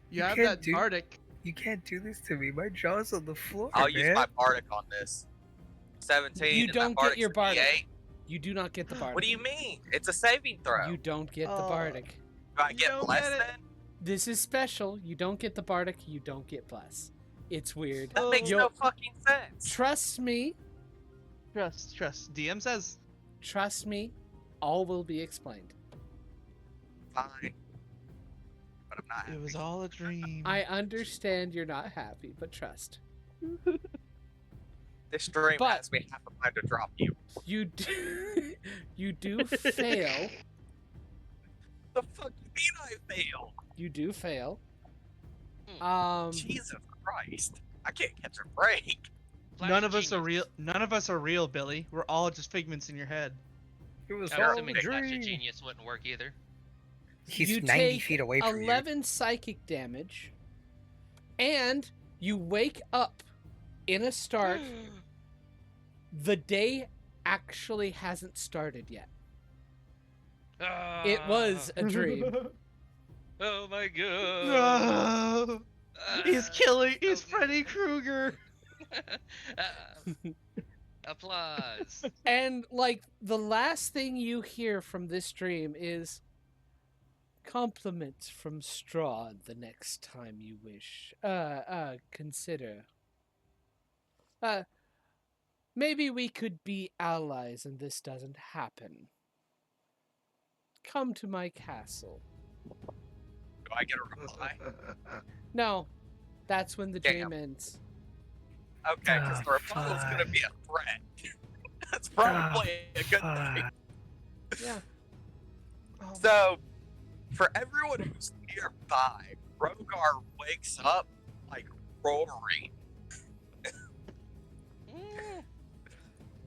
You You have can't that do- Bardic. You can't do this to me. My jaw's on the floor, I'll man. use my Bardic on this. 17. You and that don't get Bardic's your a Bardic. D8? You do not get the Bardic. What do you mean? It's a saving throw. You don't get the Oh. Bardic. Do I You get don't blessed get it. then? This is special. You don't get the Bardic. You don't get Bless. It's weird. That makes You'll- no fucking sense. Trust me. Trust. DM says. Trust me. All will be explained. Fine. But I'm not It happy. was all a dream. I understand you're not happy, but trust. This stream But- has me half a mind to drop you. You do, you do fail. The fuck you mean I failed? You do fail. Hmm. Jesus Christ. I can't catch a break. Flash None of us are genius. real. None of us are real, Billy. We're all just figments in your head. It was I'm all assuming a Flash of dream. Genius wouldn't work either. He's You 90 take feet away from 11 psychic damage, and you wake up in a start. The day actually hasn't started yet. It was a dream. Oh my god. No! He's killing. He's so Freddy Krueger. Applause. And like the last thing you hear from this dream is compliments from Straw the next time you wish. Consider. Maybe we could be allies and this doesn't happen. Come to my castle. Do I get a reply? No, that's when the Damn. dream ends. Okay, because the reply's gonna be a threat. That's probably a good thing. Yeah. So, for everyone who's nearby, Rogar wakes up like roaring.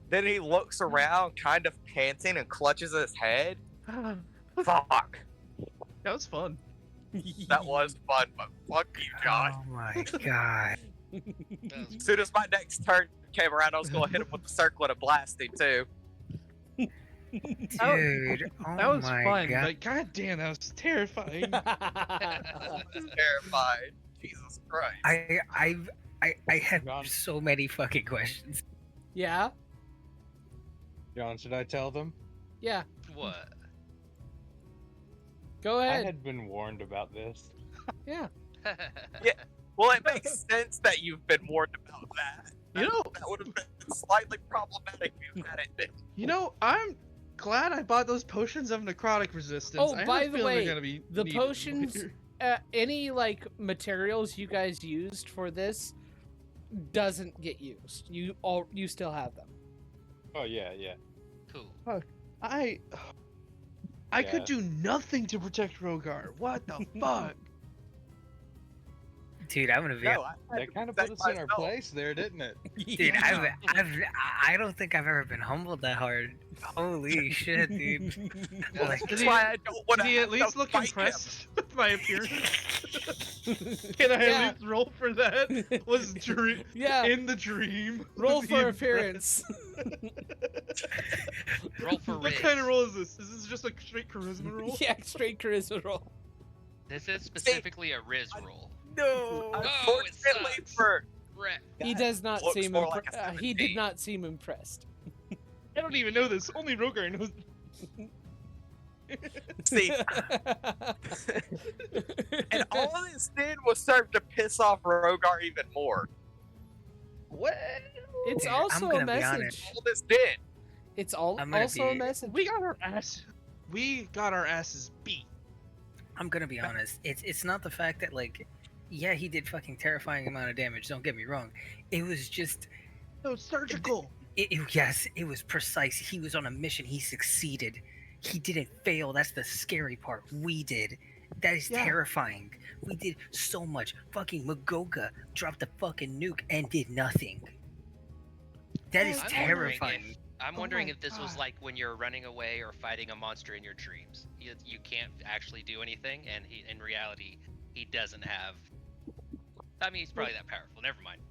Then he looks around, kind of panting, and clutches his head. Fuck. That was fun. That was fun, but fuck you, Josh. Oh my god. As soon as my next turn came around, I was gonna hit him with the circlet of blasting too. Dude, oh That was my fun, god. but goddamn, that was terrifying. Terrified. Jesus Christ. I have Gone. so many fucking questions. Yeah? John, should I tell them? Yeah, What? go I ahead. had been warned about this. Yeah. Yeah. Well, it makes sense that you've been warned about that. You know, That would have been slightly problematic if you hadn't been. I'm glad I bought those potions of necrotic resistance. Oh, I have by a the feeling way, they're gonna be the needed potions- later. Any like materials you guys used for this doesn't get used. You still have them. Oh yeah, yeah. Cool. I Yeah. could do nothing to protect Rogar. What the fuck? Dude, I'm gonna be. No, I had That to kind of protect put us in our myself. place there, didn't it? Dude, I don't think I've ever been humbled that hard. Holy shit, dude. Like, That's why I don't want Did to he at least look impressed with my appearance? Can I Yeah. at least roll for that? Was Yeah. in the dream? Roll Was he for impressed? appearance. Roll for What Riz. kind of roll is this? Is this just a straight charisma roll? Yeah, straight charisma roll. This is specifically a Riz roll. no. Unfortunately sucks. for Right. He does not looks seem more like a he did 17. not seem impressed. I don't even know this. Only Rogar knows. see, and all this did was serve to piss off Rogar even more. Well, It's Dude, also I'm a gonna be honest. message. All this did. It's I'm gonna also a be- message. we got our asses beat. I'm gonna be honest. It's not the fact that like, yeah, he did fucking terrifying amount of damage. Don't get me wrong. It was just, No, surgical. yes, it was precise. He was on a mission. He succeeded. He didn't fail. That's the scary part. We did. That is Yeah. terrifying. We did so much. Fucking Magoga dropped a fucking nuke and did nothing. That is I'm wondering terrifying. I'm Oh wondering my if this was God. like when you're running away or fighting a monster in your dreams. You can't actually do anything, and in reality, he doesn't have. I mean, he's probably that powerful. Never mind.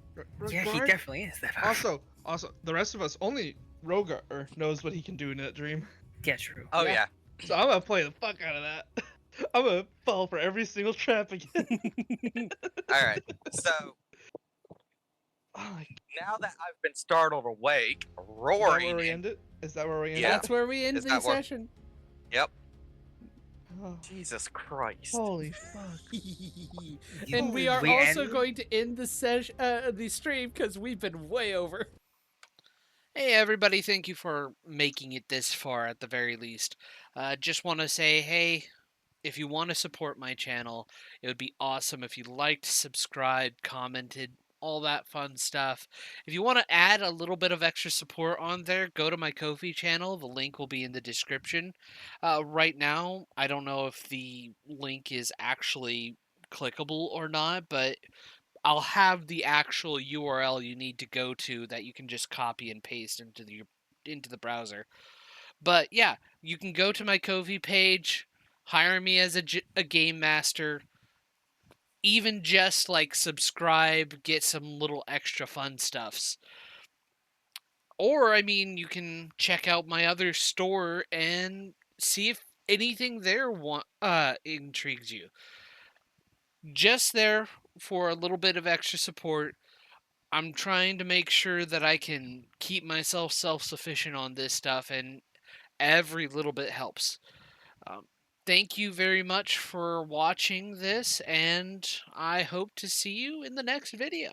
Yeah, he Rogar- definitely is that powerful. Also, the rest of us, only Rogar knows what he can do in that dream. Yeah, true. Oh Yeah. yeah. So I'm gonna play the fuck out of that. I'm gonna fall for every single trap again. All right. So Oh my, now that I've been startled awake, is that roaring. where we end it? Is that where we end Yeah. That's where we end Is the that where- session. Yep. it? Oh, Jesus Christ. holy fuck. And we are We also end- going to end the the stream because we've been way over. Hey everybody, thank you for making it this far at the very least. Just want to say, hey, if you want to support my channel, it would be awesome if you liked, subscribed, commented, all that fun stuff. If you want to add a little bit of extra support on there, go to my Ko-fi channel. The link will be in the description. Right now, I don't know if the link is actually clickable or not, but I'll have the actual URL you need to go to that you can just copy and paste into the browser. But yeah, you can go to my Ko-fi page, hire me as a game master, even just like subscribe, get some little extra fun stuffs. Or I mean, you can check out my other store and see if anything there intrigues you. Just there for a little bit of extra support. I'm trying to make sure that I can keep myself self-sufficient on this stuff, and every little bit helps. Thank you very much for watching this, and I hope to see you in the next video.